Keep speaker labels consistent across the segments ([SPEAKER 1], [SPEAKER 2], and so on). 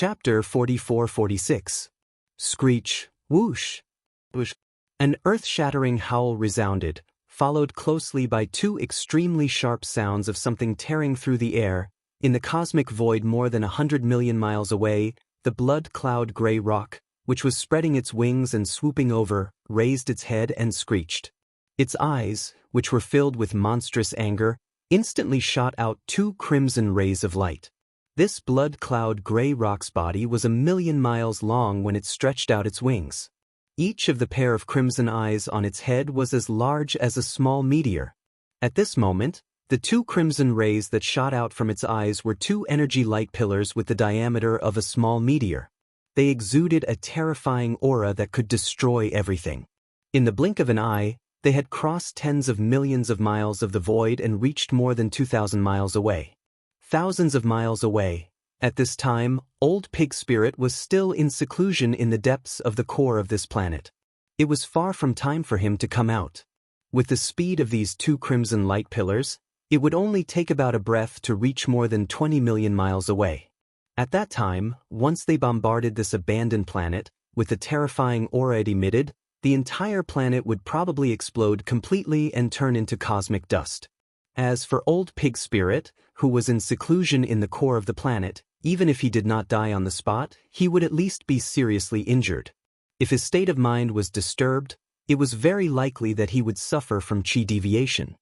[SPEAKER 1] Chapter 44-46. Screech, whoosh, whoosh. An earth-shattering howl resounded, followed closely by two extremely sharp sounds of something tearing through the air. In the cosmic void more than 100 million miles away, the blood cloud gray rock, which was spreading its wings and swooping over, raised its head and screeched. Its eyes, which were filled with monstrous anger, instantly shot out two crimson rays of light. This blood cloud gray rock's body was 1,000,000 miles long when it stretched out its wings. Each of the pair of crimson eyes on its head was as large as a small meteor. At this moment, the two crimson rays that shot out from its eyes were two energy light pillars with the diameter of a small meteor. They exuded a terrifying aura that could destroy everything. In the blink of an eye, they had crossed tens of millions of miles of the void and reached more than 2,000 miles away. Thousands of miles away, at this time, Old Pig Spirit was still in seclusion in the depths of the core of this planet. It was far from time for him to come out. With the speed of these two crimson light pillars, it would only take about a breath to reach more than 20 million miles away. At that time, once they bombarded this abandoned planet, with the terrifying aura it emitted, the entire planet would probably explode completely and turn into cosmic dust. As for Old Pig Spirit, who was in seclusion in the core of the planet, even if he did not die on the spot, he would at least be seriously injured. If his state of mind was disturbed, it was very likely that he would suffer from chi deviation.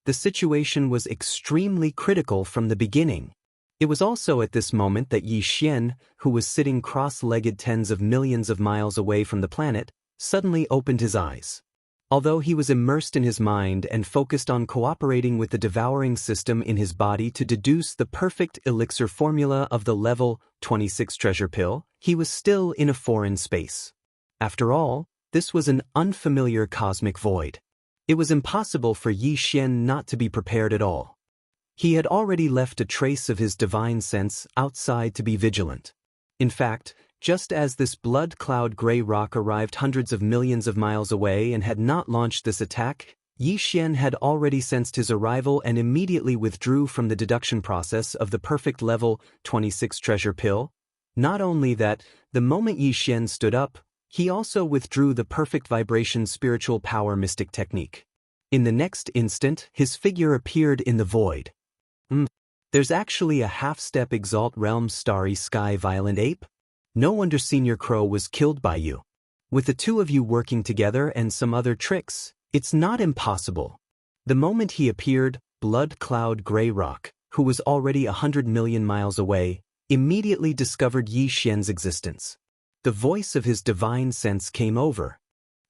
[SPEAKER 1] The situation was extremely critical from the beginning. It was also at this moment that Xianxia, who was sitting cross-legged tens of millions of miles away from the planet, suddenly opened his eyes. Although he was immersed in his mind and focused on cooperating with the devouring system in his body to deduce the perfect elixir formula of the level 26 treasure pill, he was still in a foreign space. After all, this was an unfamiliar cosmic void. It was impossible for Xianxia not to be prepared at all. He had already left a trace of his divine sense outside to be vigilant. In fact, just as this blood cloud gray rock arrived hundreds of millions of miles away and had not launched this attack, Xianxia had already sensed his arrival and immediately withdrew from the deduction process of the perfect level 26 treasure pill. Not only that, the moment Xianxia stood up, he also withdrew the perfect vibration spiritual power mystic technique. In the next instant, his figure appeared in the void. There's actually a half-step exalt realm starry sky violent ape? No wonder Senior Crow was killed by you. With the two of you working together and some other tricks, it's not impossible. The moment he appeared, Blood Cloud Gray Rock, who was already 100 million miles away, immediately discovered Xianxia's existence. The voice of his divine sense came over.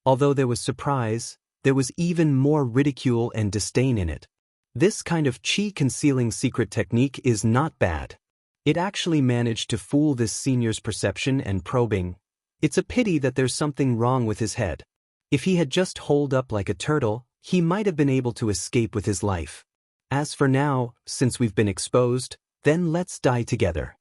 [SPEAKER 1] Although there was surprise, there was even more ridicule and disdain in it. This kind of chi-concealing secret technique is not bad. It actually managed to fool this senior's perception and probing. It's a pity that there's something wrong with his head. If he had just holed up like a turtle, he might have been able to escape with his life. As for now, since we've been exposed, then let's die together.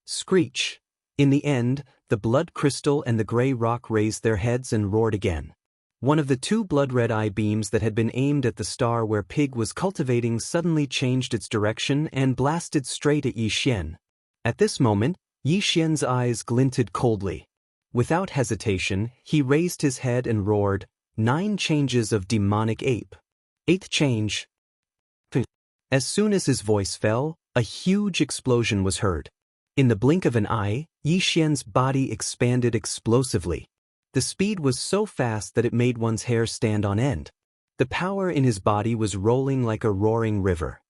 [SPEAKER 1] Screech. In the end, the blood crystal and the gray rock raised their heads and roared again. One of the two blood-red eye beams that had been aimed at the star where Pig was cultivating suddenly changed its direction and blasted straight at Xianxia. At this moment, Xianxia's eyes glinted coldly. Without hesitation, he raised his head and roared, 9 changes of demonic ape. 8th change. As soon as his voice fell, a huge explosion was heard. In the blink of an eye, Xianxia's body expanded explosively. The speed was so fast that it made one's hair stand on end. The power in his body was rolling like a roaring river.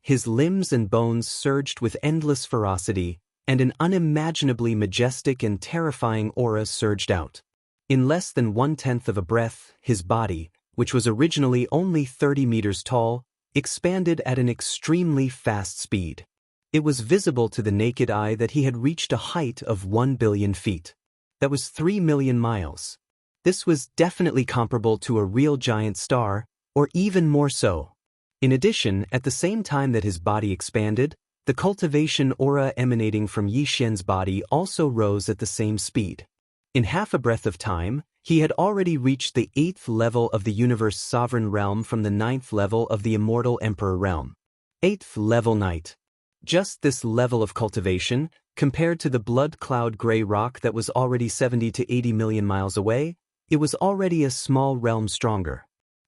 [SPEAKER 1] His limbs and bones surged with endless ferocity, and an unimaginably majestic and terrifying aura surged out. In less than 1/10 of a breath, his body, which was originally only 30 meters tall, expanded at an extremely fast speed. It was visible to the naked eye that he had reached a height of 1 billion feet. That was 3 million miles. This was definitely comparable to a real giant star, or even more so. In addition, at the same time that his body expanded, the cultivation aura emanating from Xianxia's body also rose at the same speed. In half a breath of time, he had already reached the 8th level of the universe sovereign realm from the 9th level of the immortal emperor realm. 8th level Knight. Just this level of cultivation, Compared to the blood cloud gray rock that was already 70 to 80 million miles away, it was already a small realm stronger.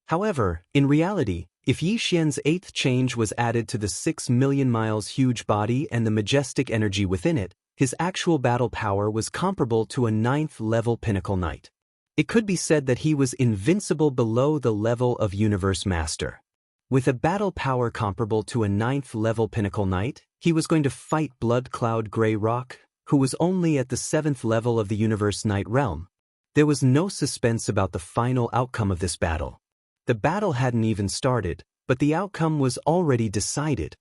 [SPEAKER 1] However, in reality, if Yi Xian's eighth change was added to the 6 million miles huge body and the majestic energy within it, his actual battle power was comparable to a 9th-level pinnacle knight. It could be said that he was invincible below the level of Universe Master. With a battle power comparable to a 9th-level pinnacle knight, he was going to fight Blood Cloud Grey Rock, who was only at the 7th level of the Universe Knight realm. There was no suspense about the final outcome of this battle. The battle hadn't even started, but the outcome was already decided.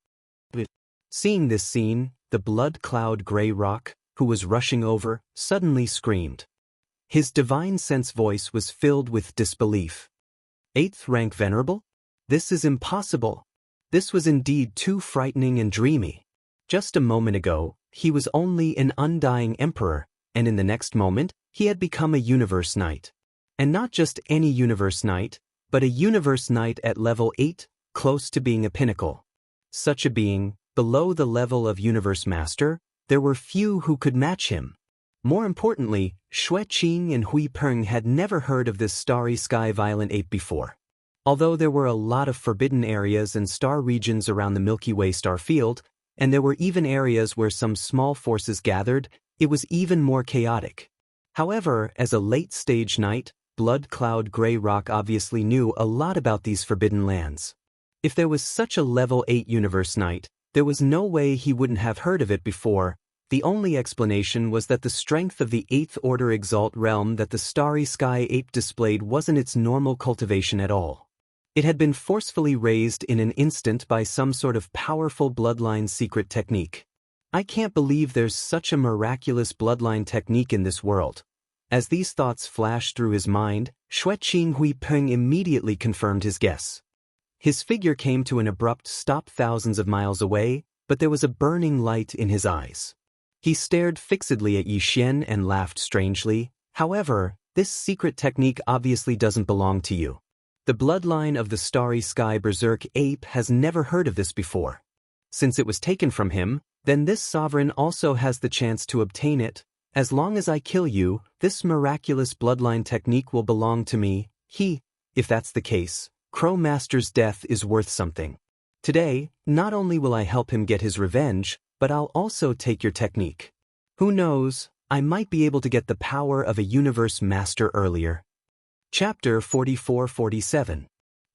[SPEAKER 1] Seeing this scene, the Blood Cloud Grey Rock, who was rushing over, suddenly screamed. His divine sense voice was filled with disbelief. 8th rank Venerable? This is impossible. This was indeed too frightening and dreamy. Just a moment ago, he was only an undying emperor, and in the next moment, he had become a Universe Knight. And not just any Universe Knight, but a Universe Knight at level 8, close to being a pinnacle. Such a being, below the level of Universe Master, there were few who could match him. More importantly, Xueqing and Hui Peng had never heard of this starry sky violent ape before. Although there were a lot of forbidden areas and star regions around the Milky Way star field, and there were even areas where some small forces gathered, it was even more chaotic. However, as a late-stage knight, Blood Cloud Grey Rock obviously knew a lot about these forbidden lands. If there was such a level 8 Universe Knight, there was no way he wouldn't have heard of it before. The only explanation was that the strength of the 8th Order Exalt realm that the Starry Sky Ape displayed wasn't its normal cultivation at all. It had been forcefully raised in an instant by some sort of powerful bloodline secret technique. I can't believe there's such a miraculous bloodline technique in this world. As these thoughts flashed through his mind, Xueqing Hui Peng immediately confirmed his guess. His figure came to an abrupt stop thousands of miles away, but there was a burning light in his eyes. He stared fixedly at Yi Xian and laughed strangely. However, this secret technique obviously doesn't belong to you. The bloodline of the Starry Sky Berserk Ape has never heard of this before. Since it was taken from him, then this sovereign also has the chance to obtain it. As long as I kill you, this miraculous bloodline technique will belong to me. If that's the case, Crow Master's death is worth something. Today, not only will I help him get his revenge, but I'll also take your technique. Who knows, I might be able to get the power of a Universe Master earlier. Chapter 44-47.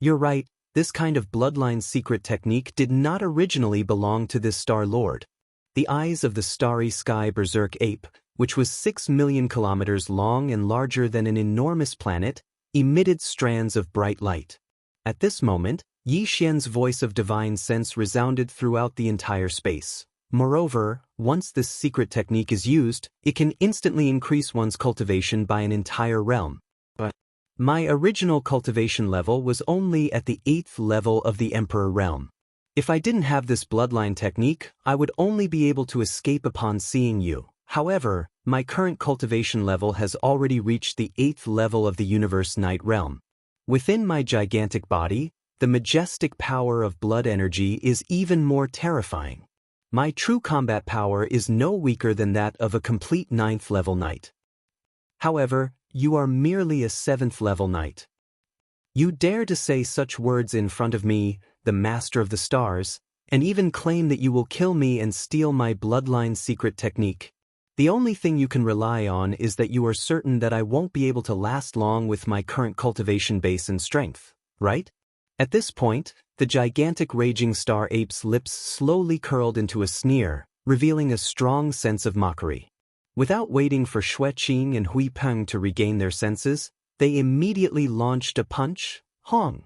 [SPEAKER 1] You're right, this kind of bloodline secret technique did not originally belong to this Star Lord. The eyes of the Starry Sky Berserk Ape, which was 6 million kilometers long and larger than an enormous planet, emitted strands of bright light. At this moment, Yi Xian's voice of divine sense resounded throughout the entire space. Moreover, once this secret technique is used, it can instantly increase one's cultivation by an entire realm. But my original cultivation level was only at the 8th level of the Emperor realm. If I didn't have this bloodline technique, I would only be able to escape upon seeing you. However, my current cultivation level has already reached the 8th level of the Universe Knight realm. Within my gigantic body, the majestic power of blood energy is even more terrifying. My true combat power is no weaker than that of a complete 9th level knight. However, you are merely a 7th level knight. You dare to say such words in front of me, the Master of the Stars, and even claim that you will kill me and steal my bloodline secret technique. The only thing you can rely on is that you are certain that I won't be able to last long with my current cultivation base and strength, right? At this point, the gigantic raging star ape's lips slowly curled into a sneer, revealing a strong sense of mockery. Without waiting for Xueqing and Hui Peng to regain their senses, they immediately launched a punch. Hong!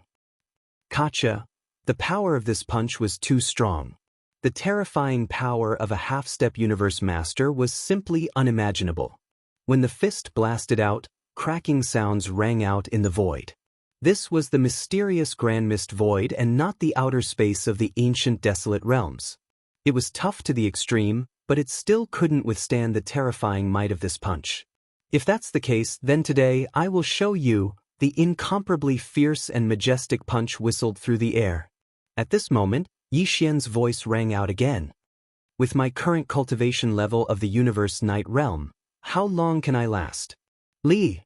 [SPEAKER 1] Gotcha! The power of this punch was too strong. The terrifying power of a half-step Universe Master was simply unimaginable. When the fist blasted out, cracking sounds rang out in the void. This was the mysterious Grand Mist Void and not the outer space of the ancient desolate realms. It was tough to the extreme, but it still couldn't withstand the terrifying might of this punch. If that's the case, then today I will show you. The incomparably fierce and majestic punch whistled through the air. At this moment, Yi Xian's voice rang out again. With my current cultivation level of the universe night realm, how long can I last? Li.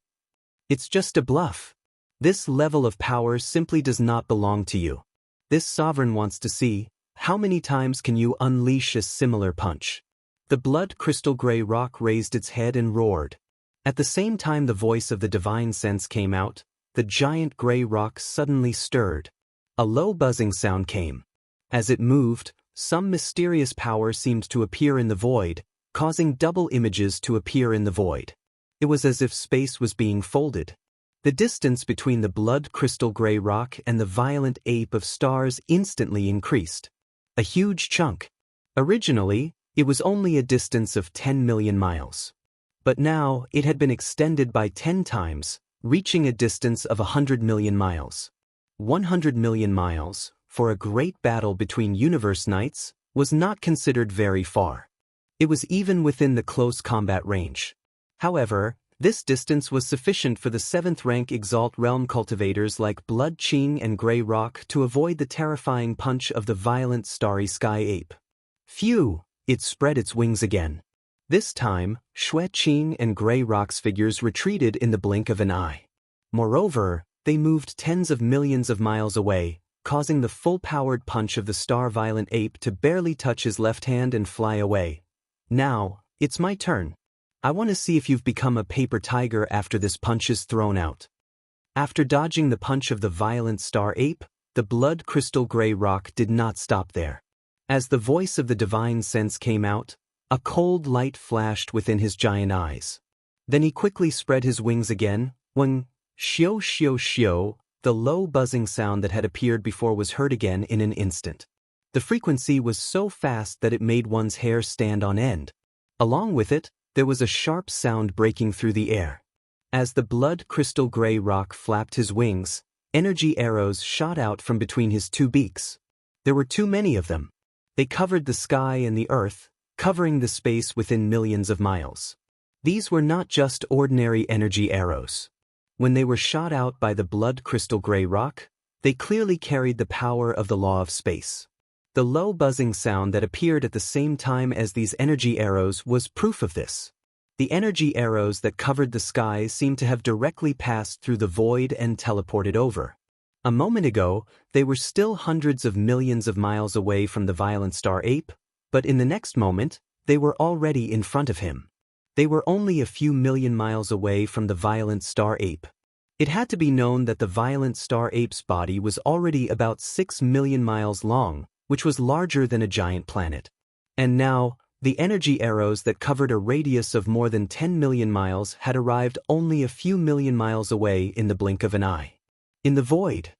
[SPEAKER 1] It's just a bluff. This level of power simply does not belong to you. This sovereign wants to see, how many times can you unleash a similar punch? The blood crystal gray rock raised its head and roared. At the same time the voice of the divine sense came out, the giant gray rock suddenly stirred. A low buzzing sound came. As it moved, some mysterious power seemed to appear in the void, causing double images to appear in the void. It was as if space was being folded. The distance between the blood crystal gray rock and the violent ape of stars instantly increased. A huge chunk. Originally, it was only a distance of 10 million miles. But now, it had been extended by 10 times, reaching a distance of 100 million miles. 100 million miles, for a great battle between universe knights, was not considered very far. It was even within the close combat range. However, this distance was sufficient for the 7th rank Exalt Realm cultivators like Blood Qing and Grey Rock to avoid the terrifying punch of the violent Starry Sky Ape. Phew! It spread its wings again. This time, Xue Qing and Grey Rock's figures retreated in the blink of an eye. Moreover, they moved tens of millions of miles away, causing the full-powered punch of the Star Violent Ape to barely touch his left hand and fly away. Now, it's my turn. I want to see if you've become a paper tiger after this punch is thrown out. After dodging the punch of the violent Star Ape, the blood crystal gray rock did not stop there. As the voice of the divine sense came out, a cold light flashed within his giant eyes. Then he quickly spread his wings again, when shio shio shio, the low buzzing sound that had appeared before was heard again in an instant. The frequency was so fast that it made one's hair stand on end. Along with it, there was a sharp sound breaking through the air. As the blood crystal gray rock flapped his wings, energy arrows shot out from between his two beaks. There were too many of them. They covered the sky and the earth, covering the space within millions of miles. These were not just ordinary energy arrows. When they were shot out by the blood crystal gray rock, they clearly carried the power of the law of space. The low buzzing sound that appeared at the same time as these energy arrows was proof of this. The energy arrows that covered the sky seemed to have directly passed through the void and teleported over. A moment ago, they were still hundreds of millions of miles away from the violent Star Ape, but in the next moment, they were already in front of him. They were only a few million miles away from the violent Star Ape. It had to be known that the violent Star Ape's body was already about 6 million miles long, which was larger than a giant planet. And now, the energy arrows that covered a radius of more than 10 million miles had arrived only a few million miles away in the blink of an eye. In the void.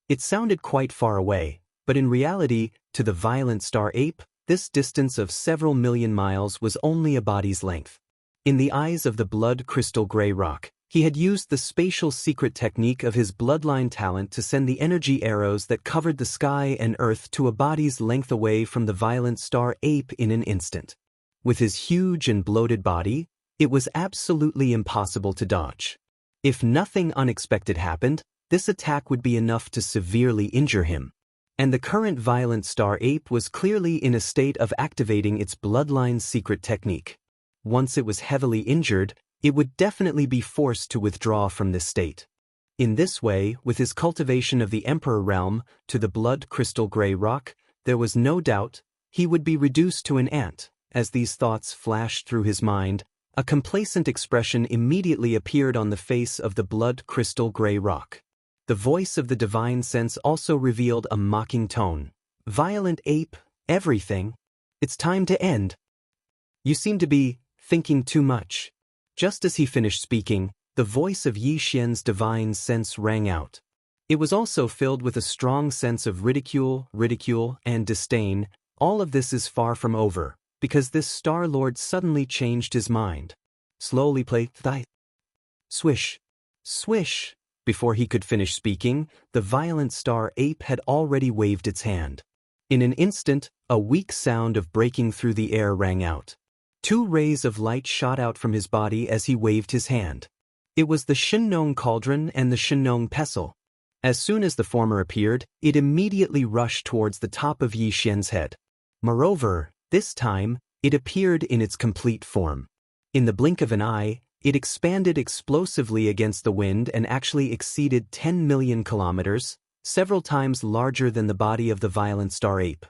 [SPEAKER 1] It sounded quite far away, but in reality, to the violent Star Ape, this distance of several million miles was only a body's length. In the eyes of the blood crystal gray rock, he had used the spatial secret technique of his bloodline talent to send the energy arrows that covered the sky and earth to a body's length away from the violent Star Ape in an instant. With his huge and bloated body, it was absolutely impossible to dodge. If nothing unexpected happened, this attack would be enough to severely injure him. And the current violent Star Ape was clearly in a state of activating its bloodline's secret technique. Once it was heavily injured, it would definitely be forced to withdraw from this state. In this way, with his cultivation of the Emperor Realm to the blood crystal gray rock, there was no doubt he would be reduced to an ant. As these thoughts flashed through his mind, a complacent expression immediately appeared on the face of the blood crystal gray rock. The voice of the divine sense also revealed a mocking tone. Violent ape, everything. It's time to end. You seem to be thinking too much. Just as he finished speaking, the voice of Yi Xian's divine sense rang out. It was also filled with a strong sense of ridicule, and disdain. All of this is far from over, because this Star Lord suddenly changed his mind. Slowly play thy. Swish. Swish. Before he could finish speaking, the violent Star Ape had already waved its hand. In an instant, a weak sound of breaking through the air rang out. 2 rays of light shot out from his body as he waved his hand. It was the Shinong Cauldron and the Shinong Pestle. As soon as the former appeared, it immediately rushed towards the top of Yi Xian's head. Moreover, This time, it appeared in its complete form. In the blink of an eye, it expanded explosively against the wind and actually exceeded 10 million kilometers, several times larger than the body of the violent star ape.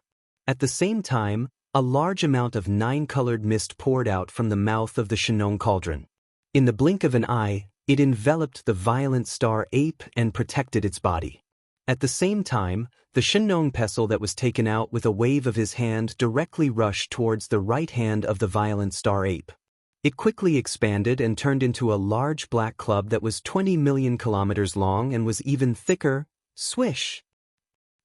[SPEAKER 1] At the same time, a large amount of 9-colored mist poured out from the mouth of the Xianxia cauldron. In the blink of an eye, it enveloped the violent star ape and protected its body. At the same time, the Xianxia pestle that was taken out with a wave of his hand directly rushed towards the right hand of the violent star ape. It quickly expanded and turned into a large black club that was 20 million kilometers long and was even thicker. Swish!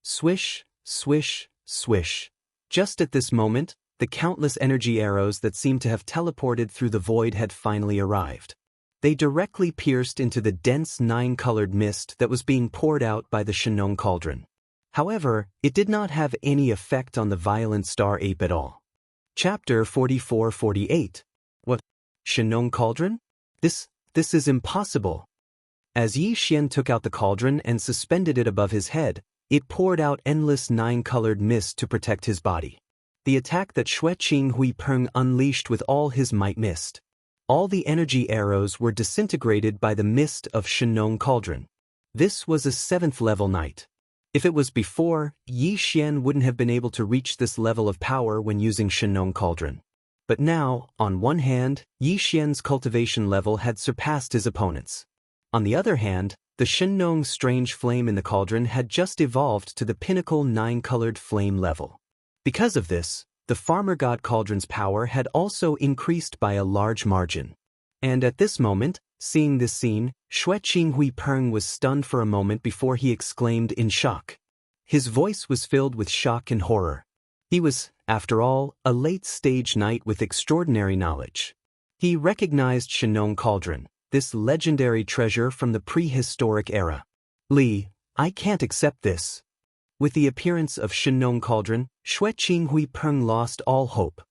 [SPEAKER 1] Swish, swish, swish. Just at this moment, the countless energy arrows that seemed to have teleported through the void had finally arrived. They directly pierced into the dense 9-colored mist that was being poured out by the Xianxia cauldron. However, it did not have any effect on the violent star ape at all. Chapter 44-48. What? Xianxia cauldron? This is impossible. As Yi Xian took out the cauldron and suspended it above his head, it poured out endless 9-colored mist to protect his body. The attack that Xueqing Huipeng unleashed with all his might missed. All the energy arrows were disintegrated by the mist of Xianxia cauldron. This was a 7th level knight. If it was before, Yi Xian wouldn't have been able to reach this level of power when using Xianxia cauldron. But now, on one hand, Yi Xian's cultivation level had surpassed his opponent's. On the other hand, the Xianxia strange flame in the cauldron had just evolved to the pinnacle 9-colored flame level. Because of this, the farmer god cauldron's power had also increased by a large margin. And at this moment, seeing this scene, Xueqing Huipeng was stunned for a moment before he exclaimed in shock. His voice was filled with shock and horror. He was, after all, a late-stage knight with extraordinary knowledge. He recognized Xianxia cauldron, this legendary treasure from the prehistoric era. Li, I can't accept this. With the appearance of Xianxia cauldron, Xueqing Huipeng lost all hope.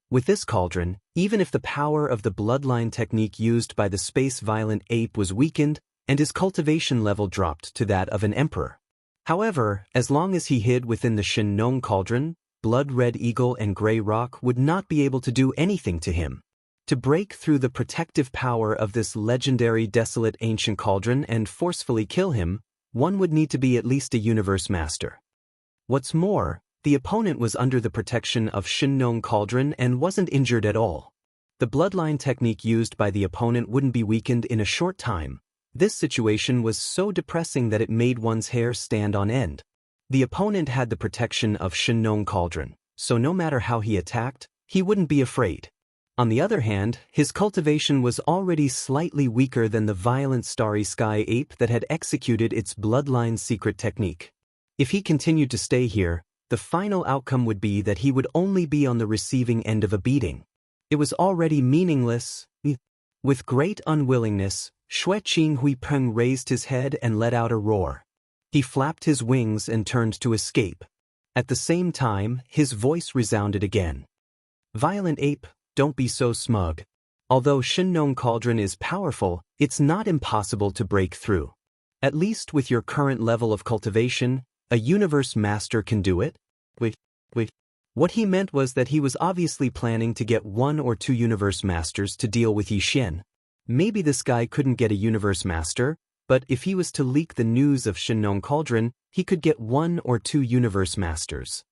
[SPEAKER 1] With this cauldron, even if the power of the bloodline technique used by the space-violent ape was weakened, and his cultivation level dropped to that of an emperor. However, as long as he hid within the Xianxia cauldron, Blood-Red Eagle and Grey Rock would not be able to do anything to him. To break through the protective power of this legendary desolate ancient cauldron and forcefully kill him, one would need to be at least a universe master. What's more, the opponent was under the protection of Xianxia cauldron and wasn't injured at all. The bloodline technique used by the opponent wouldn't be weakened in a short time. This situation was so depressing that it made one's hair stand on end. The opponent had the protection of Xianxia cauldron, so no matter how he attacked, he wouldn't be afraid. On the other hand, his cultivation was already slightly weaker than the violent starry sky ape that had executed its bloodline secret technique. If he continued to stay here, the final outcome would be that he would only be on the receiving end of a beating. It was already meaningless. With great unwillingness, Xueqing Huipeng raised his head and let out a roar. He flapped his wings and turned to escape. At the same time, his voice resounded again. Violent ape, don't be so smug. Although Xianxia cauldron is powerful, it's not impossible to break through. At least with your current level of cultivation, a universe master can do it. Wait. What he meant was that he was obviously planning to get 1 or 2 universe masters to deal with Yi Xian. Maybe this guy couldn't get a universe master, but if he was to leak the news of Xianxia cauldron, he could get 1 or 2 universe masters.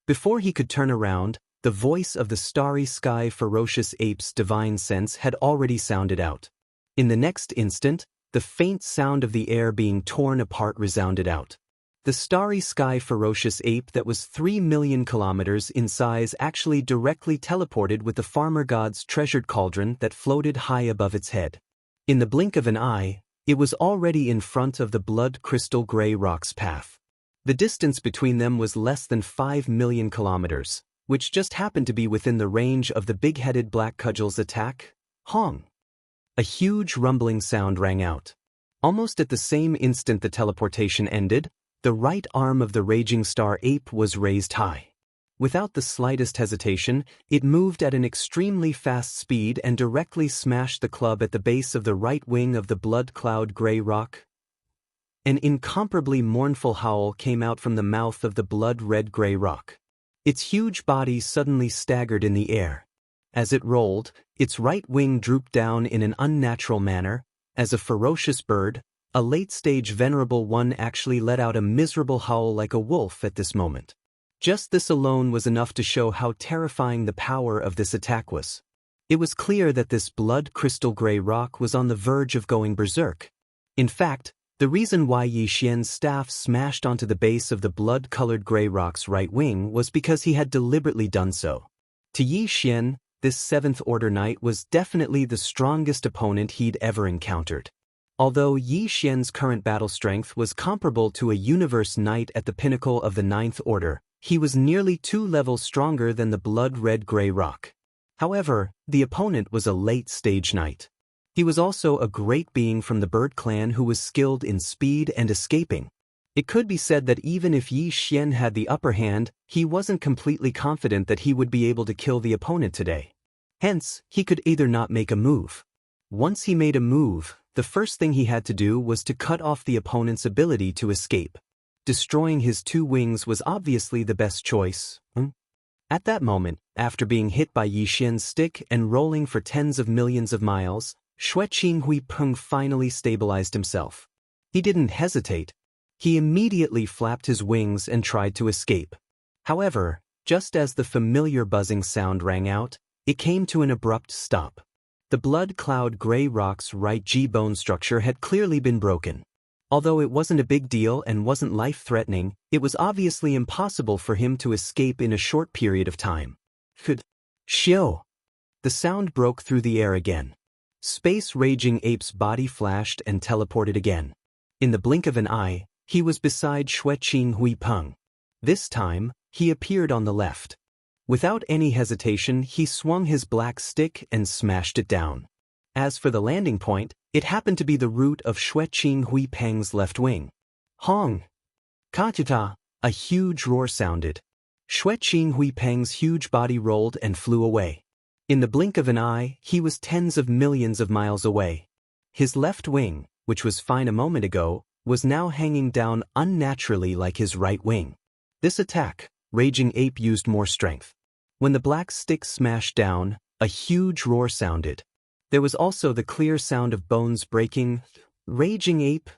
[SPEAKER 1] Before he could turn around, the voice of the starry sky ferocious ape's divine sense had already sounded out. In the next instant, the faint sound of the air being torn apart resounded out. The starry sky ferocious ape that was 3 million kilometers in size actually directly teleported with the farmer god's treasured cauldron that floated high above its head. In the blink of an eye, it was already in front of the blood crystal gray rock's path. The distance between them was less than 5 million kilometers, which just happened to be within the range of the big-headed black cudgel's attack. Hong! A huge rumbling sound rang out. Almost at the same instant the teleportation ended, the right arm of the raging star ape was raised high. Without the slightest hesitation, it moved at an extremely fast speed and directly smashed the club at the base of the right wing of the blood cloud gray rock. An incomparably mournful howl came out from the mouth of the blood-red gray rock. Its huge body suddenly staggered in the air. As it rolled, its right wing drooped down in an unnatural manner. As a ferocious bird, a late-stage venerable one actually let out a miserable howl like a wolf at this moment. Just this alone was enough to show how terrifying the power of this attack was. It was clear that this blood crystal gray rock was on the verge of going berserk. In fact, the reason why Yi Xian's staff smashed onto the base of the blood-colored gray rock's right wing was because he had deliberately done so. To Yi Xian, this 7th Order Knight was definitely the strongest opponent he'd ever encountered. Although Yi Xian's current battle strength was comparable to a Universe Knight at the pinnacle of the 9th Order, he was nearly 2 levels stronger than the blood-red gray rock. However, the opponent was a late-stage knight. He was also a great being from the bird clan who was skilled in speed and escaping. It could be said that even if Yi Xian had the upper hand, he wasn't completely confident that he would be able to kill the opponent today. Hence, he could either not make a move. Once he made a move, the first thing he had to do was to cut off the opponent's ability to escape. Destroying his 2 wings was obviously the best choice. At that moment, after being hit by Yi Xian's stick and rolling for tens of millions of miles, Xueqing Huipeng finally stabilized himself. He didn't hesitate. He immediately flapped his wings and tried to escape. However, just as the familiar buzzing sound rang out, it came to an abrupt stop. The blood cloud gray rock's right G-bone structure had clearly been broken. Although it wasn't a big deal and wasn't life-threatening, it was obviously impossible for him to escape in a short period of time. Xiao! The sound broke through the air again. Space Raging Ape's body flashed and teleported again. In the blink of an eye, he was beside Xueqing Huipeng. This time, he appeared on the left. Without any hesitation, he swung his black stick and smashed it down. As for the landing point, it happened to be the root of Xueqing Huipeng's left wing. Hong! Kachita! A huge roar sounded. Xueqing Huipeng's huge body rolled and flew away. In the blink of an eye, he was tens of millions of miles away. His left wing, which was fine a moment ago, was now hanging down unnaturally like his right wing. This attack, Raging Ape used more strength. When the black stick smashed down, a huge roar sounded. There was also the clear sound of bones breaking. Raging Ape?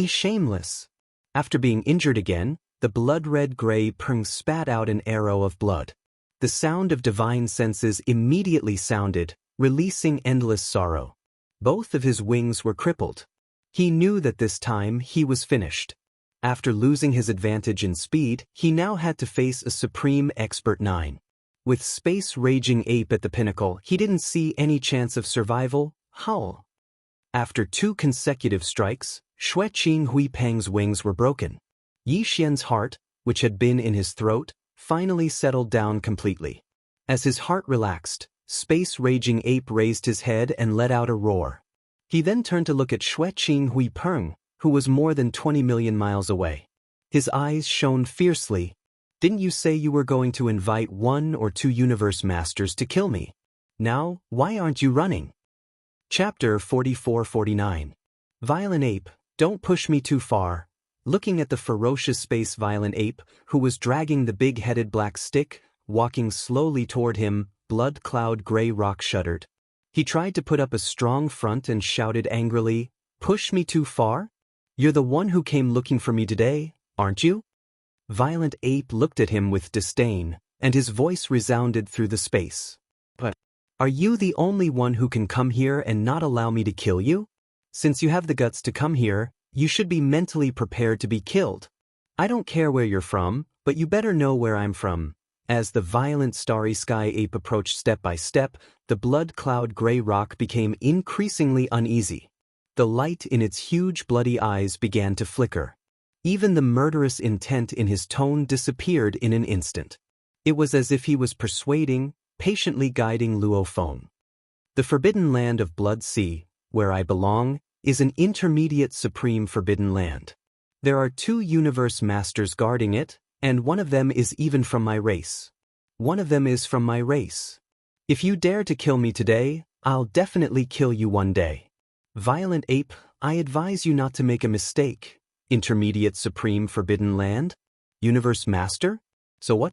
[SPEAKER 1] Shameless. After being injured again, the blood-red gray Peng spat out an arrow of blood. The sound of divine senses immediately sounded, releasing endless sorrow. Both of his wings were crippled. He knew that this time he was finished. After losing his advantage in speed, he now had to face a supreme expert 9. With Space Raging Ape at the pinnacle, he didn't see any chance of survival. Howl! After 2 consecutive strikes, Xueqing Huipeng's wings were broken. Yi Xian's heart, which had been in his throat, finally settled down completely. As his heart relaxed, Space Raging Ape raised his head and let out a roar. He then turned to look at Xueqing Huipeng, who was more than 20 million miles away. His eyes shone fiercely. Didn't you say you were going to invite 1 or 2 universe masters to kill me? Now, why aren't you running? Chapter 44-49. Violent Ape, don't push me too far. Looking at the ferocious space Violent Ape, who was dragging the big-headed black stick, walking slowly toward him, Blood Cloud Gray Rock shuddered. He tried to put up a strong front and shouted angrily, "Push me too far? You're the one who came looking for me today, aren't you?" Violent Ape looked at him with disdain, and his voice resounded through the space. "But are you the only one who can come here and not allow me to kill you? Since you have the guts to come here, you should be mentally prepared to be killed. I don't care where you're from, but you better know where I'm from." As the violent Starry Sky Ape approached step by step, the blood cloud gray rock became increasingly uneasy. The light in its huge bloody eyes began to flicker. Even the murderous intent in his tone disappeared in an instant. It was as if he was persuading, patiently guiding Luophone. The forbidden land of Blood Sea, where I belong, is an intermediate supreme forbidden land. There are 2 universe masters guarding it, and one of them is even from my race. One of them is from my race. If you dare to kill me today, I'll definitely kill you one day. Violent Ape, I advise you not to make a mistake. Intermediate Supreme Forbidden Land? Universe Master? So what?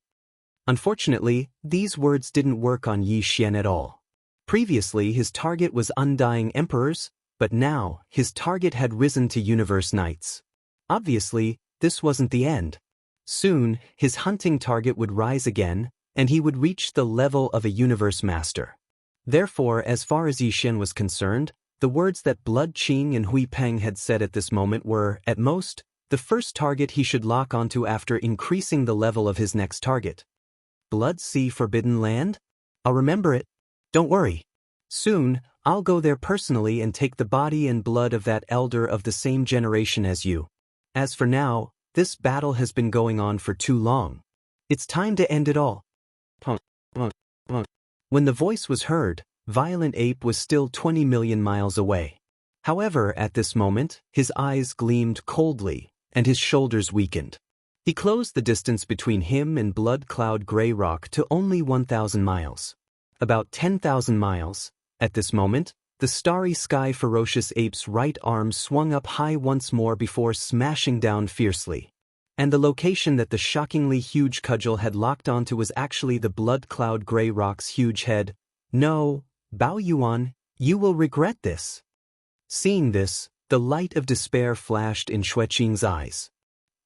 [SPEAKER 1] Unfortunately, these words didn't work on Yi Xian at all. Previously his target was undying emperors, but now his target had risen to universe knights. Obviously, this wasn't the end. Soon, his hunting target would rise again, and he would reach the level of a universe master. Therefore, as far as Yi Xian was concerned, the words that Blood Qing and Hui Peng had said at this moment were, at most, the first target he should lock onto after increasing the level of his next target. Blood Sea Forbidden Land? I'll remember it. Don't worry. Soon, I'll go there personally and take the body and blood of that elder of the same generation as you. As for now, this battle has been going on for too long. It's time to end it all. When the voice was heard, Violent Ape was still 20 million miles away. However, at this moment, his eyes gleamed coldly, and his shoulders weakened. He closed the distance between him and Blood Cloud Grey Rock to only 1,000 miles. About 10,000 miles. At this moment, the starry sky ferocious ape's right arm swung up high once more before smashing down fiercely. And the location that the shockingly huge cudgel had locked onto was actually the Blood Cloud Grey Rock's huge head. No, Bao Yuan, you will regret this. Seeing this, the light of despair flashed in Xueqing's eyes.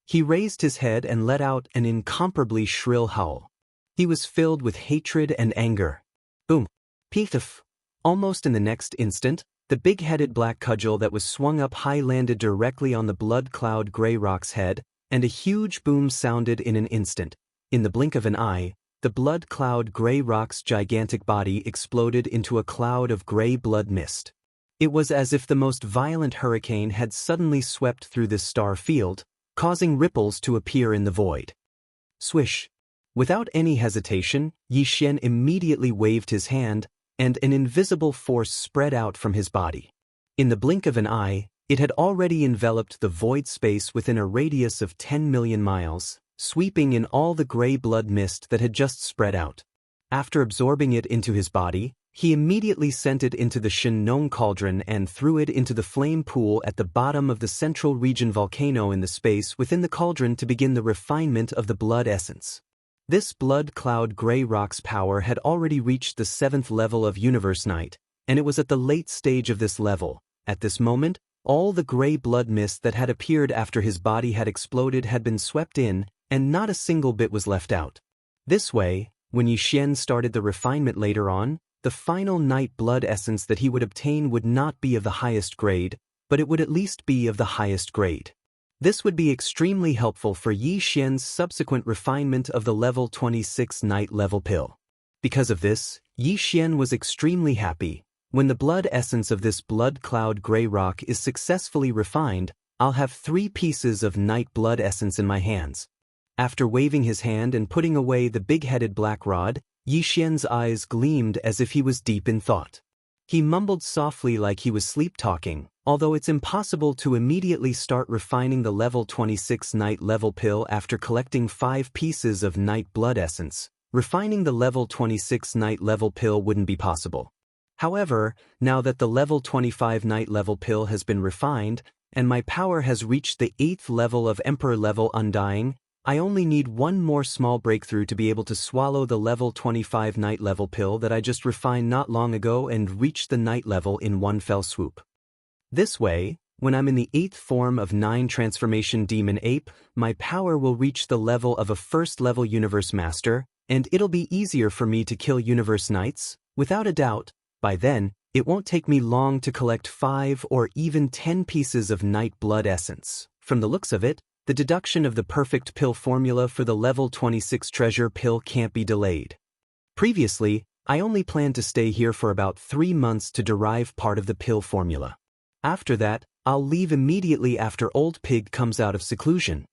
[SPEAKER 1] He raised his head and let out an incomparably shrill howl. He was filled with hatred and anger. Boom! Piff! Almost in the next instant, the big-headed black cudgel that was swung up high landed directly on the Blood Cloud Grey Rock's head, and a huge boom sounded in an instant. In the blink of an eye, the Blood Cloud Grey Rock's gigantic body exploded into a cloud of grey blood mist. It was as if the most violent hurricane had suddenly swept through this star field, causing ripples to appear in the void. Swish! Without any hesitation, Yi Xian immediately waved his hand, and an invisible force spread out from his body. In the blink of an eye, it had already enveloped the void space within a radius of 10 million miles, sweeping in all the grey blood mist that had just spread out. After absorbing it into his body, he immediately sent it into the Shen cauldron and threw it into the flame pool at the bottom of the central region volcano in the space within the cauldron to begin the refinement of the blood essence. This Blood Cloud Grey Rock's power had already reached the 7th level of Universe Night, and it was at the late stage of this level. At this moment, all the grey blood mist that had appeared after his body had exploded had been swept in, and not a single bit was left out. This way, when Yi Xian started the refinement later on, the final night blood essence that he would obtain would not be of the highest grade, but it would at least be of the highest grade. This would be extremely helpful for Yi Xian's subsequent refinement of the level 26 night level pill. Because of this, Yi Xian was extremely happy. When the blood essence of this Blood Cloud Grey Rock is successfully refined, I'll have 3 pieces of night blood essence in my hands. After waving his hand and putting away the big-headed black rod, Yi Xian's eyes gleamed as if he was deep in thought. He mumbled softly like he was sleep-talking, although it's impossible to immediately start refining the level 26 night level pill after collecting 5 pieces of night blood essence. Refining the level 26 night level pill wouldn't be possible. However, now that the level 25 night level pill has been refined, and my power has reached the 8th level of Emperor level Undying, I only need one more small breakthrough to be able to swallow the level 25 night level pill that I just refined not long ago and reach the night level in one fell swoop. This way, when I'm in the 8th form of 9 transformation demon ape, my power will reach the level of a 1st level universe master, and it'll be easier for me to kill universe knights, without a doubt. By then, it won't take me long to collect 5 or even 10 pieces of night blood essence. From the looks of it, the deduction of the perfect pill formula for the level 26 treasure pill can't be delayed. Previously, I only planned to stay here for about 3 months to derive part of the pill formula. After that, I'll leave immediately after Old Pig comes out of seclusion.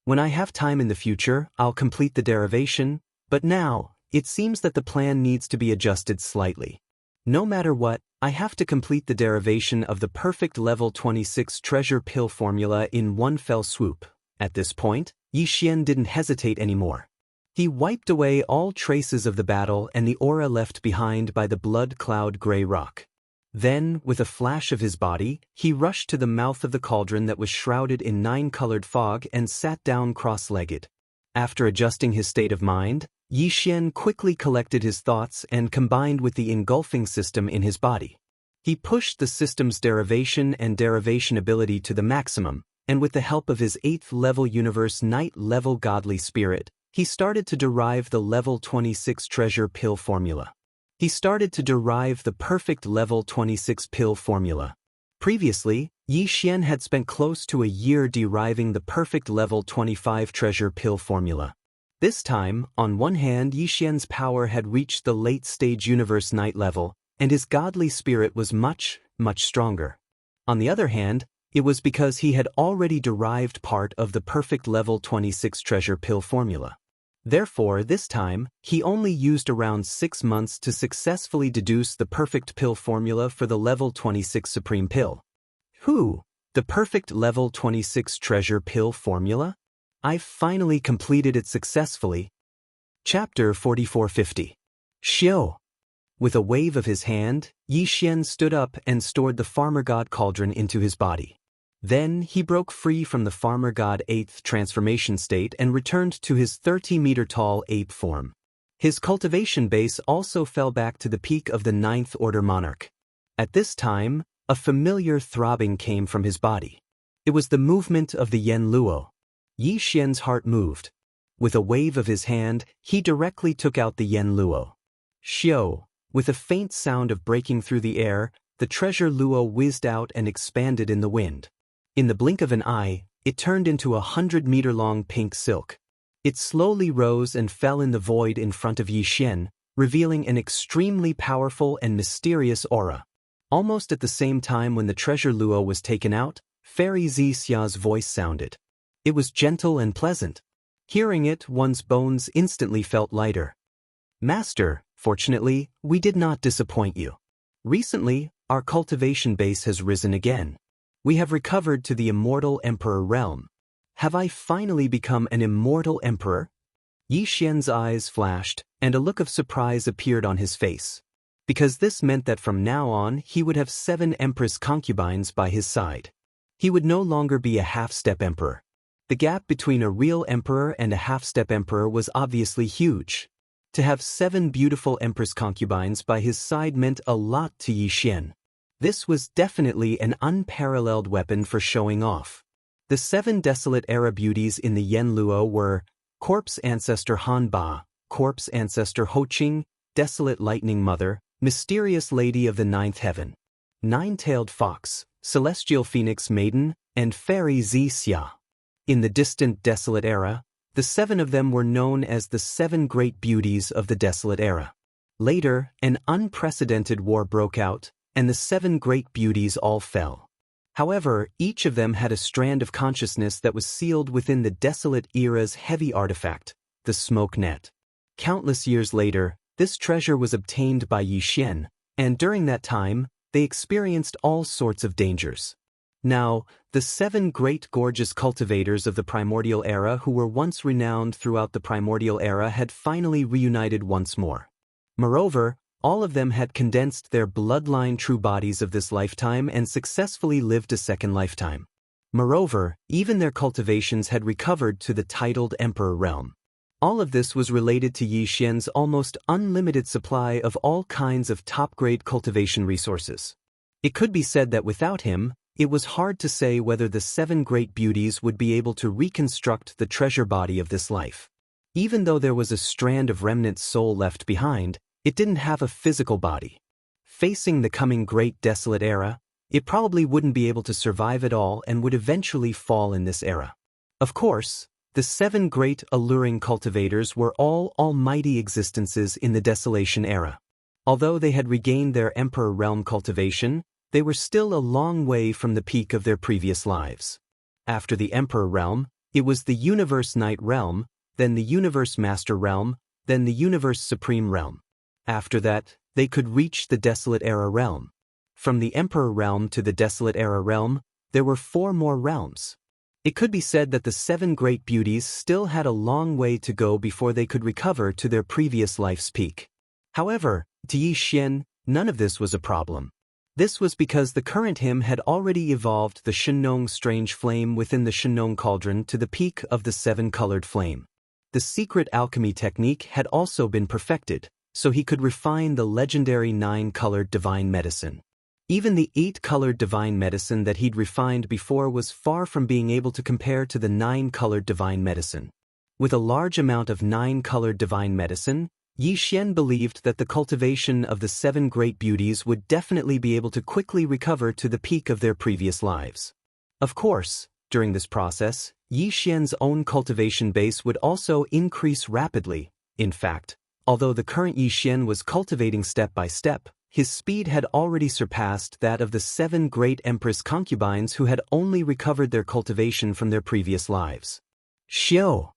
[SPEAKER 1] When I have time in the future, I'll complete the derivation, but now, it seems that the plan needs to be adjusted slightly. No matter what, I have to complete the derivation of the perfect level 26 treasure pill formula in one fell swoop. At this point, Yi Xian didn't hesitate anymore. He wiped away all traces of the battle and the aura left behind by the Blood Cloud Grey Rock. Then, with a flash of his body, he rushed to the mouth of the cauldron that was shrouded in 9-colored fog and sat down cross-legged. After adjusting his state of mind, Yi Xian quickly collected his thoughts and combined with the engulfing system in his body. He pushed the system's derivation and derivation ability to the maximum, and with the help of his 8th level universe Knight level godly spirit, he started to derive the level 26 treasure pill formula. He started to derive the perfect level 26 pill formula. Previously, Yi Xian had spent close to a year deriving the perfect level 25 treasure pill formula. This time, on one hand, Yi Xian's power had reached the late-stage universe Knight level, and his godly spirit was much, much stronger. On the other hand, it was because he had already derived part of the perfect level 26 treasure pill formula. Therefore, this time, he only used around 6 months to successfully deduce the perfect pill formula for the level 26 supreme pill. The perfect level 26 treasure pill formula? I've finally completed it successfully. Chapter 4450. Xiao. With a wave of his hand, Yi Xian stood up and stored the farmer god cauldron into his body. Then he broke free from the farmer god 8th transformation state and returned to his 30-meter-tall ape form. His cultivation base also fell back to the peak of the 9th order monarch. At this time, a familiar throbbing came from his body. It was the movement of the Yen Luo. Yi Xian's heart moved. With a wave of his hand, he directly took out the Yen Luo. Xiao. With a faint sound of breaking through the air, the treasure Luo whizzed out and expanded in the wind. In the blink of an eye, it turned into a 100-meter-long pink silk. It slowly rose and fell in the void in front of Yi Xian, revealing an extremely powerful and mysterious aura. Almost at the same time when the treasure Luo was taken out, Fairy Xia's voice sounded. It was gentle and pleasant. Hearing it, one's bones instantly felt lighter. Master, fortunately, we did not disappoint you. Recently, our cultivation base has risen again. We have recovered to the immortal emperor realm. Have I finally become an immortal emperor? Yi Xian's eyes flashed, and a look of surprise appeared on his face. Because this meant that from now on he would have 7 empress concubines by his side. He would no longer be a half-step emperor. The gap between a real emperor and a half-step emperor was obviously huge. To have 7 beautiful empress concubines by his side meant a lot to Yi Xian. This was definitely an unparalleled weapon for showing off. The 7 desolate era beauties in the Yen Luo were Corpse Ancestor Han Ba, Corpse Ancestor Ho Qing, Desolate Lightning Mother, Mysterious Lady of the Ninth Heaven, Nine-Tailed Fox, Celestial Phoenix Maiden, and Fairy Xianxia. In the distant Desolate Era, the 7 of them were known as the 7 Great Beauties of the Desolate Era. Later, an unprecedented war broke out, and the 7 Great Beauties all fell. However, each of them had a strand of consciousness that was sealed within the Desolate Era's heavy artifact, the Smoke Net. Countless years later, this treasure was obtained by Yi Xian, and during that time, they experienced all sorts of dangers. Now, the 7 great gorgeous cultivators of the Primordial Era who were once renowned throughout the Primordial Era had finally reunited once more. Moreover, all of them had condensed their bloodline true bodies of this lifetime and successfully lived a second lifetime. Moreover, even their cultivations had recovered to the titled Emperor realm. All of this was related to Yi Xian's almost unlimited supply of all kinds of top-grade cultivation resources. It could be said that without him, it was hard to say whether the 7 great beauties would be able to reconstruct the treasure body of this life. Even though there was a strand of remnant soul left behind, it didn't have a physical body. Facing the coming great desolate era, it probably wouldn't be able to survive at all and would eventually fall in this era. Of course, the 7 great alluring cultivators were all almighty existences in the Desolation Era. Although they had regained their Emperor Realm cultivation, they were still a long way from the peak of their previous lives. After the Emperor Realm, it was the Universe Knight Realm, then the Universe Master Realm, then the Universe Supreme Realm. After that, they could reach the Desolate Era Realm. From the Emperor Realm to the Desolate Era Realm, there were 4 more realms. It could be said that the 7 great beauties still had a long way to go before they could recover to their previous life's peak. However, to Yi Xian, none of this was a problem. This was because the current him had already evolved the Shenong strange flame within the Shenong cauldron to the peak of the 7-colored flame. the secret alchemy technique had also been perfected, so he could refine the legendary 9-colored divine medicine. Even the 8-colored divine medicine that he'd refined before was far from being able to compare to the 9-colored divine medicine. With a large amount of 9-colored divine medicine, Xian believed that the cultivation of the 7 great beauties would definitely be able to quickly recover to the peak of their previous lives. Of course, during this process, Xian's own cultivation base would also increase rapidly. In fact, although the current Xian was cultivating step by step, his speed had already surpassed that of the 7 great empress concubines who had only recovered their cultivation from their previous lives. Xiao!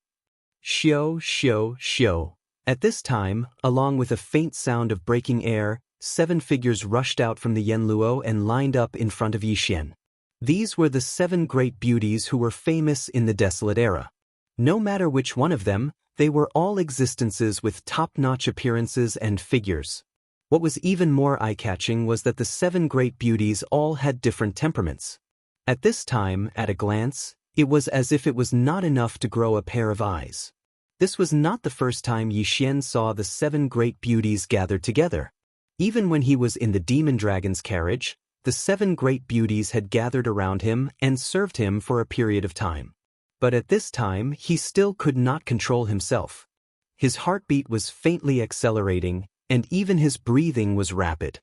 [SPEAKER 1] Xiao, xiao, xiao. At this time, along with a faint sound of breaking air, 7 figures rushed out from the Yanluo and lined up in front of Xian. These were the 7 great beauties who were famous in the Desolate Era. No matter which one of them, they were all existences with top-notch appearances and figures. What was even more eye-catching was that the 7 great beauties all had different temperaments. At this time, at a glance, it was as if it was not enough to grow a pair of eyes. This was not the first time Xian saw the 7 great beauties gathered together. Even when he was in the demon dragon's carriage, the 7 great beauties had gathered around him and served him for a period of time. But at this time, he still could not control himself. His heartbeat was faintly accelerating, and even his breathing was rapid.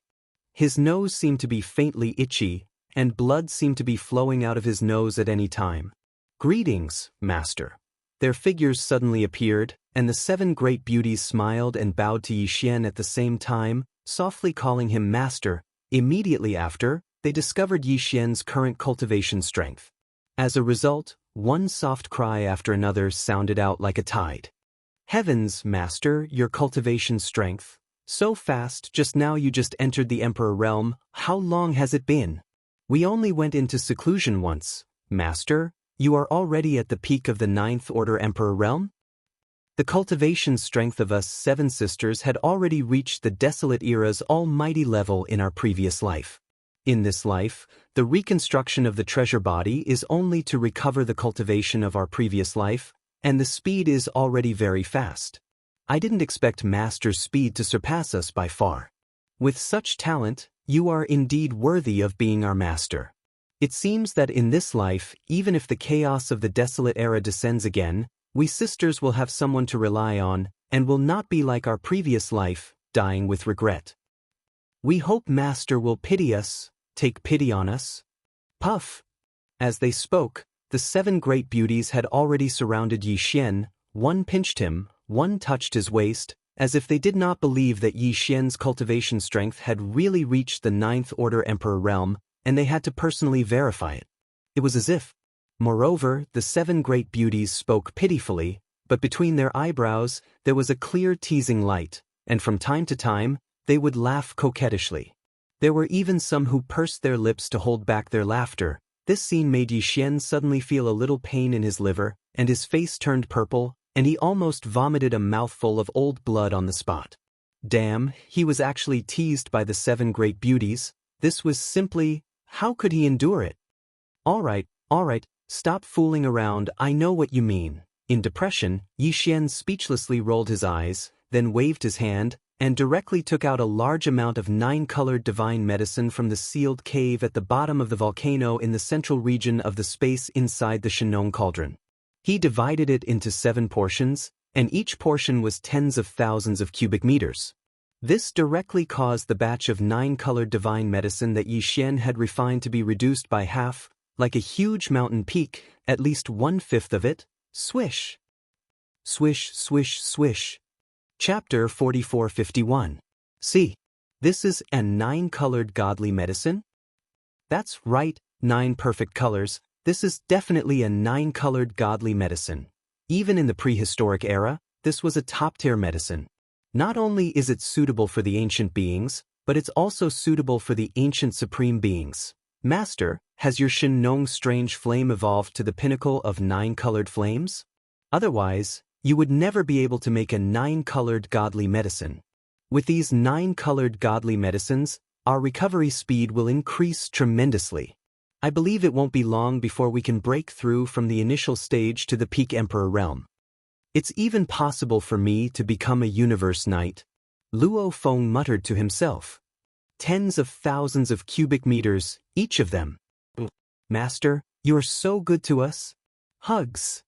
[SPEAKER 1] His nose seemed to be faintly itchy, and blood seemed to be flowing out of his nose at any time. "Greetings, Master." Their figures suddenly appeared, and the 7 great beauties smiled and bowed to Xian at the same time, softly calling him Master. Immediately after, they discovered Xian's current cultivation strength. As a result, one soft cry after another sounded out like a tide. "Heavens, Master, your cultivation strength. So fast, just now you just entered the Emperor realm. How long has it been?" "We only went into seclusion once, Master. You are already at the peak of the 9th Order Emperor realm?" The cultivation strength of us 7 sisters had already reached the Desolate Era's almighty level in our previous life. In this life, the reconstruction of the treasure body is only to recover the cultivation of our previous life, and the speed is already very fast. I didn't expect Master's speed to surpass us by far. With such talent, you are indeed worthy of being our Master. It seems that in this life, even if the chaos of the Desolate Era descends again, we sisters will have someone to rely on, and will not be like our previous life, dying with regret. We hope Master will pity us, take pity on us. Puff! As they spoke, the 7 great beauties had already surrounded Xian. One pinched him, one touched his waist, as if they did not believe that Xian's cultivation strength had really reached the 9th Order Emperor realm, and they had to personally verify it. It was as if. Moreover, the 7 great beauties spoke pitifully, but between their eyebrows there was a clear teasing light, and from time to time, they would laugh coquettishly. There were even some who pursed their lips to hold back their laughter. This scene made Xian suddenly feel a little pain in his liver, and his face turned purple, and he almost vomited a mouthful of old blood on the spot. Damn, he was actually teased by the 7 great beauties. This was simply, how could he endure it? All right, stop fooling around, I know what you mean. In depression, Xian speechlessly rolled his eyes, then waved his hand, and directly took out a large amount of 9-colored divine medicine from the sealed cave at the bottom of the volcano in the central region of the space inside the Shenong cauldron. He divided it into 7 portions, and each portion was tens of thousands of cubic meters. This directly caused the batch of 9-colored divine medicine that Xian had refined to be reduced by half, like a huge mountain peak, at least 1/5 of it. Swish! Swish, swish, swish. Chapter 4451. See, this is a 9-colored godly medicine? That's right, 9 perfect colors. This is definitely a 9-colored godly medicine. Even in the prehistoric era, this was a top-tier medicine. Not only is it suitable for the ancient beings, but it's also suitable for the ancient supreme beings. Master, has your Shenong strange flame evolved to the pinnacle of 9-colored flames? Otherwise, you would never be able to make a 9-colored godly medicine. With these 9-colored godly medicines, our recovery speed will increase tremendously. I believe it won't be long before we can break through from the initial stage to the peak Emperor realm. It's even possible for me to become a universe knight. Luo Feng muttered to himself. Tens of thousands of cubic meters, each of them. Master, you are so good to us. Hugs.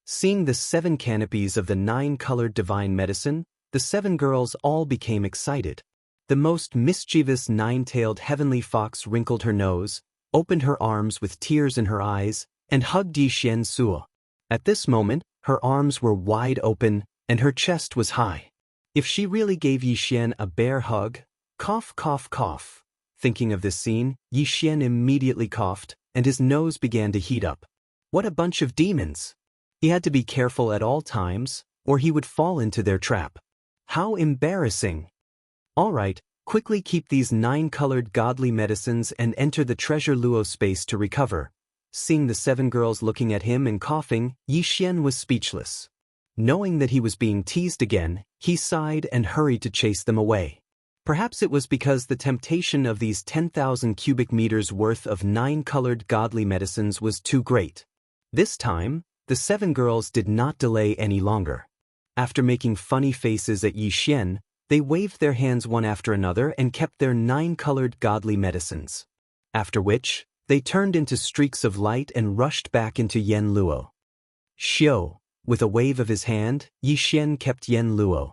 [SPEAKER 1] Seeing the 7 canopies of the 9-colored divine medicine, the 7 girls all became excited. The most mischievous 9-tailed heavenly fox wrinkled her nose, opened her arms with tears in her eyes, and hugged Xianxia. At this moment, her arms were wide open, and her chest was high. If she really gave Yixian a bear hug, cough cough cough. Thinking of this scene, Yixian immediately coughed, and his nose began to heat up. What a bunch of demons! He had to be careful at all times, or he would fall into their trap. How embarrassing! All right, quickly keep these 9-colored godly medicines and enter the treasure Luo space to recover. Seeing the 7 girls looking at him and coughing, Yixian was speechless. Knowing that he was being teased again, he sighed and hurried to chase them away. Perhaps it was because the temptation of these 10,000 cubic meters worth of 9-colored godly medicines was too great. This time, the 7 girls did not delay any longer. After making funny faces at Yixian, they waved their hands one after another and kept their 9-colored godly medicines. After which, they turned into streaks of light and rushed back into Yen Luo. Xiao. With a wave of his hand, Yixian kept Yen Luo.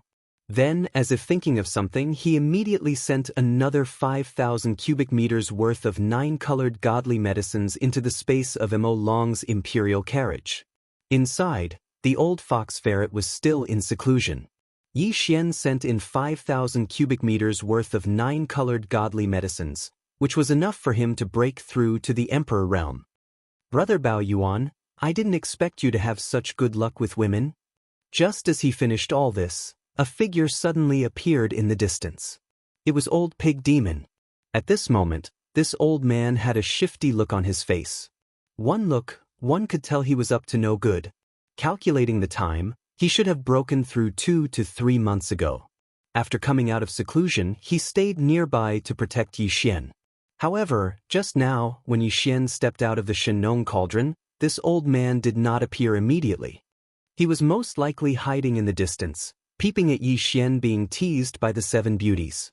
[SPEAKER 1] Then, as if thinking of something, he immediately sent another 5,000 cubic meters worth of 9-colored godly medicines into the space of Mo Long's imperial carriage. Inside, the old fox ferret was still in seclusion. Yixian sent in 5,000 cubic meters worth of 9-colored godly medicines, which was enough for him to break through to the emperor realm. Brother Bao Yuan, I didn't expect you to have such good luck with women. Just as he finished all this, a figure suddenly appeared in the distance. It was Old Pig Demon. At this moment, this old man had a shifty look on his face. One look, one could tell he was up to no good. Calculating the time, he should have broken through 2 to 3 months ago. After coming out of seclusion, he stayed nearby to protect Yixian. However, just now, when Yixian stepped out of the Shenong cauldron, this old man did not appear immediately. He was most likely hiding in the distance, peeping at Yixian being teased by the 7 beauties.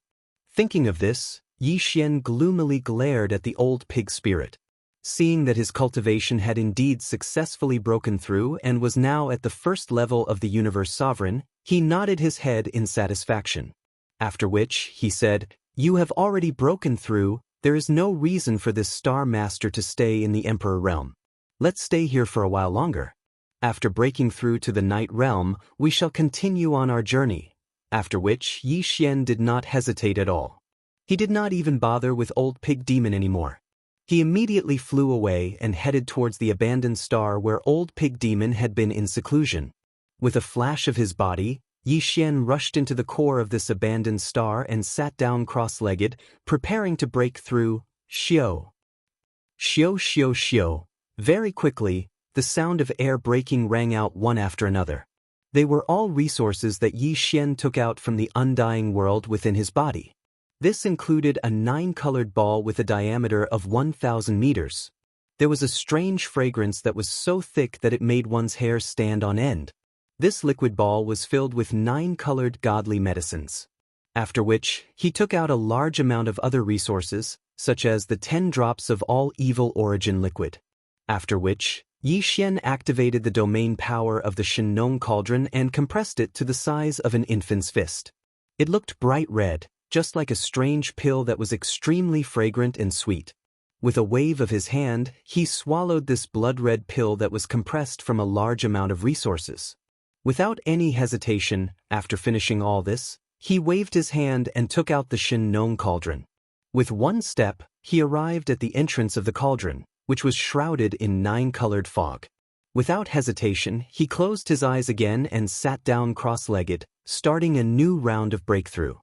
[SPEAKER 1] Thinking of this, Yixian gloomily glared at the old pig spirit. Seeing that his cultivation had indeed successfully broken through and was now at the first level of the universe sovereign, he nodded his head in satisfaction. After which, he said, "You have already broken through, there is no reason for this Star Master to stay in the Emperor realm. Let's stay here for a while longer. After breaking through to the Night realm, we shall continue on our journey." After which, Yixian did not hesitate at all. He did not even bother with Old Pig Demon anymore. He immediately flew away and headed towards the abandoned star where Old Pig Demon had been in seclusion. With a flash of his body, Yixian rushed into the core of this abandoned star and sat down cross-legged, preparing to break through. Xiao. Xiao xiao xiao. Very quickly, the sound of air breaking rang out one after another. They were all resources that Yixian took out from the undying world within his body. This included a 9-colored ball with a diameter of 1,000 meters. There was a strange fragrance that was so thick that it made one's hair stand on end. This liquid ball was filled with 9-colored godly medicines. After which, he took out a large amount of other resources, such as the 10 drops of all evil origin liquid. After which, Yixian activated the domain power of the Shenong cauldron and compressed it to the size of an infant's fist. It looked bright red, just like a strange pill that was extremely fragrant and sweet. With a wave of his hand, he swallowed this blood-red pill that was compressed from a large amount of resources. Without any hesitation, after finishing all this, he waved his hand and took out the Shenong cauldron. With one step, he arrived at the entrance of the cauldron, which was shrouded in 9-colored fog. Without hesitation, he closed his eyes again and sat down cross-legged, starting a new round of breakthrough.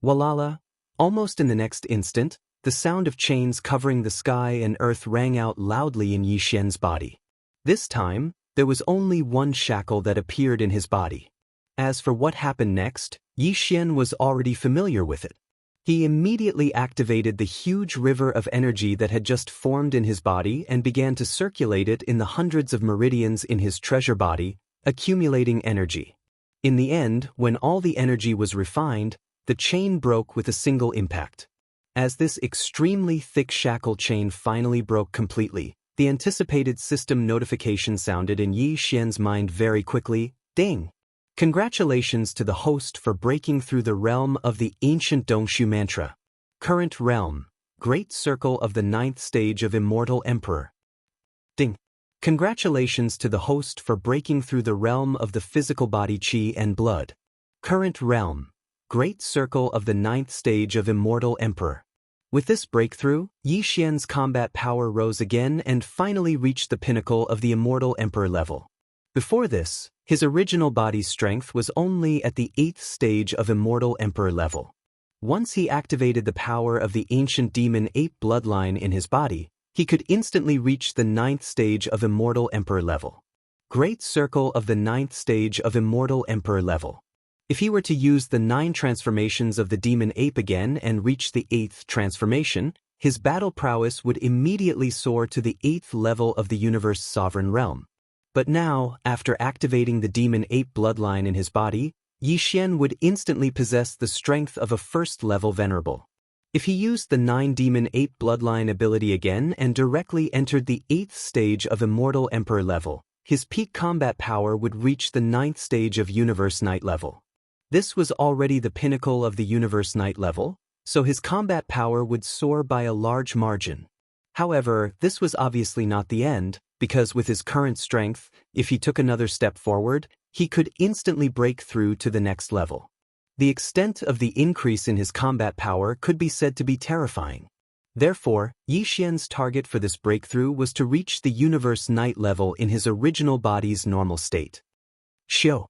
[SPEAKER 1] Walala! Almost in the next instant, the sound of chains covering the sky and earth rang out loudly in Yixian's body. This time, there was only one shackle that appeared in his body. As for what happened next, Yixian was already familiar with it. He immediately activated the huge river of energy that had just formed in his body and began to circulate it in the hundreds of meridians in his treasure body, accumulating energy. In the end, when all the energy was refined, the chain broke with a single impact. As this extremely thick shackle chain finally broke completely, the anticipated system notification sounded in Yi Xian's mind very quickly. Ding! Congratulations to the host for breaking through the realm of the ancient Dongshu mantra. Current realm, Great Circle of the 9th stage of Immortal Emperor. Ding! Congratulations to the host for breaking through the realm of the physical body qi and blood. Current realm, Great Circle of the 9th stage of Immortal Emperor. With this breakthrough, Yi Xian's combat power rose again and finally reached the pinnacle of the Immortal Emperor level. Before this, his original body's strength was only at the 8th stage of Immortal Emperor level. Once he activated the power of the ancient demon ape bloodline in his body, he could instantly reach the 9th stage of Immortal Emperor level. Great Circle of the 9th stage of Immortal Emperor level. If he were to use the 9 transformations of the demon ape again and reach the 8th transformation, his battle prowess would immediately soar to the 8th level of the universe's sovereign realm. But now, after activating the demon ape bloodline in his body, Yi Xian would instantly possess the strength of a first-level venerable. If he used the 9 demon ape bloodline ability again and directly entered the 8th stage of Immortal Emperor level, his peak combat power would reach the 9th stage of Universe Knight level. This was already the pinnacle of the Universe Knight level, so his combat power would soar by a large margin. However, this was obviously not the end, because with his current strength, if he took another step forward, he could instantly break through to the next level. The extent of the increase in his combat power could be said to be terrifying. Therefore, Yi Xian's target for this breakthrough was to reach the Universe Knight level in his original body's normal state. Xiu.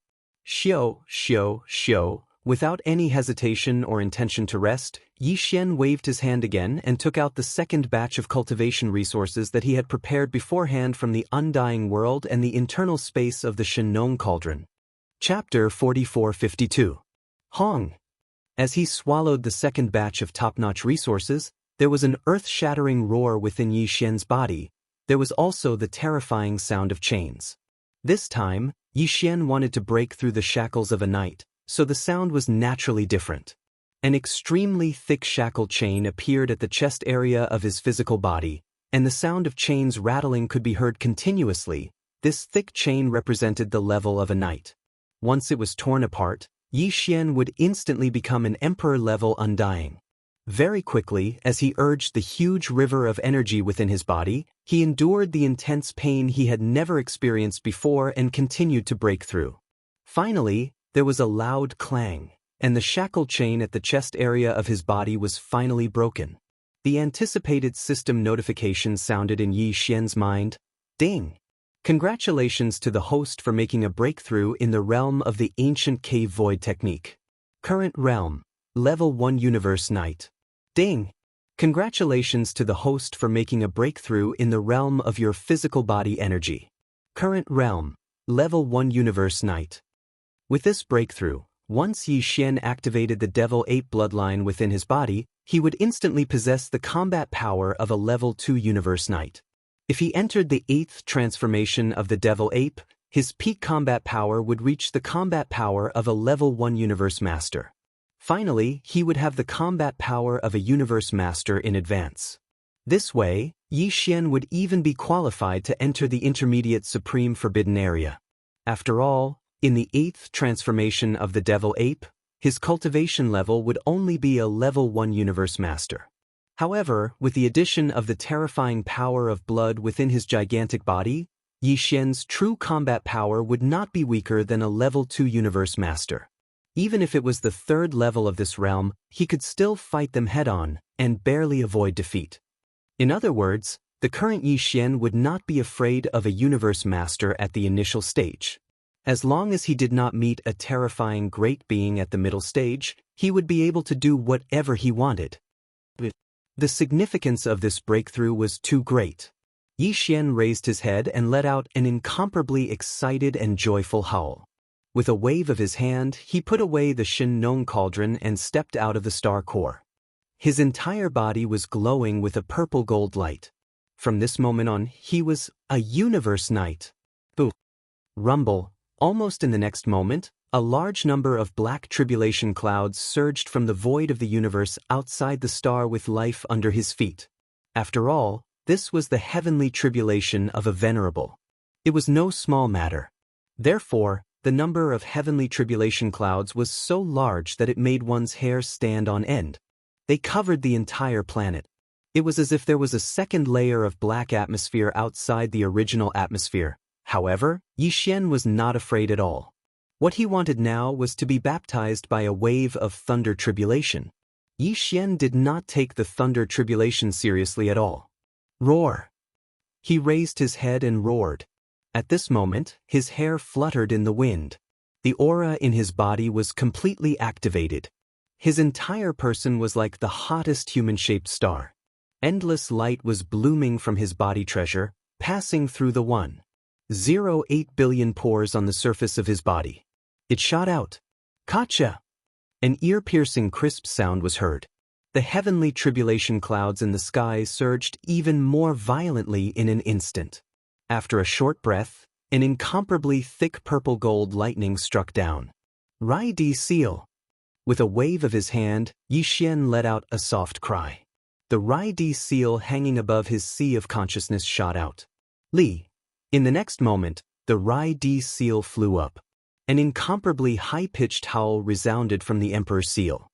[SPEAKER 1] Without any hesitation or intention to rest, Yi Xian waved his hand again and took out the second batch of cultivation resources that he had prepared beforehand from the undying world and the internal space of the Shenong Cauldron. Chapter 4452. Hong. As he swallowed the second batch of top-notch resources, there was an earth-shattering roar within Yi Xian's body. There was also the terrifying sound of chains. This time, Yi Xian wanted to break through the shackles of a knight, so the sound was naturally different. An extremely thick shackle chain appeared at the chest area of his physical body, and the sound of chains rattling could be heard continuously. This thick chain represented the level of a knight. Once it was torn apart, Yi Xian would instantly become an emperor-level undying. Very quickly, as he urged the huge river of energy within his body, he endured the intense pain he had never experienced before and continued to break through. Finally, there was a loud clang, and the shackle chain at the chest area of his body was finally broken. The anticipated system notification sounded in Yi Xian's mind. Ding! Congratulations to the host for making a breakthrough in the realm of the ancient cave void technique. Current realm, Level 1 Universe Knight. Ding! Congratulations to the host for making a breakthrough in the realm of your physical body energy. Current realm, Level 1 Universe Knight. With this breakthrough, once Yi Xian activated the devil ape bloodline within his body, he would instantly possess the combat power of a Level 2 Universe Knight. If he entered the 8th transformation of the devil ape, his peak combat power would reach the combat power of a Level 1 Universe Master. Finally, he would have the combat power of a Universe Master in advance. This way, Yi Xian would even be qualified to enter the intermediate Supreme Forbidden Area. After all, in the 8th transformation of the Devil Ape, his cultivation level would only be a Level 1 Universe Master. However, with the addition of the terrifying power of blood within his gigantic body, Yi Xian's true combat power would not be weaker than a Level 2 Universe Master. Even if it was the 3rd level of this realm, he could still fight them head-on and barely avoid defeat. In other words, the current Yi Xian would not be afraid of a Universe Master at the initial stage. As long as he did not meet a terrifying great being at the middle stage, he would be able to do whatever he wanted. The significance of this breakthrough was too great. Yi Xian raised his head and let out an incomparably excited and joyful howl. With a wave of his hand, he put away the Shenong Cauldron and stepped out of the star core. His entire body was glowing with a purple-gold light. From this moment on, he was a Universe Knight. Boo! Rumble! Almost in the next moment, a large number of black tribulation clouds surged from the void of the universe outside the star with life under his feet. After all, this was the heavenly tribulation of a venerable. It was no small matter. Therefore, the number of heavenly tribulation clouds was so large that it made one's hair stand on end. They covered the entire planet. It was as if there was a second layer of black atmosphere outside the original atmosphere. However, Xian was not afraid at all. What he wanted now was to be baptized by a wave of thunder tribulation. Xian did not take the thunder tribulation seriously at all. Roar! He raised his head and roared. At this moment, his hair fluttered in the wind. The aura in his body was completely activated. His entire person was like the hottest human-shaped star. Endless light was blooming from his body treasure, passing through the 1.08 billion pores on the surface of his body. It shot out. Gotcha! An ear-piercing crisp sound was heard. The heavenly tribulation clouds in the sky surged even more violently in an instant. After a short breath, an incomparably thick purple-gold lightning struck down. Rai Di Seal! With a wave of his hand, Xian let out a soft cry. The Rai Di Seal hanging above his sea of consciousness shot out. Li! In the next moment, the Rai Di Seal flew up. An incomparably high-pitched howl resounded from the Emperor's seal.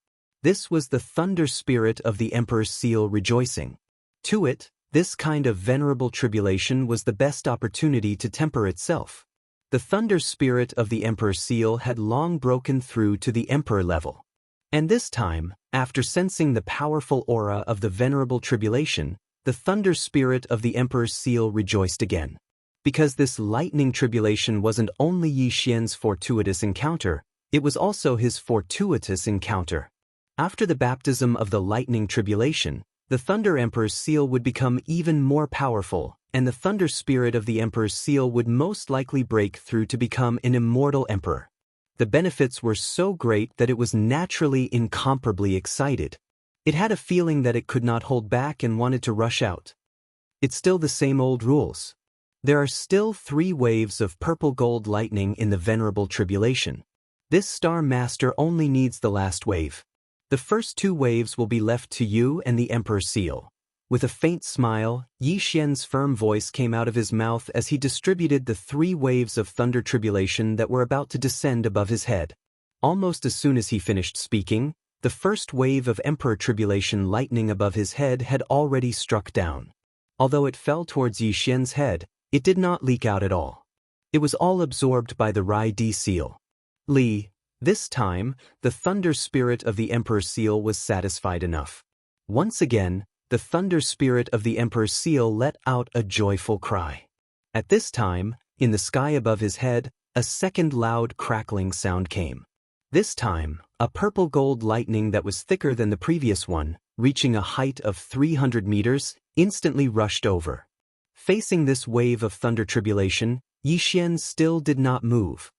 [SPEAKER 1] This was the thunder spirit of the Emperor's seal rejoicing. To it, this kind of venerable tribulation was the best opportunity to temper itself. The thunder spirit of the Emperor's seal had long broken through to the Emperor level. And this time, after sensing the powerful aura of the venerable tribulation, the thunder spirit of the Emperor's seal rejoiced again. Because this lightning tribulation wasn't only Xian's fortuitous encounter, it was also his fortuitous encounter. After the baptism of the lightning tribulation, the Thunder Emperor's seal would become even more powerful, and the thunder spirit of the Emperor's seal would most likely break through to become an immortal emperor. The benefits were so great that it was naturally incomparably excited. It had a feeling that it could not hold back and wanted to rush out. It's still the same old rules. There are still 3 waves of purple-gold lightning in the venerable tribulation. This star master only needs the last wave. The first 2 waves will be left to you and the Emperor's seal. With a faint smile, Xian's firm voice came out of his mouth as he distributed the 3 waves of thunder tribulation that were about to descend above his head. Almost as soon as he finished speaking, the first wave of Emperor tribulation lightning above his head had already struck down. Although it fell towards Xian's head, it did not leak out at all. It was all absorbed by the Rai Di seal. Li, this time, the thunder spirit of the Emperor's seal was satisfied enough. Once again, the thunder spirit of the Emperor's seal let out a joyful cry. At this time, in the sky above his head, a second loud crackling sound came. This time, a purple-gold lightning that was thicker than the previous one, reaching a height of 300 meters, instantly rushed over. Facing this wave of thunder tribulation, Xian still did not move.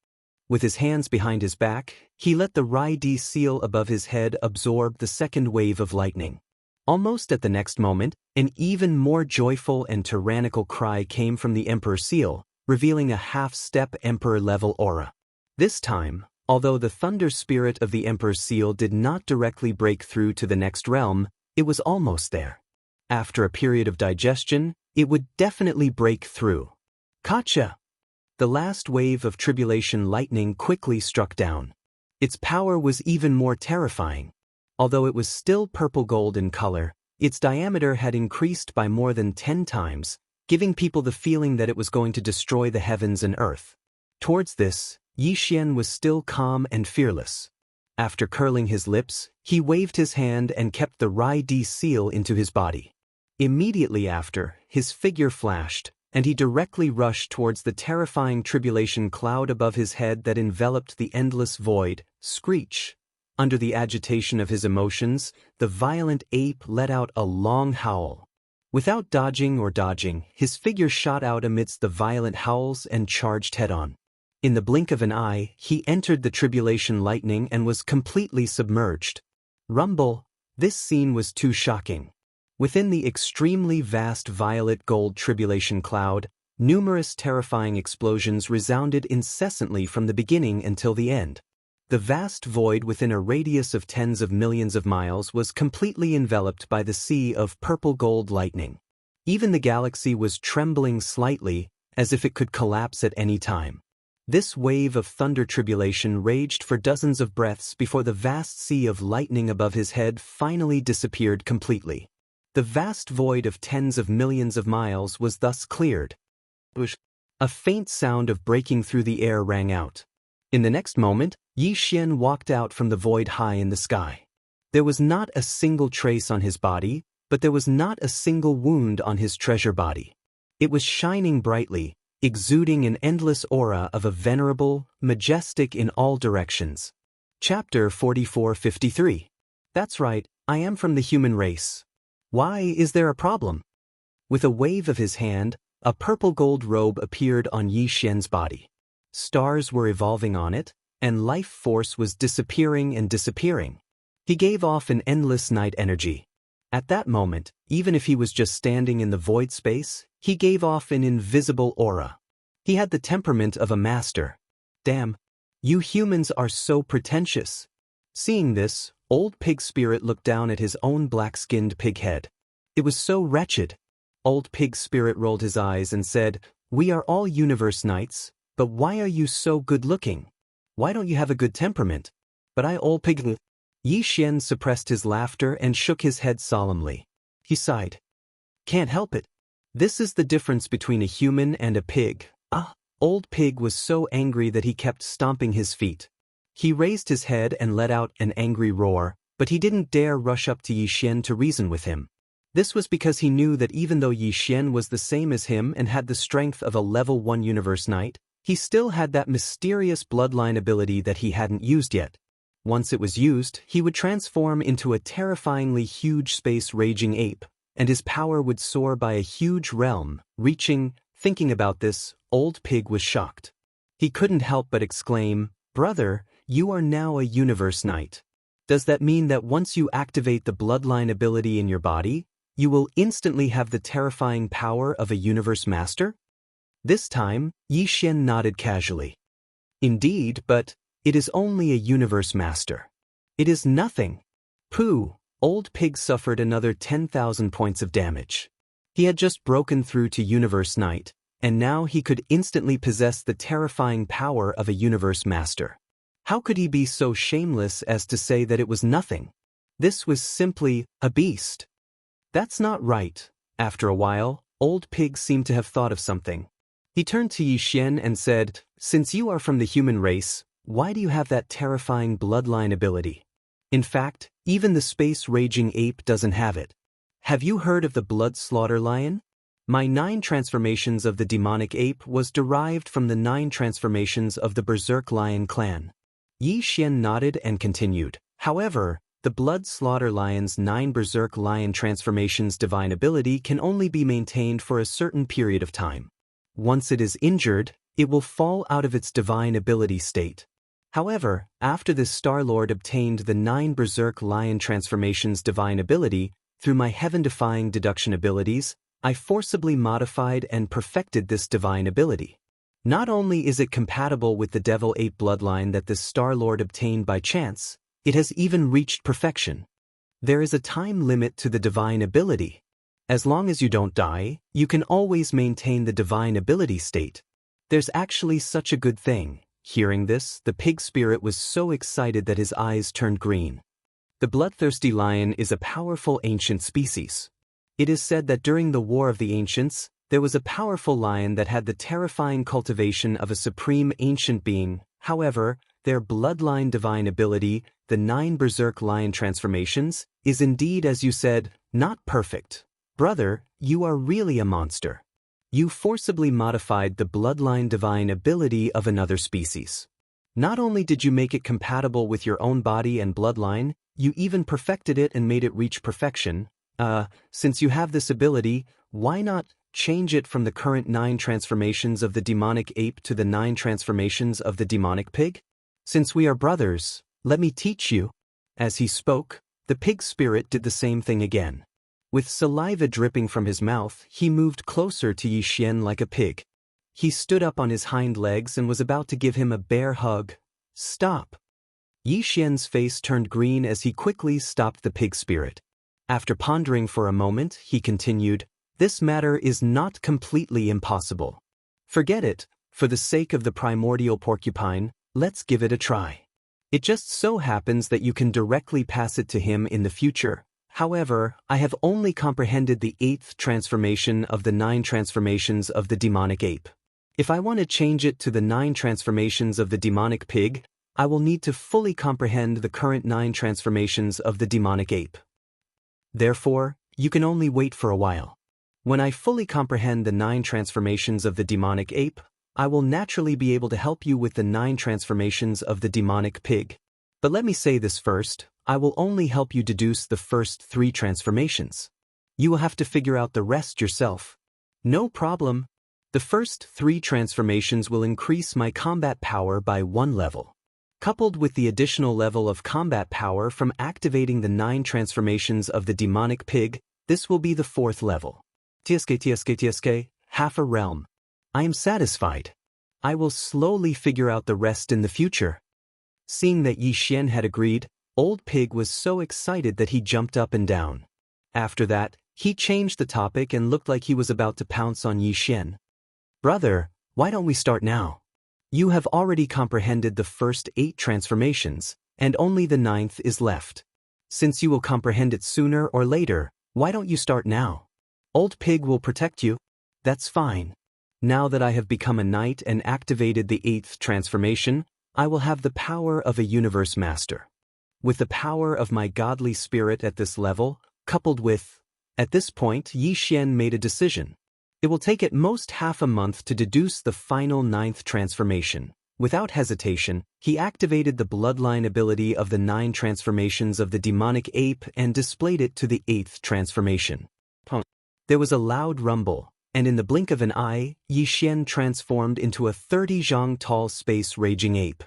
[SPEAKER 1] With his hands behind his back, he let the Rai Di seal above his head absorb the second wave of lightning. Almost at the next moment, an even more joyful and tyrannical cry came from the Emperor's seal, revealing a half-step Emperor-level aura. This time, although the thunder spirit of the Emperor's seal did not directly break through to the next realm, it was almost there. After a period of digestion, it would definitely break through. Gotcha! The last wave of tribulation lightning quickly struck down. Its power was even more terrifying. Although it was still purple-gold in color, its diameter had increased by more than 10 times, giving people the feeling that it was going to destroy the heavens and earth. Towards this, Xian was still calm and fearless. After curling his lips, he waved his hand and kept the Rai Di seal into his body. Immediately after, his figure flashed, and he directly rushed towards the terrifying tribulation cloud above his head that enveloped the endless void. Screech! Under the agitation of his emotions, the violent ape let out a long howl. Without dodging or dodging, his figure shot out amidst the violent howls and charged head-on. In the blink of an eye, he entered the tribulation lightning and was completely submerged. Rumble! This scene was too shocking. Within the extremely vast violet gold tribulation cloud, Numerous terrifying explosions resounded incessantly from the beginning until the end. The vast void within a radius of tens of millions of miles was completely enveloped by the sea of purple-gold lightning. Even the galaxy was trembling slightly, as if it could collapse at any time. This wave of thunder tribulation raged for dozens of breaths before the vast sea of lightning above his head finally disappeared completely. The vast void of tens of millions of miles was thus cleared. A faint sound of breaking through the air rang out. In the next moment, Yi Xian walked out from the void high in the sky. There was not a single trace on his body, but there was not a single wound on his treasure body. It was shining brightly, exuding an endless aura of a venerable, majestic in all directions. Chapter 4453. That's right, I am from the human race. Why is there a problem? With a wave of his hand, a purple-gold robe appeared on Yi Xian's body. Stars were evolving on it, and life force was disappearing and disappearing. He gave off an endless night energy. At that moment, even if he was just standing in the void space, he gave off an invisible aura. He had the temperament of a master. Damn, you humans are so pretentious. Seeing this, Old Pig Spirit looked down at his own black-skinned pig head. It was so wretched. Old Pig Spirit rolled his eyes and said, "We are all universe knights, but why are you so good-looking? Why don't you have a good temperament?" "But I Old Pig..." Yi Xian suppressed his laughter and shook his head solemnly. He sighed. "Can't help it. This is the difference between a human and a pig." Old Pig was so angry that he kept stomping his feet. He raised his head and let out an angry roar, but he didn't dare rush up to Yi Xian to reason with him. This was because he knew that even though Yi Xian was the same as him and had the strength of a level 1 universe knight, he still had that mysterious bloodline ability that he hadn't used yet. Once it was used, he would transform into a terrifyingly huge space-raging ape, and his power would soar by a huge realm, reaching. Thinking about this, Old Pig was shocked. He couldn't help but exclaim, "Brother, you are now a universe knight. Does that mean that once you activate the bloodline ability in your body, you will instantly have the terrifying power of a universe master?" This time, Yi Xian nodded casually. "Indeed, but it is only a universe master. It is nothing." Pooh, Old Pig suffered another 10,000 points of damage. He had just broken through to Universe Knight, and now he could instantly possess the terrifying power of a universe master. How could he be so shameless as to say that it was nothing? This was simply a beast. That's not right. After a while, Old Pig seemed to have thought of something. He turned to Yi Xian and said, "Since you are from the human race, why do you have that terrifying bloodline ability? In fact, even the space-raging ape doesn't have it. Have you heard of the blood slaughter lion? My 9 transformations of the demonic ape was derived from the 9 transformations of the berserk lion clan." Yi Xian nodded and continued, "However, the blood slaughter lion's 9 berserk lion transformations divine ability can only be maintained for a certain period of time. Once it is injured, it will fall out of its divine ability state. However, after this Star-Lord obtained the 9 berserk lion transformations divine ability, through my heaven-defying deduction abilities, I forcibly modified and perfected this divine ability. Not only is it compatible with the devil ape bloodline that this Star-Lord obtained by chance, it has even reached perfection. There is a time limit to the divine ability. As long as you don't die, you can always maintain the divine ability state. There's actually such a good thing." Hearing this, the pig spirit was so excited that his eyes turned green. The bloodthirsty lion is a powerful ancient species. It is said that during the War of the Ancients, there was a powerful lion that had the terrifying cultivation of a supreme ancient being. However, their bloodline divine ability, the 9 berserk lion transformations, is indeed, as you said, not perfect. Brother, you are really a monster. You forcibly modified the bloodline divine ability of another species. Not only did you make it compatible with your own body and bloodline, you even perfected it and made it reach perfection. Since you have this ability, why not change it from the current 9 transformations of the demonic ape to the 9 transformations of the demonic pig? Since we are brothers, let me teach you." As he spoke, the pig spirit did the same thing again. With saliva dripping from his mouth, he moved closer to Yi Xian like a pig. He stood up on his hind legs and was about to give him a bear hug. "Stop." Yi Xian's face turned green as he quickly stopped the pig spirit. After pondering for a moment, he continued, "This matter is not completely impossible. Forget it, for the sake of the primordial porcupine, let's give it a try. It just so happens that you can directly pass it to him in the future. However, I have only comprehended the 8th transformation of the 9 transformations of the demonic ape. If I want to change it to the 9 transformations of the demonic pig, I will need to fully comprehend the current 9 transformations of the demonic ape. Therefore, you can only wait for a while. When I fully comprehend the 9 transformations of the demonic ape, I will naturally be able to help you with the 9 transformations of the demonic pig. But let me say this first, I will only help you deduce the first 3 transformations. You will have to figure out the rest yourself. No problem. The first 3 transformations will increase my combat power by 1 level. Coupled with the additional level of combat power from activating the 9 transformations of the demonic pig, this will be the 4th level. TSK, half a realm. I am satisfied. I will slowly figure out the rest in the future. Seeing that Yi Xian had agreed, Old Pig was so excited that he jumped up and down. After that, he changed the topic and looked like he was about to pounce on Yi Xian. "Brother, why don't we start now? You have already comprehended the first 8 transformations, and only the 9th is left. Since you will comprehend it sooner or later, why don't you start now? Old Pig will protect you." "That's fine. Now that I have become a knight and activated the 8th transformation, I will have the power of a universe master. With the power of my godly spirit at this level, coupled with..." At this point, Yi Xian made a decision. It will take at most half a month to deduce the final 9th transformation. Without hesitation, he activated the bloodline ability of the 9 transformations of the demonic ape and displayed it to the 8th transformation. There was a loud rumble, and in the blink of an eye, Yi Xian transformed into a 30-zhang tall space-raging ape.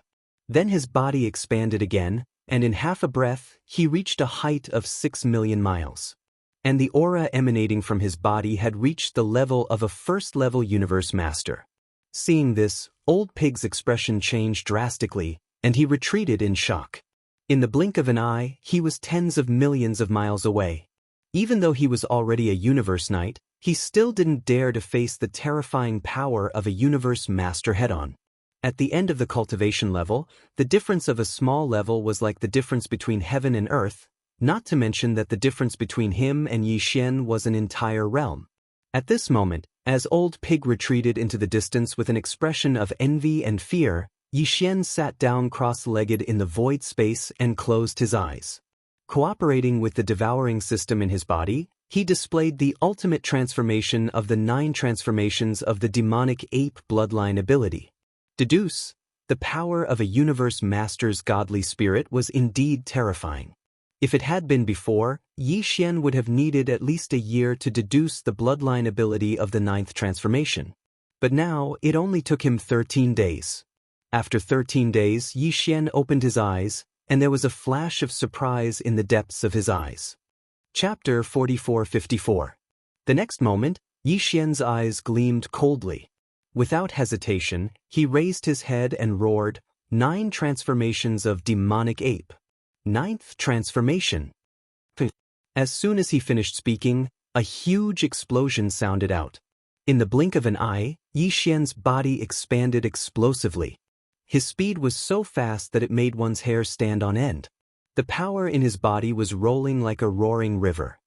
[SPEAKER 1] Then his body expanded again, and in half a breath, he reached a height of 6 million miles. And the aura emanating from his body had reached the level of a first-level universe master. Seeing this, Old Pig's expression changed drastically, and he retreated in shock. In the blink of an eye, he was tens of millions of miles away. Even though he was already a universe knight, he still didn't dare to face the terrifying power of a universe master head-on. At the end of the cultivation level, the difference of a small level was like the difference between heaven and earth, not to mention that the difference between him and Yi Xian was an entire realm. At this moment, as Old Pig retreated into the distance with an expression of envy and fear, Yi Xian sat down cross-legged in the void space and closed his eyes. Cooperating with the devouring system in his body, he displayed the ultimate transformation of the 9 transformations of the demonic ape bloodline ability. Deduce, the power of a universe master's godly spirit was indeed terrifying. If it had been before, Yi Xian would have needed at least a year to deduce the bloodline ability of the 9th transformation. But now, it only took him 13 days. After 13 days, Yi Xian opened his eyes, and there was a flash of surprise in the depths of his eyes. Chapter 44-54. The next moment, Yi Xian's eyes gleamed coldly. Without hesitation, he raised his head and roared, 9 transformations of demonic ape. 9th transformation. As soon as he finished speaking, a huge explosion sounded out. In the blink of an eye, Yi Xian's body expanded explosively. His speed was so fast that it made one's hair stand on end. The power in his body was rolling like a roaring river.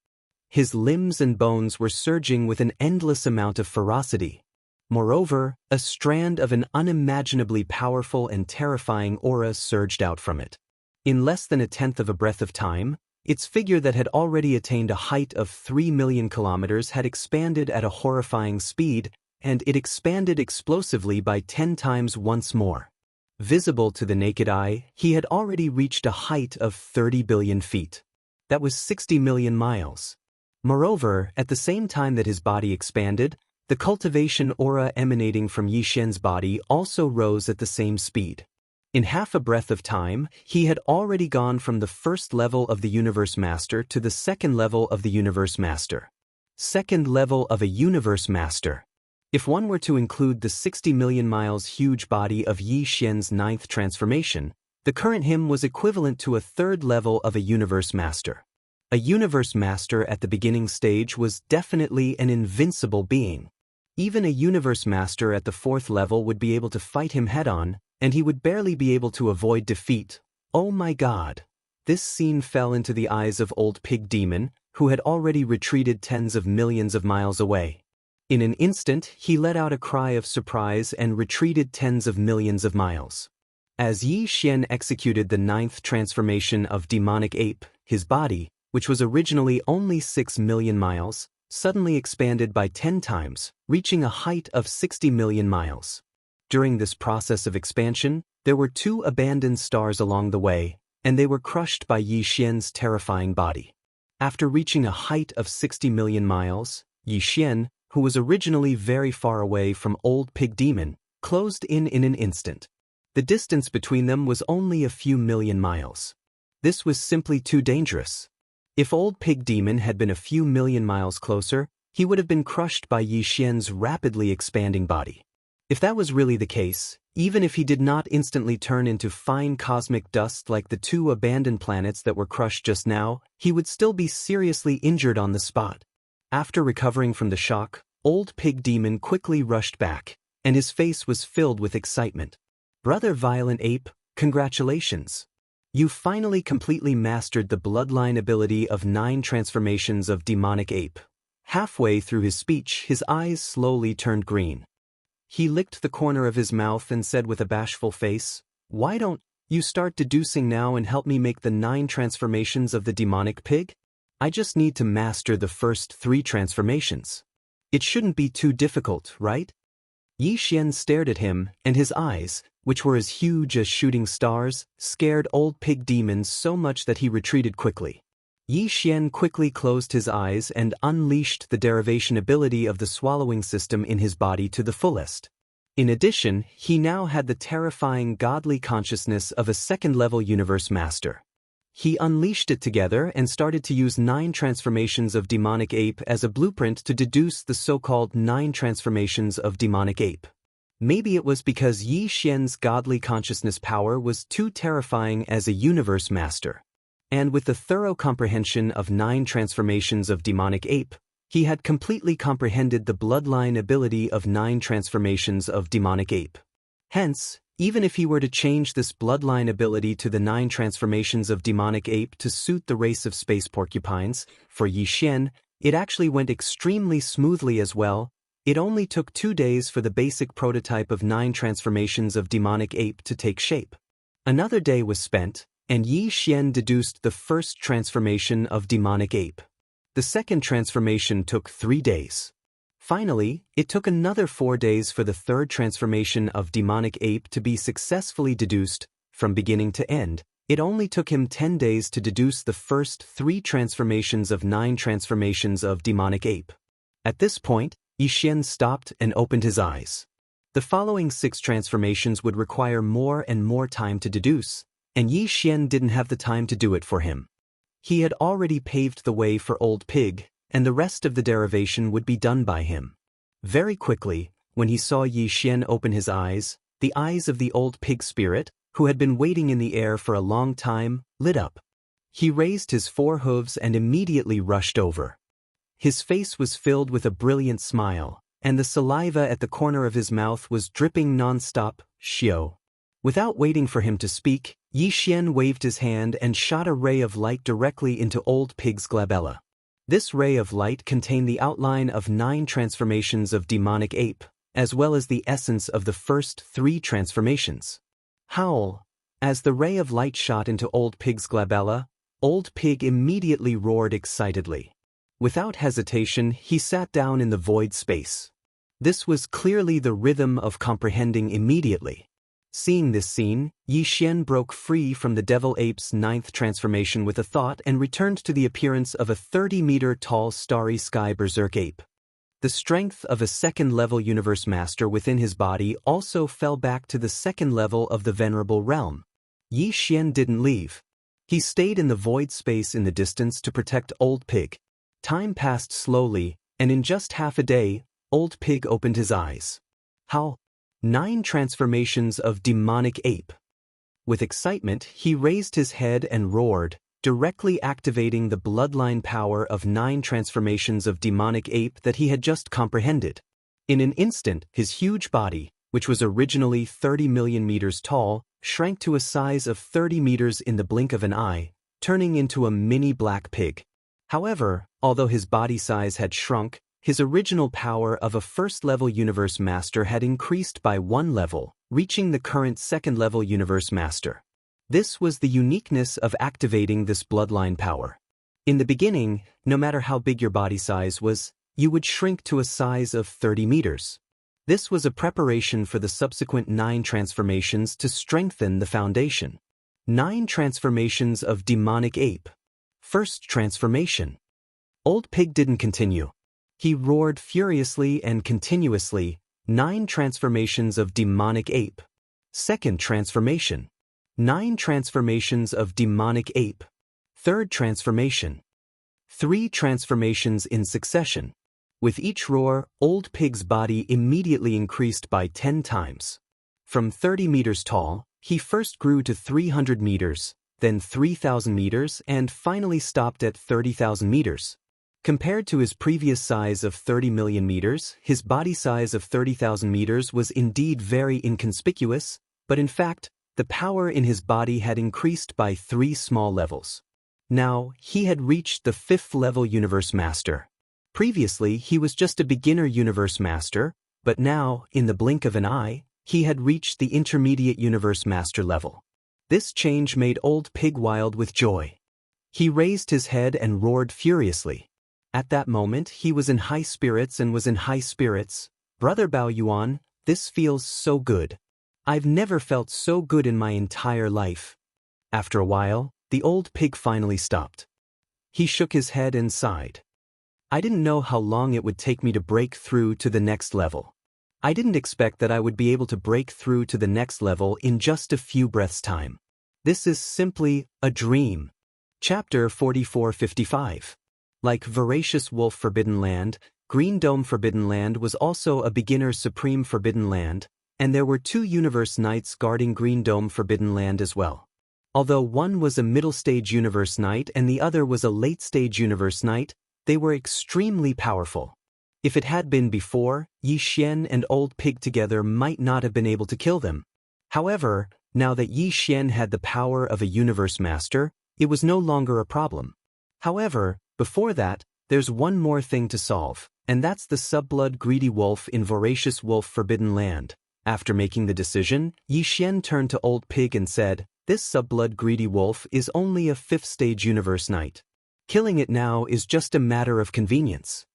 [SPEAKER 1] His limbs and bones were surging with an endless amount of ferocity. Moreover, a strand of an unimaginably powerful and terrifying aura surged out from it. In less than a tenth of a breath of time, its figure that had already attained a height of 3 million kilometers had expanded at a horrifying speed, and it expanded explosively by 10 times once more. Visible to the naked eye, he had already reached a height of 30 billion feet. That was 60 million miles. Moreover, at the same time that his body expanded, the cultivation aura emanating from Yi Xian's body also rose at the same speed. In half a breath of time, he had already gone from the first level of the Universe Master to the second level of the Universe Master. Second level of a Universe Master. If one were to include the 60 million miles huge body of Yi Xian's ninth transformation, the current him was equivalent to a third level of a universe master. A universe master at the beginning stage was definitely an invincible being. Even a universe master at the fourth level would be able to fight him head-on, and he would barely be able to avoid defeat. Oh my God! This scene fell into the eyes of old pig demon, who had already retreated tens of millions of miles away. In an instant, he let out a cry of surprise and retreated tens of millions of miles. As Yi Xian executed the ninth transformation of demonic ape, his body, which was originally only 6 million miles, suddenly expanded by 10 times, reaching a height of 60 million miles. During this process of expansion, there were 2 abandoned stars along the way, and they were crushed by Yi Xian's terrifying body. After reaching a height of 60 million miles, Yi Xian, who was originally very far away from old pig demon, closed in an instant. The distance between them was only a few million miles. This was simply too dangerous. If old pig demon had been a few million miles closer, he would have been crushed by Yi Xian's rapidly expanding body. If that was really the case, even if he did not instantly turn into fine cosmic dust like the 2 abandoned planets that were crushed just now, he would still be seriously injured on the spot. After recovering from the shock, old pig demon quickly rushed back, and his face was filled with excitement. Brother Violent Ape, congratulations! You finally completely mastered the bloodline ability of 9 transformations of demonic ape. Halfway through his speech, his eyes slowly turned green. He licked the corner of his mouth and said with a bashful face, "Why don't you start deducing now and help me make the 9 transformations of the demonic pig? I just need to master the first 3 transformations. It shouldn't be too difficult, right?" Yi Xian stared at him, and his eyes, which were as huge as shooting stars, scared old pig demon so much that he retreated quickly. Yi Xian quickly closed his eyes and unleashed the derivation ability of the swallowing system in his body to the fullest. In addition, he now had the terrifying godly consciousness of a second-level universe master. He unleashed it together and started to use 9 transformations of demonic ape as a blueprint to deduce the so-called 9 transformations of demonic ape. Maybe it was because Yi Xian's godly consciousness power was too terrifying as a universe master. And with the thorough comprehension of 9 transformations of demonic ape, he had completely comprehended the bloodline ability of 9 transformations of demonic ape. Hence, even if he were to change this bloodline ability to the 9 transformations of demonic ape to suit the race of space porcupines, for Yi Xian, it actually went extremely smoothly as well. It only took 2 days for the basic prototype of 9 transformations of demonic ape to take shape. Another day was spent, and Yi Xian deduced the first transformation of demonic ape. The second transformation took 3 days. Finally, it took another 4 days for the third transformation of demonic ape to be successfully deduced. From beginning to end, it only took him 10 days to deduce the first 3 transformations of 9 transformations of demonic ape. At this point, Yi Xian stopped and opened his eyes. The following 6 transformations would require more and more time to deduce, and Yi Xian didn't have the time to do it for him. He had already paved the way for old pig, and the rest of the derivation would be done by him. Very quickly, when he saw Yi Xian open his eyes, the eyes of the old pig spirit, who had been waiting in the air for a long time, lit up. He raised his 4 hooves and immediately rushed over. His face was filled with a brilliant smile, and the saliva at the corner of his mouth was dripping non-stop. Xiao. Without waiting for him to speak, Yi Xian waved his hand and shot a ray of light directly into old pig's glabella. This ray of light contained the outline of 9 transformations of demonic ape, as well as the essence of the first 3 transformations. Howl! As the ray of light shot into old pig's glabella, old pig immediately roared excitedly. Without hesitation, he sat down in the void space. This was clearly the rhythm of comprehending immediately. Seeing this scene, Yi Xian broke free from the devil ape's 9th transformation with a thought and returned to the appearance of a 30-meter-tall starry sky berserk ape. The strength of a second-level universe master within his body also fell back to the second level of the venerable realm. Yi Xian didn't leave. He stayed in the void space in the distance to protect old pig. Time passed slowly, and in just half a day, Old Pig opened his eyes. How? 9 transformations of demonic ape. With excitement, he raised his head and roared, directly activating the bloodline power of 9 transformations of demonic ape that he had just comprehended. In an instant, his huge body, which was originally 30 million meters tall, shrank to a size of 30 meters in the blink of an eye, turning into a mini black pig. However, although his body size had shrunk, his original power of a first-level Universe Master had increased by 1 level, reaching the current second-level Universe Master. This was the uniqueness of activating this bloodline power. In the beginning, no matter how big your body size was, you would shrink to a size of 30 meters. This was a preparation for the subsequent 9 transformations to strengthen the foundation. 9 transformations of demonic ape. First transformation. Old Pig didn't continue. He roared furiously and continuously, 9 transformations of demonic ape. Second transformation. 9 transformations of demonic ape. Third transformation. 3 transformations in succession. With each roar, Old Pig's body immediately increased by 10 times. From 30 meters tall, he first grew to 300 meters, then 3,000 meters, and finally stopped at 30,000 meters. Compared to his previous size of 30 million meters, his body size of 30,000 meters was indeed very inconspicuous, but in fact, the power in his body had increased by 3 small levels. Now, he had reached the 5th level Universe Master. Previously, he was just a beginner Universe Master, but now, in the blink of an eye, he had reached the intermediate Universe Master level. This change made Old Pig wild with joy. He raised his head and roared furiously. At that moment, he was in high spirits and was in high spirits. Brother Bao Yuan, this feels so good. I've never felt so good in my entire life. After a while, the Old Pig finally stopped. He shook his head and sighed. I didn't know how long it would take me to break through to the next level. I didn't expect that I would be able to break through to the next level in just a few breaths' time. This is simply a dream. Chapter 4455. Like Voracious Wolf Forbidden Land, Green Dome Forbidden Land was also a beginner Supreme Forbidden Land, and there were 2 Universe Knights guarding Green Dome Forbidden Land as well. Although one was a middle-stage Universe Knight and the other was a late-stage Universe Knight, they were extremely powerful. If it had been before, Xian and Old Pig together might not have been able to kill them. However, now that Xian had the power of a Universe Master, it was no longer a problem. However, before that, there's one more thing to solve, and that's the Subblood Greedy Wolf in Voracious Wolf Forbidden Land. After making the decision, Xian turned to Old Pig and said, "This Subblood Greedy Wolf is only a 5th-stage Universe Knight. Killing it now is just a matter of convenience."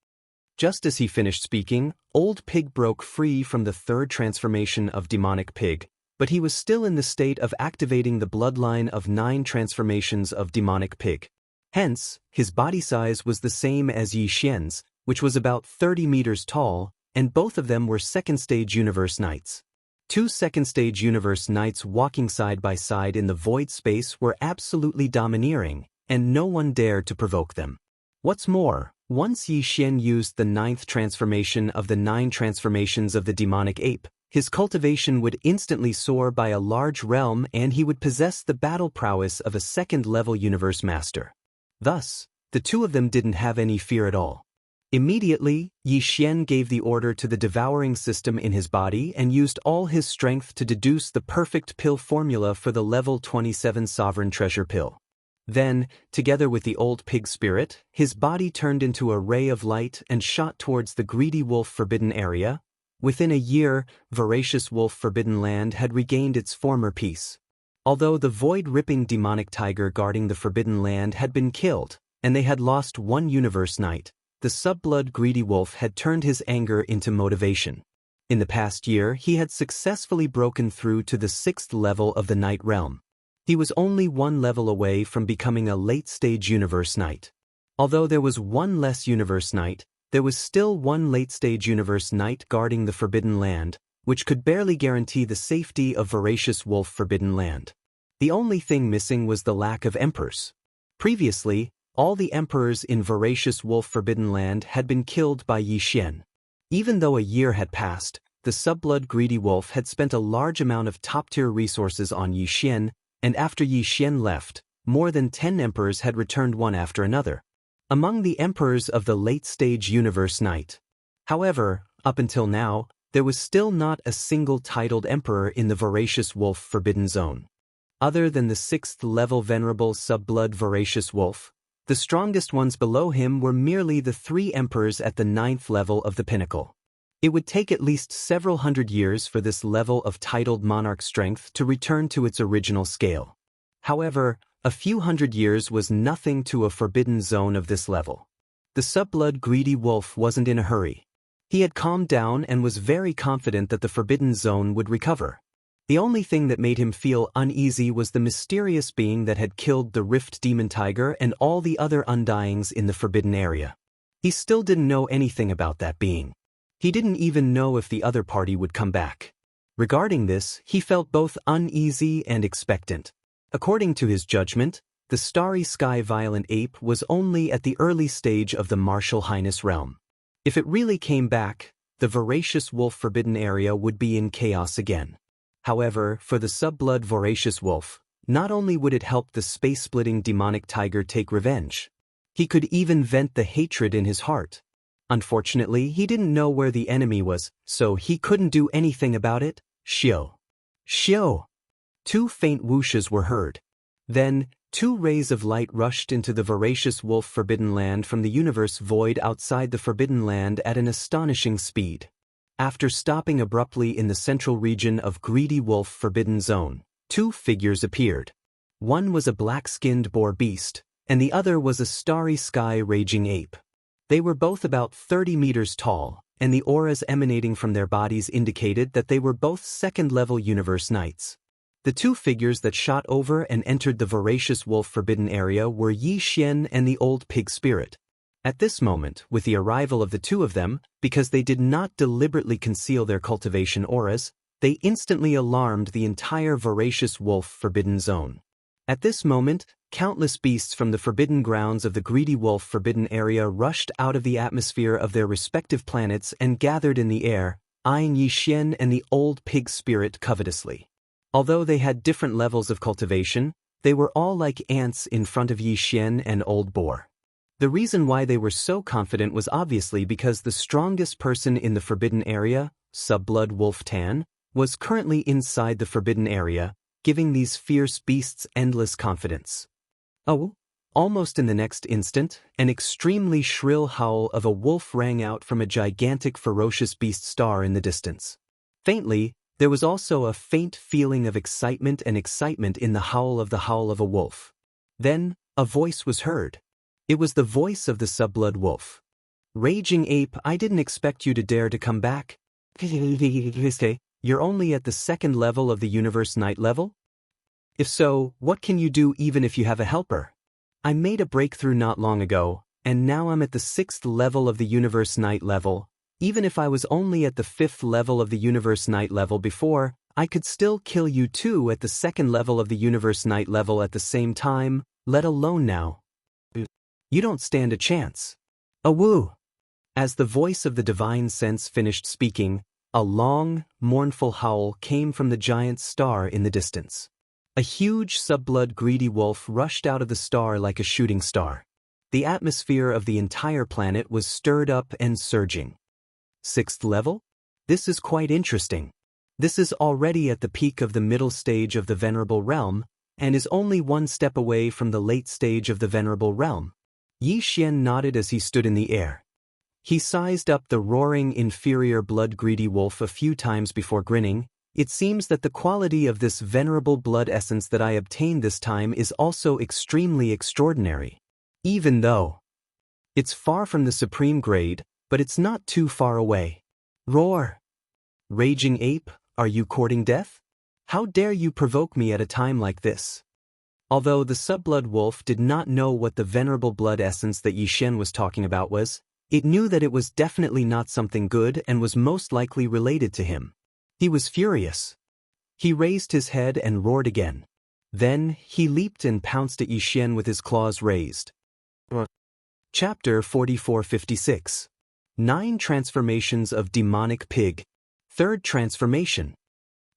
[SPEAKER 1] Just as he finished speaking, Old Pig broke free from the 3rd transformation of Demonic Pig, but he was still in the state of activating the bloodline of 9 transformations of Demonic Pig. Hence, his body size was the same as Xian's, which was about 30 meters tall, and both of them were 2nd-stage Universe Knights. 2 2nd-stage Universe Knights walking side by side in the void space were absolutely domineering, and no one dared to provoke them. What's more, once Xian used the 9th transformation of the 9 transformations of the demonic ape, his cultivation would instantly soar by a large realm and he would possess the battle prowess of a 2nd-level Universe Master. Thus, the 2 of them didn't have any fear at all. Immediately, Xian gave the order to the devouring system in his body and used all his strength to deduce the perfect pill formula for the level 27 Sovereign Treasure Pill. Then, together with the Old Pig spirit, his body turned into a ray of light and shot towards the Greedy Wolf Forbidden Area. Within a year, Voracious Wolf Forbidden Land had regained its former peace. Although the void-ripping demonic tiger guarding the Forbidden Land had been killed, and they had lost 1 Universe Knight, the Subblood Greedy Wolf had turned his anger into motivation. In the past year, he had successfully broken through to the 6th level of the Night Realm. He was only 1 level away from becoming a late-stage Universe Knight. Although there was 1 less Universe Knight, there was still 1 late-stage Universe Knight guarding the Forbidden Land, which could barely guarantee the safety of Voracious Wolf Forbidden Land. The only thing missing was the lack of emperors. Previously, all the emperors in Voracious Wolf Forbidden Land had been killed by Xian. Even though a year had passed, the subblood greedy wolf had spent a large amount of top-tier resources on Yi Xian, and after Yi Xian left, more than 10 emperors had returned one after another. Among the emperors of the late-stage universe night. However, up until now, there was still not a single titled emperor in the Voracious Wolf Forbidden Zone. Other than the 6th-level venerable subblood Voracious Wolf, the strongest ones below him were merely the 3 emperors at the 9th level of the pinnacle. It would take at least several hundred years for this level of titled monarch strength to return to its original scale. However, a few hundred years was nothing to a forbidden zone of this level. The subblood greedy wolf wasn't in a hurry. He had calmed down and was very confident that the forbidden zone would recover. The only thing that made him feel uneasy was the mysterious being that had killed the Rift Demon Tiger and all the other Undyings in the forbidden area. He still didn't know anything about that being. He didn't even know if the other party would come back. Regarding this, he felt both uneasy and expectant. According to his judgment, the Starry Sky Violent Ape was only at the early stage of the Martial Highness realm. If it really came back, the Voracious Wolf Forbidden Area would be in chaos again. However, for the subblood Voracious Wolf, not only would it help the space-splitting demonic tiger take revenge, he could even vent the hatred in his heart. Unfortunately, he didn't know where the enemy was, so he couldn't do anything about it. Xiao. Xiao! 2 faint whooshes were heard. Then, 2 rays of light rushed into the Voracious Wolf Forbidden Land from the universe void outside the Forbidden Land at an astonishing speed. After stopping abruptly in the central region of Greedy Wolf Forbidden Zone, 2 figures appeared. One was a black-skinned boar beast, and the other was a starry sky raging ape. They were both about 30 meters tall, and the auras emanating from their bodies indicated that they were both 2nd-level universe knights. The 2 figures that shot over and entered the Voracious Wolf Forbidden Area were Yi Xian and the Old Pig Spirit. At this moment, with the arrival of the 2 of them, because they did not deliberately conceal their cultivation auras, they instantly alarmed the entire Voracious Wolf Forbidden Zone. At this moment, countless beasts from the forbidden grounds of the Greedy Wolf Forbidden Area rushed out of the atmosphere of their respective planets and gathered in the air, eyeing Yi Xian and the Old Pig Spirit covetously. Although they had different levels of cultivation, they were all like ants in front of Yi Xian and Old Boar. The reason why they were so confident was obviously because the strongest person in the forbidden area, Subblood Wolf Tan, was currently inside the forbidden area, giving these fierce beasts endless confidence. Oh! Almost in the next instant, an extremely shrill howl of a wolf rang out from a gigantic ferocious beast star in the distance. Faintly, there was also a faint feeling of excitement in the howl of a wolf. Then, a voice was heard. It was the voice of the subblood wolf. Raging ape, I didn't expect you to dare to come back. You're only at the 2nd level of the universe night level? If so, what can you do even if you have a helper? I made a breakthrough not long ago, and now I'm at the 6th level of the universe night level. Even if I was only at the 5th level of the universe night level before, I could still kill you too at the 2nd level of the universe night level at the same time, let alone now. You don't stand a chance. Awoo! As the voice of the divine sense finished speaking, a long, mournful howl came from the giant star in the distance. A huge subblood greedy wolf rushed out of the star like a shooting star. The atmosphere of the entire planet was stirred up and surging. 6th level? This is quite interesting. This is already at the peak of the middle stage of the Venerable Realm, and is only 1 step away from the late stage of the Venerable Realm. Yi Xian nodded as he stood in the air. He sized up the roaring inferior blood-greedy wolf a few times before grinning. It seems that the quality of this venerable blood essence that I obtained this time is also extremely extraordinary. Even though it's far from the supreme grade, but it's not too far away. Roar! Raging ape, are you courting death? How dare you provoke me at a time like this? Although the subblood wolf did not know what the venerable blood essence that Yi Xian was talking about was, it knew that it was definitely not something good and was most likely related to him. He was furious. He raised his head and roared again. Then, he leaped and pounced at Yi Xian with his claws raised. Chapter 4456. 9 transformations of demonic pig. Third transformation.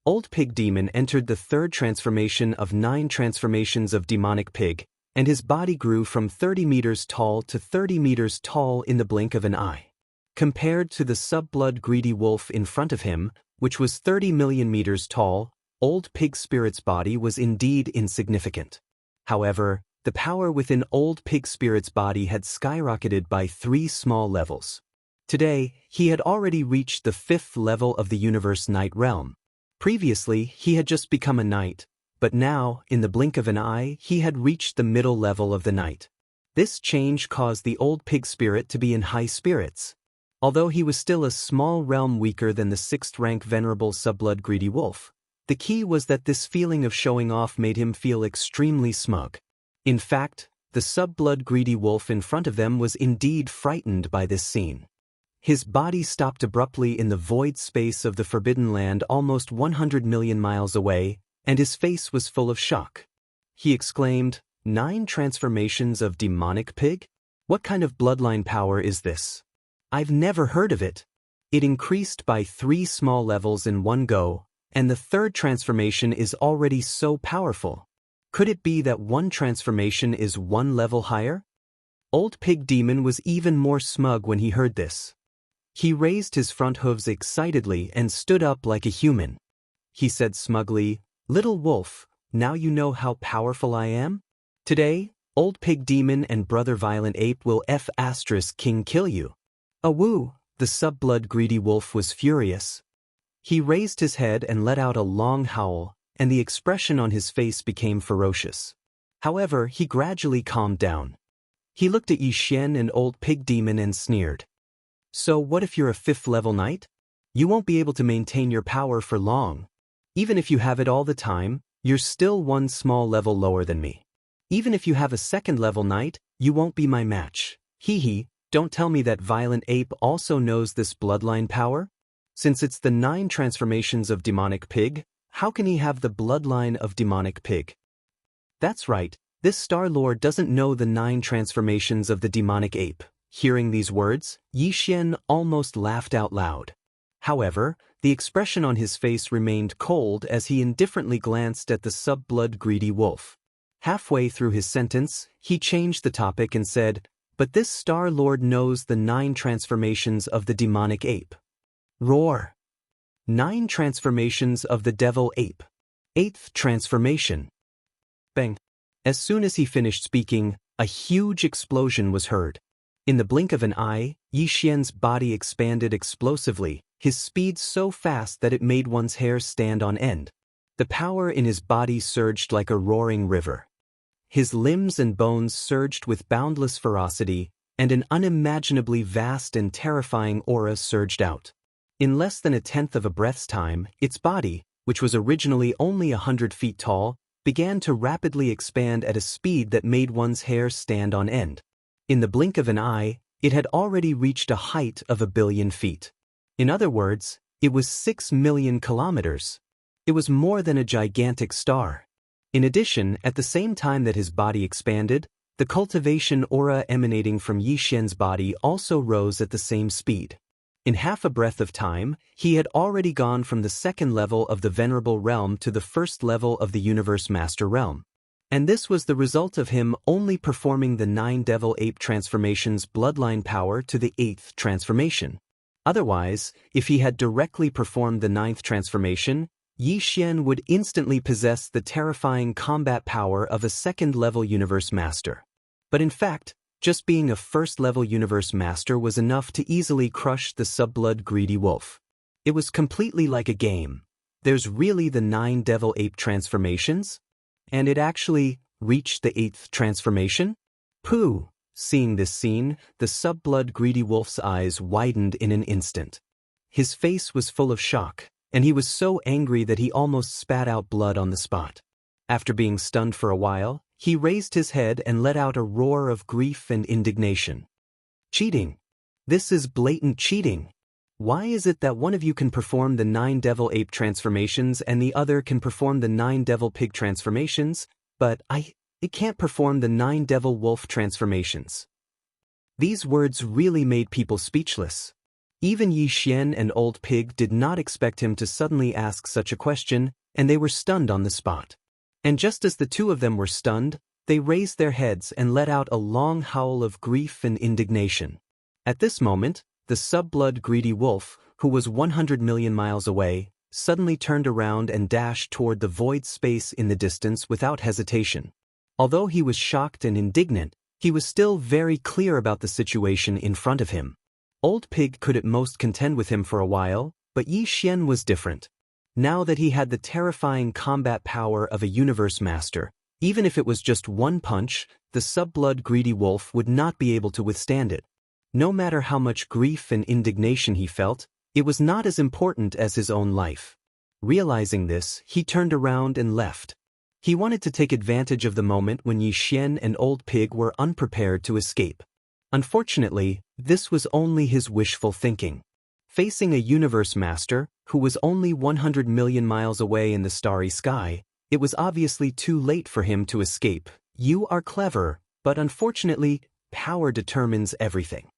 [SPEAKER 1] Old Pig Demon entered the third transformation of 9 transformations of demonic pig, and his body grew from 30 meters tall to 30 meters tall in the blink of an eye. Compared to the sub-blood greedy wolf in front of him, which was 30 million meters tall, Old Pig Spirit's body was indeed insignificant. However, the power within Old Pig Spirit's body had skyrocketed by 3 small levels. Today, he had already reached the 5th level of the universe Night Realm. Previously, he had just become a knight, but now, in the blink of an eye, he had reached the middle level of the night. This change caused the Old Pig Spirit to be in high spirits. Although he was still a small realm weaker than the 6th-rank Venerable Subblood Greedy Wolf, the key was that this feeling of showing off made him feel extremely smug. In fact, the Subblood Greedy Wolf in front of them was indeed frightened by this scene. His body stopped abruptly in the void space of the Forbidden Land almost 100 million miles away, and his face was full of shock. He exclaimed, "9 transformations of demonic pig? What kind of bloodline power is this? I've never heard of it. It increased by 3 small levels in one go, and the third transformation is already so powerful. Could it be that one transformation is 1 level higher?" Old Pig Demon was even more smug when he heard this. He raised his front hooves excitedly and stood up like a human. He said smugly, "Little wolf, now you know how powerful I am? Today, Old Pig Demon and Brother Violent Ape will King kill you." Awoo, the sub-blood greedy wolf was furious. He raised his head and let out a long howl, and the expression on his face became ferocious. However, he gradually calmed down. He looked at Xianxia and Old Pig Demon and sneered. "So what if you're a 5th level knight? You won't be able to maintain your power for long. Even if you have it all the time, you're still 1 small level lower than me. Even if you have a 2nd level knight, you won't be my match. Hee, don't tell me that Violent Ape also knows this bloodline power? Since it's the 9 transformations of demonic pig, how can he have the bloodline of demonic pig?" That's right, this Star Lord doesn't know the 9 transformations of the demonic ape. Hearing these words, Xianxia almost laughed out loud. However, the expression on his face remained cold as he indifferently glanced at the sub-blood greedy wolf. Halfway through his sentence, he changed the topic and said, "But this Star Lord knows the 9 transformations of the demonic ape." Roar! 9 transformations of the devil ape. 8th transformation. Bang! As soon as he finished speaking, a huge explosion was heard. In the blink of an eye, Xianxia's body expanded explosively, his speed so fast that it made one's hair stand on end. The power in his body surged like a roaring river. His limbs and bones surged with boundless ferocity, and an unimaginably vast and terrifying aura surged out. In less than 1/10 of a breath's time, its body, which was originally only 100 feet tall, began to rapidly expand at a speed that made one's hair stand on end. In the blink of an eye, it had already reached a height of 1 billion feet. In other words, it was 6 million kilometers. It was more than a gigantic star. In addition, at the same time that his body expanded, the cultivation aura emanating from Xianxia's body also rose at the same speed. In half a breath of time, he had already gone from the 2nd level of the Venerable Realm to the 1st level of the Universe Master Realm. And this was the result of him only performing the 9 Devil Ape transformations bloodline power to the 8th transformation. Otherwise, if he had directly performed the 9th transformation, Xianxia would instantly possess the terrifying combat power of a 2nd-level Universe Master. But in fact, just being a 1st-level Universe Master was enough to easily crush the sub-blood greedy wolf. It was completely like a game. There's really the 9 Devil Ape transformations? And it actually reached the 8th transformation? Pooh! Seeing this scene, the sub-blood greedy wolf's eyes widened in an instant. His face was full of shock, and he was so angry that he almost spat out blood on the spot. After being stunned for a while, he raised his head and let out a roar of grief and indignation. Cheating! This is blatant cheating! Why is it that one of you can perform the 9 Devil Ape transformations and the other can perform the 9 Devil Pig transformations, but it can't perform the 9 Devil Wolf transformations? These words really made people speechless. Even Yi Xian and Old Pig did not expect him to suddenly ask such a question, and they were stunned on the spot. And just as the two of them were stunned, they raised their heads and let out a long howl of grief and indignation. At this moment, the sub-blood greedy wolf, who was 100 million miles away, suddenly turned around and dashed toward the void space in the distance without hesitation. Although he was shocked and indignant, he was still very clear about the situation in front of him. Old Pig could at most contend with him for a while, but Yi Xian was different. Now that he had the terrifying combat power of a universe master, even if it was just one punch, the sub-blood greedy wolf would not be able to withstand it. No matter how much grief and indignation he felt, it was not as important as his own life. Realizing this, he turned around and left. He wanted to take advantage of the moment when Yi Xian and Old Pig were unprepared to escape. Unfortunately, this was only his wishful thinking. Facing a universe master, who was only 100 million miles away in the starry sky, it was obviously too late for him to escape. You are clever, but unfortunately, power determines everything.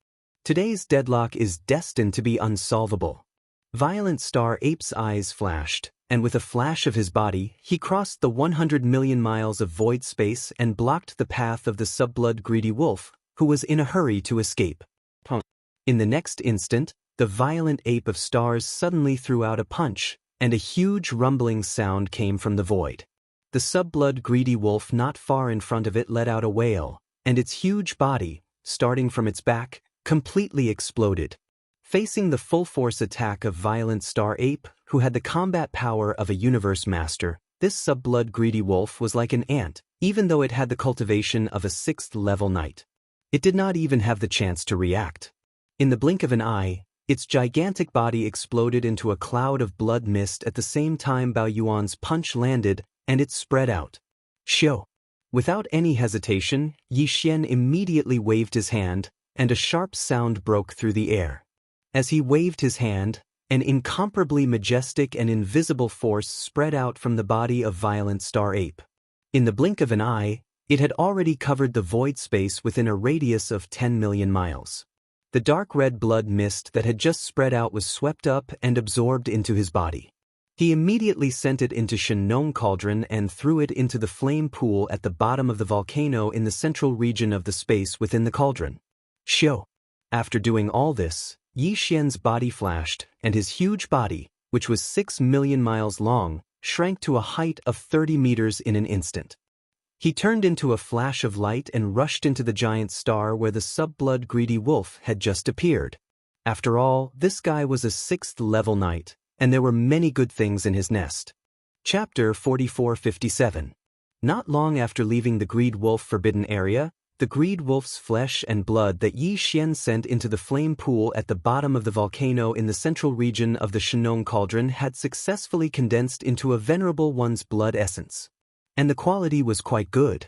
[SPEAKER 1] Today's deadlock is destined to be unsolvable. Violent Star Ape's eyes flashed, and with a flash of his body, he crossed the 100 million miles of void space and blocked the path of the sub-blood greedy wolf, who was in a hurry to escape. In the next instant, the violent ape of stars suddenly threw out a punch, and a huge rumbling sound came from the void. The sub-blood greedy wolf not far in front of it let out a wail, and its huge body, starting from its back, completely exploded. Facing the full-force attack of Violent Star Ape, who had the combat power of a universe master, this sub-blood greedy wolf was like an ant, even though it had the cultivation of a 6th-level knight. It did not even have the chance to react. In the blink of an eye, its gigantic body exploded into a cloud of blood mist at the same time Bao Yuan's punch landed, and it spread out. Shoo! Without any hesitation, Yi Xian immediately waved his hand, and a sharp sound broke through the air. As he waved his hand, an incomparably majestic and invisible force spread out from the body of Violent Star Ape. In the blink of an eye, it had already covered the void space within a radius of 10 million miles. The dark red blood mist that had just spread out was swept up and absorbed into his body. He immediately sent it into Shenong Cauldron and threw it into the flame pool at the bottom of the volcano in the central region of the space within the cauldron. Shoo! After doing all this, Yi Xian's body flashed, and his huge body, which was 6 million miles long, shrank to a height of 30 meters in an instant. He turned into a flash of light and rushed into the giant star where the sub-blood greedy wolf had just appeared. After all, this guy was a 6th-level knight, and there were many good things in his nest. Chapter 4457. Not long after leaving the Greed Wolf Forbidden Area, the Greed Wolf's flesh and blood that Yi Xian sent into the flame pool at the bottom of the volcano in the central region of the Shenong Cauldron had successfully condensed into a venerable one's blood essence. And the quality was quite good.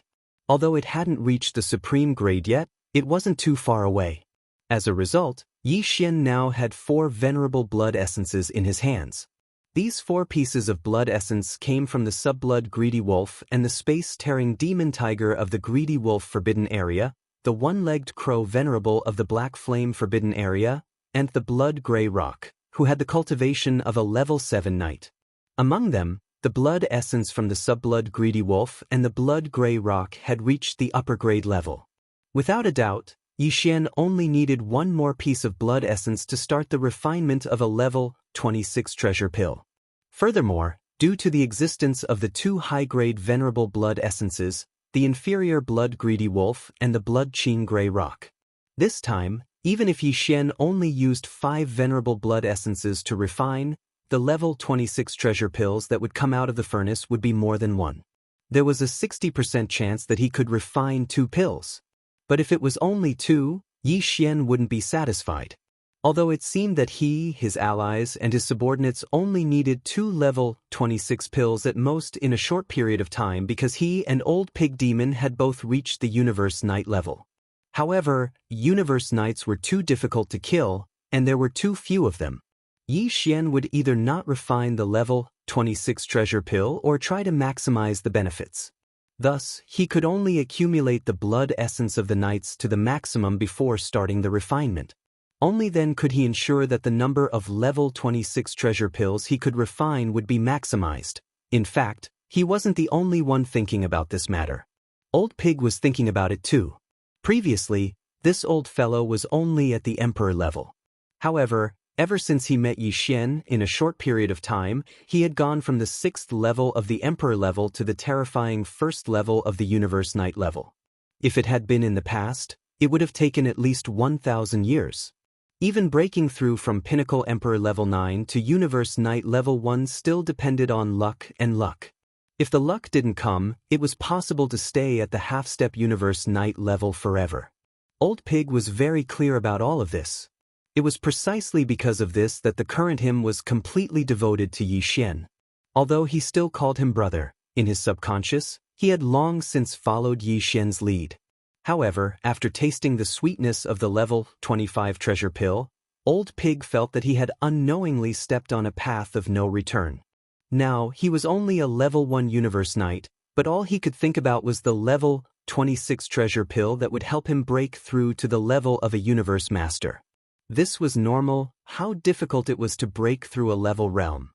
[SPEAKER 1] Although it hadn't reached the supreme grade yet, it wasn't too far away. As a result, Yi Xian now had 4 venerable blood essences in his hands. These 4 pieces of blood essence came from the sub-blood greedy wolf and the space-tearing demon tiger of the Greedy Wolf Forbidden Area, the one-legged crow venerable of the Black Flame Forbidden Area, and the blood gray rock, who had the cultivation of a level 7 knight. Among them, the blood essence from the sub-blood greedy wolf and the blood gray rock had reached the upper grade level. Without a doubt, Yi Xian only needed one more piece of blood essence to start the refinement of a level 26 treasure pill. Furthermore, due to the existence of the 2 high-grade venerable blood essences, the inferior blood greedy wolf and the blood qing gray rock. This time, even if Yi Xian only used 5 venerable blood essences to refine, the level 26 treasure pills that would come out of the furnace would be more than 1. There was a 60% chance that he could refine 2 pills. But if it was only 2, Yi Xian wouldn't be satisfied. Although it seemed that he, his allies, and his subordinates only needed 2 level 26 pills at most in a short period of time because he and Old Pig Demon had both reached the Universe Knight level. However, Universe Knights were too difficult to kill, and there were too few of them. Yi Xian would either not refine the level 26 treasure pill or try to maximize the benefits. Thus, he could only accumulate the blood essence of the knights to the maximum before starting the refinement. Only then could he ensure that the number of level 26 treasure pills he could refine would be maximized. In fact, he wasn't the only one thinking about this matter. Old Pig was thinking about it too. Previously, this old fellow was only at the emperor level. However, ever since he met Xianxia in a short period of time, he had gone from the 6th level of the emperor level to the terrifying 1st level of the universe knight level. If it had been in the past, it would have taken at least 1,000 years. Even breaking through from Pinnacle Emperor level 9 to Universe Knight level 1 still depended on luck and luck. If the luck didn't come, it was possible to stay at the half-step Universe Knight level forever. Old Pig was very clear about all of this. It was precisely because of this that the current him was completely devoted to Xianxia. Although he still called him brother, in his subconscious, he had long since followed Xianxia's lead. However, after tasting the sweetness of the level 25 treasure pill, Old Pig felt that he had unknowingly stepped on a path of no return. Now, he was only a level 1 universe knight, but all he could think about was the level 26 treasure pill that would help him break through to the level of a universe master. This was normal, how difficult it was to break through a level realm.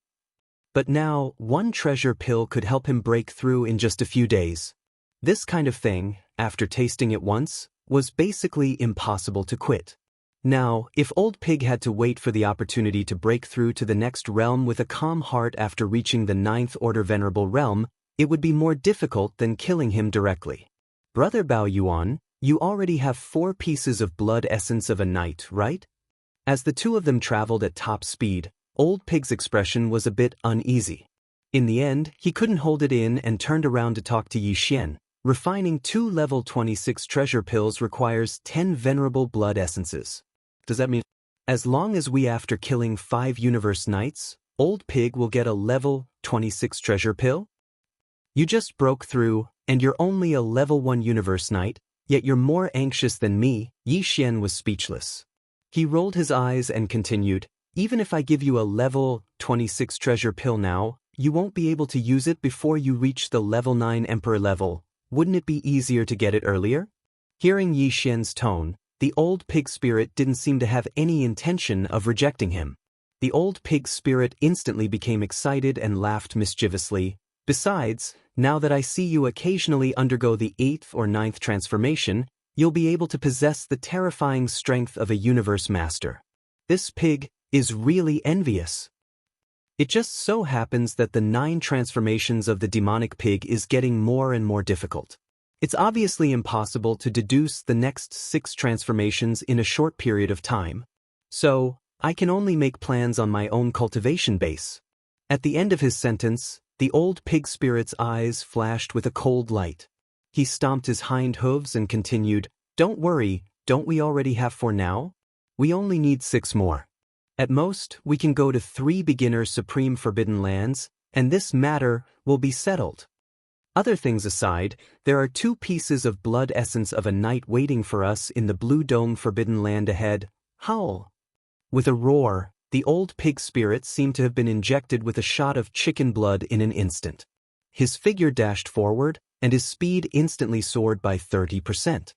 [SPEAKER 1] But now, one treasure pill could help him break through in just a few days. This kind of thing, after tasting it once, was basically impossible to quit. Now, if Old Pig had to wait for the opportunity to break through to the next realm with a calm heart after reaching the 9th Order Venerable Realm, it would be more difficult than killing him directly. Brother Bao Yuan, you already have 4 pieces of blood essence of a knight, right? As the two of them traveled at top speed, Old Pig's expression was a bit uneasy. In the end, he couldn't hold it in and turned around to talk to Xianxia. Refining 2 level 26 treasure pills requires 10 venerable blood essences. Does that mean, as long as we after killing 5 universe knights, Old Pig will get a level 26 treasure pill? You just broke through, and you're only a level 1 universe knight, yet you're more anxious than me. Xianxia was speechless. He rolled his eyes and continued, even if I give you a level 26 treasure pill now, you won't be able to use it before you reach the level 9 emperor level. Wouldn't it be easier to get it earlier? Hearing Xianxia's tone, the Old Pig spirit didn't seem to have any intention of rejecting him. The Old Pig spirit instantly became excited and laughed mischievously. Besides, now that I see you occasionally undergo the 8th or 9th transformation, you'll be able to possess the terrifying strength of a universe master. This pig is really envious. It just so happens that the 9 transformations of the demonic pig is getting more and more difficult. It's obviously impossible to deduce the next 6 transformations in a short period of time. So, I can only make plans on my own cultivation base. At the end of his sentence, the Old Pig spirit's eyes flashed with a cold light. He stomped his hind hooves and continued, "Don't worry, don't we already have 4 now? We only need 6 more. At most, we can go to 3 beginner supreme forbidden lands, and this matter will be settled. Other things aside, there are 2 pieces of blood essence of a knight waiting for us in the Blue Dome forbidden land ahead. Howl." With a roar, the Old Pig spirit seemed to have been injected with a shot of chicken blood in an instant. His figure dashed forward, and his speed instantly soared by 30%.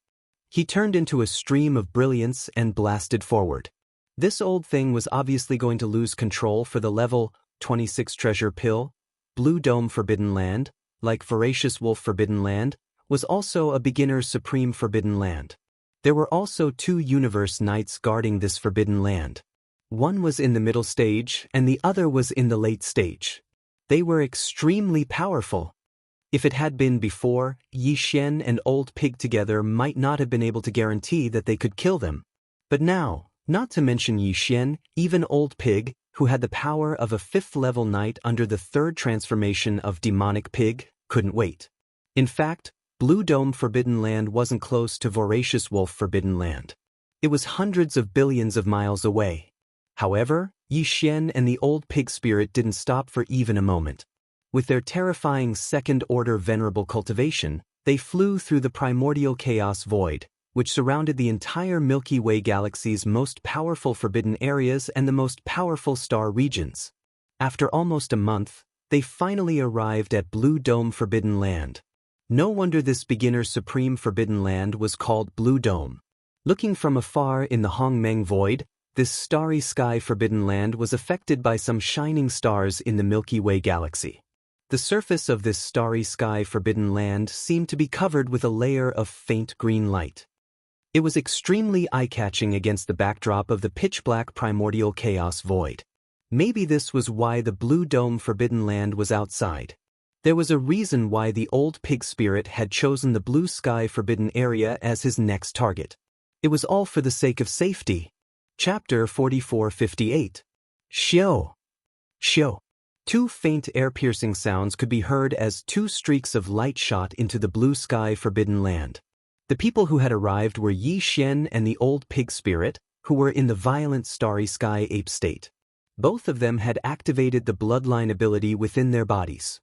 [SPEAKER 1] He turned into a stream of brilliance and blasted forward. This old thing was obviously going to lose control for the level 26 treasure pill. Blue Dome Forbidden Land, like Voracious Wolf Forbidden Land, was also a beginner supreme forbidden land. There were also 2 universe knights guarding this forbidden land. One was in the middle stage and the other was in the late stage. They were extremely powerful. If it had been before, Xianxia and Old Pig together might not have been able to guarantee that they could kill them. But now, not to mention Xianxia, even Old Pig, who had the power of a 5th-level knight under the 3rd transformation of Demonic Pig, couldn't wait. In fact, Blue Dome Forbidden Land wasn't close to Voracious Wolf Forbidden Land. It was hundreds of billions of miles away. However, Xianxia and the Old Pig spirit didn't stop for even a moment. With their terrifying second-order venerable cultivation, they flew through the primordial chaos void, which surrounded the entire Milky Way galaxy's most powerful forbidden areas and the most powerful star regions. After almost a month, they finally arrived at Blue Dome Forbidden Land. No wonder this beginner's supreme forbidden land was called Blue Dome. Looking from afar in the Hongmeng Void, this starry sky forbidden land was affected by some shining stars in the Milky Way galaxy. The surface of this starry sky forbidden land seemed to be covered with a layer of faint green light. It was extremely eye-catching against the backdrop of the pitch-black primordial chaos void. Maybe this was why the Blue Dome forbidden land was outside. There was a reason why the old pig spirit had chosen the blue sky forbidden area as his next target. It was all for the sake of safety. Chapter 4458. Xiao. Xiao. Two faint air-piercing sounds could be heard as two streaks of light shot into the blue sky forbidden land. The people who had arrived were Yi Xian and the old pig spirit, who were in the violent starry sky ape state. Both of them had activated the bloodline ability within their bodies.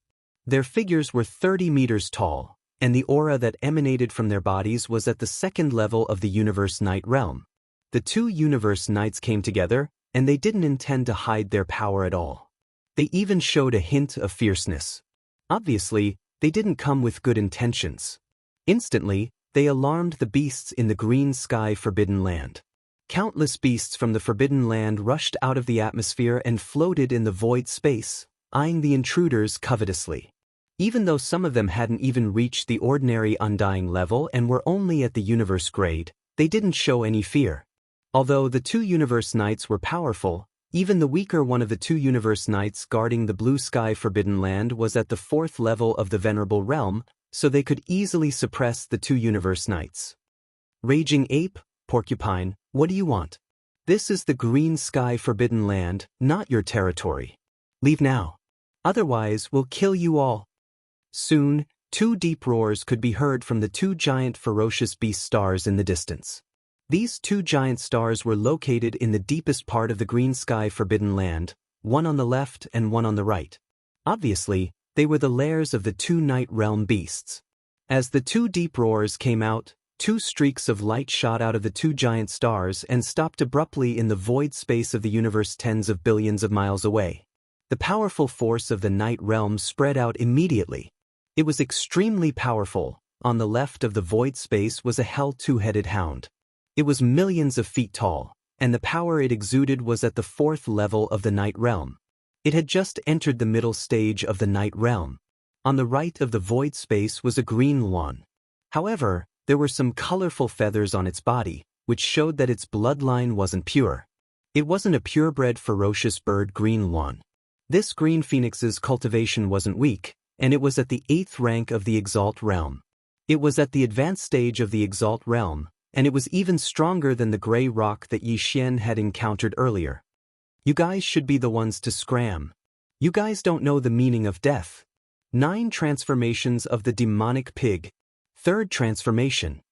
[SPEAKER 1] Their figures were 30 meters tall, and the aura that emanated from their bodies was at the second level of the Universe Knight realm. The two Universe Knights came together, and they didn't intend to hide their power at all. They even showed a hint of fierceness. Obviously, they didn't come with good intentions. Instantly, they alarmed the beasts in the green sky forbidden land. Countless beasts from the forbidden land rushed out of the atmosphere and floated in the void space, eyeing the intruders covetously. Even though some of them hadn't even reached the ordinary undying level and were only at the universe grade, they didn't show any fear. Although the two Universe Knights were powerful, even the weaker one of the two Universe Knights guarding the blue sky forbidden land was at the fourth level of the Venerable Realm, so they could easily suppress the two Universe Knights. Raging Ape, Porcupine, what do you want? This is the green sky forbidden land, not your territory. Leave now. Otherwise, we'll kill you all. Soon, two deep roars could be heard from the two giant ferocious beast stars in the distance. These two giant stars were located in the deepest part of the green sky forbidden land, one on the left and one on the right. Obviously, they were the lairs of the two night realm beasts. As the two deep roars came out, two streaks of light shot out of the two giant stars and stopped abruptly in the void space of the universe tens of billions of miles away. The powerful force of the night realm spread out immediately. It was extremely powerful. On the left of the void space was a hell two-headed hound. It was millions of feet tall, and the power it exuded was at the fourth level of the night realm. It had just entered the middle stage of the night realm. On the right of the void space was a green one. However, there were some colorful feathers on its body, which showed that its bloodline wasn't pure. It wasn't a purebred ferocious bird green one. This green phoenix's cultivation wasn't weak, and it was at the 8th rank of the Exalt realm. It was at the advanced stage of the Exalt realm, and it was even stronger than the gray rock that Yi Xian had encountered earlier. You guys should be the ones to scram. You guys don't know the meaning of death. 9 transformations of the demonic pig. 3rd transformation.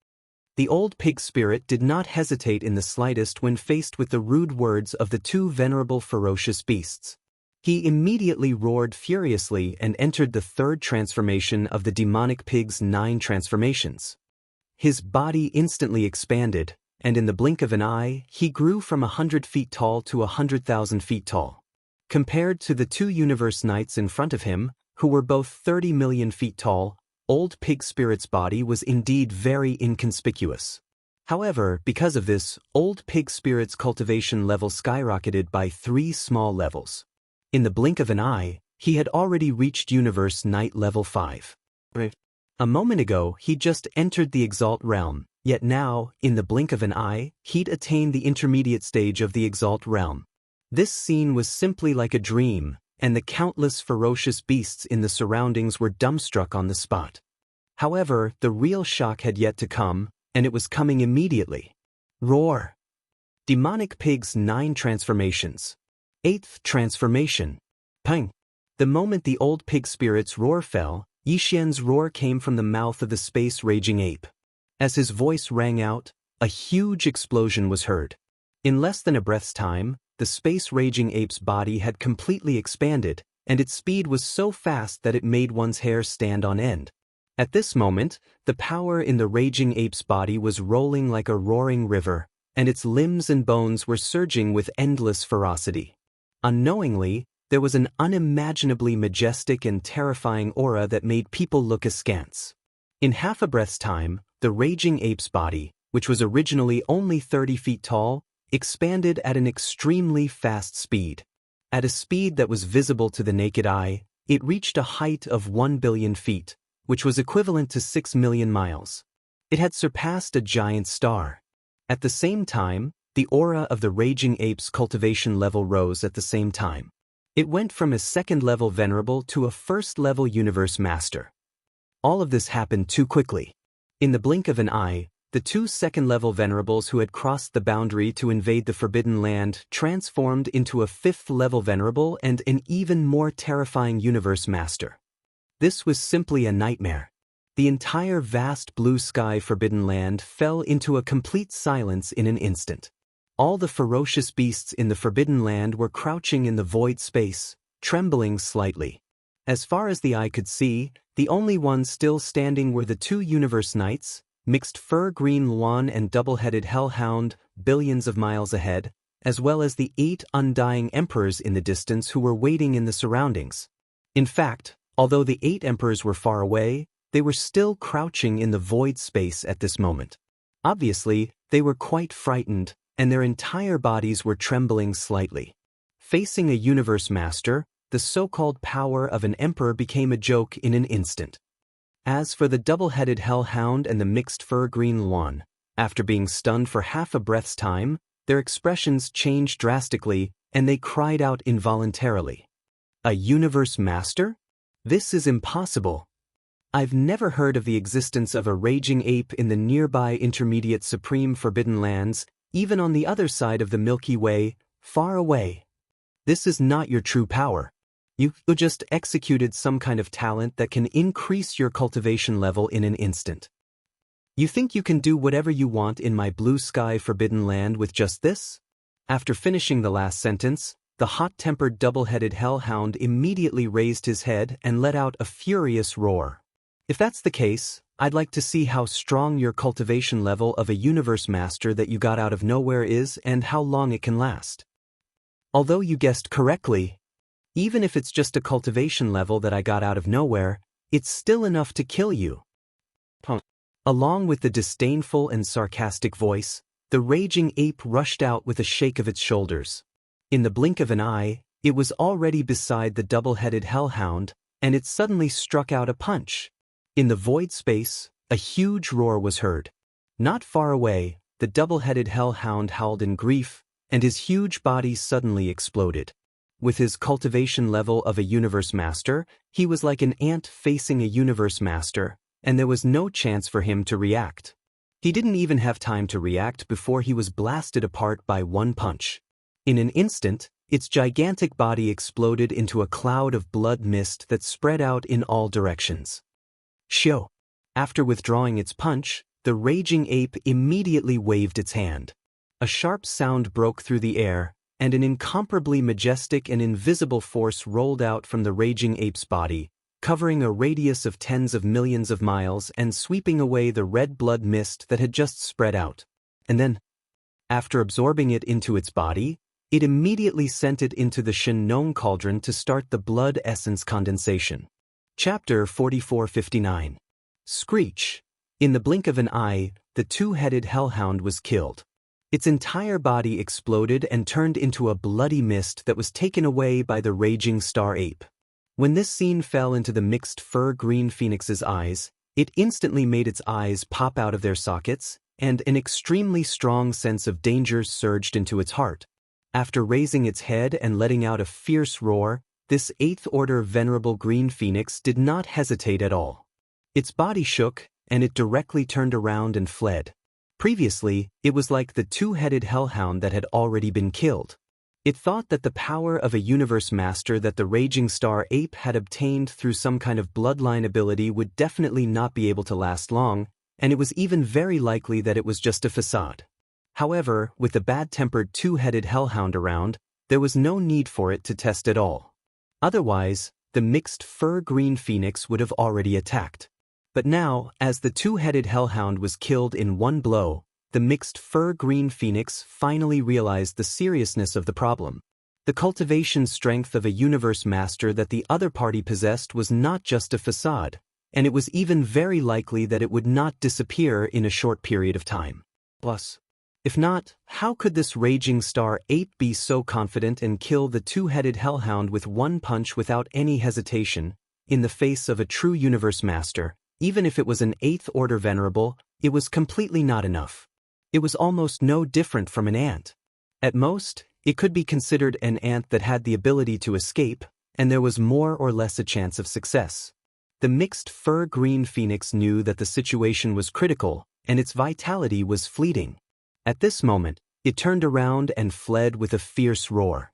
[SPEAKER 1] The old pig spirit did not hesitate in the slightest when faced with the rude words of the two venerable ferocious beasts. He immediately roared furiously and entered the 3rd transformation of the demonic pig's 9 transformations. His body instantly expanded, and in the blink of an eye, he grew from 100 feet tall to 100,000 feet tall. Compared to the two Universe Knights in front of him, who were both 30 million feet tall, old pig spirit's body was indeed very inconspicuous. However, because of this, old pig spirit's cultivation level skyrocketed by 3 small levels. In the blink of an eye, he had already reached Universe Knight level 5. A moment ago, he'd just entered the Exalt realm, yet now, in the blink of an eye, he'd attained the intermediate stage of the Exalt realm. This scene was simply like a dream, and the countless ferocious beasts in the surroundings were dumbstruck on the spot. However, the real shock had yet to come, and it was coming immediately. Roar! Demonic Pig's 9 transformations. 8th transformation. Pang! The moment the old pig spirit's roar fell, Yi Xian's roar came from the mouth of the space-raging ape. As his voice rang out, a huge explosion was heard. In less than a breath's time, the space-raging ape's body had completely expanded, and its speed was so fast that it made one's hair stand on end. At this moment, the power in the raging ape's body was rolling like a roaring river, and its limbs and bones were surging with endless ferocity. Unknowingly, there was an unimaginably majestic and terrifying aura that made people look askance. In half a breath's time, the raging ape's body, which was originally only 30 feet tall, expanded at an extremely fast speed. At a speed that was visible to the naked eye, it reached a height of 1 billion feet, which was equivalent to 6 million miles. It had surpassed a giant star. At the same time, the aura of the raging ape's cultivation level rose at the same time. It went from a second-level venerable to a first-level universe master. All of this happened too quickly. In the blink of an eye, the two second-level venerables who had crossed the boundary to invade the Forbidden Land transformed into a fifth-level venerable and an even more terrifying universe master. This was simply a nightmare. The entire vast blue sky Forbidden Land fell into a complete silence in an instant. All the ferocious beasts in the Forbidden Land were crouching in the void space, trembling slightly. As far as the eye could see, the only ones still standing were the two universe knights, mixed fur green Luan and double-headed hellhound, billions of miles ahead, as well as the 8 undying emperors in the distance who were waiting in the surroundings. In fact, although the 8 emperors were far away, they were still crouching in the void space at this moment. Obviously, they were quite frightened, and their entire bodies were trembling slightly. Facing a universe master, the so-called power of an emperor became a joke in an instant. As for the double-headed hellhound and the mixed fur green Luan, after being stunned for half a breath's time, their expressions changed drastically, and they cried out involuntarily. A universe master? This is impossible. I've never heard of the existence of a raging ape in the nearby intermediate supreme Forbidden Lands, even on the other side of the Milky Way, far away. This is not your true power. You just executed some kind of talent that can increase your cultivation level in an instant. You think you can do whatever you want in my blue sky Forbidden Land with just this? After finishing the last sentence, the hot-tempered double-headed hellhound immediately raised his head and let out a furious roar. If that's the case, I'd like to see how strong your cultivation level of a universe master that you got out of nowhere is and how long it can last. Although you guessed correctly, even if it's just a cultivation level that I got out of nowhere, it's still enough to kill you. Along with the disdainful and sarcastic voice, the raging ape rushed out with a shake of its shoulders. In the blink of an eye, it was already beside the double-headed hellhound, and it suddenly struck out a punch. In the void space, a huge roar was heard. Not far away, the double-headed hellhound howled in grief, and his huge body suddenly exploded. With his cultivation level of a universe master, he was like an ant facing a universe master, and there was no chance for him to react. He didn't even have time to react before he was blasted apart by one punch. In an instant, its gigantic body exploded into a cloud of blood mist that spread out in all directions. Shio. After withdrawing its punch, the raging ape immediately waved its hand. A sharp sound broke through the air, and an incomparably majestic and invisible force rolled out from the raging ape's body, covering a radius of tens of millions of miles and sweeping away the red blood mist that had just spread out. And then, after absorbing it into its body, it immediately sent it into the Shen cauldron to start the blood essence condensation. Chapter 4459. Screech. In the blink of an eye, the two-headed hellhound was killed. Its entire body exploded and turned into a bloody mist that was taken away by the raging star ape. When this scene fell into the mixed fur green phoenix's eyes, it instantly made its eyes pop out of their sockets, and an extremely strong sense of danger surged into its heart. After raising its head and letting out a fierce roar, this 8th order venerable green phoenix did not hesitate at all. Its body shook, and it directly turned around and fled. Previously, it was like the two-headed hellhound that had already been killed. It thought that the power of a universe master that the raging star ape had obtained through some kind of bloodline ability would definitely not be able to last long, and it was even very likely that it was just a facade. However, with the bad-tempered two-headed hellhound around, there was no need for it to test at all. Otherwise, the mixed fur green phoenix would have already attacked. But now, as the two-headed hellhound was killed in one blow, the mixed fur green phoenix finally realized the seriousness of the problem. The cultivation strength of a universe master that the other party possessed was not just a facade, and it was even very likely that it would not disappear in a short period of time. Plus, if not, how could this raging star ape be so confident and kill the two-headed hellhound with one punch without any hesitation, in the face of a true universe master? Even if it was an 8th order venerable, it was completely not enough. It was almost no different from an ant. At most, it could be considered an ant that had the ability to escape, and there was more or less a chance of success. The mixed fur green phoenix knew that the situation was critical, and its vitality was fleeting. At this moment, it turned around and fled with a fierce roar.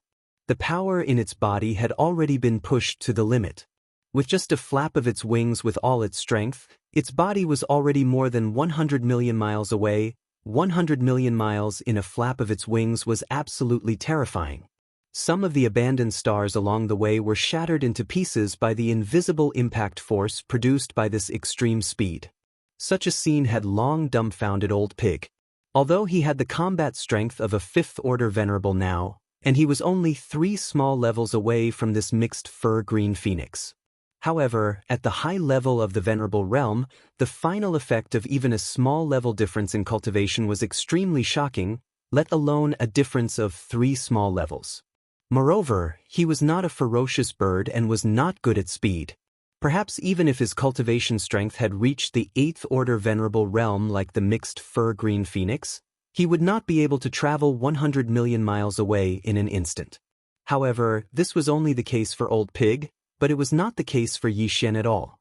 [SPEAKER 1] The power in its body had already been pushed to the limit. With just a flap of its wings with all its strength, its body was already more than 100 million miles away. 100 million miles in a flap of its wings was absolutely terrifying. Some of the abandoned stars along the way were shattered into pieces by the invisible impact force produced by this extreme speed. Such a scene had long dumbfounded Old Pig. Although he had the combat strength of a 5th order venerable now, and he was only 3 small levels away from this mixed fur green phoenix. However, at the high level of the venerable realm, the final effect of even a small level difference in cultivation was extremely shocking, let alone a difference of 3 small levels. Moreover, he was not a ferocious bird and was not good at speed. Perhaps even if his cultivation strength had reached the 8th order venerable realm like the mixed fur green phoenix, he would not be able to travel 100 million miles away in an instant. However, this was only the case for Old Pig, but it was not the case for Xianxia at all.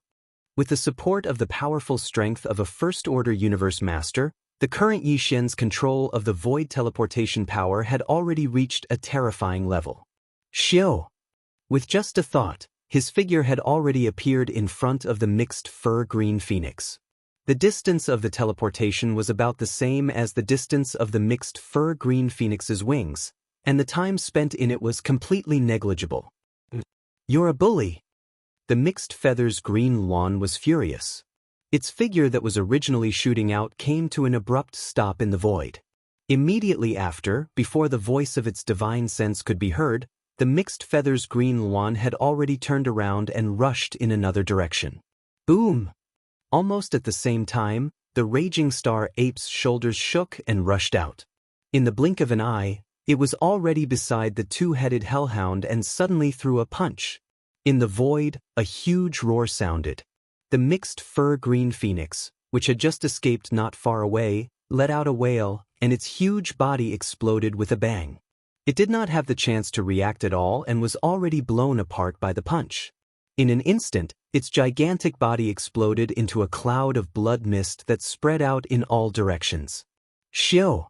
[SPEAKER 1] With the support of the powerful strength of a 1st order universe master, the current Xianxia's control of the void teleportation power had already reached a terrifying level. Xiao! With just a thought, his figure had already appeared in front of the mixed fur green phoenix. The distance of the teleportation was about the same as the distance of the mixed fur green phoenix's wings, and the time spent in it was completely negligible. "You're a bully!" The mixed feathers green lawn was furious. Its figure that was originally shooting out came to an abrupt stop in the void. Immediately after, before the voice of its divine sense could be heard, the mixed feathers green lawn had already turned around and rushed in another direction. Boom! Almost at the same time, the raging star ape's shoulders shook and rushed out. In the blink of an eye, it was already beside the two-headed hellhound and suddenly threw a punch. In the void, a huge roar sounded. The mixed fur green phoenix, which had just escaped not far away, let out a wail, and its huge body exploded with a bang. It did not have the chance to react at all and was already blown apart by the punch. In an instant, its gigantic body exploded into a cloud of blood mist that spread out in all directions. Xiao!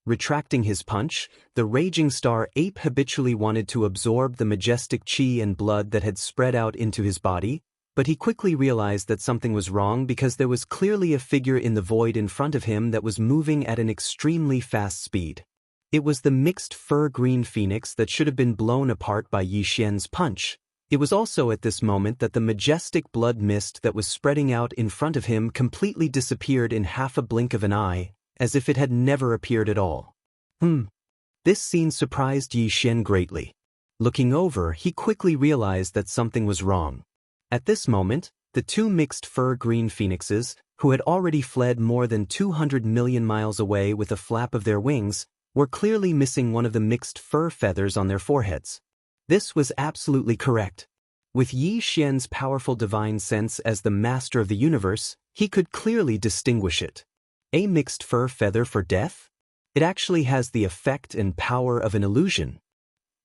[SPEAKER 1] Retracting his punch, the raging star ape habitually wanted to absorb the majestic chi and blood that had spread out into his body, but he quickly realized that something was wrong because there was clearly a figure in the void in front of him that was moving at an extremely fast speed. It was the mixed fur green phoenix that should have been blown apart by Xianxia's punch. It was also at this moment that the majestic blood mist that was spreading out in front of him completely disappeared in half a blink of an eye, as if it had never appeared at all. This scene surprised Xianxia greatly. Looking over, he quickly realized that something was wrong. At this moment, the 2 mixed fur green phoenixes, who had already fled more than 200 million miles away with a flap of their wings, were clearly missing one of the mixed fur feathers on their foreheads. This was absolutely correct. With Xianxia's powerful divine sense as the master of the universe, he could clearly distinguish it. A mixed fur feather for death? It actually has the effect and power of an illusion.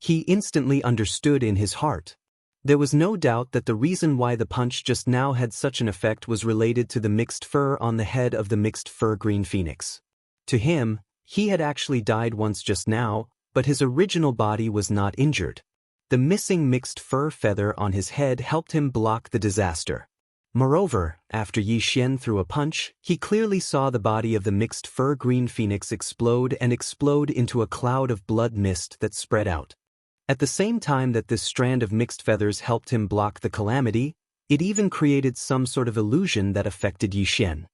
[SPEAKER 1] He instantly understood in his heart. There was no doubt that the reason why the punch just now had such an effect was related to the mixed fur on the head of the mixed fur green phoenix. To him, he had actually died once just now, but his original body was not injured. The missing mixed fur feather on his head helped him block the disaster. Moreover, after Xianxia threw a punch, he clearly saw the body of the mixed fur green phoenix explode into a cloud of blood mist that spread out. At the same time that this strand of mixed feathers helped him block the calamity, it even created some sort of illusion that affected Xianxia.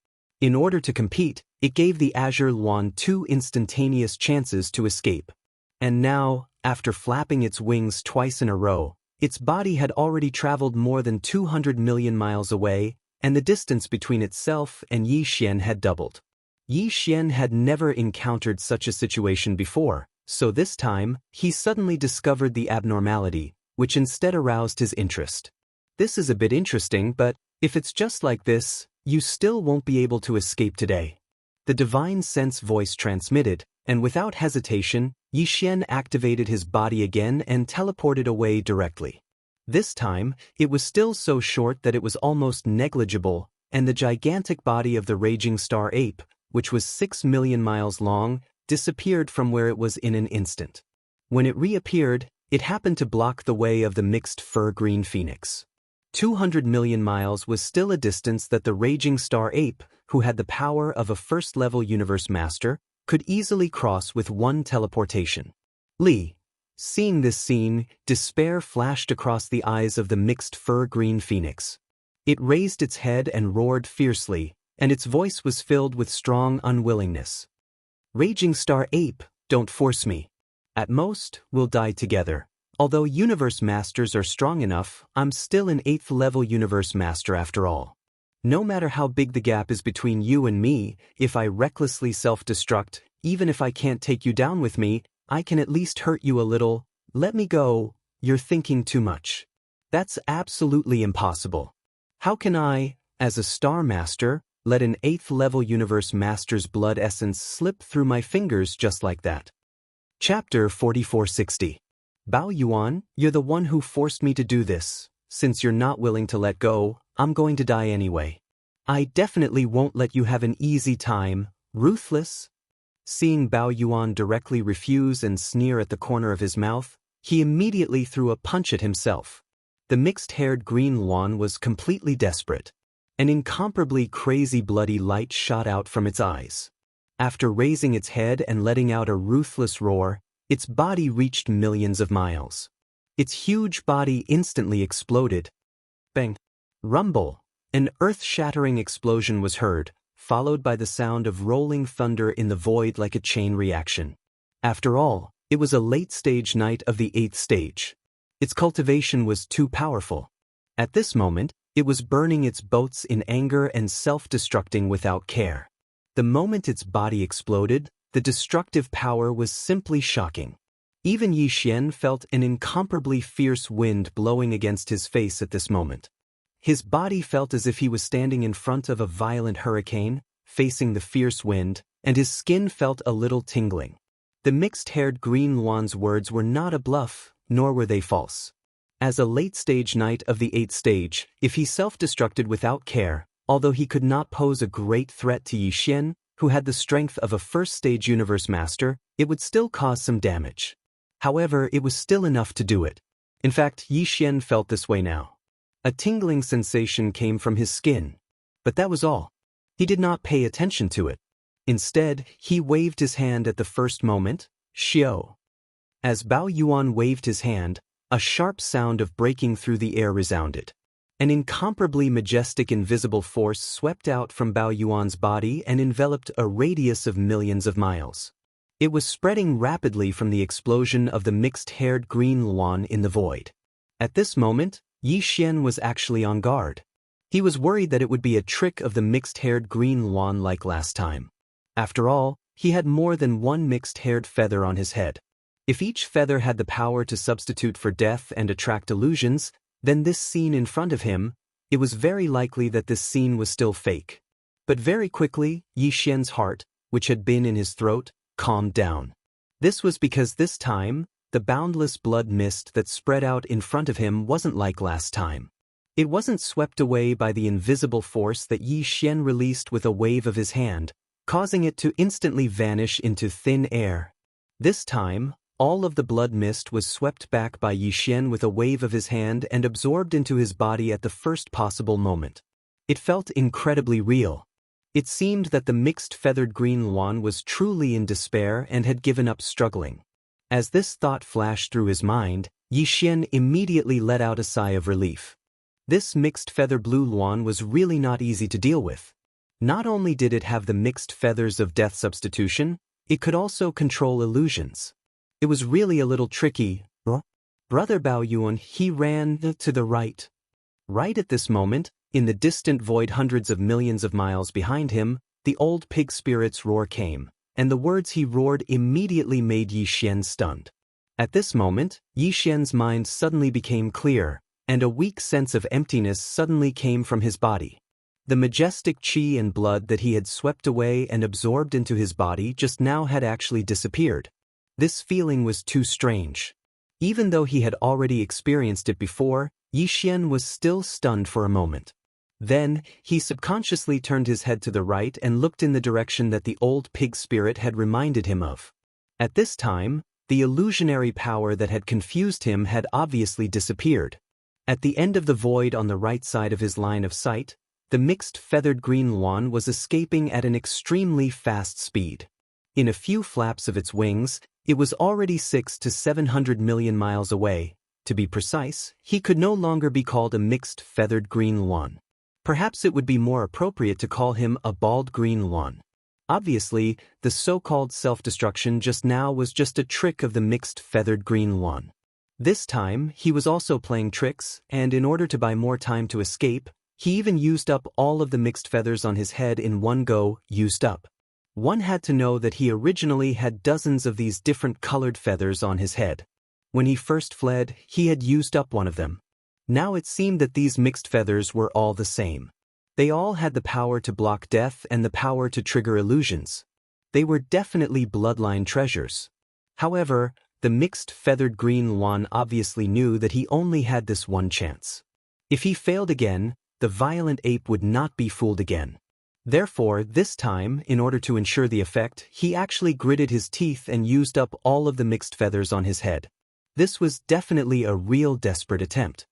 [SPEAKER 1] In order to compete, it gave the Azure Luan 2 instantaneous chances to escape. And now, after flapping its wings twice in a row, its body had already traveled more than 200 million miles away, and the distance between itself and Yi Xian had doubled. Yi Xian had never encountered such a situation before, so this time, he suddenly discovered the abnormality, which instead aroused his interest. This is a bit interesting, but if it's just like this, you still won't be able to escape today. The divine sense voice transmitted, and without hesitation, Yi Xian activated his body again and teleported away directly. This time, it was still so short that it was almost negligible, and the gigantic body of the raging star ape, which was 6 million miles long, disappeared from where it was in an instant. When it reappeared, it happened to block the way of the mixed fur green phoenix. 200 million miles was still a distance that the raging star ape, who had the power of a first-level universe master, could easily cross with one teleportation. Li, seeing this scene, despair flashed across the eyes of the mixed fur green phoenix. It raised its head and roared fiercely, and its voice was filled with strong unwillingness. Raging star ape, don't force me. At most, we'll die together. Although universe masters are strong enough, I'm still an 8th level universe master after all. No matter how big the gap is between you and me, if I recklessly self-destruct, even if I can't take you down with me, I can at least hurt you a little. Let me go. You're thinking too much. That's absolutely impossible. How can I, as a star master, let an 8th level universe master's blood essence slip through my fingers just like that? Chapter 4460. Bao Yuan, you're the one who forced me to do this. Since you're not willing to let go, I'm going to die anyway. I definitely won't let you have an easy time, ruthless. Seeing Bao Yuan directly refuse and sneer at the corner of his mouth, he immediately threw a punch at himself. The mixed-haired green Luan was completely desperate. An incomparably crazy bloody light shot out from its eyes. After raising its head and letting out a ruthless roar, its body reached millions of miles. Its huge body instantly exploded. Bang! Rumble! An earth-shattering explosion was heard, followed by the sound of rolling thunder in the void like a chain reaction. After all, it was a late-stage knight of the 8th stage. Its cultivation was too powerful. At this moment, it was burning its boats in anger and self-destructing without care. The moment its body exploded, the destructive power was simply shocking. Even Yi Xian felt an incomparably fierce wind blowing against his face at this moment. His body felt as if he was standing in front of a violent hurricane, facing the fierce wind, and his skin felt a little tingling. The mixed-haired green Luan's words were not a bluff, nor were they false. As a late-stage knight of the 8th stage, if he self-destructed without care, although he could not pose a great threat to Yi Xian, who had the strength of a first-stage universe master, it would still cause some damage. However, it was still enough to do it. In fact, Yi Xian felt this way now. A tingling sensation came from his skin. But that was all. He did not pay attention to it. Instead, he waved his hand at the first moment, Xiao. As Bao Yuan waved his hand, a sharp sound of breaking through the air resounded. An incomparably majestic invisible force swept out from Bao Yuan's body and enveloped a radius of millions of miles. It was spreading rapidly from the explosion of the mixed-haired green Luan in the void. At this moment, Yi Xian was actually on guard. He was worried that it would be a trick of the mixed-haired green Luan like last time. After all, he had more than one mixed-haired feather on his head. If each feather had the power to substitute for death and attract illusions, then this scene in front of him, it was very likely that this scene was still fake. But very quickly, Yi Xian's heart, which had been in his throat, calmed down. This was because this time, the boundless blood mist that spread out in front of him wasn't like last time. It wasn't swept away by the invisible force that Yi Xian released with a wave of his hand, causing it to instantly vanish into thin air. This time, all of the blood mist was swept back by Yi Xian with a wave of his hand and absorbed into his body at the first possible moment. It felt incredibly real. It seemed that the mixed feathered green Luan was truly in despair and had given up struggling. As this thought flashed through his mind, Yi Xian immediately let out a sigh of relief. This mixed feather blue Luan was really not easy to deal with. Not only did it have the mixed feathers of death substitution, it could also control illusions. It was really a little tricky. Brother Bao Yuan, he ran to the right. Right at this moment, In the distant void hundreds of millions of miles behind him, the old pig spirit's roar came, and the words he roared immediately made Yi Xian stunned. At this moment, Yi Xian's mind suddenly became clear, and a weak sense of emptiness suddenly came from his body. The majestic qi and blood that he had swept away and absorbed into his body just now had actually disappeared. This feeling was too strange. Even though he had already experienced it before, Yi Xian was still stunned for a moment. Then, he subconsciously turned his head to the right and looked in the direction that the old pig spirit had reminded him of. At this time, the illusionary power that had confused him had obviously disappeared. At the end of the void on the right side of his line of sight, the mixed feathered green luan was escaping at an extremely fast speed. In a few flaps of its wings, it was already 600 to 700 million miles away. To be precise, he could no longer be called a mixed feathered green luan. Perhaps it would be more appropriate to call him a bald green luan. Obviously, the so-called self-destruction just now was just a trick of the mixed feathered green luan. This time, he was also playing tricks, and in order to buy more time to escape, he even used up all of the mixed feathers on his head in one go. Used up. One had to know that he originally had dozens of these different colored feathers on his head. When he first fled, he had used up one of them. Now it seemed that these mixed feathers were all the same. They all had the power to block death and the power to trigger illusions. They were definitely bloodline treasures. However, the mixed feathered green luan obviously knew that he only had this one chance. If he failed again, the violent ape would not be fooled again. Therefore, this time, in order to ensure the effect, he actually gritted his teeth and used up all of the mixed feathers on his head. This was definitely a real desperate attempt.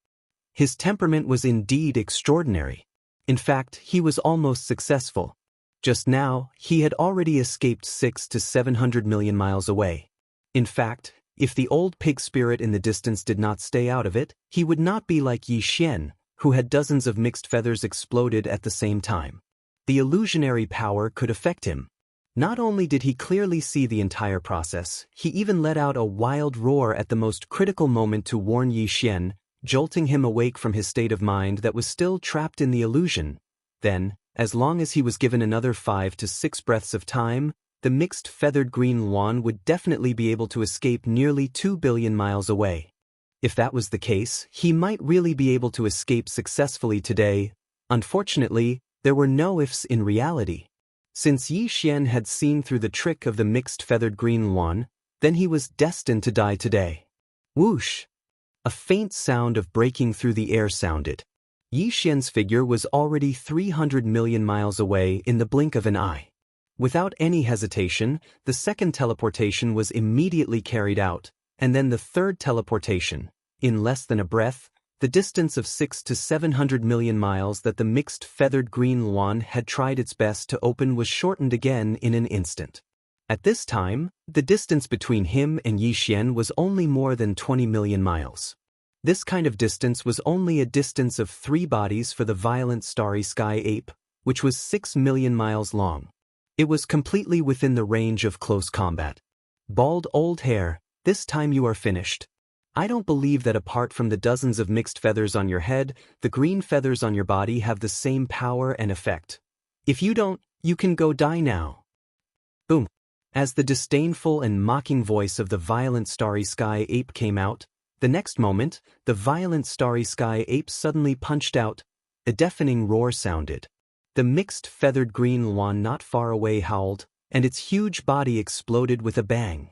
[SPEAKER 1] His temperament was indeed extraordinary. In fact, he was almost successful. Just now, he had already escaped 600 to 700 million miles away. In fact, if the old pig spirit in the distance did not stay out of it, he would not be like Yi Xian, who had dozens of mixed feathers exploded at the same time. The illusionary power could affect him. Not only did he clearly see the entire process, he even let out a wild roar at the most critical moment to warn Yi Xian, jolting him awake from his state of mind that was still trapped in the illusion. Then, as long as he was given another 5 to 6 breaths of time, the mixed feathered green luan would definitely be able to escape nearly 2 billion miles away. If that was the case, he might really be able to escape successfully today. Unfortunately, there were no ifs in reality. Since Yi Xian had seen through the trick of the mixed feathered green luan, then he was destined to die today. Whoosh! A faint sound of breaking through the air sounded. Yi Xian's figure was already 300 million miles away in the blink of an eye. Without any hesitation, the second teleportation was immediately carried out, and then the third teleportation. In less than a breath, the distance of 600 to 700 million miles that the mixed feathered green luan had tried its best to open was shortened again in an instant. At this time, the distance between him and Yi Xian was only more than 20 million miles. This kind of distance was only a distance of 3 bodies for the violent starry sky ape, which was 6 million miles long. It was completely within the range of close combat. Bald old hair, this time you are finished. I don't believe that apart from the dozens of mixed feathers on your head, the green feathers on your body have the same power and effect. If you don't, you can go die now. Boom. As the disdainful and mocking voice of the violent starry sky ape came out, the next moment, the violent starry sky ape suddenly punched out. A deafening roar sounded. The mixed feathered green luan not far away howled, and its huge body exploded with a bang.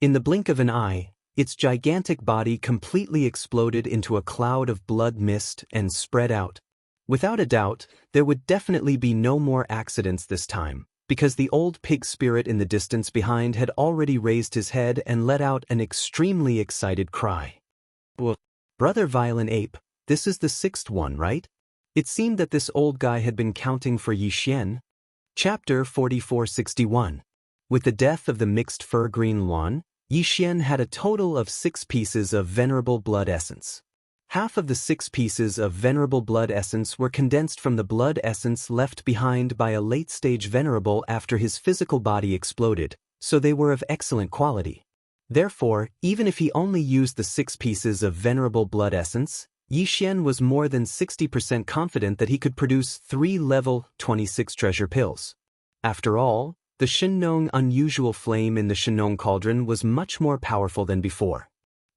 [SPEAKER 1] In the blink of an eye, its gigantic body completely exploded into a cloud of blood mist and spread out. Without a doubt, there would definitely be no more accidents this time, because the old pig spirit in the distance behind had already raised his head and let out an extremely excited cry. Brother Violent Ape, this is the 6th one, right? It seemed that this old guy had been counting for Yi Xian. Chapter 4461. With the death of the mixed fur green luan, Yi Xian had a total of 6 pieces of venerable blood essence. Half of the 6 pieces of venerable blood essence were condensed from the blood essence left behind by a late-stage venerable after his physical body exploded, so they were of excellent quality. Therefore, even if he only used the 6 pieces of venerable blood essence, Yixian was more than 60% confident that he could produce 3 level 26 treasure pills. After all, the Shenong unusual flame in the Shenong cauldron was much more powerful than before.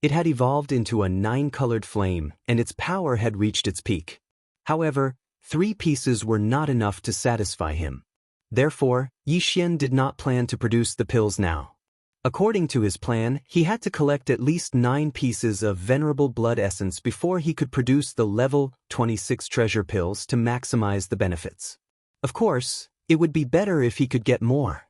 [SPEAKER 1] It had evolved into a 9-colored flame, and its power had reached its peak. However, 3 pieces were not enough to satisfy him. Therefore, Yixian did not plan to produce the pills now. According to his plan, he had to collect at least 9 pieces of venerable blood essence before he could produce the level 26 treasure pills to maximize the benefits. Of course, it would be better if he could get more.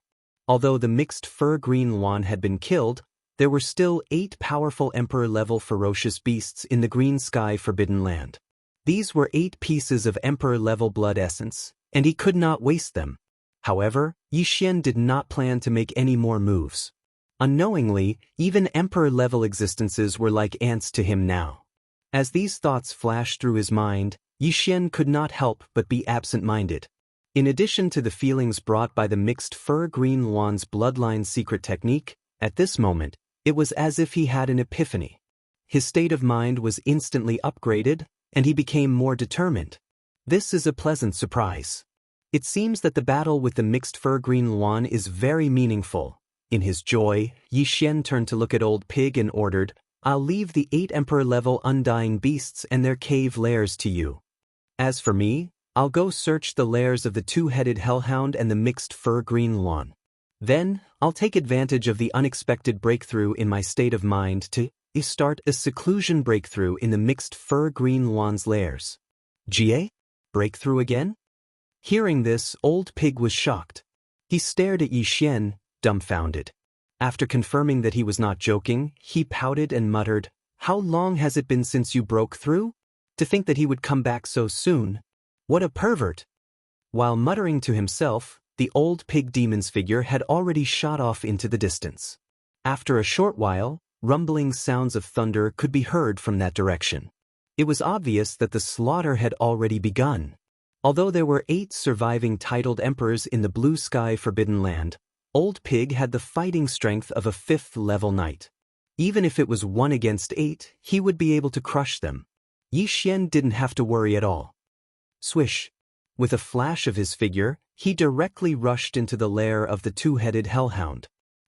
[SPEAKER 1] Although the mixed fur green luan had been killed, there were still 8 powerful emperor-level ferocious beasts in the green sky forbidden land. These were 8 pieces of emperor-level blood essence, and he could not waste them. However, Yixian did not plan to make any more moves. Unknowingly, even emperor-level existences were like ants to him now. As these thoughts flashed through his mind, Yixian could not help but be absent-minded. In addition to the feelings brought by the mixed fur green luan's bloodline secret technique, at this moment, it was as if he had an epiphany. His state of mind was instantly upgraded, and he became more determined. This is a pleasant surprise. It seems that the battle with the mixed fur green luan is very meaningful. In his joy, Yixian turned to look at Old Pig and ordered, "I'll leave the 8 emperor-level undying beasts and their cave lairs to you. As for me, I'll go search the lairs of the 2-headed hellhound and the mixed fur green luan. Then, I'll take advantage of the unexpected breakthrough in my state of mind to start a seclusion breakthrough in the mixed fur green luan's lairs." "Jie? Breakthrough again?" Hearing this, Old Pig was shocked. He stared at Yixian, dumbfounded. After confirming that he was not joking, he pouted and muttered, "How long has it been since you broke through? To think that he would come back so soon. What a pervert!" While muttering to himself, the Old Pig demon's figure had already shot off into the distance. After a short while, rumbling sounds of thunder could be heard from that direction. It was obvious that the slaughter had already begun. Although there were 8 surviving titled emperors in the blue sky forbidden land, Old Pig had the fighting strength of a 5th-level knight. Even if it was 1 against 8, he would be able to crush them. Yixian didn't have to worry at all. Swish! With a flash of his figure, he directly rushed into the lair of the 2-headed hellhound.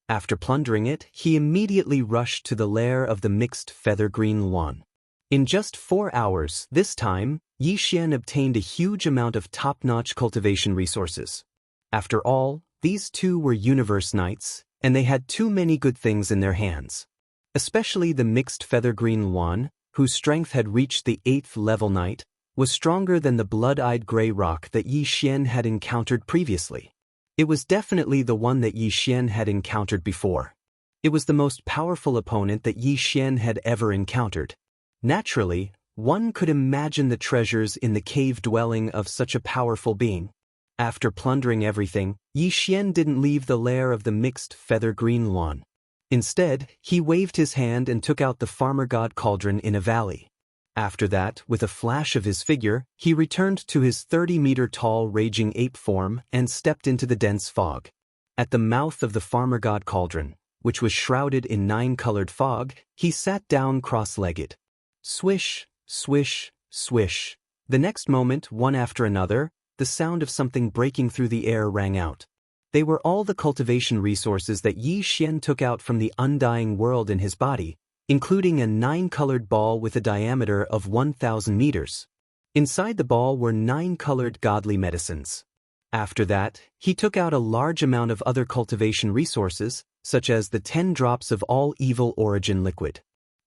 [SPEAKER 1] After plundering it, he immediately rushed to the lair of the mixed feather green luan. In just 4 hours, this time, Yixian obtained a huge amount of top-notch cultivation resources. After all, these 2 were universe knights, and they had too many good things in their hands. Especially the mixed feather green luan, whose strength had reached the 8th-level knight, was stronger than the blood-eyed gray rock that Yixian had encountered previously. It was definitely the one that Yixian had encountered before. It was the most powerful opponent that Yixian had ever encountered. Naturally, one could imagine the treasures in the cave dwelling of such a powerful being. After plundering everything, Yixian didn't leave the lair of the mixed feather green luan. Instead, he waved his hand and took out the farmer god cauldron in a valley. After that, with a flash of his figure, he returned to his 30-meter-tall raging ape form and stepped into the dense fog. At the mouth of the farmer god cauldron, which was shrouded in 9-colored fog, he sat down cross-legged. Swish, swish, swish. The next moment, one after another, the sound of something breaking through the air rang out. They were all the cultivation resources that Yixian took out from the undying world in his body, including a 9-colored ball with a diameter of 1,000 meters. Inside the ball were 9-colored godly medicines. After that, he took out a large amount of other cultivation resources, such as the 10 drops of all evil origin liquid.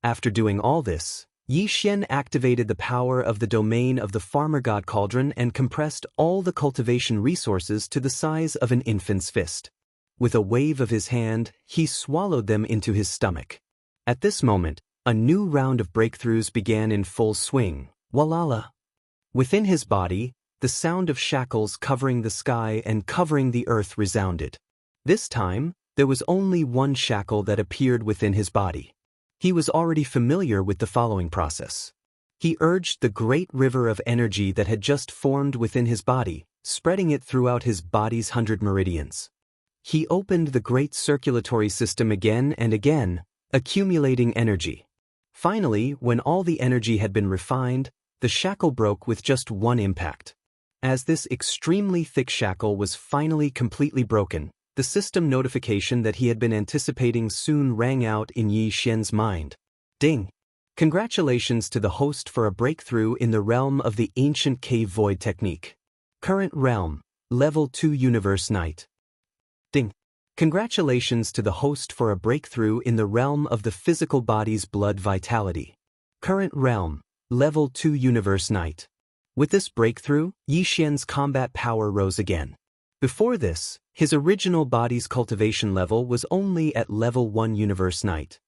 [SPEAKER 1] After doing all this, Yixian activated the power of the domain of the farmer god cauldron and compressed all the cultivation resources to the size of an infant's fist. With a wave of his hand, he swallowed them into his stomach. At this moment, a new round of breakthroughs began in full swing. Walala! Within his body, the sound of shackles covering the sky and covering the earth resounded. This time, there was only one shackle that appeared within his body. He was already familiar with the following process. He urged the great river of energy that had just formed within his body, spreading it throughout his body's 100 meridians. He opened the great circulatory system again and again, accumulating energy. Finally, when all the energy had been refined, the shackle broke with just one impact. As this extremely thick shackle was finally completely broken, the system notification that he had been anticipating soon rang out in Yi Xian's mind. Ding! Congratulations to the host for a breakthrough in the realm of the ancient cave void technique. Current realm, Level 2 Universe Knight. Ding! Congratulations to the host for a breakthrough in the realm of the physical body's blood vitality. Current realm, Level 2 Universe Knight. With this breakthrough, Yi Xian's combat power rose again. Before this, his original body's cultivation level was only at Level 1 Universe Knight.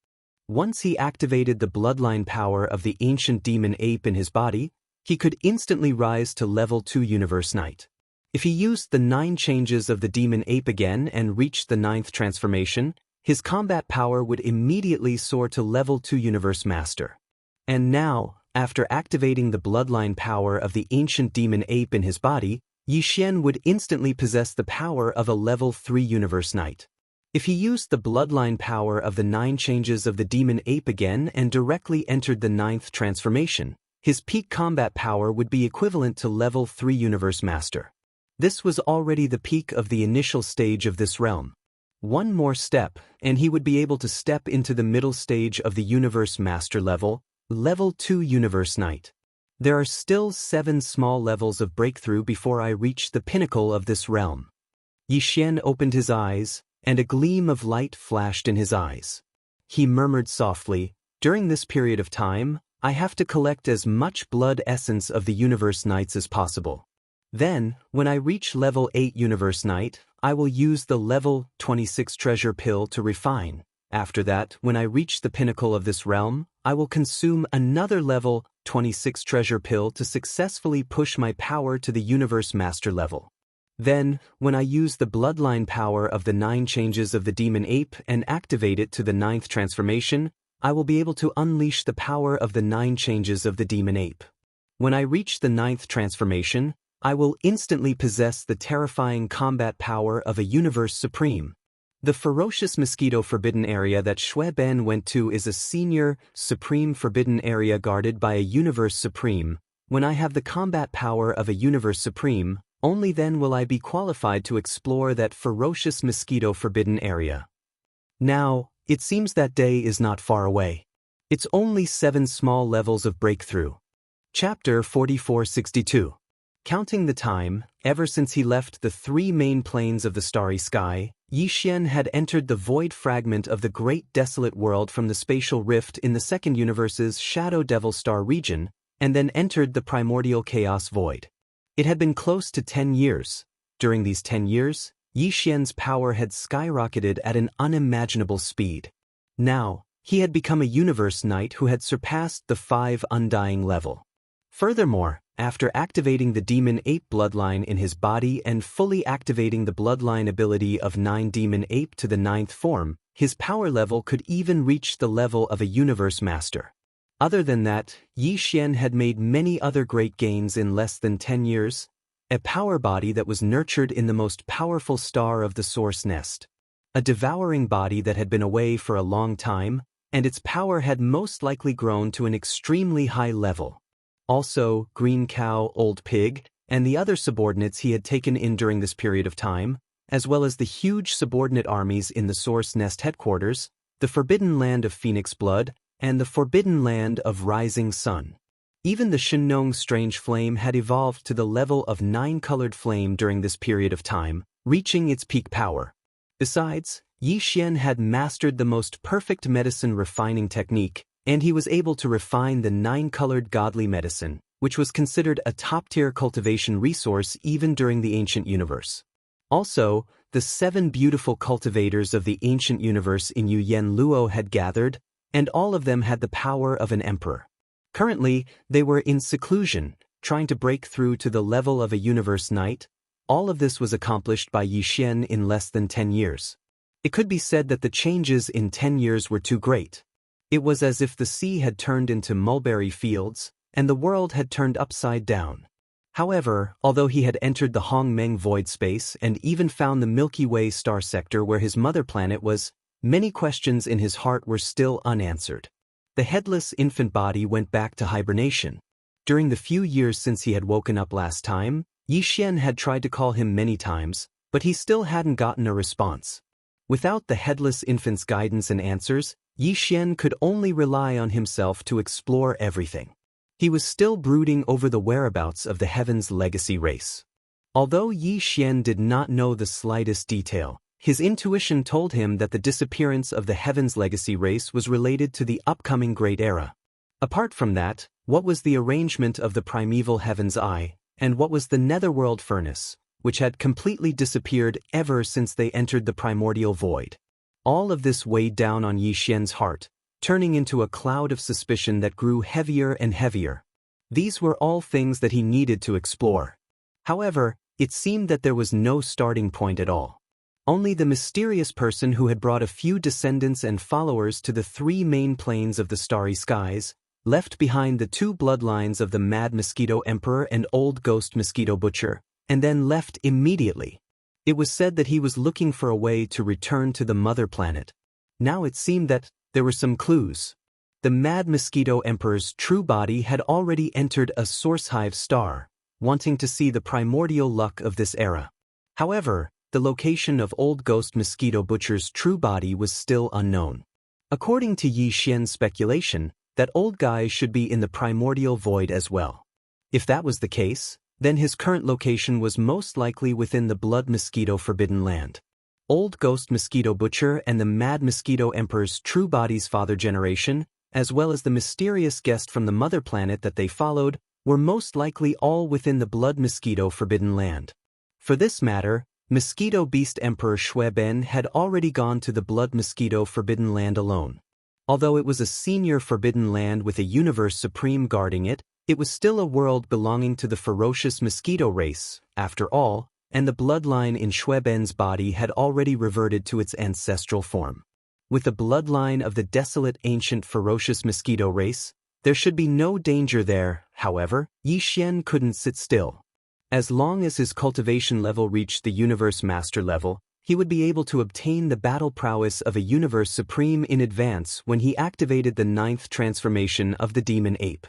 [SPEAKER 1] Once he activated the bloodline power of the ancient demon ape in his body, he could instantly rise to Level 2 Universe Knight. If he used the 9 changes of the demon ape again and reached the 9th transformation, his combat power would immediately soar to Level 2 Universe Master. And now, after activating the bloodline power of the ancient demon ape in his body, Yi Xian would instantly possess the power of a Level 3 Universe Knight. If he used the bloodline power of the 9 changes of the demon ape again and directly entered the 9th transformation, his peak combat power would be equivalent to Level 3 Universe Master. This was already the peak of the initial stage of this realm. One more step, and he would be able to step into the middle stage of the Universe Master level, Level 2 Universe Knight. There are still 7 small levels of breakthrough before I reach the pinnacle of this realm. Yi Xian opened his eyes, and a gleam of light flashed in his eyes. He murmured softly, "During this period of time, I have to collect as much blood essence of the Universe Knights as possible. Then, when I reach Level 8 Universe Knight, I will use the Level 26 treasure pill to refine. After that, when I reach the pinnacle of this realm, I will consume another Level 26 treasure pill to successfully push my power to the Universe Master level. Then, when I use the bloodline power of the 9 changes of the demon ape and activate it to the 9th transformation, I will be able to unleash the power of the 9 changes of the demon ape. When I reach the 9th transformation, I will instantly possess the terrifying combat power of a Universe Supreme. The ferocious mosquito forbidden area that Xue Ben went to is a senior, supreme forbidden area guarded by a Universe Supreme. When I have the combat power of a Universe Supreme, only then will I be qualified to explore that ferocious mosquito forbidden area. Now, it seems that day is not far away. It's only 7 small levels of breakthrough. Chapter 4462. Counting the time, ever since he left the 3 main planes of the starry sky, Yi Xian had entered the void fragment of the great desolate world from the spatial rift in the second universe's Shadow Devil Star region, and then entered the primordial chaos void. It had been close to 10 years. During these 10 years, Yi Xian's power had skyrocketed at an unimaginable speed. Now, he had become a Universe Knight who had surpassed the 5 Undying level. Furthermore, after activating the demon ape bloodline in his body and fully activating the bloodline ability of 9 demon ape to the 9th form, his power level could even reach the level of a Universe Master. Other than that, Yi Xian had made many other great gains in less than 10 years. A power body that was nurtured in the most powerful star of the Source Nest. A devouring body that had been away for a long time, and its power had most likely grown to an extremely high level. Also, Green Cow, Old Pig, and the other subordinates he had taken in during this period of time, as well as the huge subordinate armies in the Source Nest headquarters, the Forbidden Land of Phoenix Blood, and the Forbidden Land of Rising Sun. Even the Shenong Strange Flame had evolved to the level of 9-colored flame during this period of time, reaching its peak power. Besides, Yi Xian had mastered the most perfect medicine refining technique, and he was able to refine the 9-colored godly medicine, which was considered a top-tier cultivation resource even during the ancient universe. Also, the 7 beautiful cultivators of the ancient universe in Yuyan Luo had gathered, and all of them had the power of an emperor. Currently, they were in seclusion, trying to break through to the level of a Universe Knight. All of this was accomplished by Yi Xian in less than 10 years. It could be said that the changes in 10 years were too great. It was as if the sea had turned into mulberry fields, and the world had turned upside down. However, although he had entered the Hongmeng void space and even found the Milky Way star sector where his mother planet was, many questions in his heart were still unanswered. The headless infant body went back to hibernation. During the few years since he had woken up last time, Xian had tried to call him many times, but he still hadn't gotten a response. Without the headless infant's guidance and answers, Xian could only rely on himself to explore everything. He was still brooding over the whereabouts of the Heaven's Legacy race. Although Xian did not know the slightest detail, his intuition told him that the disappearance of the Heaven's Legacy race was related to the upcoming Great Era. Apart from that, what was the arrangement of the primeval Heaven's Eye, and what was the Netherworld Furnace, which had completely disappeared ever since they entered the primordial void? All of this weighed down on Xian's heart, turning into a cloud of suspicion that grew heavier and heavier. These were all things that he needed to explore. However, it seemed that there was no starting point at all. Only the mysterious person who had brought a few descendants and followers to the three main planes of the starry skies, left behind the two bloodlines of the Mad Mosquito Emperor and Old Ghost Mosquito Butcher, and then left immediately. It was said that he was looking for a way to return to the mother planet. Now it seemed that there were some clues. The Mad Mosquito Emperor's true body had already entered a source hive star, wanting to see the primordial luck of this era. However, the location of Old Ghost Mosquito Butcher's true body was still unknown. According to Xian's speculation, that old guy should be in the primordial void as well. If that was the case, then his current location was most likely within the Blood Mosquito Forbidden Land. Old Ghost Mosquito Butcher and the Mad Mosquito Emperor's true body's father generation, as well as the mysterious guest from the mother planet that they followed, were most likely all within the Blood Mosquito Forbidden Land. For this matter, Mosquito Beast Emperor Shueben had already gone to the Blood Mosquito Forbidden Land alone. Although it was a senior Forbidden Land with a universe supreme guarding it, it was still a world belonging to the ferocious mosquito race, after all, and the bloodline in Shueben's body had already reverted to its ancestral form. With the bloodline of the desolate ancient ferocious mosquito race, there should be no danger there. However, Xian couldn't sit still. As long as his cultivation level reached the Universe Master level, he would be able to obtain the battle prowess of a Universe Supreme in advance when he activated the 9th transformation of the Demon Ape.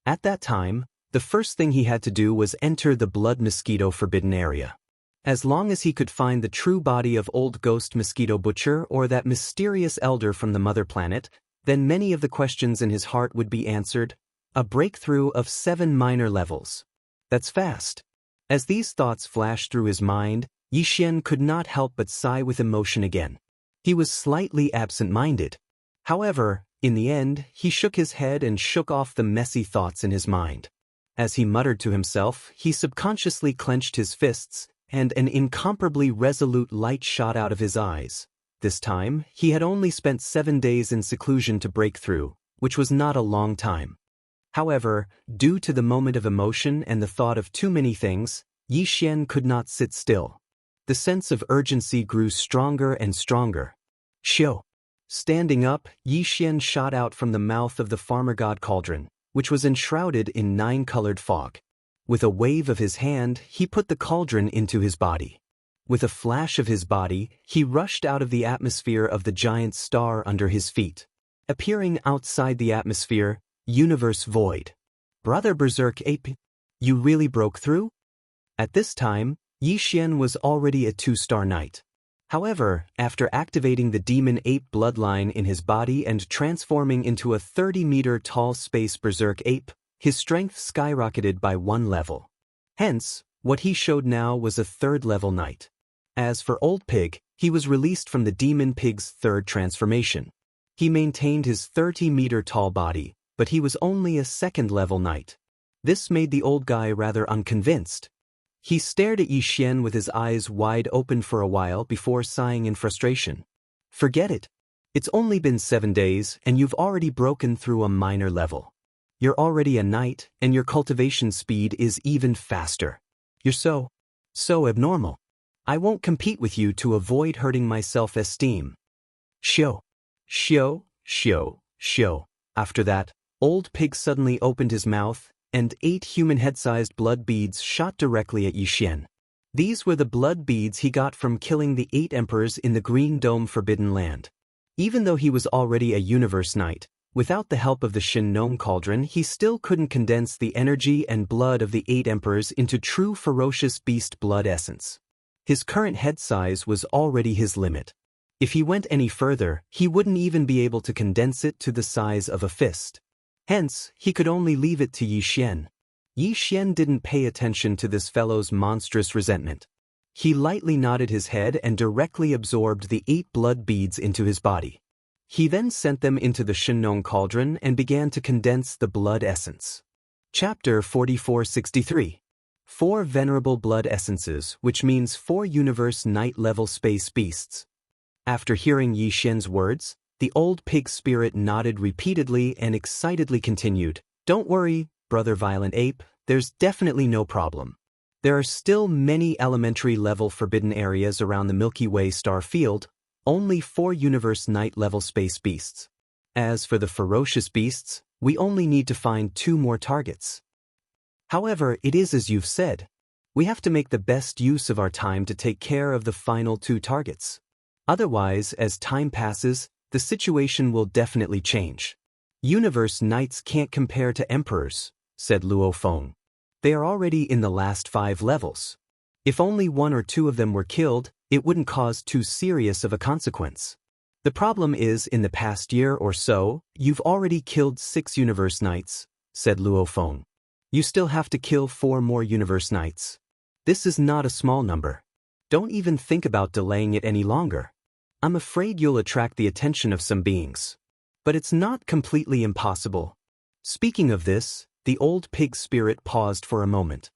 [SPEAKER 1] At that time, the first thing he had to do was enter the Blood Mosquito Forbidden Area. As long as he could find the true body of Old Ghost Mosquito Butcher or that mysterious elder from the mother planet, then many of the questions in his heart would be answered. A breakthrough of 7 minor levels. That's fast. As these thoughts flashed through his mind, Xian could not help but sigh with emotion again. He was slightly absent-minded. However, in the end, he shook his head and shook off the messy thoughts in his mind. As he muttered to himself, he subconsciously clenched his fists, and an incomparably resolute light shot out of his eyes. This time, he had only spent 7 days in seclusion to break through, which was not a long time. However, due to the moment of emotion and the thought of too many things, Xian could not sit still. The sense of urgency grew stronger and stronger. Shio. Standing up, Xian shot out from the mouth of the farmer god cauldron, which was enshrouded in 9-colored fog. With a wave of his hand, he put the cauldron into his body. With a flash of his body, he rushed out of the atmosphere of the giant star under his feet. Appearing outside the atmosphere, Universe Void. Brother Berserk Ape, you really broke through? At this time, Xian was already a 2-star knight. However, after activating the Demon Ape bloodline in his body and transforming into a 30-meter-tall space Berserk Ape, his strength skyrocketed by 1 level. Hence, what he showed now was a 3rd-level knight. As for Old Pig, he was released from the Demon Pig's 3rd transformation. He maintained his 30-meter-tall body, but he was only a 2nd-level knight. This made the old guy rather unconvinced. He stared at Xian with his eyes wide open for a while before sighing in frustration. Forget it. It's only been 7 days and you've already broken through a minor level. You're already a knight and your cultivation speed is even faster. You're so abnormal. I won't compete with you to avoid hurting my self-esteem. Shio. After that, Old Pig suddenly opened his mouth, and 8 human head-sized blood beads shot directly at Xian. These were the blood beads he got from killing the 8 emperors in the Green Dome Forbidden Land. Even though he was already a Universe Knight, Without the help of the Shin cauldron, he still couldn't condense the energy and blood of the 8 emperors into true ferocious beast blood essence. His current head size was already his limit. If he went any further, he wouldn't even be able to condense it to the size of a fist. Hence, he could only leave it to Yi Xian. Yi Xian didn't pay attention to this fellow's monstrous resentment. He lightly nodded his head and directly absorbed the 8 blood beads into his body. He then sent them into the Shinnon cauldron and began to condense the blood essence. Chapter 4463. 4 Venerable Blood Essences, which means 4 Universe Night-level space beasts. After hearing Yi Xian's words, the old pig spirit nodded repeatedly and excitedly continued, "Don't worry, brother Violent Ape, there's definitely no problem. There are still many elementary-level forbidden areas around the Milky Way star field, only 4 Universe Night-level space beasts. As for the ferocious beasts, we only need to find 2 more targets. However, it is as you've said. We have to make the best use of our time to take care of the final 2 targets. Otherwise, as time passes, the situation will definitely change. Universe Knights can't compare to Emperors," said Luo Feng. "They are already in the last 5 levels. If only 1 or 2 of them were killed, it wouldn't cause too serious of a consequence. The problem is, in the past year or so, you've already killed 6 Universe Knights," said Luo Feng. "You still have to kill 4 more Universe Knights. This is not a small number. Don't even think about delaying it any longer. I'm afraid you'll attract the attention of some beings. But it's not completely impossible." Speaking of this, the old pig spirit paused for a moment.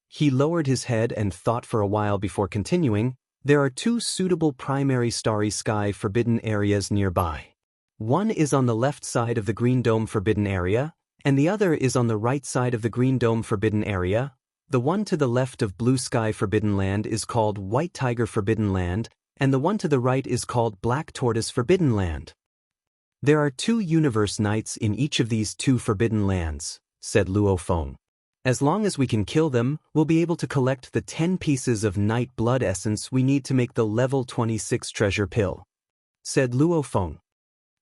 [SPEAKER 1] He lowered his head and thought for a while before continuing, "There are 2 suitable primary starry sky forbidden areas nearby. One is on the left side of the Green Dome forbidden area, and the other is on the right side of the Green Dome forbidden area. The one to the left of Blue Sky Forbidden Land is called White Tiger Forbidden Land, and the one to the right is called Black Tortoise Forbidden Land. There are 2 Universe Knights in each of these 2 forbidden lands," said Luo Feng. "As long as we can kill them, we'll be able to collect the 10 pieces of night blood essence we need to make the level 26 treasure pill," said Luo Feng.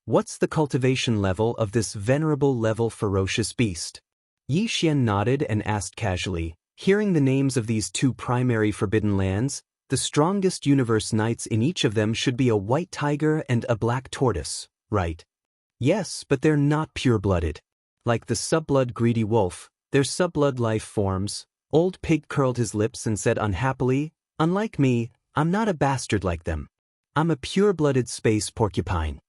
[SPEAKER 1] "What's the cultivation level of this venerable level ferocious beast?" Yi Xian nodded and asked casually, "Hearing the names of these 2 primary forbidden lands, the strongest Universe Knights in each of them should be a white tiger and a black tortoise, right?" "Yes, but they're not pure-blooded. Like the subblood greedy wolf, they're subblood life forms." Old Pig curled his lips and said unhappily, "Unlike me, I'm not a bastard like them. I'm a pure-blooded space porcupine."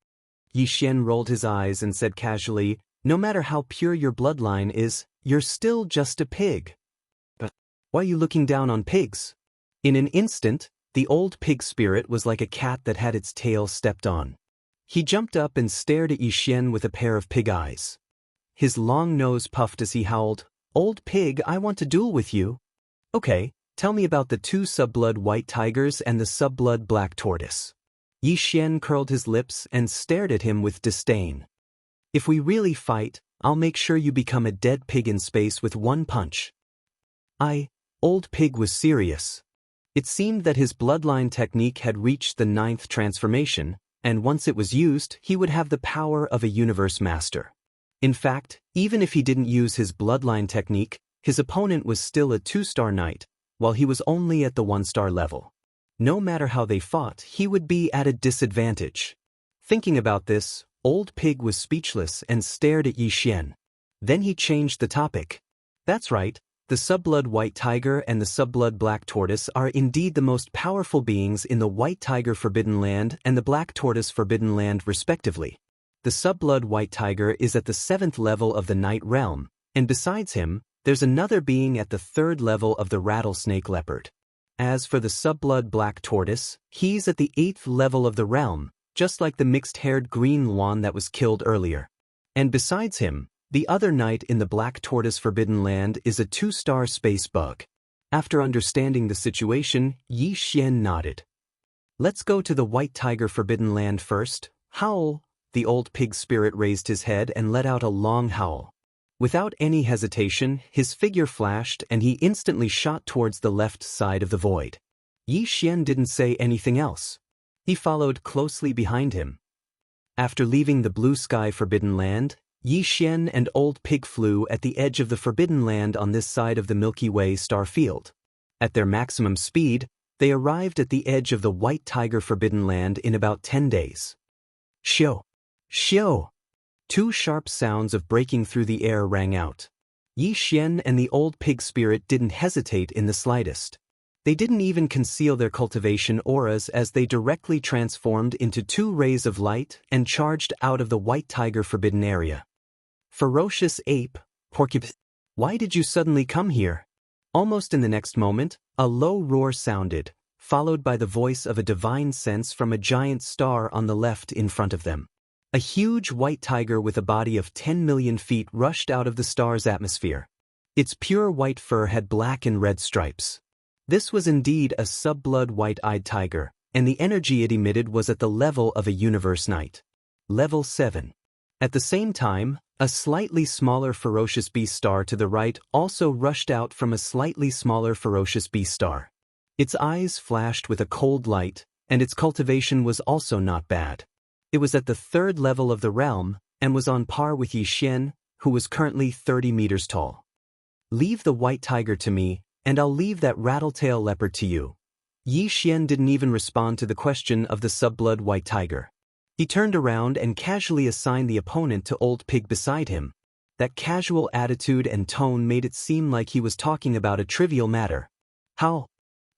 [SPEAKER 1] Yi Xian rolled his eyes and said casually, "No matter how pure your bloodline is, you're still just a pig." "But why are you looking down on pigs?" In an instant, the old pig spirit was like a cat that had its tail stepped on. He jumped up and stared at Yi Xian with a pair of pig eyes. His long nose puffed as he howled, "Old pig, I want to duel with you." "Okay, tell me about the 2 subblood white tigers and the subblood black tortoise." Yi Xian curled his lips and stared at him with disdain. "If we really fight, I'll make sure you become a dead pig in space with 1 punch." Old Pig was serious. It seemed that his bloodline technique had reached the 9th transformation, and once it was used, he would have the power of a universe master. In fact, even if he didn't use his bloodline technique, his opponent was still a 2-star knight, while he was only at the 1-star level. No matter how they fought, he would be at a disadvantage. Thinking about this, Old Pig was speechless and stared at Yi Xian. Then he changed the topic. "That's right. The subblood white tiger and the subblood black tortoise are indeed the most powerful beings in the White Tiger Forbidden Land and the Black Tortoise Forbidden Land respectively. The subblood white tiger is at the 7th level of the Night Realm, and besides him, there's another being at the 3rd level of the rattlesnake leopard. As for the subblood black tortoise, he's at the 8th level of the realm, just like the mixed-haired green Luan that was killed earlier. And besides him, the other knight in the Black Tortoise Forbidden Land is a 2-star space bug." After understanding the situation, Yi Xian nodded. "Let's go to the White Tiger Forbidden Land first. Howl." The old pig spirit raised his head and let out a long howl. Without any hesitation, his figure flashed and he instantly shot towards the left side of the void. Yi Xian didn't say anything else. He followed closely behind him. After leaving the blue sky Forbidden Land, Xian and Old Pig flew at the edge of the Forbidden Land on this side of the Milky Way star field. At their maximum speed, they arrived at the edge of the White Tiger Forbidden Land in about 10 days. Xiao! Xiao! Two sharp sounds of breaking through the air rang out. Xian and the Old Pig spirit didn't hesitate in the slightest. They didn't even conceal their cultivation auras as they directly transformed into two rays of light and charged out of the White Tiger Forbidden Area. Ferocious ape, porcupine, why did you suddenly come here? Almost in the next moment, a low roar sounded, followed by the voice of a divine sense from a giant star on the left in front of them. A huge white tiger with a body of 10 million feet rushed out of the star's atmosphere. Its pure white fur had black and red stripes. This was indeed a sub-blood white-eyed tiger, and the energy it emitted was at the level of a universe knight. Level 7. At the same time, a slightly smaller ferocious beast star to the right also rushed out from a slightly smaller ferocious beast star. Its eyes flashed with a cold light, and its cultivation was also not bad. It was at the 3rd level of the realm, and was on par with Xian, who was currently 30 meters tall. Leave the white tiger to me, and I'll leave that rattletail leopard to you. Xian didn't even respond to the question of the sub-blood white tiger. He turned around and casually assigned the opponent to Old Pig beside him. That casual attitude and tone made it seem like he was talking about a trivial matter. How?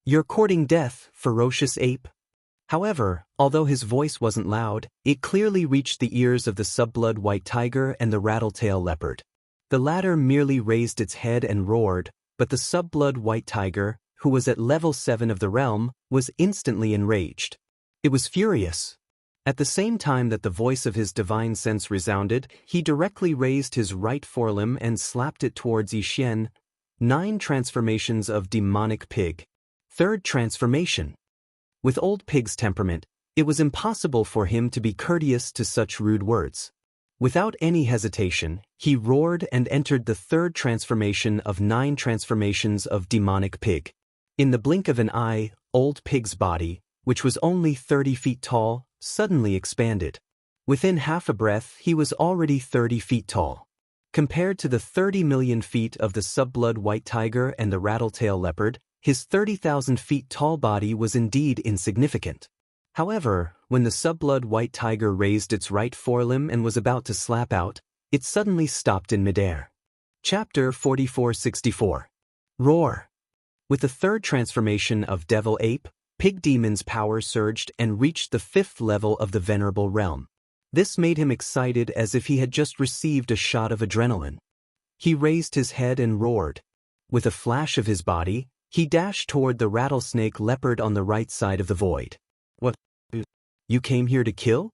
[SPEAKER 1] You're courting death, ferocious ape? However, although his voice wasn't loud, it clearly reached the ears of the sub-blood white tiger and the rattletail leopard. The latter merely raised its head and roared, but the sub-blood white tiger, who was at level 7 of the realm, was instantly enraged. It was furious. At the same time that the voice of his divine sense resounded, he directly raised his right forelimb and slapped it towards Xian. 9 transformations of demonic pig. 3rd transformation. With Old Pig's temperament, it was impossible for him to be courteous to such rude words. Without any hesitation, he roared and entered the 3rd transformation of 9 transformations of demonic pig. In the blink of an eye, Old Pig's body, which was only 30 feet tall, suddenly expanded. Within half a breath, he was already 30 feet tall. Compared to the 30 million feet of the sub-blood white tiger and the rattletail leopard, his 30,000 feet tall body was indeed insignificant. However, when the sub-blood white tiger raised its right forelimb and was about to slap out, it suddenly stopped in midair. Chapter 4464. Roar. With the 3rd transformation of Devil Ape, Pig Demon's power surged and reached the 5th level of the Venerable Realm. This made him excited as if he had just received a shot of adrenaline. He raised his head and roared. With a flash of his body, he dashed toward the rattlesnake leopard on the right side of the void. What? You came here to kill?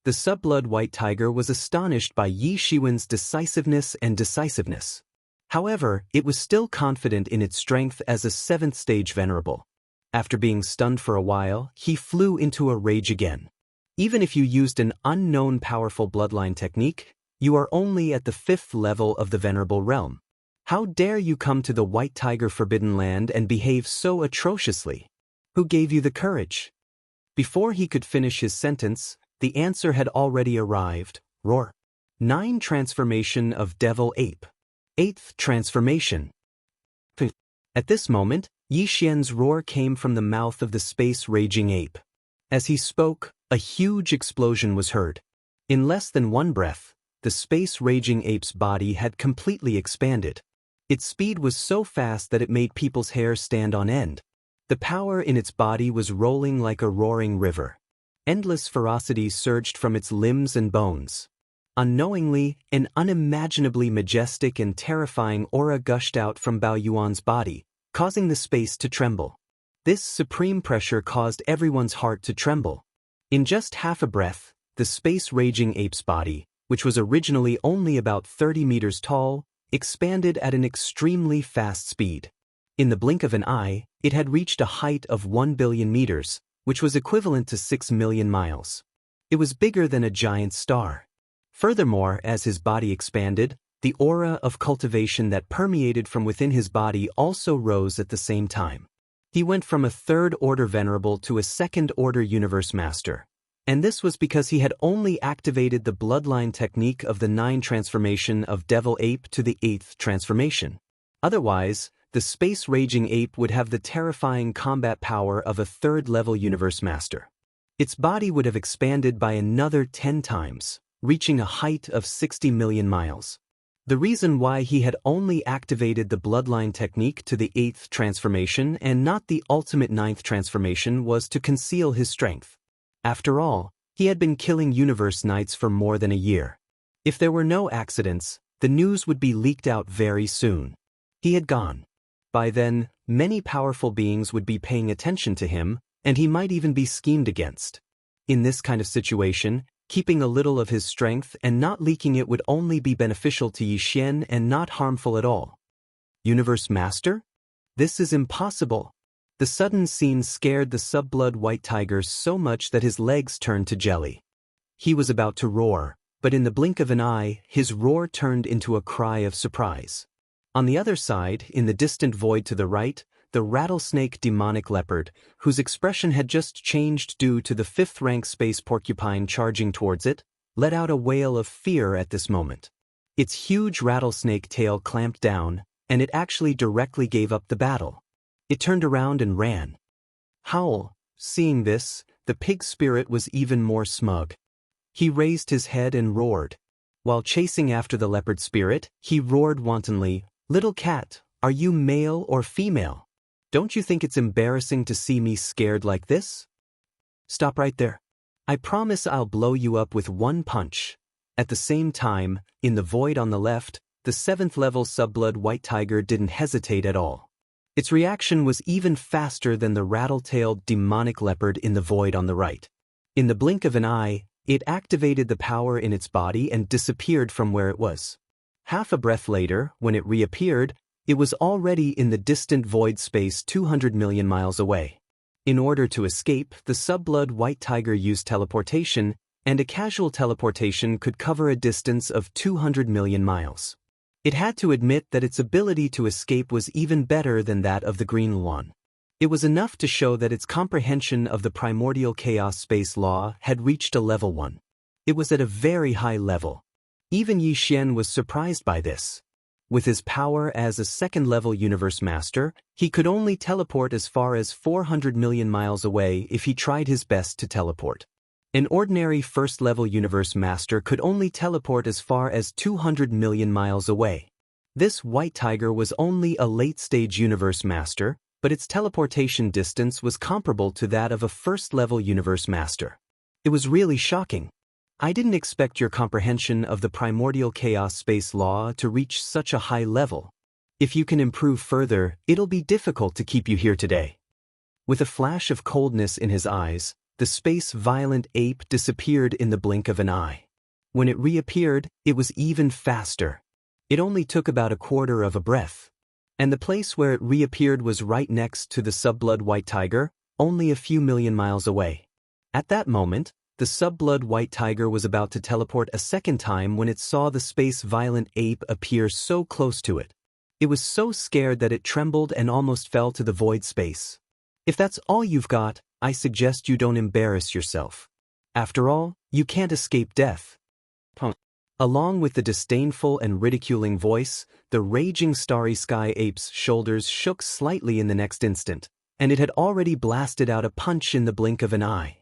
[SPEAKER 1] The sub-blood white tiger was astonished by Xian's decisiveness and decisiveness. However, it was still confident in its strength as a 7th stage venerable. After being stunned for a while, he flew into a rage again. Even if you used an unknown powerful bloodline technique, you are only at the 5th level of the Venerable Realm. How dare you come to the White Tiger Forbidden Land and behave so atrociously? Who gave you the courage? Before he could finish his sentence, the answer had already arrived. Roar. 9 transformation of Devil Ape. 8th transformation. At this moment, Xian's roar came from the mouth of the space-raging ape. As he spoke, a huge explosion was heard. In less than 1 breath, the space-raging ape's body had completely expanded. Its speed was so fast that it made people's hair stand on end. The power in its body was rolling like a roaring river. Endless ferocity surged from its limbs and bones. Unknowingly, an unimaginably majestic and terrifying aura gushed out from Bao Yuan's body, causing the space to tremble. This supreme pressure caused everyone's heart to tremble. In just half a breath, the space-raging ape's body, which was originally only about 30 meters tall, expanded at an extremely fast speed. In the blink of an eye, it had reached a height of 1 billion meters, which was equivalent to 6 million miles. It was bigger than a giant star. Furthermore, as his body expanded, the aura of cultivation that permeated from within his body also rose at the same time. He went from a 3rd-order venerable to a 2nd-order universe master. And this was because he had only activated the bloodline technique of the 9 transformation of Devil Ape to the 8th transformation. Otherwise, the space-raging ape would have the terrifying combat power of a 3rd-level Universe Master. Its body would have expanded by another 10 times, reaching a height of 60 million miles. The reason why he had only activated the bloodline technique to the 8th transformation and not the ultimate 9th transformation was to conceal his strength. After all, he had been killing Universe Knights for more than a year. If there were no accidents, the news would be leaked out very soon. He had gone. By then, many powerful beings would be paying attention to him, and he might even be schemed against. In this kind of situation, keeping a little of his strength and not leaking it would only be beneficial to Xianxia and not harmful at all. Universe Master? This is impossible. The sudden scene scared the sub-blood white tiger so much that his legs turned to jelly. He was about to roar, but in the blink of an eye, his roar turned into a cry of surprise. On the other side, in the distant void to the right, the rattlesnake demonic leopard, whose expression had just changed due to the 5th-rank space porcupine charging towards it, let out a wail of fear at this moment. Its huge rattlesnake tail clamped down, and it actually directly gave up the battle. It turned around and ran. Howl, seeing this, the pig spirit was even more smug. He raised his head and roared. While chasing after the leopard spirit, he roared wantonly, "Little cat, are you male or female? Don't you think it's embarrassing to see me scared like this? Stop right there. I promise I'll blow you up with one punch." At the same time, in the void on the left, the 7th-level sub-blood white tiger didn't hesitate at all. Its reaction was even faster than the rattle-tailed demonic leopard in the void on the right. In the blink of an eye, it activated the power in its body and disappeared from where it was. Half a breath later, when it reappeared, it was already in the distant void space 200 million miles away. In order to escape, the sub-blood white tiger used teleportation, and a casual teleportation could cover a distance of 200 million miles. It had to admit that its ability to escape was even better than that of the green one. It was enough to show that its comprehension of the primordial chaos space law had reached a level 1. It was at a very high level. Even Xianxia was surprised by this. With his power as a 2nd-level Universe Master, he could only teleport as far as 400 million miles away if he tried his best to teleport. An ordinary 1st-level Universe Master could only teleport as far as 200 million miles away. This white tiger was only a late-stage Universe Master, but its teleportation distance was comparable to that of a 1st-level Universe Master. It was really shocking. I didn't expect your comprehension of the primordial chaos space law to reach such a high level. If you can improve further, it'll be difficult to keep you here today. With a flash of coldness in his eyes, the space-violent ape disappeared in the blink of an eye. When it reappeared, it was even faster. It only took about a quarter of a breath. And the place where it reappeared was right next to the sub-blood white tiger, only a few million miles away. At that moment, the sub-blood white tiger was about to teleport a second time when it saw the space-violent ape appear so close to it. It was so scared that it trembled and almost fell to the void space. If that's all you've got, I suggest you don't embarrass yourself. After all, you can't escape death. Along with the disdainful and ridiculing voice, the raging starry sky ape's shoulders shook slightly in the next instant, and it had already blasted out a punch in the blink of an eye.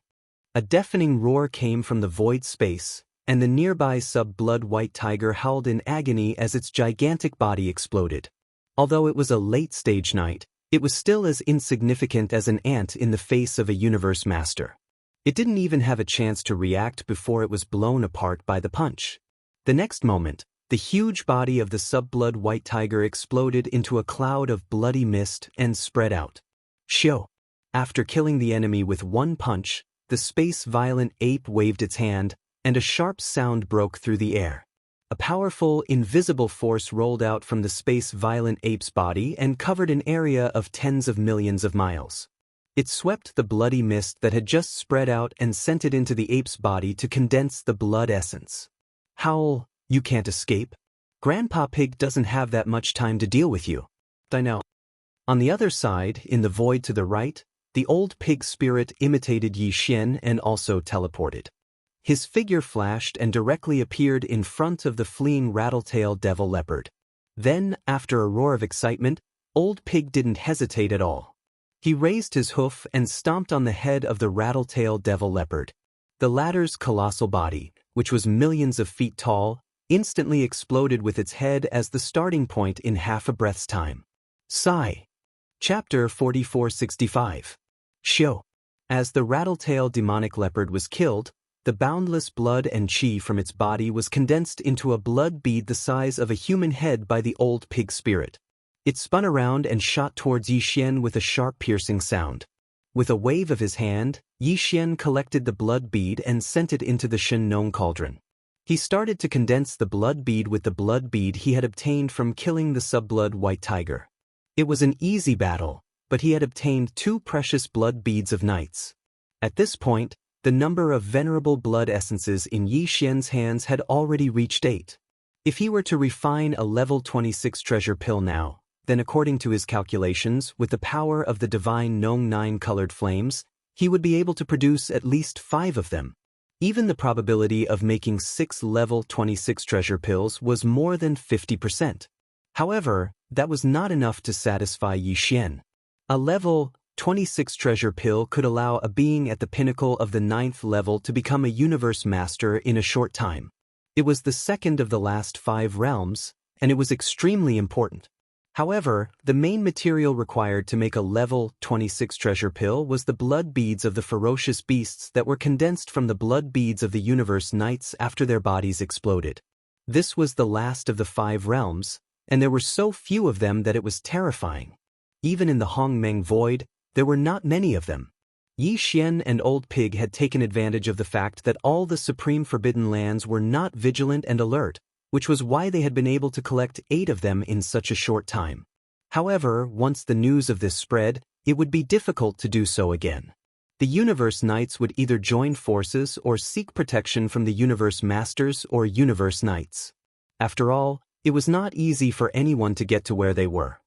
[SPEAKER 1] A deafening roar came from the void space, and the nearby sub-blood white tiger howled in agony as its gigantic body exploded. Although it was a late-stage knight, it was still as insignificant as an ant in the face of a Universe Master. It didn't even have a chance to react before it was blown apart by the punch. The next moment, the huge body of the sub-blood white tiger exploded into a cloud of bloody mist and spread out. Shio! After killing the enemy with one punch, the space-violent ape waved its hand, and a sharp sound broke through the air. A powerful, invisible force rolled out from the space-violent ape's body and covered an area of tens of millions of miles. It swept the bloody mist that had just spread out and sent it into the ape's body to condense the blood essence. Howl, you can't escape. Grandpa Pig doesn't have that much time to deal with you. I know. On the other side, in the void to the right, The old pig spirit imitated Yi Xian and also teleported. His figure flashed and directly appeared in front of the fleeing rattletail devil leopard. Then, after a roar of excitement, old pig didn't hesitate at all. He raised his hoof and stomped on the head of the rattletail devil leopard. The latter's colossal body, which was millions of feet tall, instantly exploded with its head as the starting point in half a breath's time. Sigh. Chapter 4465. Show. As the rattletail demonic leopard was killed, the boundless blood and chi from its body was condensed into a blood bead the size of a human head by the old pig spirit. It spun around and shot towards Yi Xian with a sharp piercing sound. With a wave of his hand, Yi Xian collected the blood bead and sent it into the Shen Nong cauldron. He started to condense the blood bead with the blood bead he had obtained from killing the subblood white tiger. It was an easy battle, but he had obtained 2 precious blood beads of knights. At this point, the number of venerable blood essences in Yi Xian's hands had already reached 8. If he were to refine a level 26 treasure pill now, then according to his calculations, with the power of the divine Nong 9-colored flames, he would be able to produce at least 5 of them. Even the probability of making 6 level 26 treasure pills was more than 50%. However, that was not enough to satisfy Yi Xian. A level 26 treasure pill could allow a being at the pinnacle of the 9th level to become a universe master in a short time. It was the second of the last 5 realms, and it was extremely important. However, the main material required to make a level 26 treasure pill was the blood beads of the ferocious beasts that were condensed from the blood beads of the universe knights after their bodies exploded. This was the last of the 5 realms, and there were so few of them that it was terrifying. Even in the Hongmeng Void, there were not many of them. Yi Xian and Old Pig had taken advantage of the fact that all the Supreme Forbidden Lands were not vigilant and alert, which was why they had been able to collect 8 of them in such a short time. However, once the news of this spread, it would be difficult to do so again. The Universe Knights would either join forces or seek protection from the Universe Masters or Universe Knights. After all, it was not easy for anyone to get to where they were.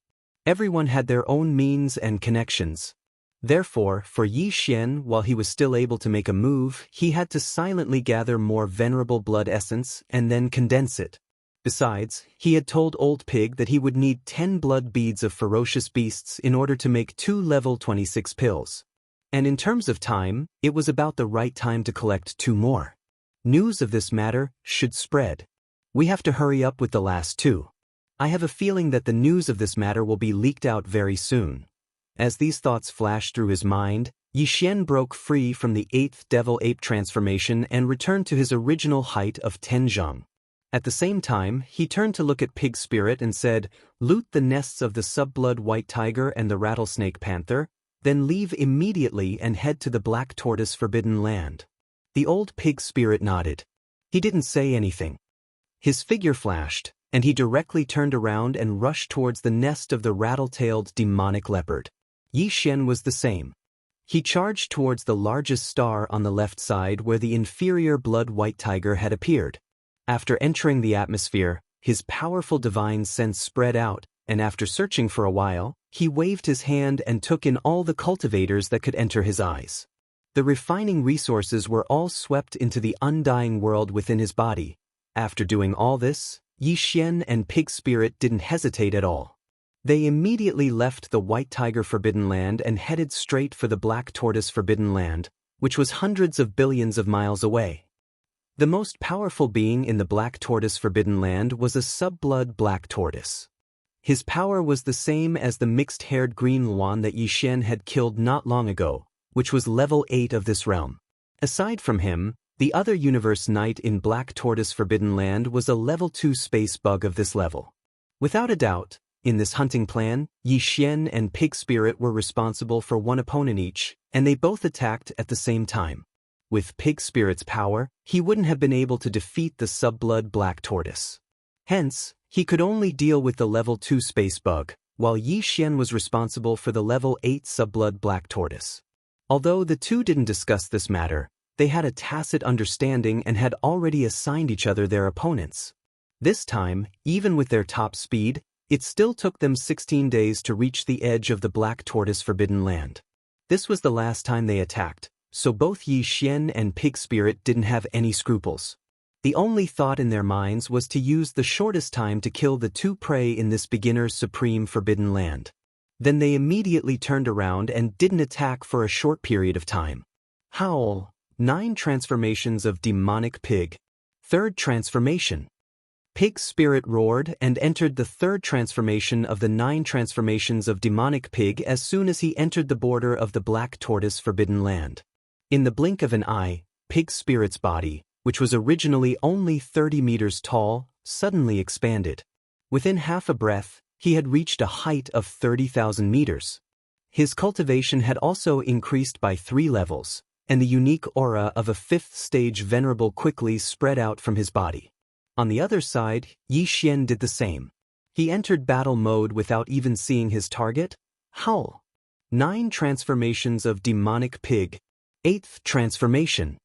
[SPEAKER 1] Everyone had their own means and connections. Therefore, for Yi Xian, while he was still able to make a move, he had to silently gather more venerable blood essence and then condense it. Besides, he had told Old Pig that he would need 10 blood beads of ferocious beasts in order to make 2 level 26 pills. And in terms of time, it was about the right time to collect 2 more. News of this matter should spread. We have to hurry up with the last 2. I have a feeling that the news of this matter will be leaked out very soon. As these thoughts flashed through his mind, Yi Xian broke free from the 8th devil-ape transformation and returned to his original height of 10 zhang. At the same time, he turned to look at Pig Spirit and said, "Loot the nests of the subblood white tiger and the rattlesnake panther, then leave immediately and head to the black tortoise forbidden land." The old Pig Spirit nodded. He didn't say anything. His figure flashed, and he directly turned around and rushed towards the nest of the rattle-tailed demonic leopard. Yi Xian was the same. He charged towards the largest star on the left side where the inferior blood white tiger had appeared. After entering the atmosphere, his powerful divine sense spread out, and after searching for a while, he waved his hand and took in all the cultivators that could enter his eyes. The refining resources were all swept into the undying world within his body. After doing all this, Yi Xian and Pig Spirit didn't hesitate at all. They immediately left the White Tiger Forbidden Land and headed straight for the Black Tortoise Forbidden Land, which was hundreds of billions of miles away. The most powerful being in the Black Tortoise Forbidden Land was a subblood black tortoise. His power was the same as the mixed-haired green Luan that Yi Xian had killed not long ago, which was level 8 of this realm. Aside from him, the other Universe Knight in Black Tortoise Forbidden Land was a level 2 space bug of this level. Without a doubt, in this hunting plan, Yi Xian and Pig Spirit were responsible for 1 opponent each, and they both attacked at the same time. With Pig Spirit's power, he wouldn't have been able to defeat the subblood black tortoise. Hence, he could only deal with the level 2 space bug, while Yi Xian was responsible for the level 8 subblood black tortoise. Although the two didn't discuss this matter, they had a tacit understanding and had already assigned each other their opponents. This time, even with their top speed, it still took them 16 days to reach the edge of the Black Tortoise Forbidden Land. This was the last time they attacked, so both Yi Xian and Pig Spirit didn't have any scruples. The only thought in their minds was to use the shortest time to kill the two prey in this beginner's supreme forbidden land. Then they immediately turned around and didn't attack for a short period of time. Howl. 9 transformations of demonic pig. Third transformation. Pig Spirit roared and entered the third transformation of the 9 transformations of demonic pig as soon as he entered the border of the Black Tortoise forbidden land. In the blink of an eye, Pig Spirit's body, which was originally only 30 meters tall, suddenly expanded. Within half a breath, he had reached a height of 30,000 meters. His cultivation had also increased by 3 levels, and the unique aura of a 5th stage venerable quickly spread out from his body. On the other side, Yi Xian did the same. He entered battle mode without even seeing his target. Howl. 9 transformations of demonic pig. 8th transformation.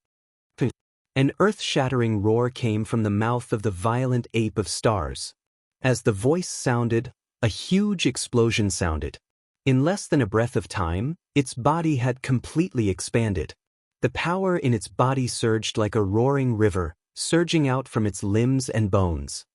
[SPEAKER 1] An earth-shattering roar came from the mouth of the violent ape of stars. As the voice sounded, a huge explosion sounded. In less than a breath of time, its body had completely expanded. The power in its body surged like a roaring river, surging out from its limbs and bones.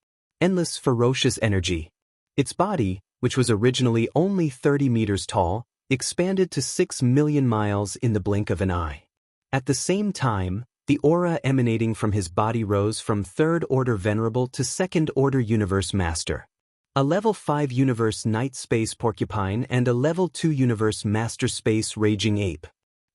[SPEAKER 1] Endless ferocious energy. Its body, which was originally only 30 meters tall, expanded to 6 million miles in the blink of an eye. At the same time, the aura emanating from his body rose from 3rd Order Venerable to 2nd Order Universe Master. A Level 5 Universe Night Space Porcupine and a Level 2 Universe Master Space Raging Ape.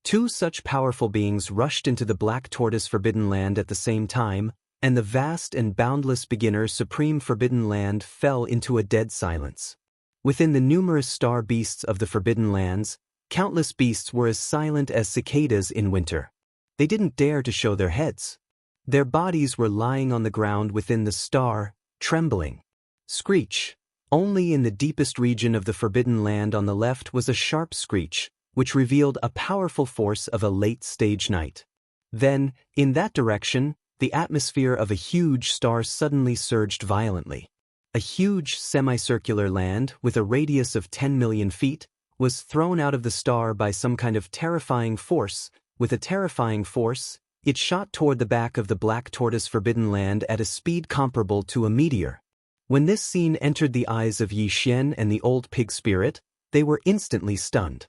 [SPEAKER 1] 2 such powerful beings rushed into the Black Tortoise Forbidden Land at the same time, and the vast and boundless beginner Supreme Forbidden Land fell into a dead silence. Within the numerous star beasts of the Forbidden Lands, countless beasts were as silent as cicadas in winter. They didn't dare to show their heads. Their bodies were lying on the ground within the star, trembling. Screech. Only in the deepest region of the Forbidden Land on the left was a sharp screech, which revealed a powerful force of a late-stage night. Then, in that direction, the atmosphere of a huge star suddenly surged violently. A huge semicircular land, with a radius of 10 million feet, was thrown out of the star by some kind of terrifying force. With a terrifying force, it shot toward the back of the Black Tortoise Forbidden Land at a speed comparable to a meteor. When this scene entered the eyes of Yi Xian and the old Pig Spirit, they were instantly stunned.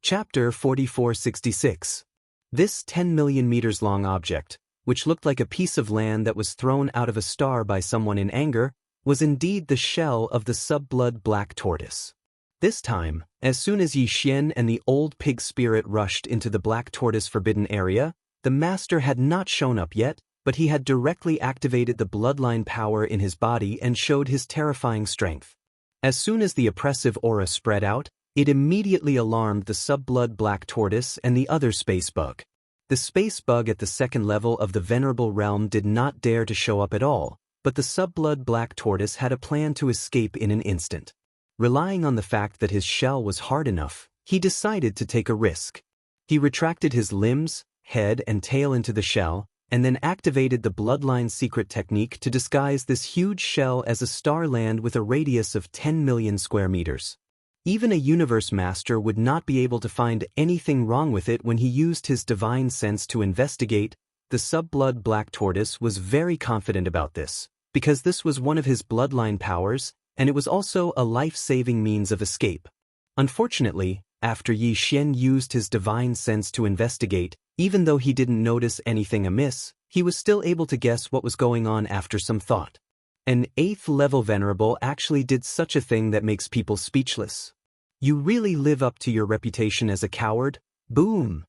[SPEAKER 1] Chapter 4466. This 10 million meters long object, which looked like a piece of land that was thrown out of a star by someone in anger, was indeed the shell of the sub-blood Black Tortoise. This time, as soon as Yi Xian and the old Pig Spirit rushed into the Black Tortoise Forbidden area, the Master had not shown up yet, but he had directly activated the bloodline power in his body and showed his terrifying strength. As soon as the oppressive aura spread out, it immediately alarmed the sub-blood Black Tortoise and the other space bug. The space bug at the 2nd level of the Venerable Realm did not dare to show up at all, but the sub-blood Black Tortoise had a plan to escape in an instant. Relying on the fact that his shell was hard enough, he decided to take a risk. He retracted his limbs, head and tail into the shell, and then activated the bloodline secret technique to disguise this huge shell as a star land with a radius of 10 million square meters. Even a universe master would not be able to find anything wrong with it when he used his divine sense to investigate. The sub-blood Black Tortoise was very confident about this, because this was one of his bloodline powers, and it was also a life-saving means of escape. Unfortunately, after Yi Xian used his divine sense to investigate, even though he didn't notice anything amiss, he was still able to guess what was going on after some thought. An 8th level Venerable actually did such a thing that makes people speechless. You really live up to your reputation as a coward? Boom!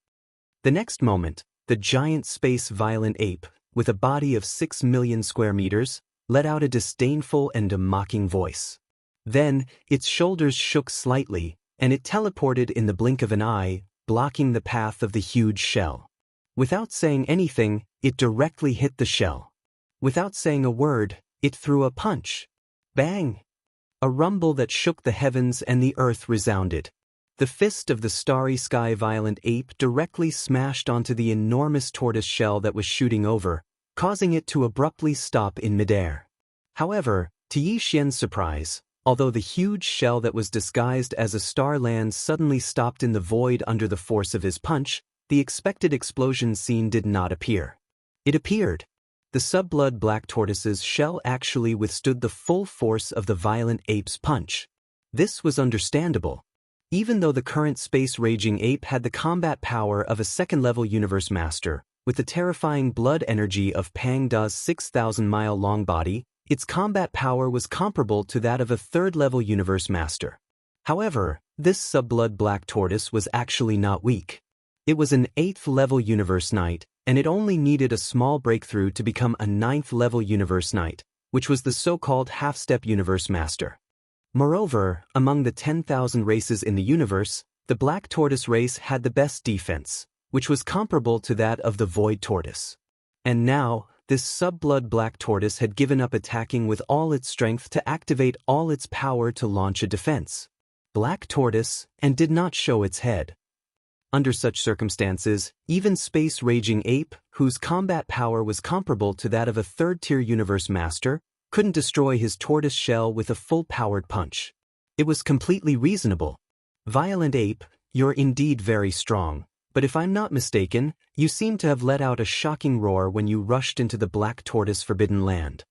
[SPEAKER 1] The next moment, the giant space violent ape, with a body of 6 million square meters, let out a disdainful and a mocking voice. Then, its shoulders shook slightly, and it teleported in the blink of an eye, blocking the path of the huge shell. Without saying anything, it directly hit the shell. Without saying a word, it threw a punch. Bang! A rumble that shook the heavens and the earth resounded. The fist of the starry sky violent ape directly smashed onto the enormous tortoise shell that was shooting over, causing it to abruptly stop in midair. However, to Yi Xian's surprise, Although the huge shell that was disguised as a star land suddenly stopped in the void under the force of his punch, the expected explosion scene did not appear. It appeared. The sub-blood black tortoise's shell actually withstood the full force of the violent ape's punch. This was understandable. Even though the current space-raging ape had the combat power of a second-level universe master, with the terrifying blood energy of Pang Da's 6,000-mile-long body, its combat power was comparable to that of a third-level universe master. However, this sub-blood black tortoise was actually not weak. It was an 8th-level universe knight, and it only needed a small breakthrough to become a 9th-level universe knight, which was the so-called half-step universe master. Moreover, among the 10,000 races in the universe, the black tortoise race had the best defense, which was comparable to that of the void tortoise. And now, this sub-blood black tortoise had given up attacking with all its strength to activate all its power to launch a defense. Black tortoise, and did not show its head. Under such circumstances, even space-raging ape, whose combat power was comparable to that of a third-tier universe master, couldn't destroy his tortoise shell with a full-powered punch. It was completely reasonable. Violent ape, you're indeed very strong, but if I'm not mistaken, you seem to have let out a shocking roar when you rushed into the black tortoise forbidden land.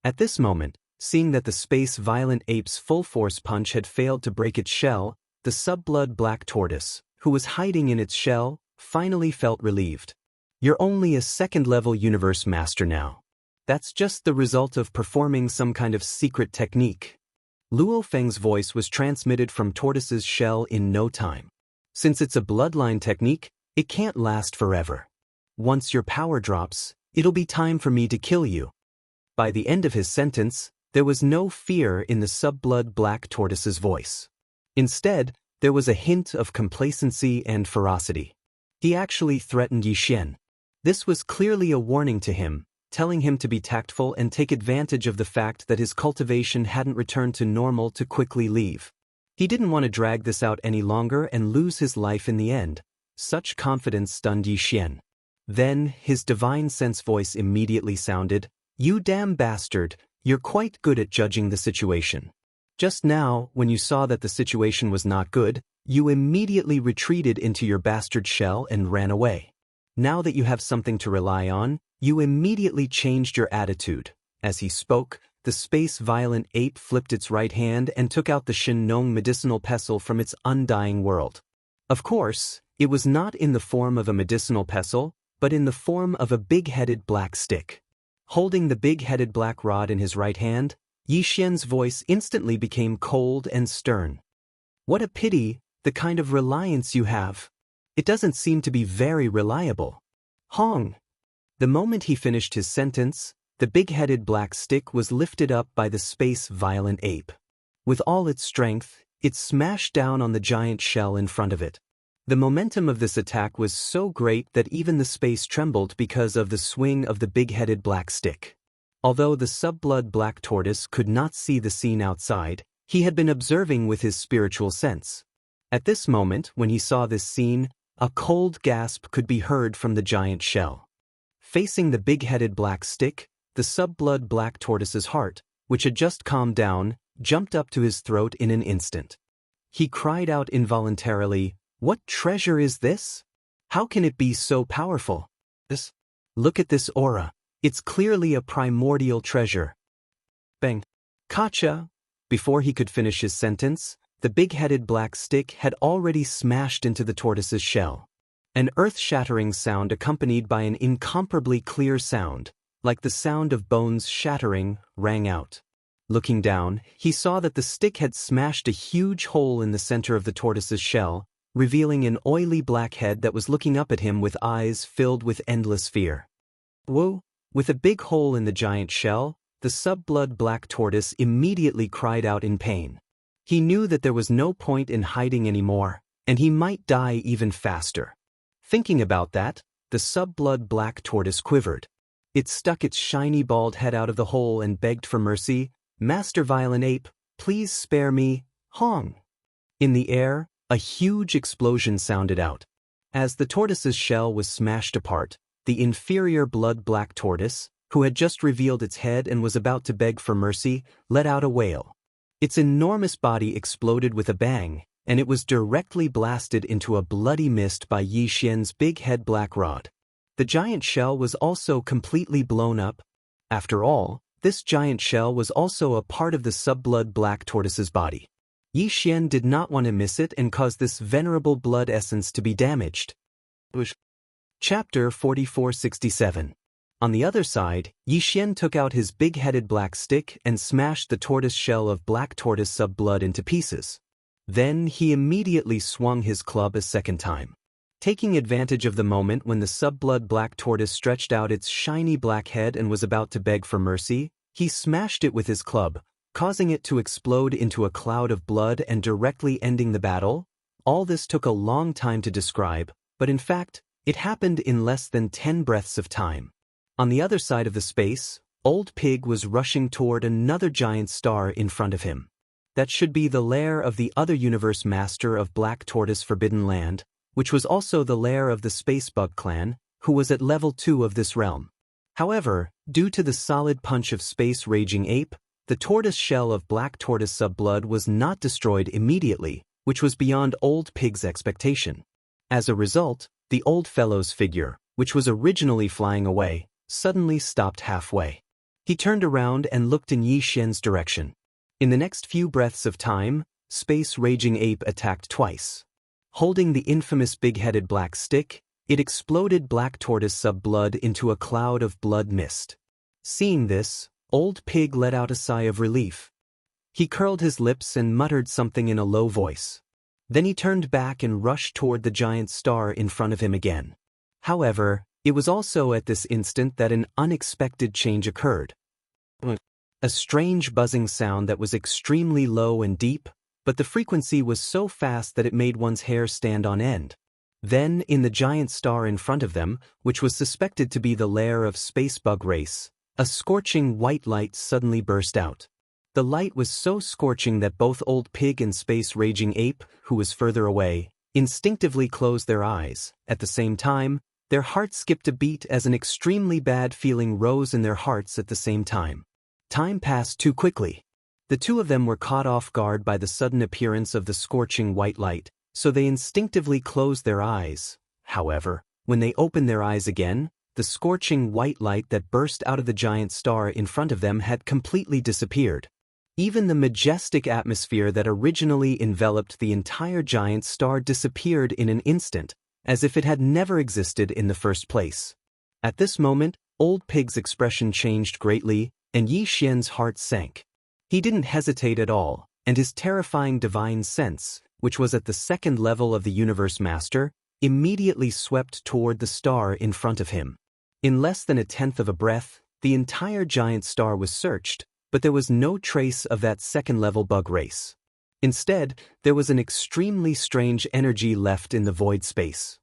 [SPEAKER 1] At this moment, seeing that the space-violent ape's full-force punch had failed to break its shell, the sub-blood black tortoise, who was hiding in its shell, finally felt relieved. You're only a second-level universe master now. That's just the result of performing some kind of secret technique. Luo Feng's voice was transmitted from Tortoise's shell in no time. Since it's a bloodline technique, it can't last forever. Once your power drops, it'll be time for me to kill you. By the end of his sentence, there was no fear in the sub-blood black tortoise's voice. Instead, there was a hint of complacency and ferocity. He actually threatened Yixian. This was clearly a warning to him, telling him to be tactful and take advantage of the fact that his cultivation hadn't returned to normal to quickly leave. He didn't want to drag this out any longer and lose his life in the end. Such confidence stunned Yixian. Then, his divine sense voice immediately sounded, "You damn bastard, you're quite good at judging the situation. Just now, when you saw that the situation was not good, you immediately retreated into your bastard shell and ran away. Now that you have something to rely on, you immediately changed your attitude." As he spoke, the space-violent ape flipped its right hand and took out the Shin-Nong medicinal pestle from its undying world. Of course, it was not in the form of a medicinal pestle, but in the form of a big-headed black stick. Holding the big-headed black rod in his right hand, Yixian's voice instantly became cold and stern. "What a pity, the kind of reliance you have. It doesn't seem to be very reliable." Hong! The moment he finished his sentence, the big-headed black stick was lifted up by the space-violent ape. With all its strength, it smashed down on the giant shell in front of it. The momentum of this attack was so great that even the space trembled because of the swing of the big-headed black stick. Although the sub-blood black tortoise could not see the scene outside, he had been observing with his spiritual sense. At this moment, when he saw this scene, a cold gasp could be heard from the giant shell. Facing the big-headed black stick, the sub-blood black tortoise's heart, which had just calmed down, jumped up to his throat in an instant. He cried out involuntarily, "What treasure is this? How can it be so powerful? Look at this aura. It's clearly a primordial treasure." Bang! Kacha! Before he could finish his sentence, the big-headed black stick had already smashed into the tortoise's shell. An earth-shattering sound accompanied by an incomparably clear sound, like the sound of bones shattering, rang out. Looking down, he saw that the stick had smashed a huge hole in the center of the tortoise's shell, revealing an oily black head that was looking up at him with eyes filled with endless fear. Whoa! With a big hole in the giant shell, the sub-blood black tortoise immediately cried out in pain. He knew that there was no point in hiding anymore, and he might die even faster. Thinking about that, the sub-blood black tortoise quivered. It stuck its shiny bald head out of the hole and begged for mercy, "Master Violent Ape, please spare me, Hong." In the air, a huge explosion sounded out. As the tortoise's shell was smashed apart, the inferior blood-black tortoise, who had just revealed its head and was about to beg for mercy, let out a wail. Its enormous body exploded with a bang, and it was directly blasted into a bloody mist by Yi Xian's big head black rod. The giant shell was also completely blown up. After all, this giant shell was also a part of the sub-blood black tortoise's body. Yi Xian did not want to miss it and cause this venerable blood essence to be damaged. Chapter 4467. On the other side, Yi Xian took out his big-headed black stick and smashed the tortoise shell of black tortoise sub-blood into pieces. Then he immediately swung his club a second time. Taking advantage of the moment when the sub-blood black tortoise stretched out its shiny black head and was about to beg for mercy, he smashed it with his club, causing it to explode into a cloud of blood and directly ending the battle. All this took a long time to describe, but in fact, it happened in less than 10 breaths of time. On the other side of the space, Old Pig was rushing toward another giant star in front of him. That should be the lair of the other universe master of Black Tortoise Forbidden Land, which was also the lair of the Space Bug clan, who was at level 2 of this realm. However, due to the solid punch of Space Raging Ape, the tortoise shell of Black Tortoise Sub-Blood was not destroyed immediately, which was beyond Old Pig's expectation. As a result, the old fellow's figure, which was originally flying away, suddenly stopped halfway. He turned around and looked in Yi Xian's direction. In the next few breaths of time, Space Raging Ape attacked twice. Holding the infamous big-headed black stick, it exploded Black Tortoise Sub-Blood into a cloud of blood mist. Seeing this, Old Pig let out a sigh of relief. He curled his lips and muttered something in a low voice. Then he turned back and rushed toward the giant star in front of him again. However, it was also at this instant that an unexpected change occurred. A strange buzzing sound that was extremely low and deep, but the frequency was so fast that it made one's hair stand on end. Then, in the giant star in front of them, which was suspected to be the lair of Space Bug race, a scorching white light suddenly burst out. The light was so scorching that both Old Pig and Space Raging Ape, who was further away, instinctively closed their eyes. At the same time, their hearts skipped a beat as an extremely bad feeling rose in their hearts at the same time. Time passed too quickly. The two of them were caught off guard by the sudden appearance of the scorching white light, so they instinctively closed their eyes. However, when they opened their eyes again, the scorching white light that burst out of the giant star in front of them had completely disappeared. Even the majestic atmosphere that originally enveloped the entire giant star disappeared in an instant, as if it had never existed in the first place. At this moment, Old Pig's expression changed greatly, and Yi Xian's heart sank. He didn't hesitate at all, and his terrifying divine sense, which was at the second level of the Universe Master, immediately swept toward the star in front of him. In less than 1/10 of a breath, the entire giant star was searched, but there was no trace of that second-level bug race. Instead, there was an extremely strange energy left in the void space.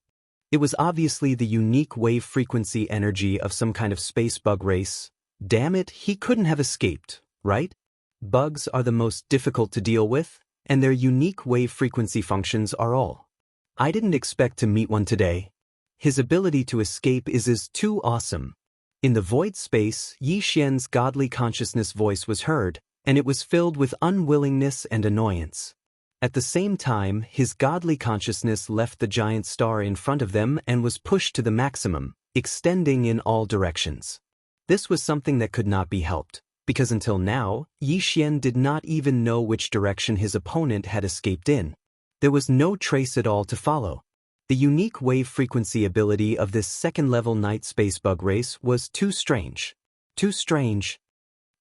[SPEAKER 1] It was obviously the unique wave frequency energy of some kind of space bug race. Damn it, he couldn't have escaped, right? Bugs are the most difficult to deal with, and their unique wave frequency functions are all. I didn't expect to meet one today. His ability to escape is too awesome. In the void space, Yi Xian's godly consciousness voice was heard, and it was filled with unwillingness and annoyance. At the same time, his godly consciousness left the giant star in front of them and was pushed to the maximum, extending in all directions. This was something that could not be helped, because until now, Yi Xian did not even know which direction his opponent had escaped in. There was no trace at all to follow. The unique wave frequency ability of this second-level night space bug race was too strange. Too strange.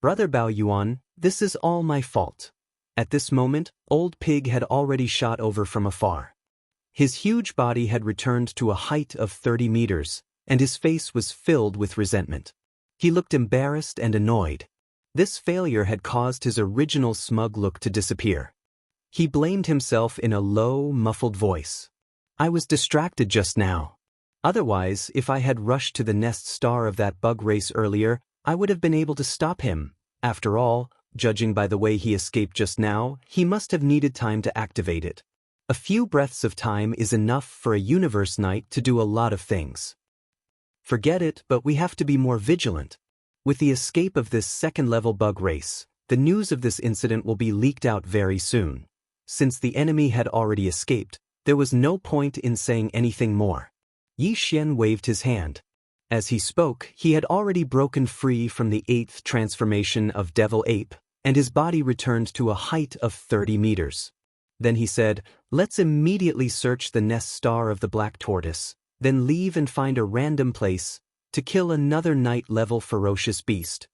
[SPEAKER 1] Brother Bao Yuan, this is all my fault. At this moment, Old Pig had already shot over from afar. His huge body had returned to a height of 30 meters, and his face was filled with resentment. He looked embarrassed and annoyed. This failure had caused his original smug look to disappear. He blamed himself in a low, muffled voice. I was distracted just now. Otherwise, if I had rushed to the nest star of that bug race earlier, I would have been able to stop him. After all, judging by the way he escaped just now, he must have needed time to activate it. A few breaths of time is enough for a universe knight to do a lot of things. Forget it, but we have to be more vigilant. With the escape of this second-level bug race, The news of this incident will be leaked out very soon. Since the enemy had already escaped, there was no point in saying anything more. Yi Xian waved his hand. As he spoke, he had already broken free from the 8th transformation of Devil Ape, and his body returned to a height of 30 meters. Then he said, "Let's immediately search the nest star of the Black Tortoise, then leave and find a random place to kill another night-level ferocious beast."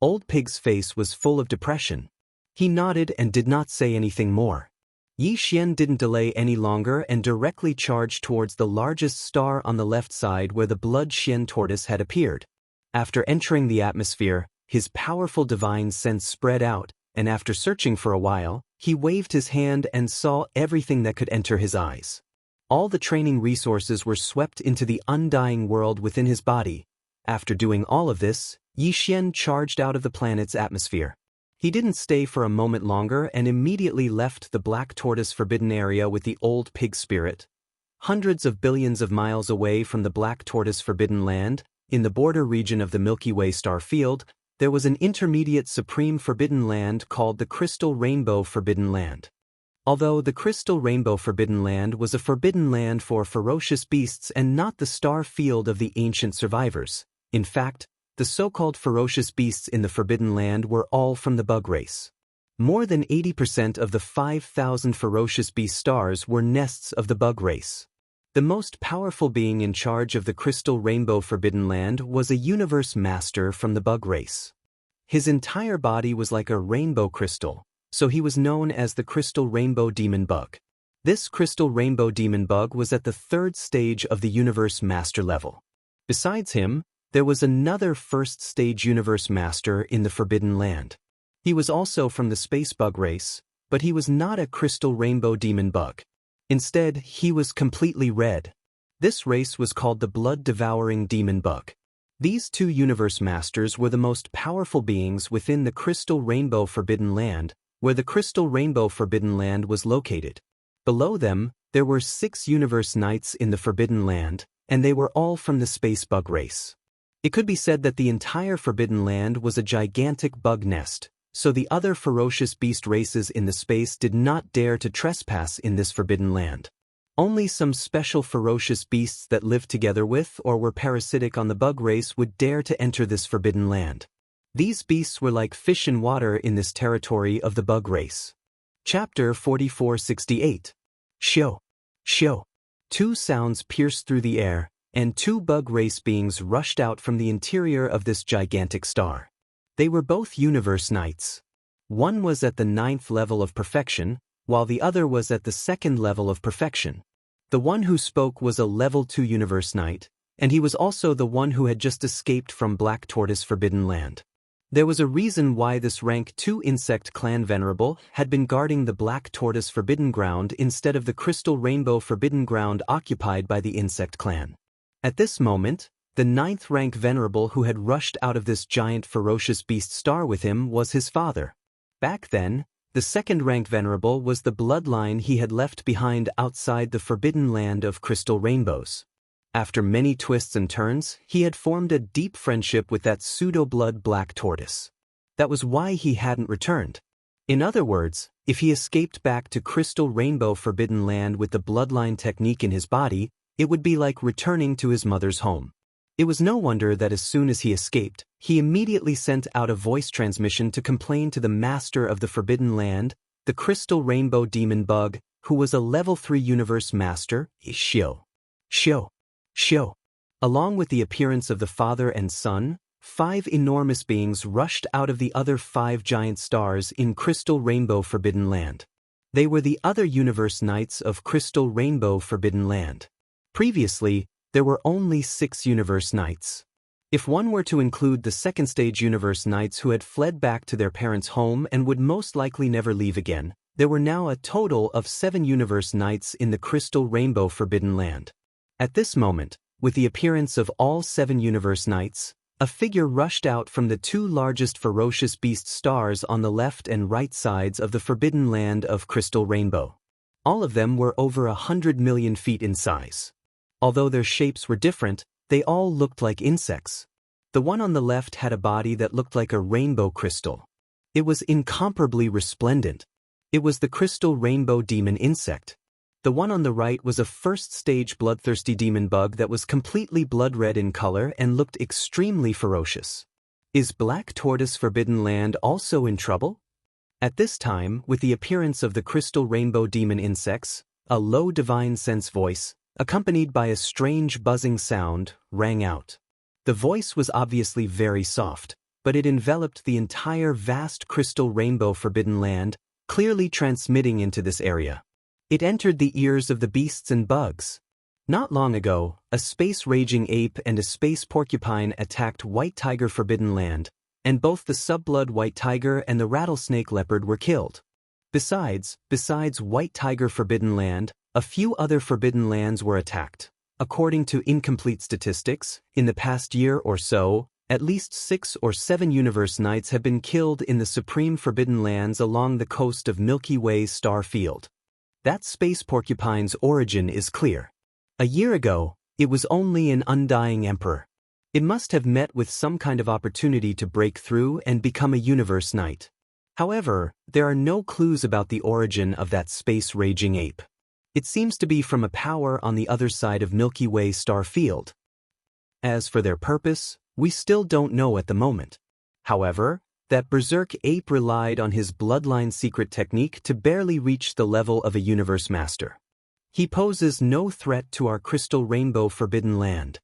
[SPEAKER 1] Old Pig's face was full of depression. He nodded and did not say anything more. Yi Xian didn't delay any longer and directly charged towards the largest star on the left side where the blood Xian tortoise had appeared. After entering the atmosphere, his powerful divine sense spread out, and after searching for a while, he waved his hand and saw everything that could enter his eyes. All the training resources were swept into the undying world within his body. After doing all of this, Yi Xian charged out of the planet's atmosphere. He didn't stay for a moment longer and immediately left the Black Tortoise Forbidden Area with the Old Pig spirit. Hundreds of billions of miles away from the Black Tortoise Forbidden Land, in the border region of the Milky Way star field, there was an intermediate supreme forbidden land called the Crystal Rainbow Forbidden Land. Although the Crystal Rainbow Forbidden Land was a forbidden land for ferocious beasts and not the star field of the ancient survivors, in fact, the so-called ferocious beasts in the Forbidden Land were all from the bug race. More than 80% of the 5,000 ferocious beast stars were nests of the bug race. The most powerful being in charge of the Crystal Rainbow Forbidden Land was a universe master from the bug race. His entire body was like a rainbow crystal, so he was known as the Crystal Rainbow Demon Bug. This Crystal Rainbow Demon Bug was at the 3rd stage of the universe master level. Besides him, there was another 1st stage universe master in the Forbidden Land. He was also from the space bug race, but he was not a Crystal Rainbow Demon Bug. Instead, he was completely red. This race was called the Blood-Devouring Demon Bug. These two universe masters were the most powerful beings within the Crystal Rainbow Forbidden Land, where the Crystal Rainbow Forbidden Land was located. Below them, there were 6 universe knights in the Forbidden Land, and they were all from the space bug race. It could be said that the entire Forbidden Land was a gigantic bug nest, so the other ferocious beast races in the space did not dare to trespass in this Forbidden Land. Only some special ferocious beasts that lived together with or were parasitic on the bug race would dare to enter this Forbidden Land. These beasts were like fish in water in this territory of the bug race. Chapter 4468. Xiu. Xiu. 2 sounds pierced through the air, and 2 bug race beings rushed out from the interior of this gigantic star. They were both universe knights. One was at the 9th level of perfection, while the other was at the 2nd level of perfection. The one who spoke was a level 2 universe knight, and he was also the one who had just escaped from Black Tortoise Forbidden Land. There was a reason why this rank 2 insect clan venerable had been guarding the Black Tortoise Forbidden Ground instead of the Crystal Rainbow Forbidden Ground occupied by the insect clan. At this moment, the 9th rank venerable who had rushed out of this giant ferocious beast star with him was his father. Back then, the 2nd rank venerable was the bloodline he had left behind outside the Forbidden Land of Crystal Rainbows. After many twists and turns, he had formed a deep friendship with that pseudo-blood Black Tortoise. That was why he hadn't returned. In other words, if he escaped back to Crystal Rainbow Forbidden Land with the bloodline technique in his body, it would be like returning to his mother's home. It was no wonder that as soon as he escaped, he immediately sent out a voice transmission to complain to the master of the Forbidden Land, the Crystal Rainbow Demon Bug, who was a level 3 universe master, Xiu. Xiu. Xiu. Along with the appearance of the father and son, 5 enormous beings rushed out of the other 5 giant stars in Crystal Rainbow Forbidden Land. They were the other universe knights of Crystal Rainbow Forbidden Land. Previously, there were only 6 universe knights. If one were to include the 2nd stage universe knights who had fled back to their parents' home and would most likely never leave again, there were now a total of 7 universe knights in the Crystal Rainbow Forbidden Land. At this moment, with the appearance of all 7 universe knights, a figure rushed out from the 2 largest ferocious beast stars on the left and right sides of the Forbidden Land of Crystal Rainbow. All of them were over 100 million feet in size. Although their shapes were different, they all looked like insects. The one on the left had a body that looked like a rainbow crystal. It was incomparably resplendent. It was the crystal rainbow demon insect. The one on the right was a first-stage bloodthirsty demon bug that was completely blood-red in color and looked extremely ferocious. Is Black Tortoise Forbidden Land also in trouble? At this time, with the appearance of the crystal rainbow demon insects, a low divine sense voice, accompanied by a strange buzzing sound, rang out. The voice was obviously very soft, but it enveloped the entire vast crystal rainbow Forbidden Land, clearly transmitting into this area. It entered the ears of the beasts and bugs. Not long ago, a space-raging ape and a space porcupine attacked White Tiger Forbidden Land, and both the subblood white tiger and the rattlesnake leopard were killed. Besides White Tiger Forbidden Land, a few other Forbidden Lands were attacked. According to incomplete statistics, in the past year or so, at least 6 or 7 Universe Knights have been killed in the Supreme Forbidden Lands along the coast of Milky Way's star field. That space porcupine's origin is clear. A year ago, it was only an undying emperor. It must have met with some kind of opportunity to break through and become a Universe Knight. However, there are no clues about the origin of that space-raging ape. It seems to be from a power on the other side of Milky Way star field. As for their purpose, we still don't know at the moment. However, that berserk ape relied on his bloodline secret technique to barely reach the level of a universe master. He poses no threat to our crystal rainbow Forbidden Land.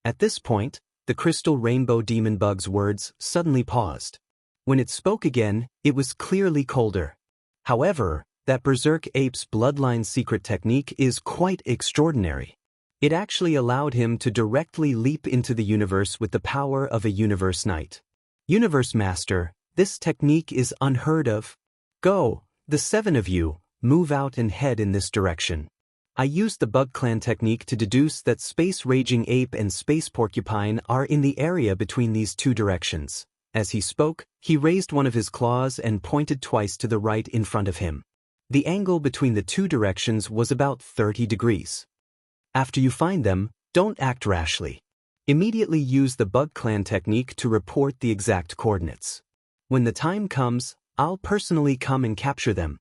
[SPEAKER 1] At this point, the crystal rainbow demon bug's words suddenly paused. When it spoke again, it was clearly colder. However, that berserk ape's bloodline secret technique is quite extraordinary. It actually allowed him to directly leap into the universe with the power of a Universe Knight. Universe Master, this technique is unheard of. Go, the 7 of you, move out and head in this direction. I used the Bug Clan technique to deduce that Space Raging Ape and Space Porcupine are in the area between these 2 directions. As he spoke, he raised one of his claws and pointed twice to the right in front of him. The angle between the 2 directions was about 30 degrees. After you find them, don't act rashly. Immediately use the Bug Clan technique to report the exact coordinates. When the time comes, I'll personally come and capture them.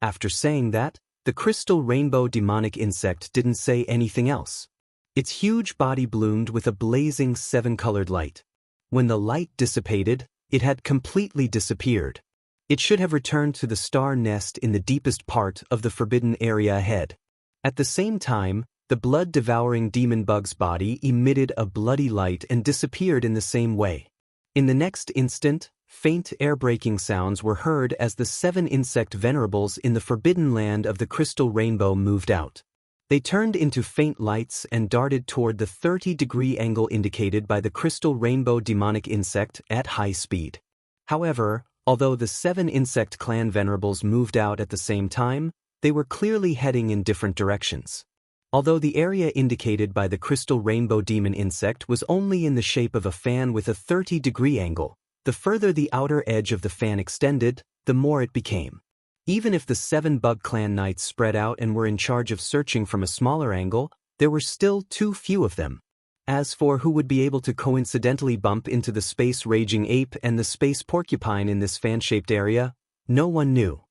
[SPEAKER 1] After saying that, the crystal rainbow demonic insect didn't say anything else. Its huge body bloomed with a blazing 7-colored light. When the light dissipated, it had completely disappeared. It should have returned to the star nest in the deepest part of the forbidden area ahead. At the same time, the blood-devouring demon bug's body emitted a bloody light and disappeared in the same way. In the next instant, faint air-breaking sounds were heard as the 7 insect venerables in the forbidden land of the crystal rainbow moved out. They turned into faint lights and darted toward the 30-degree angle indicated by the crystal rainbow demonic insect at high speed. However, although the 7 insect clan venerables moved out at the same time, they were clearly heading in different directions. Although the area indicated by the crystal rainbow demon insect was only in the shape of a fan with a 30-degree angle, the further the outer edge of the fan extended, the more it became. Even if the 7 Bug Clan Knights spread out and were in charge of searching from a smaller angle, there were still too few of them. As for who would be able to coincidentally bump into the space-raging ape and the space porcupine in this fan-shaped area, no one knew.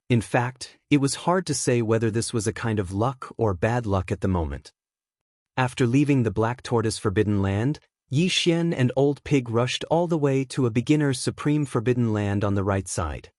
[SPEAKER 1] In fact, it was hard to say whether this was a kind of luck or bad luck at the moment. After leaving the Black Tortoise Forbidden Land, Xianxia and Old Pig rushed all the way to a beginner's Supreme Forbidden Land on the right side.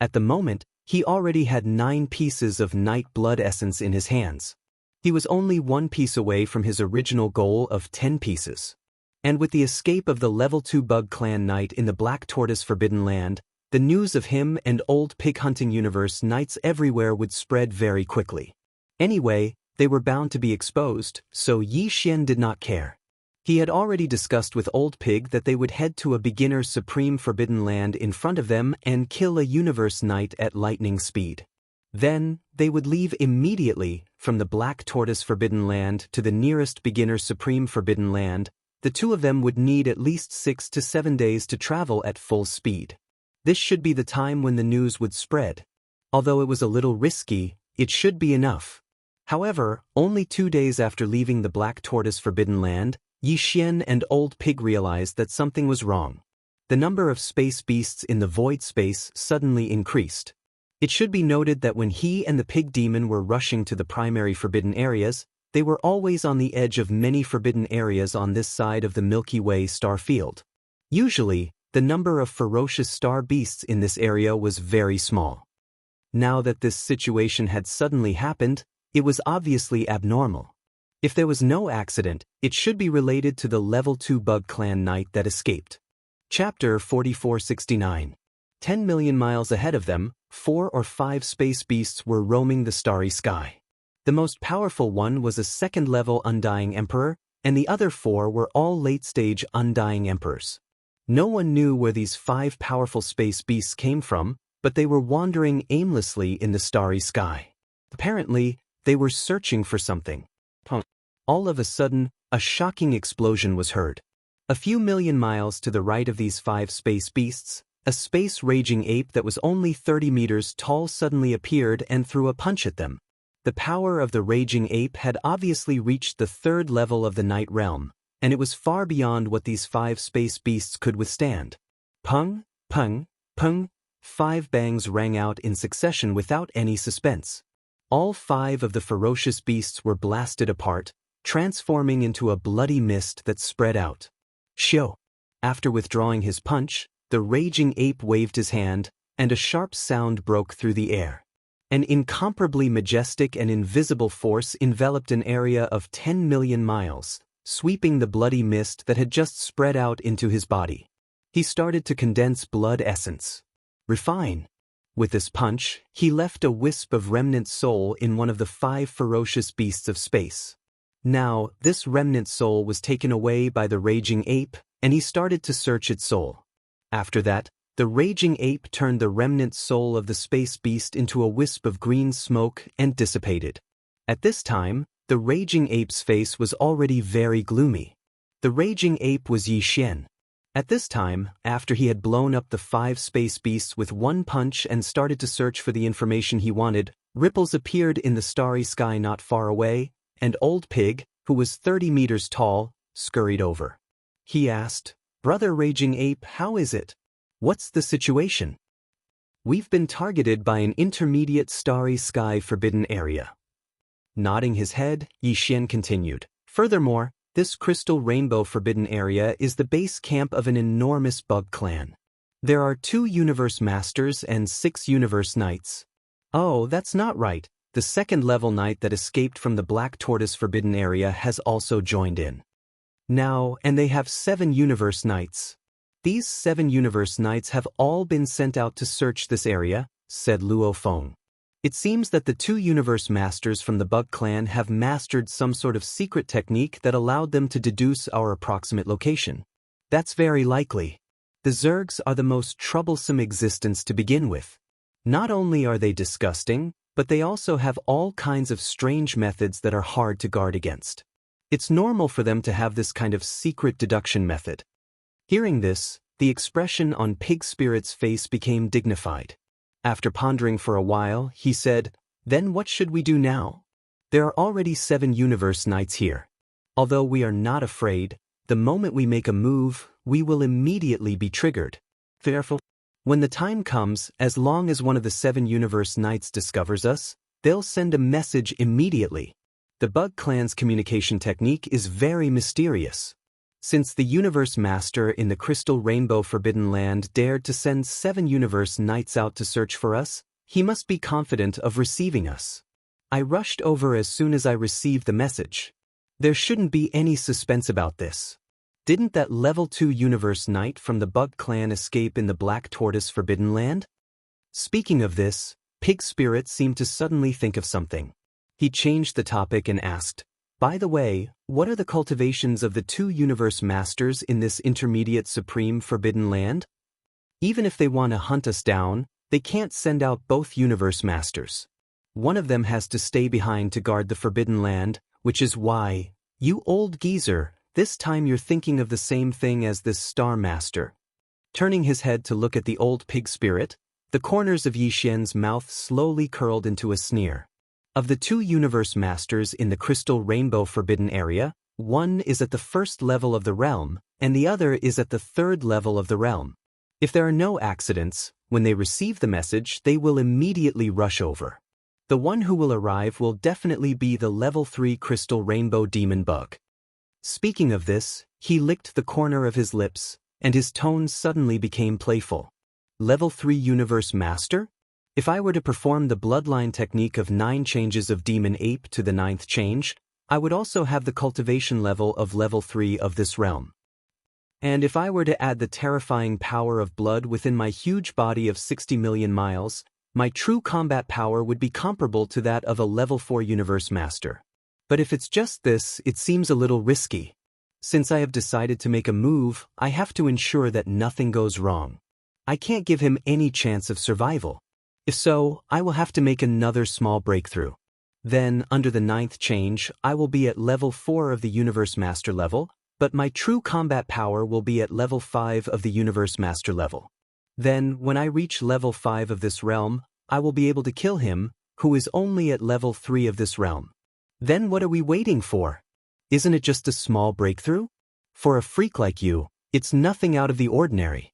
[SPEAKER 1] At the moment, he already had 9 pieces of Night Blood Essence in his hands. He was only 1 piece away from his original goal of 10 pieces. And with the escape of the Level 2 Bug Clan Knight in the Black Tortoise Forbidden Land, the news of him and Old Pig hunting Universe Knights everywhere would spread very quickly. Anyway, they were bound to be exposed, so Xianxia did not care. He had already discussed with Old Pig that they would head to a beginner's Supreme Forbidden Land in front of them and kill a Universe Knight at lightning speed. Then, they would leave immediately from the Black Tortoise Forbidden Land to the nearest beginner's Supreme Forbidden Land. The 2 of them would need at least 6 to 7 days to travel at full speed. This should be the time when the news would spread. Although it was a little risky, it should be enough. However, only 2 days after leaving the Black Tortoise Forbidden Land, Xianxia and Old Pig realized that something was wrong. the number of space beasts in the void space suddenly increased. It should be noted that when he and the pig demon were rushing to the primary forbidden areas, they were always on the edge of many forbidden areas on this side of the Milky Way star field. Usually, the number of ferocious star beasts in this area was very small. Now that this situation had suddenly happened, it was obviously abnormal. If there was no accident, it should be related to the Level 2 Bug Clan Knight that escaped. Chapter 4469. 10 million miles ahead of them, 4 or 5 space beasts were roaming the starry sky. The most powerful one was a second-level Undying Emperor, and the other 4 were all late-stage Undying Emperors. No one knew where these 5 powerful space beasts came from, but they were wandering aimlessly in the starry sky. Apparently, they were searching for something. All of a sudden, a shocking explosion was heard. A few million miles to the right of these 5 space beasts, a space-raging ape that was only 30 meters tall suddenly appeared and threw a punch at them. The power of the raging ape had obviously reached the 3rd level of the Night Realm, and it was far beyond what these 5 space beasts could withstand. Pung, pung, pung, 5 bangs rang out in succession without any suspense. All 5 of the ferocious beasts were blasted apart, transforming into a bloody mist that spread out. Shio! After withdrawing his punch, the raging ape waved his hand, and a sharp sound broke through the air. An incomparably majestic and invisible force enveloped an area of 10 million miles, sweeping the bloody mist that had just spread out into his body. He started to condense blood essence. Refine. With this punch, he left a wisp of remnant soul in one of the 5 ferocious beasts of space. Now, this remnant soul was taken away by the raging ape, and he started to search its soul. After that, the raging ape turned the remnant soul of the space beast into a wisp of green smoke and dissipated. At this time, the raging ape's face was already very gloomy. The raging ape was Xianxia. At this time, after he had blown up the 5 space beasts with one punch and started to search for the information he wanted, ripples appeared in the starry sky not far away, and Old Pig, who was 30 meters tall, scurried over. He asked, "Brother Raging Ape, how is it? What's the situation?" "We've been targeted by an intermediate starry sky forbidden area." Nodding his head, Xianxia continued, "Furthermore, this crystal rainbow forbidden area is the base camp of an enormous bug clan. There are 2 universe masters and 6 universe knights." "Oh, that's not right. The 2nd-level knight that escaped from the Black Tortoise forbidden area has also joined in. Now, and they have 7 universe knights. These 7 universe knights have all been sent out to search this area," said Luo Feng. "It seems that the 2 universe masters from the Bug Clan have mastered some sort of secret technique that allowed them to deduce our approximate location." "That's very likely. The Zergs are the most troublesome existence to begin with. Not only are they disgusting, but they also have all kinds of strange methods that are hard to guard against. It's normal for them to have this kind of secret deduction method." Hearing this, the expression on Pig Spirit's face became dignified. After pondering for a while, he said, "Then what should we do now? There are already 7 universe knights here. Although we are not afraid, the moment we make a move, we will immediately be triggered. Fearful. When the time comes, as long as one of the 7 universe knights discovers us, they'll send a message immediately. The Bug Clan's communication technique is very mysterious. Since the universe master in the Crystal Rainbow Forbidden Land dared to send 7 universe knights out to search for us, he must be confident of receiving us. I rushed over as soon as I received the message. There shouldn't be any suspense about this. Didn't that level 2 universe knight from the Bug Clan escape in the Black Tortoise Forbidden Land?" Speaking of this, Pig Spirit seemed to suddenly think of something. He changed the topic and asked, "By the way, what are the cultivations of the 2 universe masters in this intermediate supreme forbidden land? Even if they want to hunt us down, they can't send out both universe masters. One of them has to stay behind to guard the forbidden land, which is why, you old geezer, this time you're thinking of the same thing as this Star Master." Turning his head to look at the Old Pig Spirit, the corners of Yixian's mouth slowly curled into a sneer. Of the 2 universe masters in the Crystal Rainbow Forbidden Area, one is at the 1st level of the realm, and the other is at the 3rd level of the realm. If there are no accidents, when they receive the message, they will immediately rush over. The one who will arrive will definitely be the level 3 crystal rainbow demon bug. Speaking of this, he licked the corner of his lips, and his tone suddenly became playful. Level 3 Universe Master? If I were to perform the bloodline technique of 9 changes of Demon Ape to the 9th change, I would also have the cultivation level of level 3 of this realm. And if I were to add the terrifying power of blood within my huge body of 60 million miles, my true combat power would be comparable to that of a level 4 Universe Master. But if it's just this, it seems a little risky. Since I have decided to make a move, I have to ensure that nothing goes wrong. I can't give him any chance of survival. If so, I will have to make another small breakthrough. Then, under the 9th change, I will be at level 4 of the Universe Master level, but my true combat power will be at level 5 of the Universe Master level. Then, when I reach level 5 of this realm, I will be able to kill him, who is only at level 3 of this realm. Then what are we waiting for? Isn't it just a small breakthrough? For a freak like you, it's nothing out of the ordinary.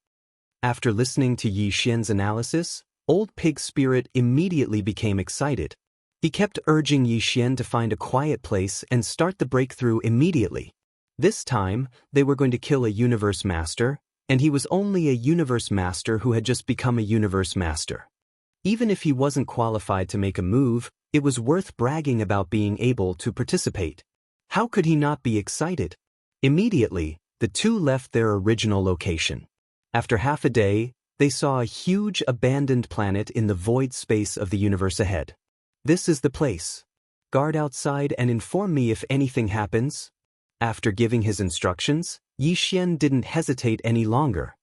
[SPEAKER 1] After listening to Yi Xian's analysis, Old Pig Spirit immediately became excited. He kept urging Yi Xian to find a quiet place and start the breakthrough immediately. This time, they were going to kill a Universe Master, and he was only a Universe Master who had just become a Universe Master. Even if he wasn't qualified to make a move, it was worth bragging about being able to participate. How could he not be excited? Immediately, the two left their original location. After half a day, they saw a huge abandoned planet in the void space of the universe ahead. This is the place. Guard outside and inform me if anything happens. After giving his instructions, Yi Xian didn't hesitate any longer.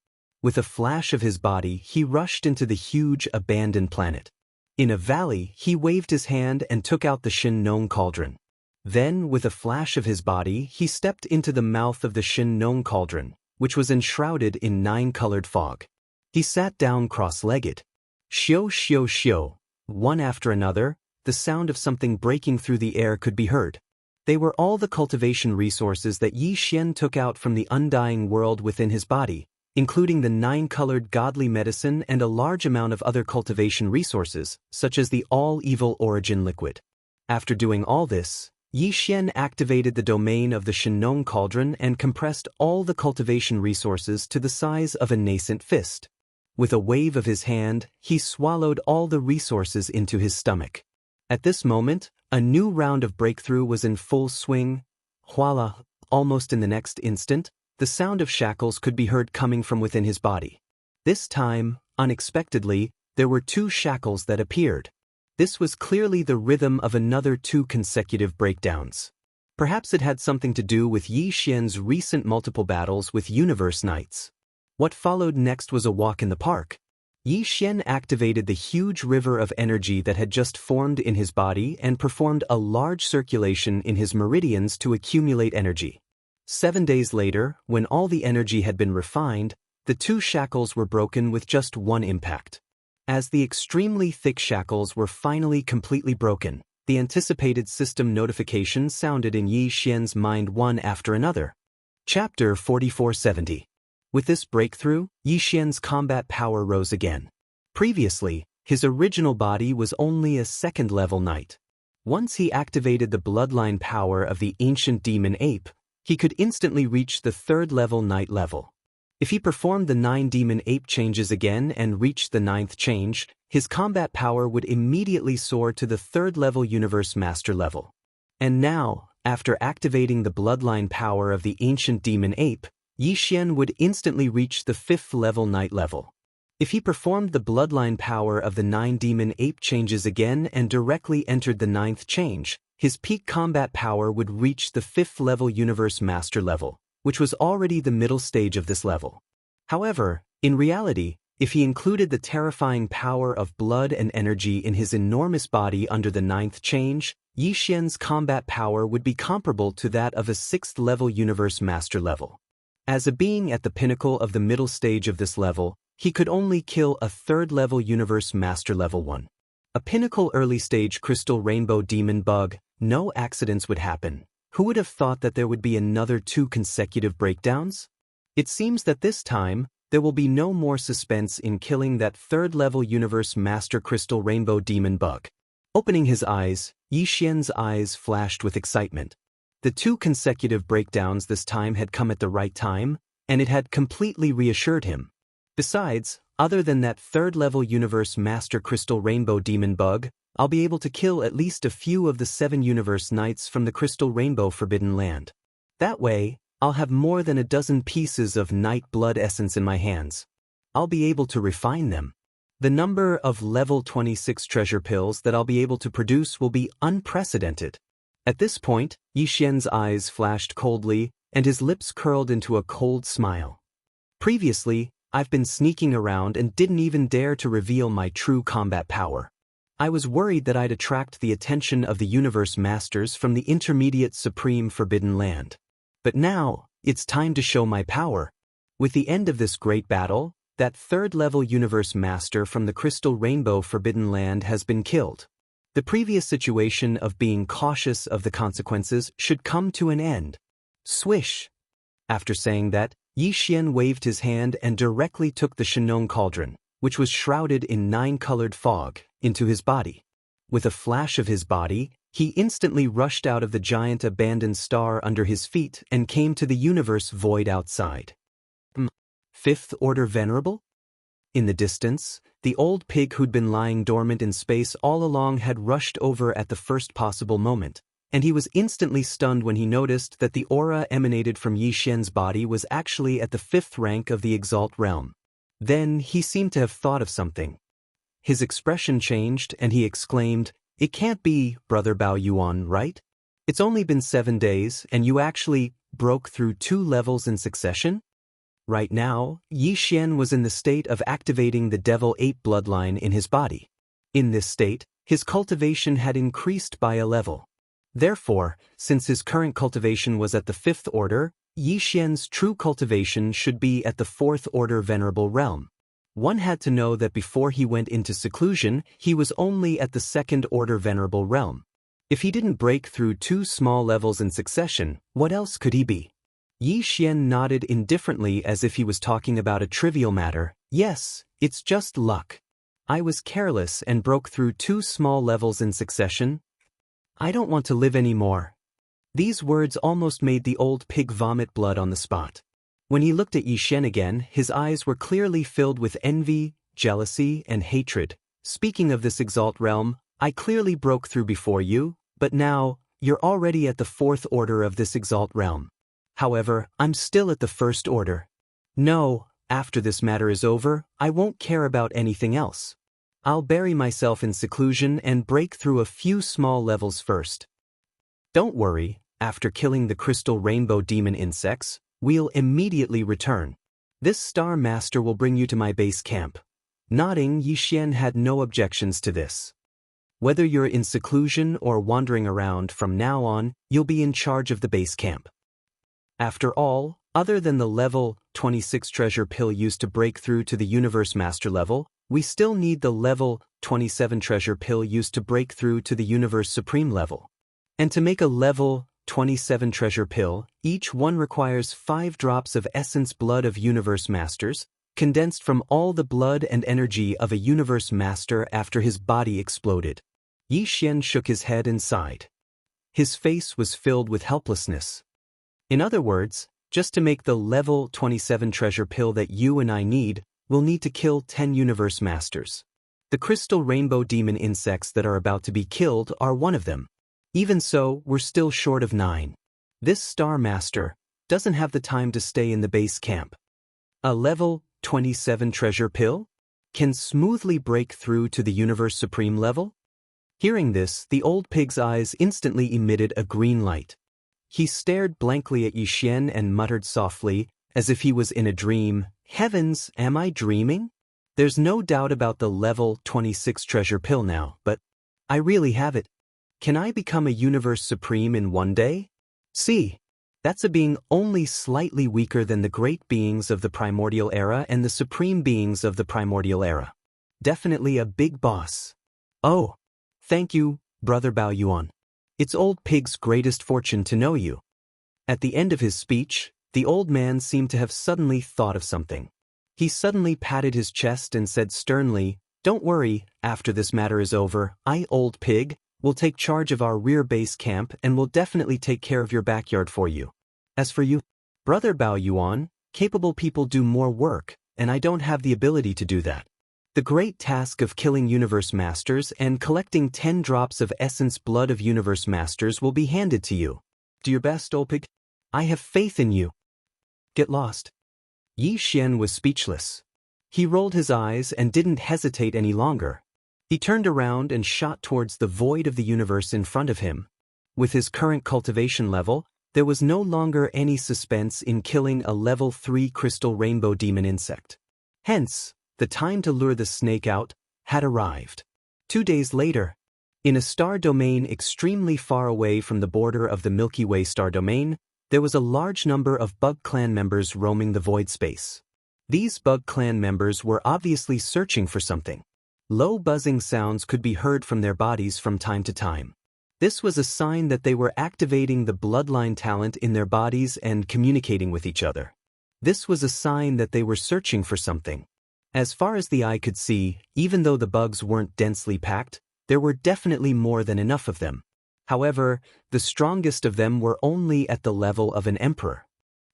[SPEAKER 1] With a flash of his body, he rushed into the huge abandoned planet. In a valley, he waved his hand and took out the Shin Nong cauldron. Then, with a flash of his body, he stepped into the mouth of the Shin Nong cauldron, which was enshrouded in 9-colored fog. He sat down cross-legged. Shio shio shio. One after another, the sound of something breaking through the air could be heard. They were all the cultivation resources that Yi Xian took out from the undying world within his body, including the 9-colored godly medicine and a large amount of other cultivation resources, such as the all-evil origin liquid. After doing all this, Yi Xian activated the domain of the Shinong cauldron and compressed all the cultivation resources to the size of a nascent fist. With a wave of his hand, he swallowed all the resources into his stomach. At this moment, a new round of breakthrough was in full swing. Voila! Almost in the next instant, the sound of shackles could be heard coming from within his body. This time, unexpectedly, there were 2 shackles that appeared. This was clearly the rhythm of another 2 consecutive breakdowns. Perhaps it had something to do with Yi Xian's recent multiple battles with Universe Knights. What followed next was a walk in the park. Yi Xian activated the huge river of energy that had just formed in his body and performed a large circulation in his meridians to accumulate energy. 7 days later, when all the energy had been refined, the 2 shackles were broken with just 1 impact. As the extremely thick shackles were finally completely broken, the anticipated system notification sounded in Yi Xian's mind one after another. Chapter 4470. With this breakthrough, Yi Xian's combat power rose again. Previously, his original body was only a 2nd-level knight. Once he activated the bloodline power of the ancient demon ape, he could instantly reach the 3rd-level knight level. If he performed the 9 demon ape changes again and reached the 9th change, his combat power would immediately soar to the 3rd-level Universe Master level. And now, after activating the bloodline power of the ancient demon ape, Yi Xian would instantly reach the 5th-level knight level. If he performed the bloodline power of the 9 demon ape changes again and directly entered the 9th change, his peak combat power would reach the 5th-level Universe Master level, which was already the middle stage of this level. However, in reality, if he included the terrifying power of blood and energy in his enormous body under the 9th change, Yi Xian's combat power would be comparable to that of a 6th-level Universe Master level. As a being at the pinnacle of the middle stage of this level, he could only kill a 3rd-level Universe Master level 1. A pinnacle early-stage crystal rainbow demon bug, no accidents would happen. Who would have thought that there would be another 2 consecutive breakdowns? It seems that this time, there will be no more suspense in killing that third-level Universe Master Crystal Rainbow Demon Bug. Opening his eyes, Yixian's eyes flashed with excitement. The 2 consecutive breakdowns this time had come at the right time, and it had completely reassured him. Besides, other than that third-level Universe Master Crystal Rainbow Demon Bug, I'll be able to kill at least a few of the 7 Universe Knights from the Crystal Rainbow Forbidden Land. That way, I'll have more than a dozen pieces of Night Blood Essence in my hands. I'll be able to refine them. The number of level 26 treasure pills that I'll be able to produce will be unprecedented. At this point, Yixian's eyes flashed coldly, and his lips curled into a cold smile. Previously, I've been sneaking around and didn't even dare to reveal my true combat power. I was worried that I'd attract the attention of the Universe Masters from the Intermediate Supreme Forbidden Land. But now, it's time to show my power. With the end of this great battle, that third-level Universe Master from the Crystal Rainbow Forbidden Land has been killed. The previous situation of being cautious of the consequences should come to an end. Swish! After saying that, Yixian waved his hand and directly took the Shenong Cauldron, which was shrouded in 9-colored fog, into his body. With a flash of his body, he instantly rushed out of the giant abandoned star under his feet and came to the universe void outside. 5th Order Venerable? In the distance, the old pig who'd been lying dormant in space all along had rushed over at the first possible moment, and he was instantly stunned when he noticed that the aura emanated from Yixian's body was actually at the 5th rank of the Exalt realm. Then he seemed to have thought of something. His expression changed and he exclaimed, "It can't be, Brother Bao Yuan, right? It's only been 7 days and you actually broke through 2 levels in succession?" Right now, Yixian was in the state of activating the Devil Ape bloodline in his body. In this state, his cultivation had increased by a level. Therefore, since his current cultivation was at the 5th order, Yixian's true cultivation should be at the 4th order Venerable realm. One had to know that before he went into seclusion, he was only at the 2nd order Venerable realm. If he didn't break through 2 small levels in succession, what else could he be? Yixian nodded indifferently as if he was talking about a trivial matter. "Yes, it's just luck. I was careless and broke through 2 small levels in succession. I don't want to live anymore." These words almost made the old pig vomit blood on the spot. When he looked at Yixian again, his eyes were clearly filled with envy, jealousy, and hatred. "Speaking of this Exalt realm, I clearly broke through before you, but now, you're already at the 4th order of this Exalt realm. However, I'm still at the 1st order. No, after this matter is over, I won't care about anything else. I'll bury myself in seclusion and break through a few small levels first. Don't worry, after killing the Crystal Rainbow Demon insects, we'll immediately return. This Star Master will bring you to my base camp." Nodding, Yixian had no objections to this. "Whether you're in seclusion or wandering around from now on, you'll be in charge of the base camp. After all, other than the level 26 treasure pill used to break through to the Universe Master level, we still need the level 27 treasure pill used to break through to the Universe Supreme level. And to make a level 27 treasure pill, each one requires 5 drops of essence blood of Universe Masters, condensed from all the blood and energy of a Universe Master after his body exploded." Yixian shook his head and sighed. His face was filled with helplessness. In other words, just to make the level 27 treasure pill that you and I need, we'll need to kill 10 Universe Masters. The Crystal Rainbow Demon insects that are about to be killed are one of them. Even so, we're still short of 9. This Star Master doesn't have the time to stay in the base camp. A level 27 treasure pill can smoothly break through to the Universe Supreme level? Hearing this, the old pig's eyes instantly emitted a green light. He stared blankly at Yixian and muttered softly, as if he was in a dream, "Heavens, am I dreaming? There's no doubt about the level 26 treasure pill now, but I really have it. Can I become a Universe Supreme in one day? See, that's a being only slightly weaker than the great beings of the Primordial Era and the Supreme beings of the Primordial Era. Definitely a big boss. Oh, thank you, Brother Bao Yuan. It's old pig's greatest fortune to know you." At the end of his speech, the old man seemed to have suddenly thought of something. He suddenly patted his chest and said sternly, "Don't worry, after this matter is over, I, Old Pig, will take charge of our rear base camp and will definitely take care of your backyard for you. As for you, Brother Bao Yuan, capable people do more work, and I don't have the ability to do that. The great task of killing Universe Masters and collecting 10 drops of essence blood of Universe Masters will be handed to you. Do your best, Old Pig. I have faith in you. Get lost." Yi Xian was speechless. He rolled his eyes and didn't hesitate any longer. He turned around and shot towards the void of the universe in front of him. With his current cultivation level, there was no longer any suspense in killing a level 3 crystal rainbow demon insect. Hence, the time to lure the snake out had arrived. 2 days later, in a star domain extremely far away from the border of the Milky Way star domain, there was a large number of Bug Clan members roaming the void space. These Bug Clan members were obviously searching for something. Low buzzing sounds could be heard from their bodies from time to time. This was a sign that they were activating the bloodline talent in their bodies and communicating with each other. This was a sign that they were searching for something. As far as the eye could see, even though the bugs weren't densely packed, there were definitely more than enough of them. However, the strongest of them were only at the level of an emperor.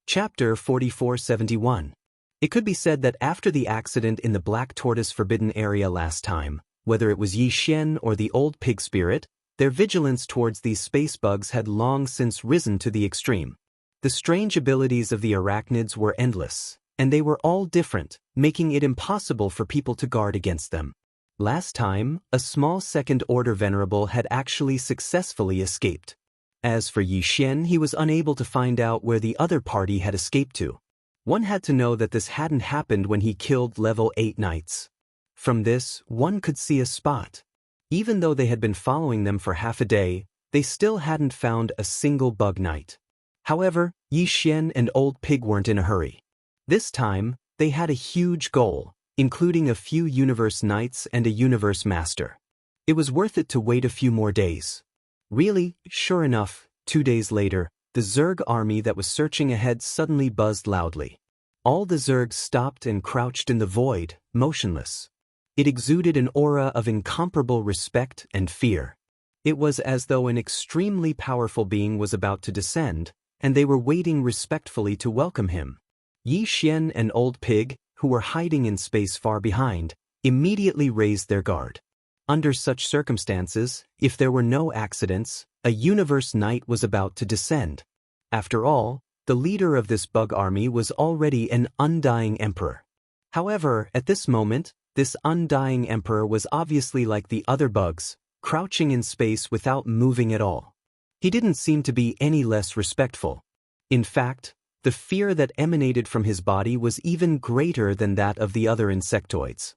[SPEAKER 1] Chapter 4471. It could be said that after the accident in the Black Tortoise Forbidden Area last time, whether it was Yi Xian or the Old Pig Spirit, their vigilance towards these space bugs had long since risen to the extreme. The strange abilities of the arachnids were endless, and they were all different, making it impossible for people to guard against them. Last time, a small second-order venerable had actually successfully escaped. As for Yi Xian, he was unable to find out where the other party had escaped to. One had to know that this hadn't happened when he killed level 8 knights. From this, one could see a spot. Even though they had been following them for half a day, they still hadn't found a single bug knight. However, Yi Xian and Old Pig weren't in a hurry. This time, they had a huge goal, including a few universe knights and a universe master. It was worth it to wait a few more days. Really, sure enough, 2 days later, the Zerg army that was searching ahead suddenly buzzed loudly. All the Zergs stopped and crouched in the void, motionless. It exuded an aura of incomparable respect and fear. It was as though an extremely powerful being was about to descend, and they were waiting respectfully to welcome him. Yi Xian and Old Pig, who were hiding in space far behind, immediately raised their guard. Under such circumstances, if there were no accidents, a universe knight was about to descend. After all, the leader of this bug army was already an undying emperor. However, at this moment, this undying emperor was obviously like the other bugs, crouching in space without moving at all. He didn't seem to be any less respectful. In fact, the fear that emanated from his body was even greater than that of the other insectoids.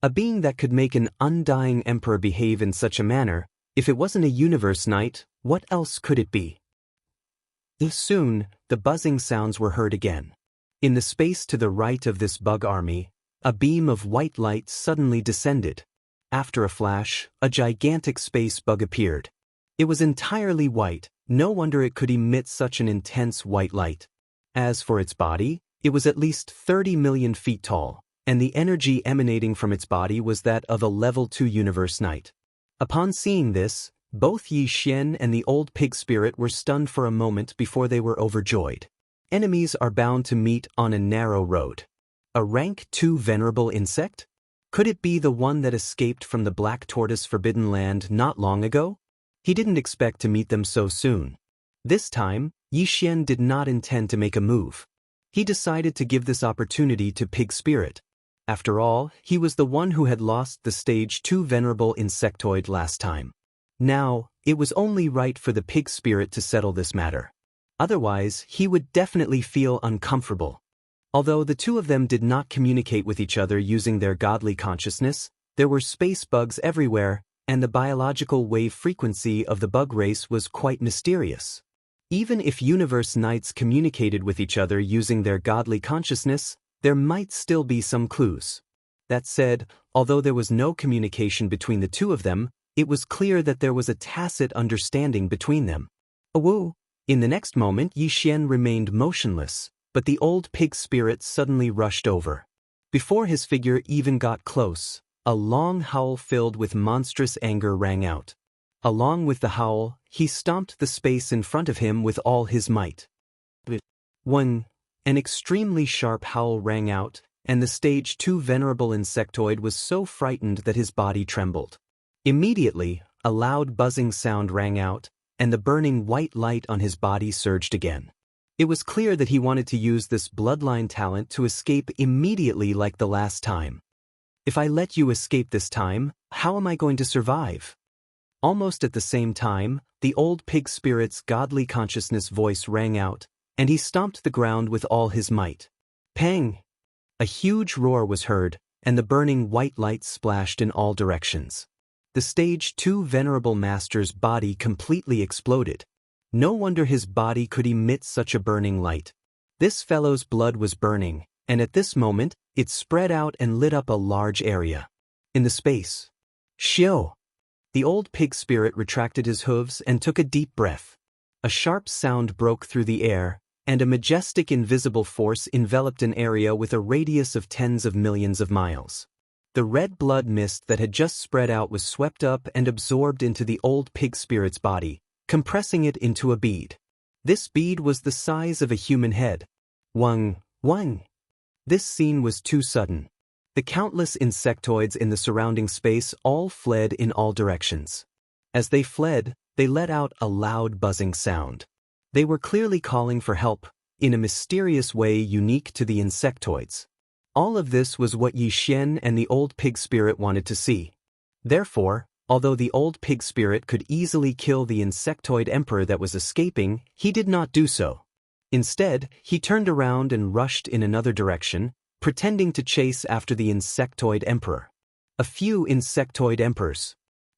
[SPEAKER 1] A being that could make an undying emperor behave in such a manner, if it wasn't a universe knight, what else could it be? Soon, the buzzing sounds were heard again. In the space to the right of this bug army, a beam of white light suddenly descended. After a flash, a gigantic space bug appeared. It was entirely white, no wonder it could emit such an intense white light. As for its body, it was at least 30 million feet tall, and the energy emanating from its body was that of a level 2 universe knight. Upon seeing this, both Yi Xian and the Old Pig Spirit were stunned for a moment before they were overjoyed. Enemies are bound to meet on a narrow road. A rank 2 venerable insect? Could it be the one that escaped from the Black Tortoise Forbidden Land not long ago? He didn't expect to meet them so soon. This time, Yi Xian did not intend to make a move. He decided to give this opportunity to Pig Spirit. After all, he was the one who had lost the stage 2 venerable insectoid last time. Now, it was only right for the Pig Spirit to settle this matter. Otherwise, he would definitely feel uncomfortable. Although the two of them did not communicate with each other using their godly consciousness, there were space bugs everywhere, and the biological wave frequency of the bug race was quite mysterious. Even if universe knights communicated with each other using their godly consciousness, there might still be some clues. That said, although there was no communication between the two of them, it was clear that there was a tacit understanding between them. Awoo! In the next moment, Yi Xian remained motionless, but the Old Pig Spirit suddenly rushed over. Before his figure even got close, a long howl filled with monstrous anger rang out. Along with the howl, he stomped the space in front of him with all his might. An extremely sharp howl rang out, and the stage 2 venerable insectoid was so frightened that his body trembled. Immediately, a loud buzzing sound rang out, and the burning white light on his body surged again. It was clear that he wanted to use this bloodline talent to escape immediately like the last time. If I let you escape this time, how am I going to survive? Almost at the same time, the old pig spirit's godly consciousness voice rang out, and he stomped the ground with all his might. Pang! A huge roar was heard, and the burning white light splashed in all directions. The stage 2 venerable master's body completely exploded. No wonder his body could emit such a burning light. This fellow's blood was burning, and at this moment, it spread out and lit up a large area. In the space. Shio! The old pig spirit retracted his hooves and took a deep breath. A sharp sound broke through the air, and a majestic invisible force enveloped an area with a radius of tens of millions of miles. The red blood mist that had just spread out was swept up and absorbed into the old pig spirit's body, compressing it into a bead. This bead was the size of a human head. Wang! This scene was too sudden. The countless insectoids in the surrounding space all fled in all directions. As they fled, they let out a loud buzzing sound. They were clearly calling for help, in a mysterious way unique to the insectoids. All of this was what Xianxia and the old pig spirit wanted to see. Therefore, although the old pig spirit could easily kill the insectoid emperor that was escaping, he did not do so. Instead, he turned around and rushed in another direction, pretending to chase after the insectoid emperor. A few insectoid emperors.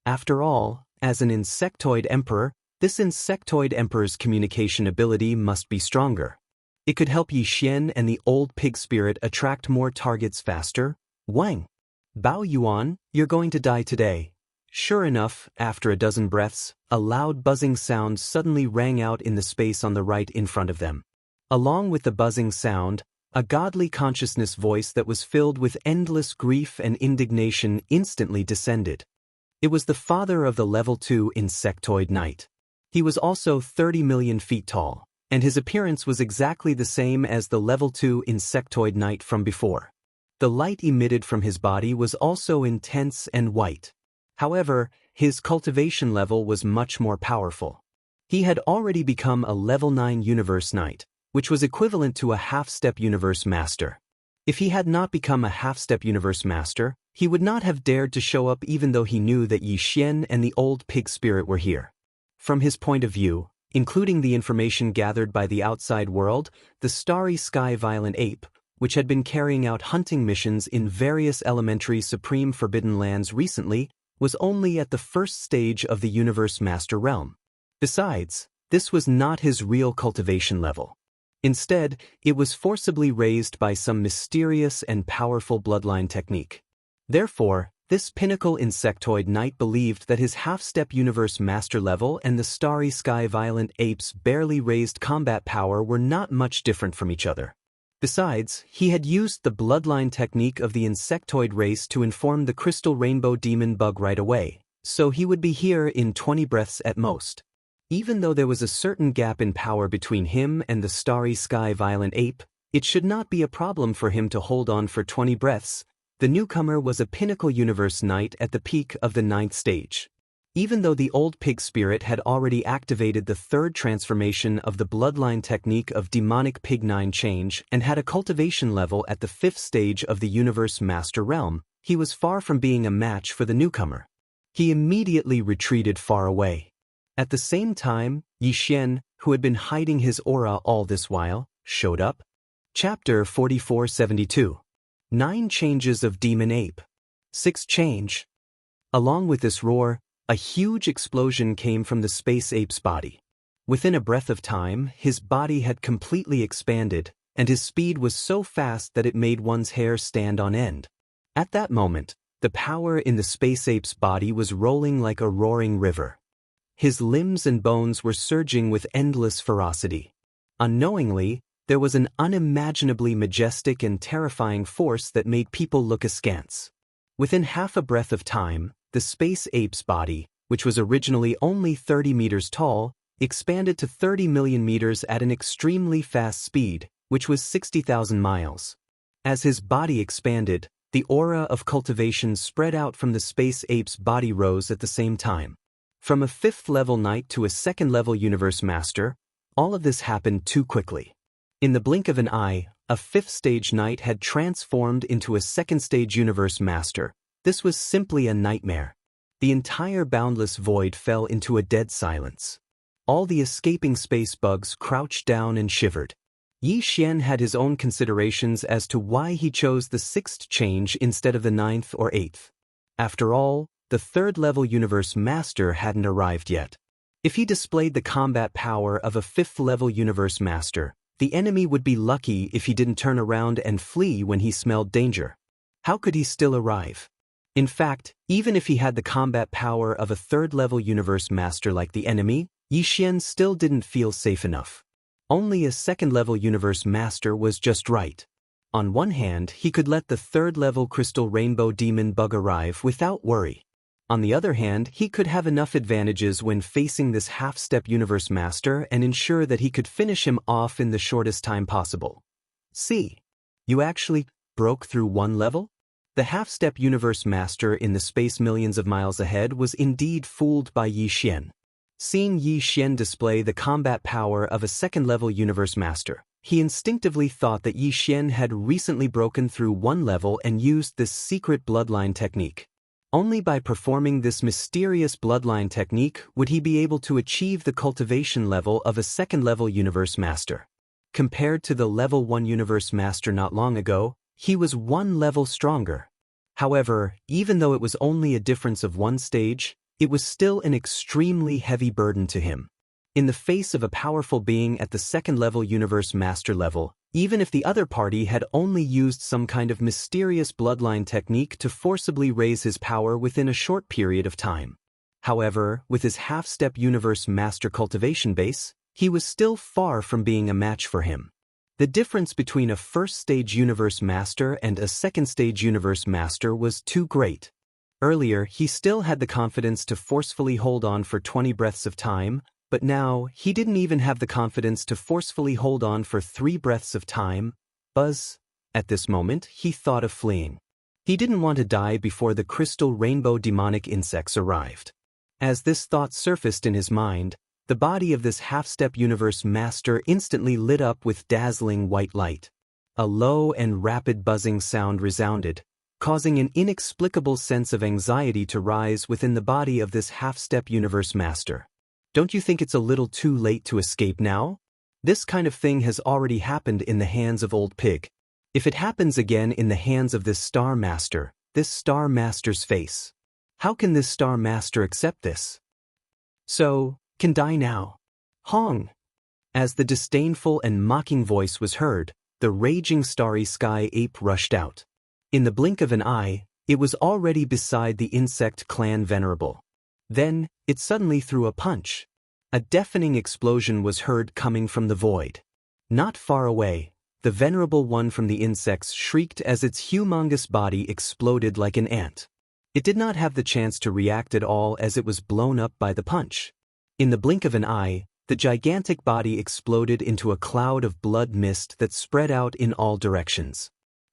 [SPEAKER 1] After all, as an insectoid emperor, this insectoid emperor's communication ability must be stronger. It could help Xianxia and the old pig spirit attract more targets faster. Wang! Bao Yuan, you're going to die today. Sure enough, after a dozen breaths, a loud buzzing sound suddenly rang out in the space on the right in front of them. Along with the buzzing sound, a godly consciousness voice that was filled with endless grief and indignation instantly descended. It was the father of the level 2 insectoid knight. He was also 30 million feet tall, and his appearance was exactly the same as the level 2 insectoid knight from before. The light emitted from his body was also intense and white. However, his cultivation level was much more powerful. He had already become a level 9 universe knight, which was equivalent to a half-step universe master. If he had not become a half-step universe master, he would not have dared to show up even though he knew that Xianxia and the old pig spirit were here. From his point of view, including the information gathered by the outside world, the starry sky violent ape, which had been carrying out hunting missions in various elementary supreme forbidden lands recently, was only at the first stage of the universe master realm. Besides, this was not his real cultivation level. Instead, it was forcibly raised by some mysterious and powerful bloodline technique. Therefore, this pinnacle insectoid knight believed that his half-step universe master level and the starry sky violent ape's barely raised combat power were not much different from each other. Besides, he had used the bloodline technique of the insectoid race to inform the crystal rainbow demon bug right away, so he would be here in 20 breaths at most. Even though there was a certain gap in power between him and the starry sky violent ape, it should not be a problem for him to hold on for 20 breaths. The newcomer was a pinnacle universe knight at the peak of the 9th stage. Even though the old pig spirit had already activated the 3rd transformation of the bloodline technique of demonic pig 9 change and had a cultivation level at the 5th stage of the universe master realm, he was far from being a match for the newcomer. He immediately retreated far away. At the same time, Xianxia, who had been hiding his aura all this while, showed up. Chapter 4472. 9 Changes of Demon Ape. 6th Change. Along with this roar, a huge explosion came from the space ape's body. Within a breath of time, his body had completely expanded, and his speed was so fast that it made one's hair stand on end. At that moment, the power in the space ape's body was rolling like a roaring river. His limbs and bones were surging with endless ferocity. Unknowingly, there was an unimaginably majestic and terrifying force that made people look askance. Within half a breath of time, the space ape's body, which was originally only 30 meters tall, expanded to 30 million meters at an extremely fast speed, which was 60,000 miles. As his body expanded, the aura of cultivation spread out from the space ape's body rose at the same time. From a 5th-level knight to a 2nd-level universe master, all of this happened too quickly. In the blink of an eye, a 5th-stage knight had transformed into a 2nd-stage universe master. This was simply a nightmare. The entire boundless void fell into a dead silence. All the escaping space bugs crouched down and shivered. Yi Xian had his own considerations as to why he chose the 6th change instead of the 9th or 8th. After all, the 3rd-level universe master hadn't arrived yet. If he displayed the combat power of a 5th-level universe master, the enemy would be lucky if he didn't turn around and flee when he smelled danger. How could he still arrive? In fact, even if he had the combat power of a 3rd-level universe master like the enemy, Yi Xian still didn't feel safe enough. Only a 2nd-level universe master was just right. On one hand, he could let the 3rd-level crystal rainbow demon bug arrive without worry. On the other hand, he could have enough advantages when facing this half-step universe master and ensure that he could finish him off in the shortest time possible. See, you actually broke through one level? The half-step universe master in the space millions of miles ahead was indeed fooled by Yi Xian. Seeing Yi Xian display the combat power of a 2nd-level universe master, he instinctively thought that Yi Xian had recently broken through one level and used this secret bloodline technique. Only by performing this mysterious bloodline technique would he be able to achieve the cultivation level of a 2nd-level universe master. Compared to the level 1 universe master not long ago, he was one level stronger. However, even though it was only a difference of one stage, it was still an extremely heavy burden to him. In the face of a powerful being at the 2nd-level universe master level, even if the other party had only used some kind of mysterious bloodline technique to forcibly raise his power within a short period of time. However, with his half-step universe master cultivation base, he was still far from being a match for him. The difference between a 1st-stage universe master and a 2nd-stage universe master was too great. Earlier, he still had the confidence to forcefully hold on for 20 breaths of time, but now, he didn't even have the confidence to forcefully hold on for 3 breaths of time. Buzz. At this moment, he thought of fleeing. He didn't want to die before the crystal rainbow demonic insects arrived. As this thought surfaced in his mind, the body of this half-step universe master instantly lit up with dazzling white light. A low and rapid buzzing sound resounded, causing an inexplicable sense of anxiety to rise within the body of this half-step universe master. Don't you think it's a little too late to escape now? This kind of thing has already happened in the hands of Old Pig. If it happens again in the hands of this Star Master, this Star Master's face. How can this Star Master accept this? So, can die now. Hong! As the disdainful and mocking voice was heard, the raging starry sky ape rushed out. In the blink of an eye, it was already beside the insect clan Venerable. Then, it suddenly threw a punch. A deafening explosion was heard coming from the void. Not far away, the Venerable One from the insects shrieked as its humongous body exploded like an ant. It did not have the chance to react at all as it was blown up by the punch. In the blink of an eye, the gigantic body exploded into a cloud of blood mist that spread out in all directions.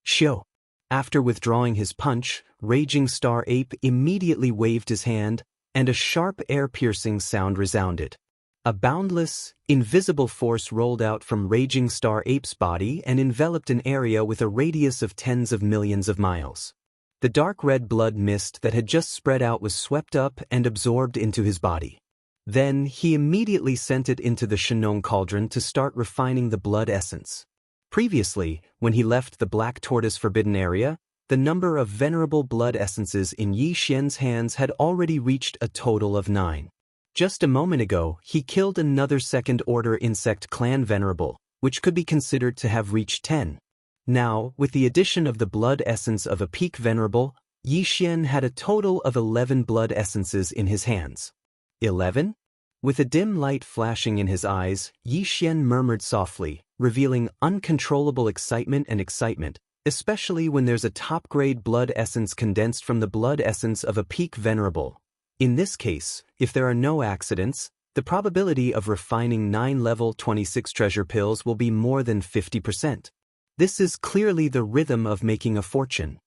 [SPEAKER 1] Shio! After withdrawing his punch, Raging Star Ape immediately waved his hand, and a sharp air-piercing sound resounded. A boundless, invisible force rolled out from Raging Star Ape's body and enveloped an area with a radius of tens of millions of miles. The dark red blood mist that had just spread out was swept up and absorbed into his body. Then, he immediately sent it into the Shenong cauldron to start refining the blood essence. Previously, when he left the Black Tortoise Forbidden Area, the number of venerable blood essences in Yi Xian's hands had already reached a total of 9. Just a moment ago, he killed another second-order insect clan venerable, which could be considered to have reached 10. Now, with the addition of the blood essence of a peak venerable, Yi Xian had a total of 11 blood essences in his hands. 11? With a dim light flashing in his eyes, Yi Xian murmured softly, revealing uncontrollable excitement, especially when there's a top-grade blood essence condensed from the blood essence of a peak venerable. In this case, if there are no accidents, the probability of refining 9 level 26 treasure pills will be more than 50%. This is clearly the rhythm of making a fortune.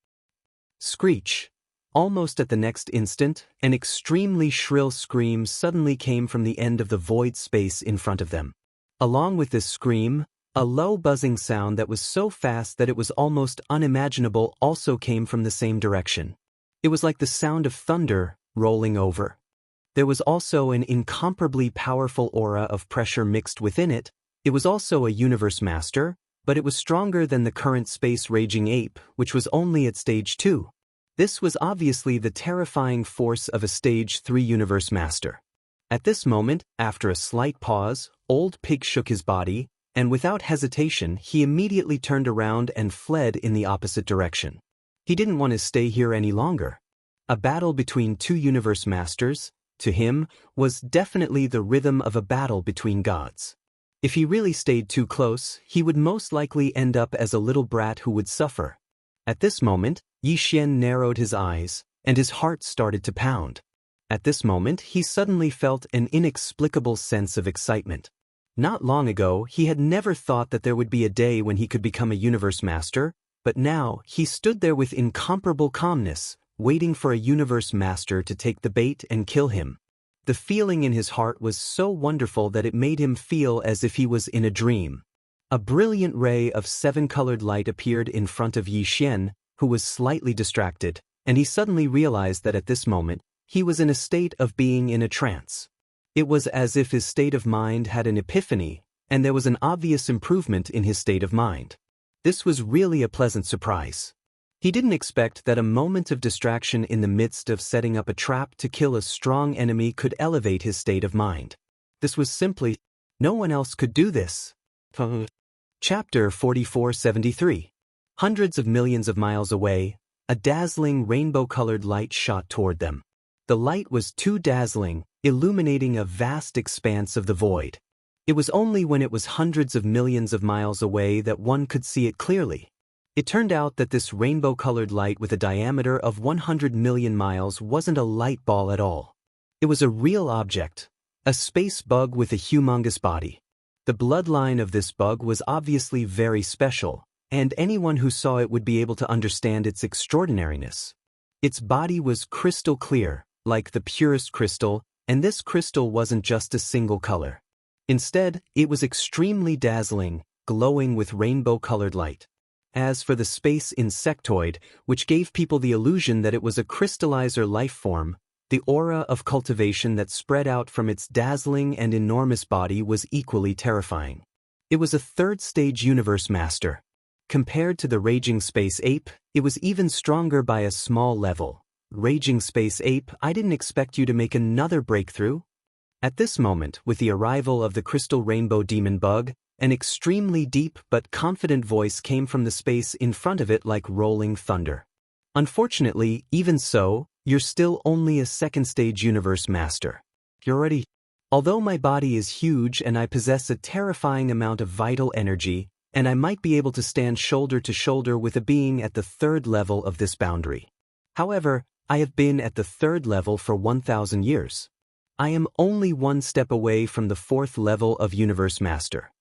[SPEAKER 1] Screech. Almost at the next instant, an extremely shrill scream suddenly came from the end of the void space in front of them. Along with this scream, a low buzzing sound that was so fast that it was almost unimaginable also came from the same direction. It was like the sound of thunder rolling over. There was also an incomparably powerful aura of pressure mixed within it. It was also a universe master, but it was stronger than the current space-raging ape, which was only at stage 2. This was obviously the terrifying force of a stage 3 universe master. At this moment, after a slight pause, Old Pig shook his body, and without hesitation he immediately turned around and fled in the opposite direction. He didn't want to stay here any longer. A battle between two universe masters, to him, was definitely the rhythm of a battle between gods. If he really stayed too close, he would most likely end up as a little brat who would suffer. At this moment, Yi Xian narrowed his eyes, and his heart started to pound. At this moment, he suddenly felt an inexplicable sense of excitement. Not long ago, he had never thought that there would be a day when he could become a universe master, but now he stood there with incomparable calmness, waiting for a universe master to take the bait and kill him. The feeling in his heart was so wonderful that it made him feel as if he was in a dream. A brilliant ray of 7-colored light appeared in front of Yi Xian, who was slightly distracted, and he suddenly realized that at this moment, he was in a state of being in a trance. It was as if his state of mind had an epiphany, and there was an obvious improvement in his state of mind. This was really a pleasant surprise. He didn't expect that a moment of distraction in the midst of setting up a trap to kill a strong enemy could elevate his state of mind. This was simply, no one else could do this. Chapter 4473. Hundreds of millions of miles away, a dazzling rainbow-colored light shot toward them. The light was too dazzling, illuminating a vast expanse of the void. It was only when it was hundreds of millions of miles away that one could see it clearly. It turned out that this rainbow-colored light with a diameter of 100 million miles wasn't a light ball at all. It was a real object, a space bug with a humongous body. The bloodline of this bug was obviously very special, and anyone who saw it would be able to understand its extraordinariness. Its body was crystal clear, like the purest crystal, and this crystal wasn't just a single color. Instead, it was extremely dazzling, glowing with rainbow-colored light. As for the space insectoid, which gave people the illusion that it was a crystallizer life form, the aura of cultivation that spread out from its dazzling and enormous body was equally terrifying. It was a third-stage universe master. Compared to the raging space ape, it was even stronger by a small level. Raging space ape, I didn't expect you to make another breakthrough. At this moment, with the arrival of the crystal rainbow demon bug, an extremely deep but confident voice came from the space in front of it like rolling thunder. Unfortunately, even so, you're still only a second-stage universe master. You're ready. Although my body is huge and I possess a terrifying amount of vital energy, and I might be able to stand shoulder to shoulder with a being at the 3rd level of this boundary. However, I have been at the 3rd level for 1,000 years. I am only one step away from the 4th level of Universe Master.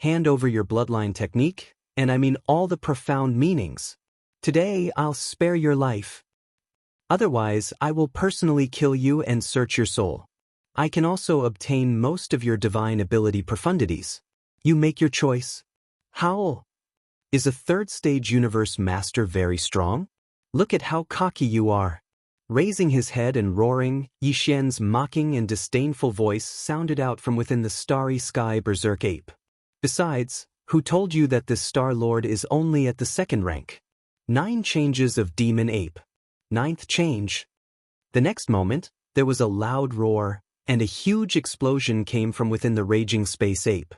[SPEAKER 1] Hand over your bloodline technique, and I mean all the profound meanings. Today I'll spare your life. Otherwise, I will personally kill you and search your soul. I can also obtain most of your divine ability profundities. You make your choice. Howl. Is a 3rd-stage Universe Master very strong? Look at how cocky you are. Raising his head and roaring, Yi Xian's mocking and disdainful voice sounded out from within the starry sky berserk ape. Besides, who told you that this Star Lord is only at the 2nd rank? 9 changes of demon ape. 9th change. The next moment, there was a loud roar, and a huge explosion came from within the raging space ape.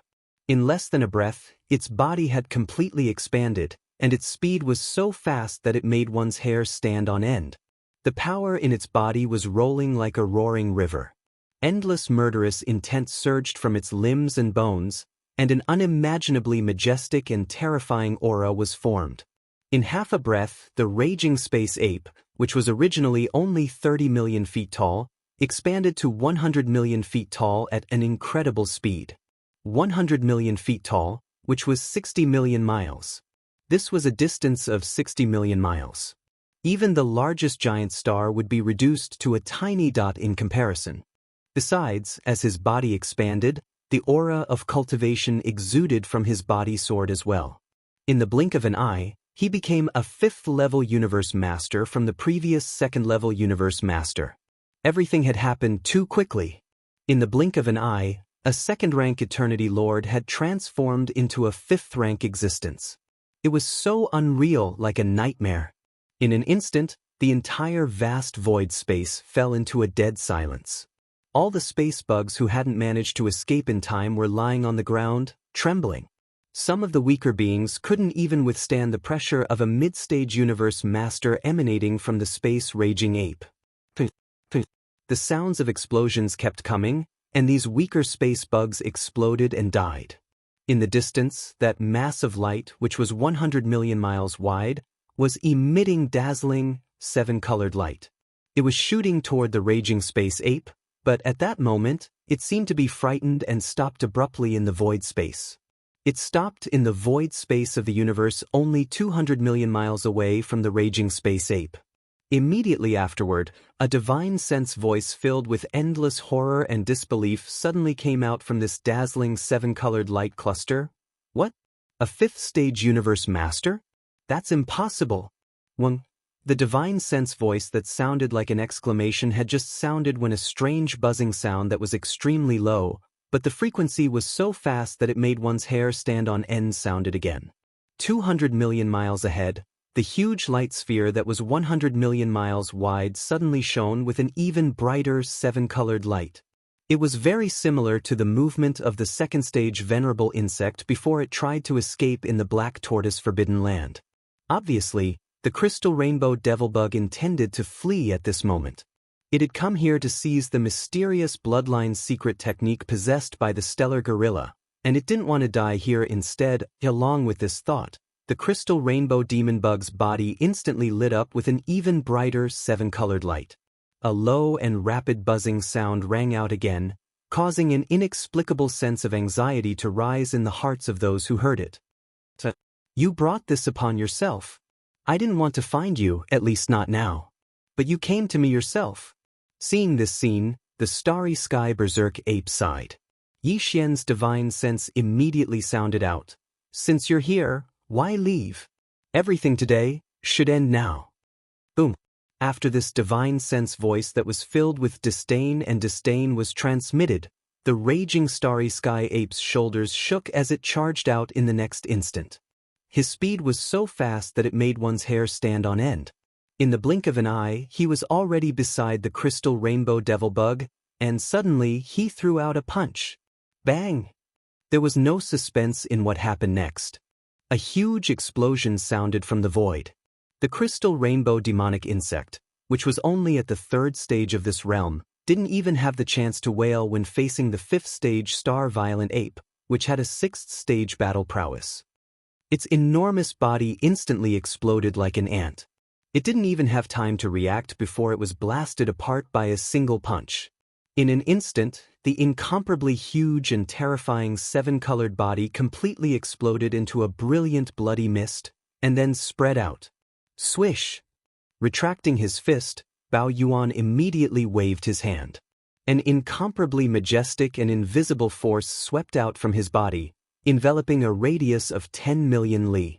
[SPEAKER 1] In less than a breath, its body had completely expanded, and its speed was so fast that it made one's hair stand on end. The power in its body was rolling like a roaring river. Endless murderous intent surged from its limbs and bones, and an unimaginably majestic and terrifying aura was formed. In half a breath, the raging space ape, which was originally only 30 million feet tall, expanded to 100 million feet tall at an incredible speed. 100 million feet tall, which was 60 million miles. This was a distance of 60 million miles. Even the largest giant star would be reduced to a tiny dot in comparison. Besides, as his body expanded, the aura of cultivation exuded from his body sword as well. In the blink of an eye, he became a 5th-level universe master from the previous 2nd-level universe master. Everything had happened too quickly. In the blink of an eye, a 2nd-rank Eternity Lord had transformed into a 5th-rank existence. It was so unreal, like a nightmare. In an instant, the entire vast void space fell into a dead silence. All the space bugs who hadn't managed to escape in time were lying on the ground, trembling. Some of the weaker beings couldn't even withstand the pressure of a mid-stage universe master emanating from the space-raging ape. The sounds of explosions kept coming, and these weaker space bugs exploded and died. In the distance, that mass of light, which was 100 million miles wide, was emitting dazzling, 7-colored light. It was shooting toward the raging space ape, but at that moment, it seemed to be frightened and stopped abruptly in the void space. It stopped in the void space of the universe only 200 million miles away from the raging space ape. Immediately afterward, a divine sense voice filled with endless horror and disbelief suddenly came out from this dazzling 7-colored light cluster. What? A 5th-stage universe master? That's impossible. The divine sense voice that sounded like an exclamation had just sounded when a strange buzzing sound that was extremely low, but the frequency was so fast that it made one's hair stand on end sounded again. 200 million miles ahead, the huge light sphere that was 100 million miles wide suddenly shone with an even brighter 7-colored light. It was very similar to the movement of the 2nd-stage venerable insect before it tried to escape in the Black Tortoise Forbidden Land. Obviously, the crystal rainbow devilbug intended to flee at this moment. It had come here to seize the mysterious bloodline secret technique possessed by the stellar gorilla, and it didn't want to die here instead. Along with this thought, the crystal rainbow demon bug's body instantly lit up with an even brighter 7-colored light. A low and rapid buzzing sound rang out again, causing an inexplicable sense of anxiety to rise in the hearts of those who heard it. You brought this upon yourself. I didn't want to find you, at least not now. But you came to me yourself. Seeing this scene, the starry sky berserk ape sighed. Yi Xian's divine sense immediately sounded out. Since you're here, why leave? Everything today should end now. Boom. After this divine sense voice that was filled with disdain was transmitted, the raging starry sky ape's shoulders shook as it charged out in the next instant. His speed was so fast that it made one's hair stand on end. In the blink of an eye, he was already beside the crystal rainbow devilbug, and suddenly he threw out a punch. Bang! There was no suspense in what happened next. A huge explosion sounded from the void. The crystal rainbow demonic insect, which was only at the 3rd stage of this realm, didn't even have the chance to wail when facing the 5th stage star violent ape, which had a 6th stage battle prowess. Its enormous body instantly exploded like an ant. It didn't even have time to react before it was blasted apart by a single punch. In an instant, the incomparably huge and terrifying 7-colored body completely exploded into a brilliant bloody mist, and then spread out. Swish! Retracting his fist, Bao Yuan immediately waved his hand. An incomparably majestic and invisible force swept out from his body, enveloping a radius of 10 million li.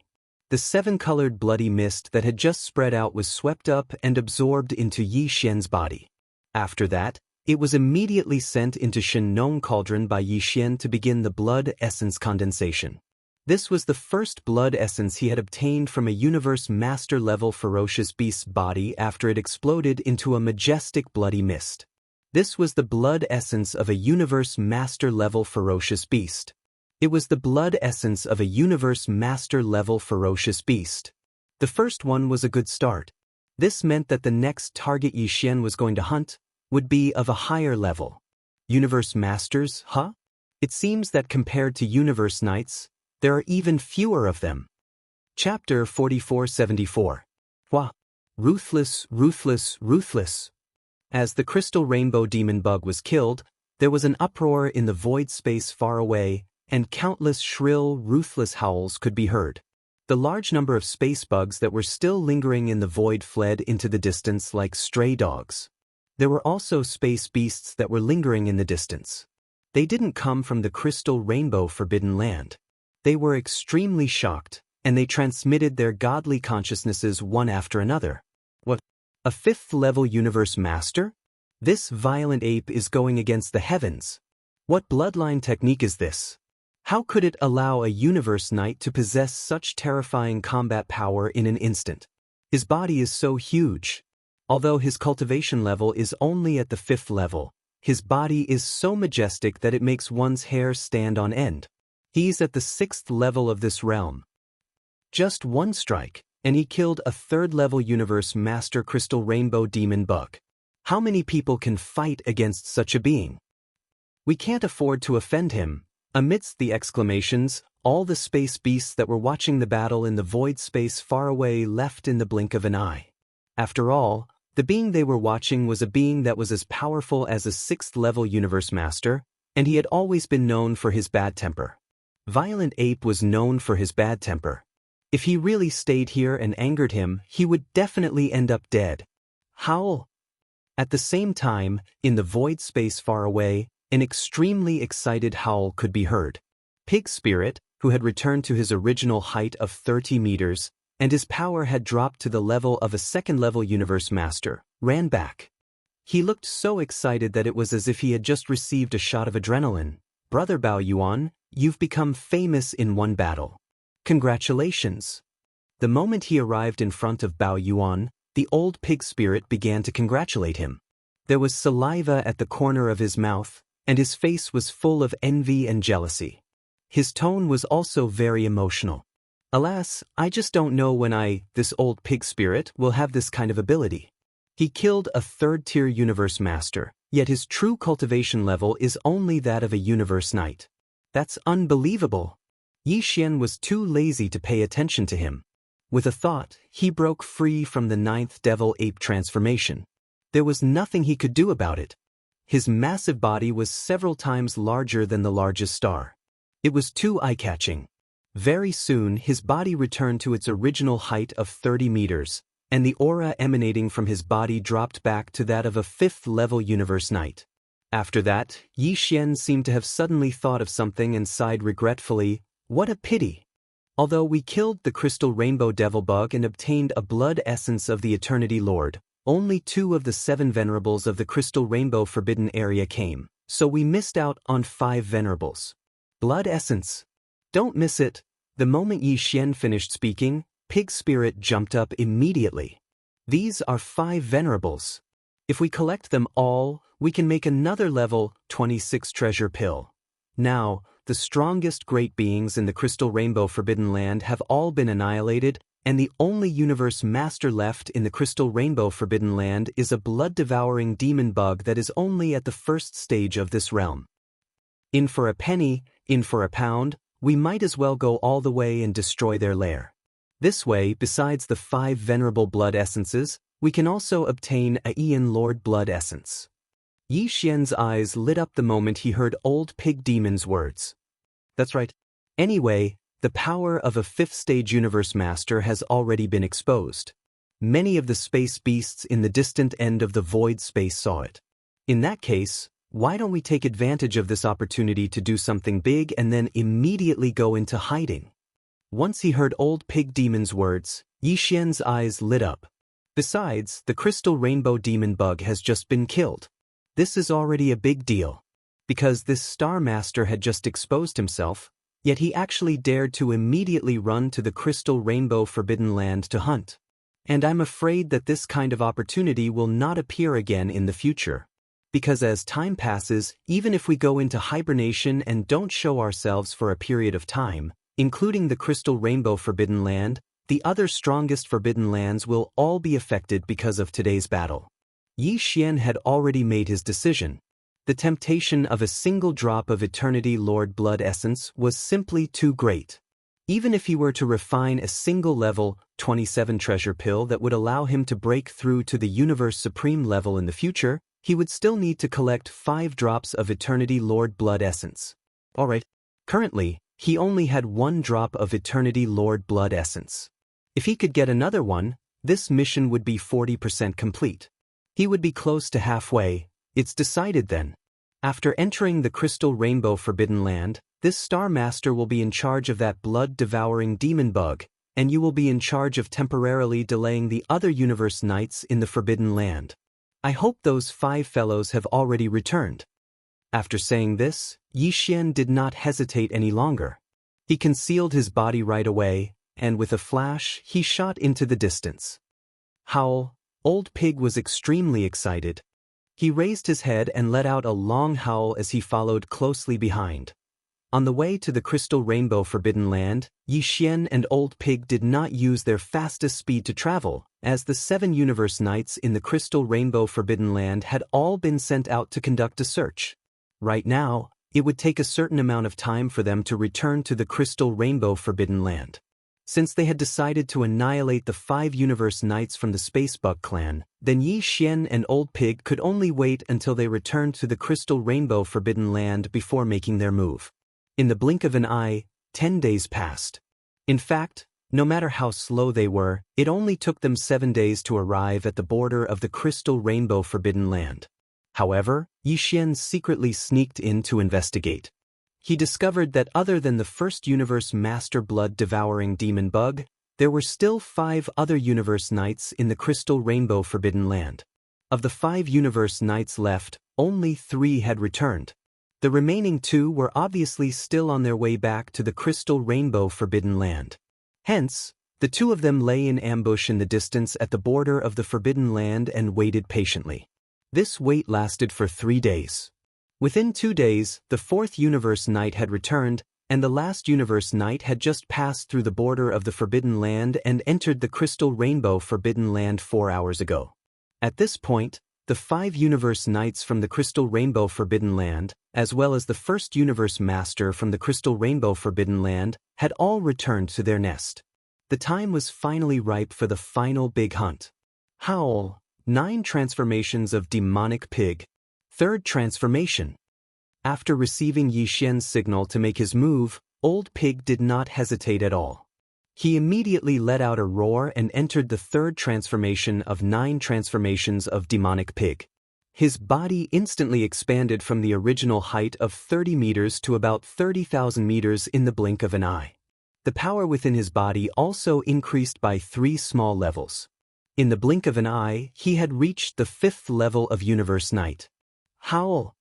[SPEAKER 1] The 7-colored bloody mist that had just spread out was swept up and absorbed into Yi Xian's body. After that, it was immediately sent into Shen Cauldron by Yi Xian to begin the blood essence condensation. This was the first blood essence he had obtained from a universe master-level ferocious beast's body after it exploded into a majestic bloody mist. This was the blood essence of a universe master-level ferocious beast. It was the blood essence of a universe master-level ferocious beast. The first one was a good start. This meant that the next target Yi Xian was going to hunt would be of a higher level. Universe masters, huh? It seems that compared to Universe Knights, there are even fewer of them. Chapter 4474. Hua. Ruthless, ruthless, ruthless. As the crystal rainbow demon bug was killed, there was an uproar in the void space far away, and countless shrill, ruthless howls could be heard. The large number of space bugs that were still lingering in the void fled into the distance like stray dogs. There were also space beasts that were lingering in the distance. They didn't come from the crystal rainbow forbidden land. They were extremely shocked, and they transmitted their godly consciousnesses one after another. What? A 5th-level universe master? This violent ape is going against the heavens. What bloodline technique is this? How could it allow a universe knight to possess such terrifying combat power in an instant? His body is so huge. Although his cultivation level is only at the 5th level, his body is so majestic that it makes one's hair stand on end. He's at the 6th level of this realm. Just one strike, and he killed a 3rd-level universe master crystal rainbow demon bug. How many people can fight against such a being? We can't afford to offend him. Amidst the exclamations, all the space beasts that were watching the battle in the void space far away left in the blink of an eye. After all, the being they were watching was a being that was as powerful as a 6th-level universe master, and he had always been known for his bad temper. Violent Ape was known for his bad temper. If he really stayed here and angered him, he would definitely end up dead. Howl! At the same time, in the void space far away, an extremely excited howl could be heard. Pig Spirit, who had returned to his original height of 30 meters, and his power had dropped to the level of a 2nd-level universe master, ran back. He looked so excited that it was as if he had just received a shot of adrenaline. Brother Bao Yuan, you've become famous in one battle. Congratulations. The moment he arrived in front of Bao Yuan, the old pig spirit began to congratulate him. There was saliva at the corner of his mouth, and his face was full of envy and jealousy. His tone was also very emotional. Alas, I just don't know when this old pig spirit, will have this kind of ability. He killed a 3rd-tier universe master, yet his true cultivation level is only that of a universe knight. That's unbelievable. Yi Xian was too lazy to pay attention to him. With a thought, he broke free from the 9th devil ape transformation. There was nothing he could do about it. His massive body was several times larger than the largest star. It was too eye-catching. Very soon his body returned to its original height of 30 meters, and the aura emanating from his body dropped back to that of a 5th-level universe knight. After that, Yi Xian seemed to have suddenly thought of something and sighed regretfully, "What a pity! Although we killed the crystal rainbow devil bug and obtained a blood essence of the Eternity Lord, only 2 of the 7 venerables of the crystal rainbow forbidden area came, so we missed out on 5 venerables. Blood essence. Don't miss it." The moment Yi Xian finished speaking, Pig Spirit jumped up immediately. "These are 5 venerables. If we collect them all, we can make another level 26 treasure pill. Now, the strongest great beings in the crystal rainbow forbidden land have all been annihilated, and the only universe master left in the crystal rainbow forbidden land is a blood-devouring demon bug that is only at the 1st stage of this realm. In for a penny, in for a pound, we might as well go all the way and destroy their lair. This way, besides the 5 venerable blood essences, we can also obtain a Aeon Lord blood essence." Yi Xian's eyes lit up the moment he heard Old Pig Demon's words. That's right. Anyway, the power of a 5th-stage universe master has already been exposed. Many of the space beasts in the distant end of the void space saw it. In that case, why don't we take advantage of this opportunity to do something big and then immediately go into hiding? Once he heard Old Pig Demon's words, Yi Xian's eyes lit up. Besides, the crystal rainbow demon bug has just been killed. This is already a big deal. Because this Star Master had just exposed himself, yet he actually dared to immediately run to the crystal rainbow forbidden land to hunt. And I'm afraid that this kind of opportunity will not appear again in the future. Because as time passes, even if we go into hibernation and don't show ourselves for a period of time, including the crystal rainbow forbidden land, the other strongest forbidden lands will all be affected because of today's battle. Yi Xian had already made his decision. The temptation of a single drop of Eternity Lord Blood Essence was simply too great. Even if he were to refine a single level 27 treasure pill that would allow him to break through to the Universe Supreme level in the future, he would still need to collect 5 drops of Eternity Lord Blood Essence. Alright. Currently, he only had 1 drop of Eternity Lord Blood Essence. If he could get another one, this mission would be 40% complete. He would be close to halfway. It's decided then. After entering the Crystal Rainbow Forbidden Land, this Star Master will be in charge of that blood-devouring demon bug, and you will be in charge of temporarily delaying the other Universe Knights in the Forbidden Land. I hope those 5 fellows have already returned. After saying this, Xianxia did not hesitate any longer. He concealed his body right away, and with a flash, he shot into the distance. Howl. Old Pig was extremely excited. He raised his head and let out a long howl as he followed closely behind. On the way to the Crystal Rainbow Forbidden Land, Xianxia and Old Pig did not use their fastest speed to travel, as the 7 Universe Knights in the Crystal Rainbow Forbidden Land had all been sent out to conduct a search. Right now, it would take a certain amount of time for them to return to the Crystal Rainbow Forbidden Land. Since they had decided to annihilate the 5 Universe Knights from the Spacebug clan, then Xianxia and Old Pig could only wait until they returned to the Crystal Rainbow Forbidden Land before making their move. In the blink of an eye, 10 days passed. In fact, no matter how slow they were, it only took them 7 days to arrive at the border of the Crystal Rainbow Forbidden Land. However, Xianxia secretly sneaked in to investigate. He discovered that other than the first Universe Master blood-devouring demon bug, there were still 5 other Universe Knights in the Crystal Rainbow Forbidden Land. Of the 5 Universe Knights left, only 3 had returned. The remaining 2 were obviously still on their way back to the Crystal Rainbow Forbidden Land. Hence, the 2 of them lay in ambush in the distance at the border of the Forbidden Land and waited patiently. This wait lasted for 3 days. Within 2 days, the 4th Universe Knight had returned, and the last Universe Knight had just passed through the border of the Forbidden Land and entered the Crystal Rainbow Forbidden Land 4 hours ago. At this point, the 5 Universe Knights from the Crystal Rainbow Forbidden Land, as well as the first Universe Master from the Crystal Rainbow Forbidden Land, had all returned to their nest. The time was finally ripe for the final big hunt. Howl. 9 transformations of Demonic Pig. 3rd transformation. After receiving Xianxia's signal to make his move, Old Pig did not hesitate at all. He immediately let out a roar and entered the 3rd transformation of 9 transformations of Demonic Pig. His body instantly expanded from the original height of 30 meters to about 30,000 meters in the blink of an eye. The power within his body also increased by 3 small levels. In the blink of an eye, he had reached the 5th level of Universe Knight. Howl.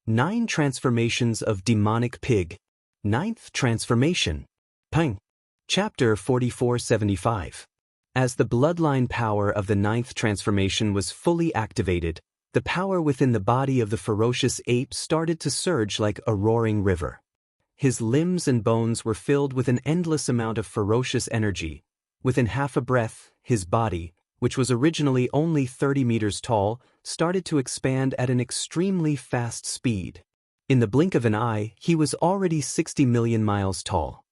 [SPEAKER 1] 9 transformations of Demonic Pig. 9th transformation. Pang. Chapter 4475. As the bloodline power of the 9th transformation was fully activated, the power within the body of the ferocious ape started to surge like a roaring river. His limbs and bones were filled with an endless amount of ferocious energy. Within half a breath, his body, which was originally only 30 meters tall, started to expand at an extremely fast speed. In the blink of an eye, he was already 60 million miles tall.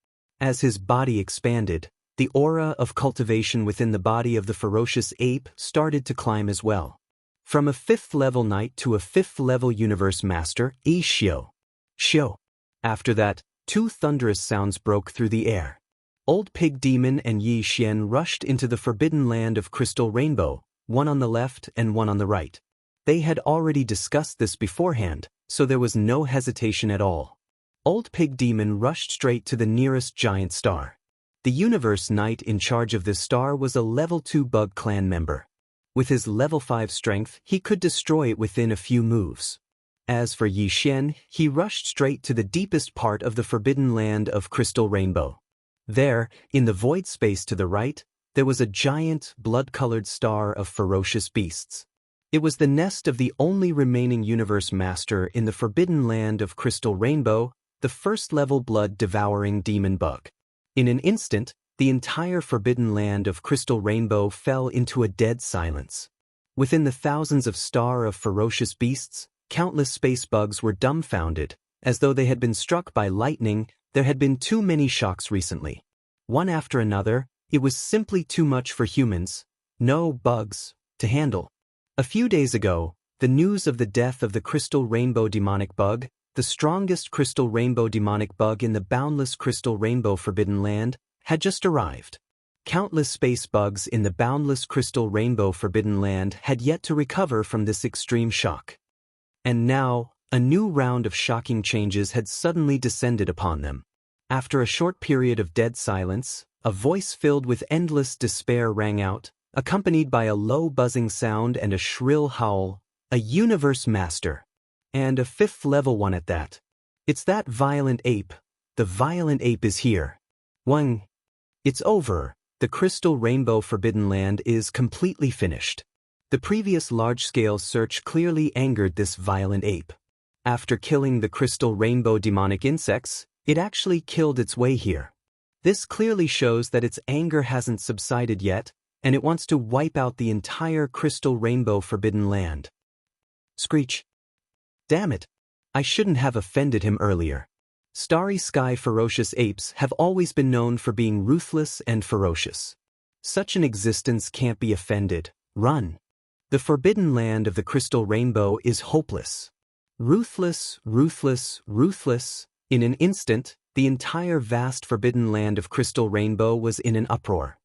[SPEAKER 1] As his body expanded, the aura of cultivation within the body of the ferocious ape started to climb as well. From a 5th-level knight to a 5th-level Universe Master, Shio. After that, 2 thunderous sounds broke through the air. Old Pig Demon and Xianxia rushed into the Forbidden Land of Crystal Rainbow, one on the left and one on the right. They had already discussed this beforehand, so there was no hesitation at all. Old Pig Demon rushed straight to the nearest giant star. The Universe Knight in charge of this star was a level 2 Bug Clan member. With his level 5 strength, he could destroy it within a few moves. As for Xianxia, he rushed straight to the deepest part of the Forbidden Land of Crystal Rainbow. There, in the void space to the right, there was a giant, blood-colored star of ferocious beasts. It was the nest of the only remaining Universe Master in the Forbidden Land of Crystal Rainbow, the 1st-level blood-devouring demon bug. In an instant, the entire Forbidden Land of Crystal Rainbow fell into a dead silence. Within the thousands of star of ferocious beasts, Countless space bugs were dumbfounded, as though they had been struck by lightning. There had been too many shocks recently. One after another, it was simply too much for humans, no bugs, to handle. A few days ago, the news of the death of the crystal rainbow demonic bug, the strongest crystal rainbow demonic bug in the boundless crystal rainbow forbidden land, had just arrived. Countless space bugs in the boundless crystal rainbow forbidden land had yet to recover from this extreme shock. And now, a new round of shocking changes had suddenly descended upon them. After a short period of dead silence, a voice filled with endless despair rang out, accompanied by a low buzzing sound and a shrill howl. A universe master. And a fifth-level one at that. It's that violent ape. The violent ape is here. It's over. The crystal rainbow forbidden land is completely finished. The previous large-scale search clearly angered this violent ape. After killing the crystal rainbow demonic insects, it actually killed its way here. This clearly shows that its anger hasn't subsided yet, and it wants to wipe out the entire crystal rainbow forbidden land. Screech. Damn it. I shouldn't have offended him earlier. Starry Sky ferocious apes have always been known for being ruthless and ferocious. Such an existence can't be offended. Run. The forbidden land of the crystal rainbow is hopeless. Ruthless, ruthless, ruthless. In an instant, the entire vast forbidden land of crystal rainbow was in an uproar.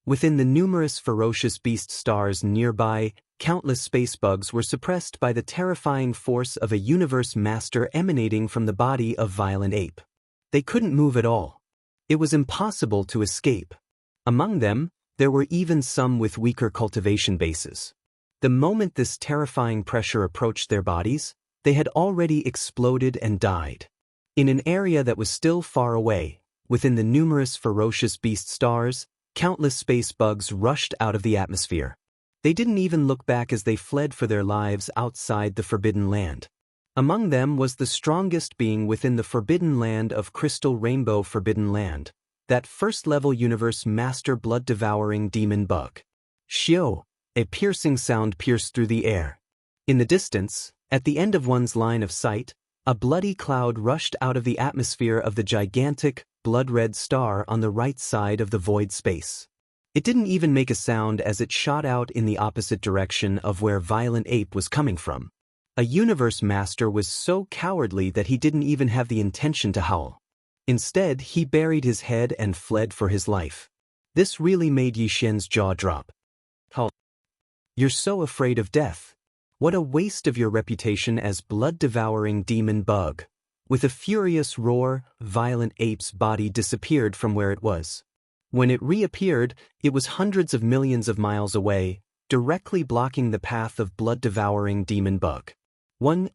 [SPEAKER 1] Within the numerous ferocious beast stars nearby, countless space bugs were suppressed by the terrifying force of a universe master emanating from the body of violent ape. They couldn't move at all. It was impossible to escape. Among them, there were even some with weaker cultivation bases. The moment this terrifying pressure approached their bodies, they had already exploded and died. In an area that was still far away, within the numerous ferocious beast stars, countless space bugs rushed out of the atmosphere. They didn't even look back as they fled for their lives outside the forbidden land. Among them was the strongest being within the forbidden land of Crystal Rainbow Forbidden Land, that first-level universe master blood-devouring demon bug. Xiao, a piercing sound pierced through the air. In the distance, at the end of one's line of sight, a bloody cloud rushed out of the atmosphere of the gigantic, blood-red star on the right side of the void space. It didn't even make a sound as it shot out in the opposite direction of where Violent Ape was coming from. A universe master was so cowardly that he didn't even have the intention to howl. Instead, he buried his head and fled for his life. This really made Yi Xian's jaw drop. "Howl. You're so afraid of death. What a waste of your reputation as blood-devouring demon bug." With a furious roar, Violent Ape's body disappeared from where it was. When it reappeared, it was hundreds of millions of miles away, directly blocking the path of blood-devouring demon bug.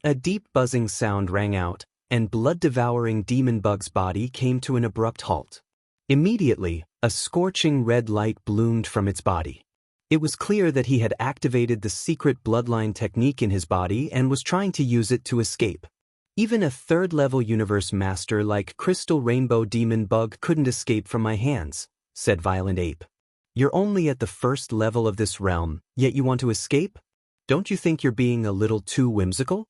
[SPEAKER 1] A deep buzzing sound rang out, and blood-devouring demon bug's body came to an abrupt halt. Immediately, a scorching red light bloomed from its body. It was clear that he had activated the secret bloodline technique in his body and was trying to use it to escape. Even a third-level universe master like Crystal Rainbow Demon Bug couldn't escape from my hands, said Violent Ape. You're only at the first level of this realm, yet you want to escape? Don't you think you're being a little too whimsical?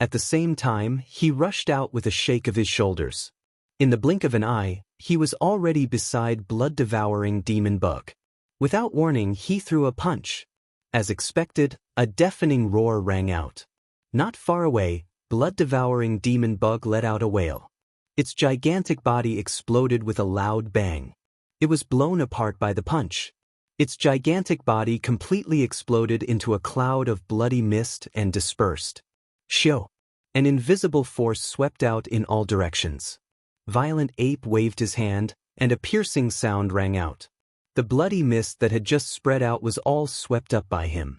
[SPEAKER 1] At the same time, he rushed out with a shake of his shoulders. In the blink of an eye, he was already beside blood-devouring Demon Bug. Without warning, he threw a punch. As expected, a deafening roar rang out. Not far away, blood-devouring Demon Bug let out a wail. Its gigantic body exploded with a loud bang. It was blown apart by the punch. Its gigantic body completely exploded into a cloud of bloody mist and dispersed. Shoo! An invisible force swept out in all directions. Violent Ape waved his hand, and a piercing sound rang out. The bloody mist that had just spread out was all swept up by him.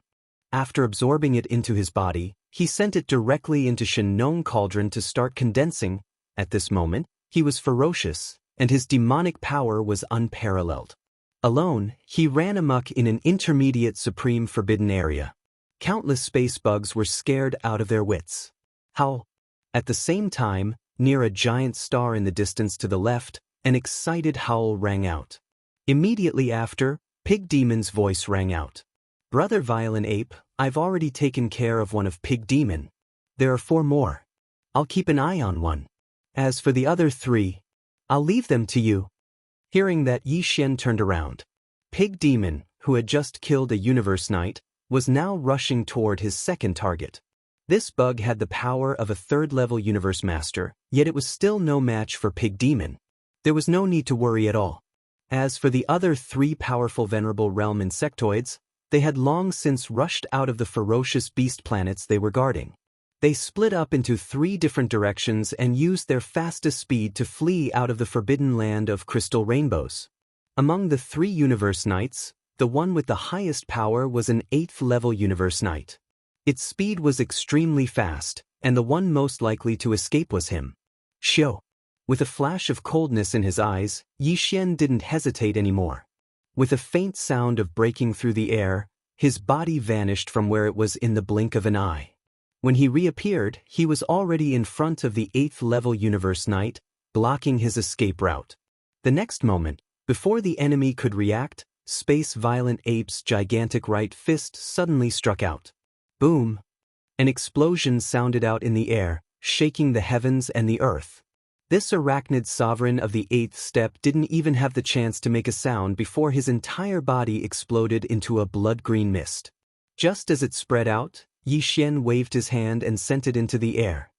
[SPEAKER 1] After absorbing it into his body, he sent it directly into Shenong Cauldron to start condensing. At this moment, he was ferocious, and his demonic power was unparalleled. Alone, he ran amok in an intermediate supreme forbidden area. Countless space bugs were scared out of their wits. Howl! At the same time, near a giant star in the distance to the left, an excited howl rang out. Immediately after, Pig Demon's voice rang out. Brother Violent Ape, I've already taken care of one of Pig Demon. There are 4 more. I'll keep an eye on one. As for the other 3, I'll leave them to you." Hearing that, Yi Xian turned around. Pig Demon, who had just killed a Universe Knight, was now rushing toward his second target. This bug had the power of a 3rd-level Universe Master, yet it was still no match for Pig Demon. There was no need to worry at all. As for the other 3 powerful Venerable Realm insectoids, they had long since rushed out of the ferocious beast planets they were guarding. They split up into 3 different directions and used their fastest speed to flee out of the forbidden land of crystal rainbows. Among the 3 Universe Knights, the one with the highest power was an 8th-level Universe Knight. Its speed was extremely fast, and the one most likely to escape was him. Shio. With a flash of coldness in his eyes, Yi Xian didn't hesitate anymore. With a faint sound of breaking through the air, his body vanished from where it was in the blink of an eye. When he reappeared, he was already in front of the 8th-level Universe Knight, blocking his escape route. The next moment, before the enemy could react, Space Violent Ape's gigantic right fist suddenly struck out. Boom! An explosion sounded out in the air, shaking the heavens and the earth. This arachnid sovereign of the 8th step didn't even have the chance to make a sound before his entire body exploded into a blood-green mist. Just as it spread out, Yi Xian waved his hand and sent it into the air.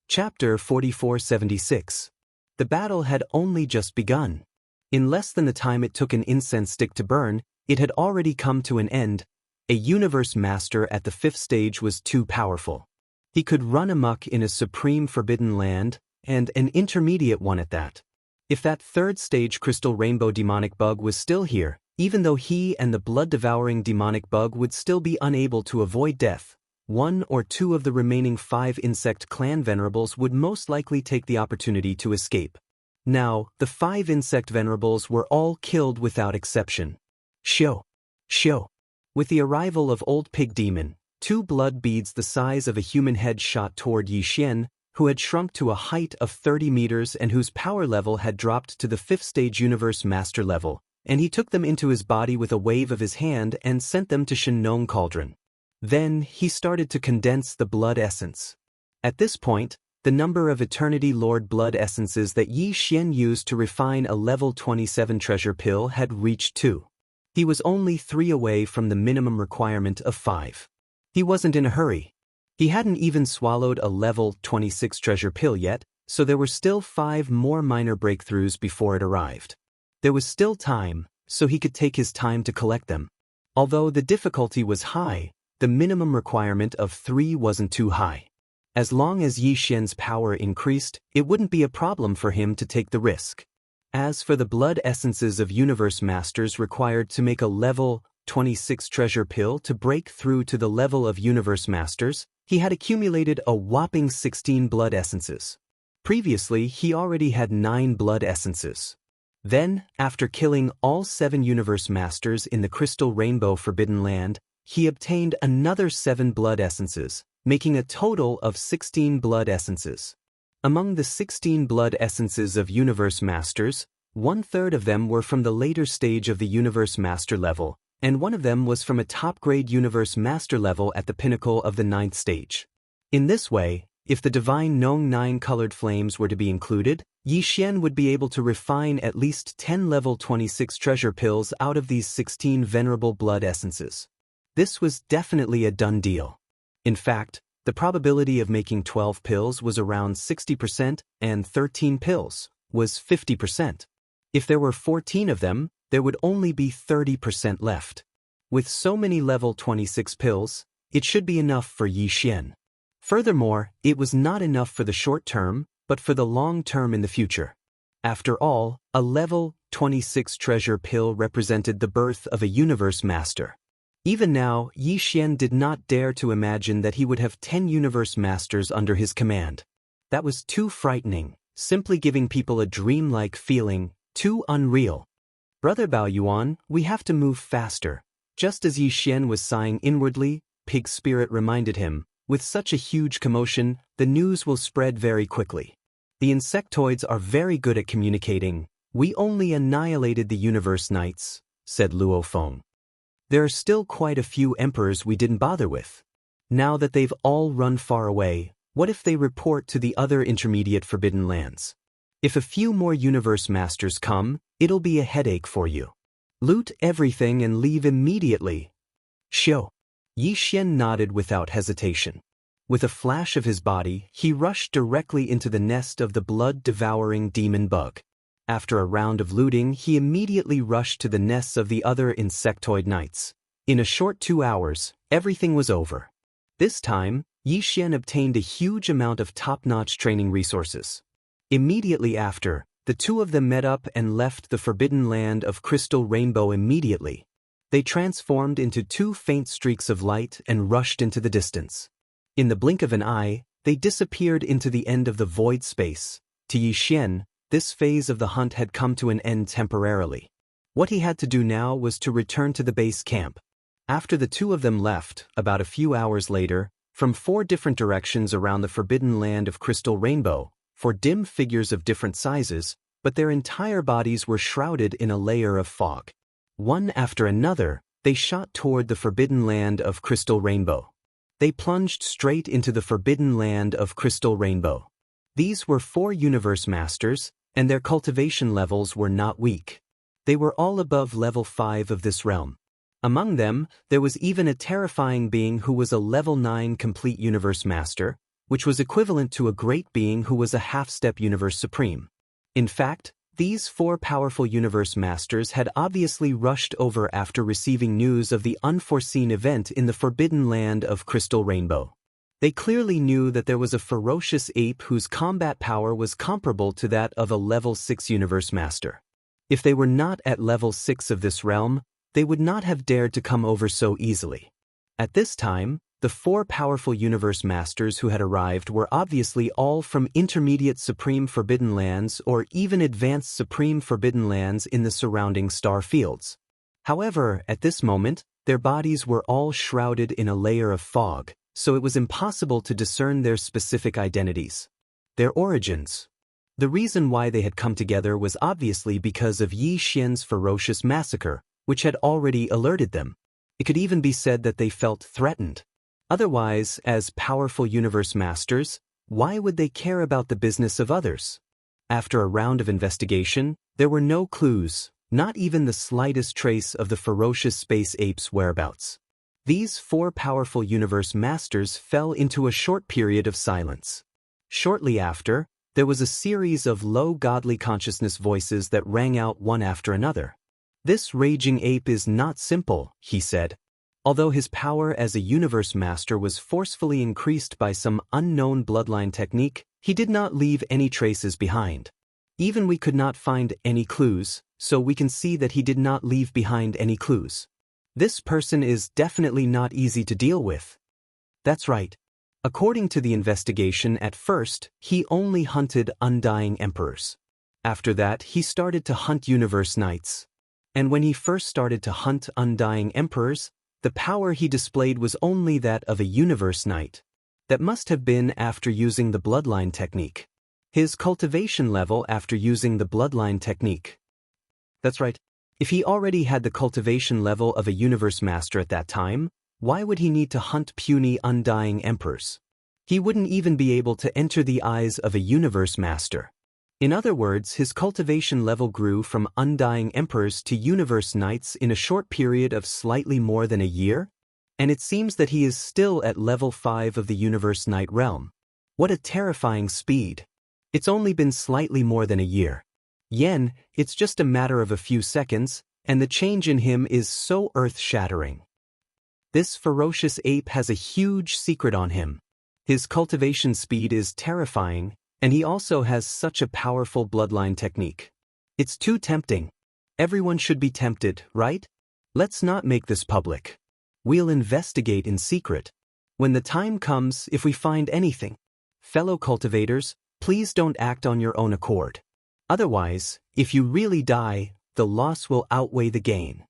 [SPEAKER 1] Chapter 4476. The battle had only just begun. In less than the time it took an incense stick to burn, it had already come to an end. A Universe Master at the 5th stage was too powerful. He could run amok in a supreme forbidden land, and an intermediate one at that. If that 3rd stage crystal rainbow demonic bug was still here, even though he and the blood-devouring demonic bug would still be unable to avoid death, 1 or 2 of the remaining 5 insect clan venerables would most likely take the opportunity to escape. Now, the 5 insect venerables were all killed without exception. Shio. With the arrival of Old Pig Demon, 2 blood beads the size of a human head shot toward Yi Xian, who had shrunk to a height of 30 meters and whose power level had dropped to the 5th stage Universe Master level, and he took them into his body with a wave of his hand and sent them to Shenong Cauldron. Then, he started to condense the blood essence. At this point, the number of Eternity Lord blood essences that Yi Xian used to refine a level 27 treasure pill had reached 2. He was only 3 away from the minimum requirement of 5. He wasn't in a hurry. He hadn't even swallowed a level 26 treasure pill yet, so there were still 5 more minor breakthroughs before it arrived. There was still time, so he could take his time to collect them. Although the difficulty was high, the minimum requirement of 3 wasn't too high. As long as Yi Xian's power increased, it wouldn't be a problem for him to take the risk. As for the blood essences of Universe Masters required to make a level 26 treasure pill to break through to the level of Universe Masters, he had accumulated a whopping 16 blood essences. Previously, he already had 9 blood essences. Then, after killing all 7 Universe Masters in the Crystal Rainbow Forbidden Land, he obtained another 7 blood essences, making a total of 16 blood essences. Among the 16 blood essences of Universe Masters, 1/3 of them were from the later stage of the Universe Master level, and 1 of them was from a top-grade Universe Master level at the pinnacle of the 9th stage. In this way, if the Divine Nong 9-colored flames were to be included, Yi Xian would be able to refine at least 10 level 26 treasure pills out of these 16 venerable blood essences. This was definitely a done deal. In fact, the probability of making 12 pills was around 60% and 13 pills was 50%. If there were 14 of them, there would only be 30% left. With so many level 26 pills, it should be enough for Yi Xian. Furthermore, it was not enough for the short term, but for the long term in the future. After all, a level 26 treasure pill represented the birth of a Universe Master. Even now, Yi Xian did not dare to imagine that he would have 10 Universe Masters under his command. That was too frightening, simply giving people a dreamlike feeling, too unreal. Brother Bao Yuan, we have to move faster. Just as Yi Xian was sighing inwardly, Pig Spirit reminded him, with such a huge commotion, the news will spread very quickly. The insectoids are very good at communicating. We only annihilated the Universe Knights, said Luo Feng. There are still quite a few emperors we didn't bother with. Now that they've all run far away, What if they report to the other intermediate forbidden lands? If a few more universe masters come, it'll be a headache for you. Loot everything and leave immediately. Xiao. Yi Xian nodded without hesitation. With a flash of his body, he rushed directly into the nest of the blood-devouring demon bug. After a round of looting, he immediately rushed to the nests of the other insectoid knights. In a short 2 hours, everything was over. This time, Yi Xian obtained a huge amount of top-notch training resources. Immediately after, the two of them met up and left the forbidden land of Crystal Rainbow immediately. They transformed into 2 faint streaks of light and rushed into the distance. In the blink of an eye, they disappeared into the end of the void space. To Yi Xian, this phase of the hunt had come to an end temporarily. What he had to do now was to return to the base camp. After the two of them left, about a few hours later, from 4 different directions around the forbidden land of Crystal Rainbow, 4 dim figures of different sizes, but their entire bodies were shrouded in a layer of fog. One after another, they shot toward the forbidden land of Crystal Rainbow. They plunged straight into the forbidden land of Crystal Rainbow. These were 4 universe masters, and their cultivation levels were not weak. They were all above level 5 of this realm. Among them, there was even a terrifying being who was a level 9 complete universe master, which was equivalent to a great being who was a half-step universe supreme. In fact, these 4 powerful universe masters had obviously rushed over after receiving news of the unforeseen event in the forbidden land of Crystal Rainbow. They clearly knew that there was a ferocious ape whose combat power was comparable to that of a level 6 universe master. If they were not at level 6 of this realm, they would not have dared to come over so easily. At this time, the 4 powerful universe masters who had arrived were obviously all from intermediate supreme forbidden lands or even advanced supreme forbidden lands in the surrounding star fields. However, at this moment, their bodies were all shrouded in a layer of fog, so it was impossible to discern their specific identities. Their origins. The reason why they had come together was obviously because of Yi Xian's ferocious massacre, which had already alerted them. It could even be said that they felt threatened. Otherwise, as powerful universe masters, why would they care about the business of others? After a round of investigation, there were no clues, not even the slightest trace of the ferocious space ape's whereabouts. These 4 powerful universe masters fell into a short period of silence. Shortly after, there was a series of low godly consciousness voices that rang out one after another. "This raging ape is not simple," he said. Although his power as a universe master was forcefully increased by some unknown bloodline technique, he did not leave any traces behind. Even we could not find any clues, so we can see that he did not leave behind any clues. This person is definitely not easy to deal with. That's right. According to the investigation, at first, he only hunted undying emperors. After that, he started to hunt universe knights. And when he first started to hunt undying emperors, the power he displayed was only that of a universe knight. That must have been after using the bloodline technique. His cultivation level after using the bloodline technique. That's right. If he already had the cultivation level of a universe master at that time, why would he need to hunt puny undying emperors? He wouldn't even be able to enter the eyes of a universe master. In other words, his cultivation level grew from undying emperors to universe knights in a short period of slightly more than a year, and it seems that he is still at level 5 of the universe knight realm. What a terrifying speed. It's only been slightly more than a year. Yen, it's just a matter of a few seconds, and the change in him is so earth-shattering. This ferocious ape has a huge secret on him. His cultivation speed is terrifying, and he also has such a powerful bloodline technique. It's too tempting. Everyone should be tempted, right? Let's not make this public. We'll investigate in secret. When the time comes, if we find anything. Fellow cultivators, please don't act on your own accord. Otherwise, if you really die, the loss will outweigh the gain.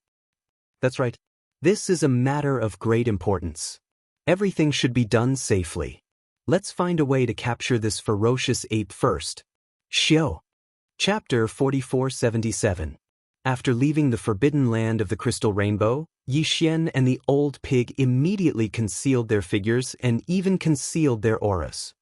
[SPEAKER 1] That's right. This is a matter of great importance. Everything should be done safely. Let's find a way to capture this ferocious ape first. Xiao. Chapter 4477. After leaving the forbidden land of the Crystal Rainbow, Yi Xian and the old pig immediately concealed their figures and even concealed their auras.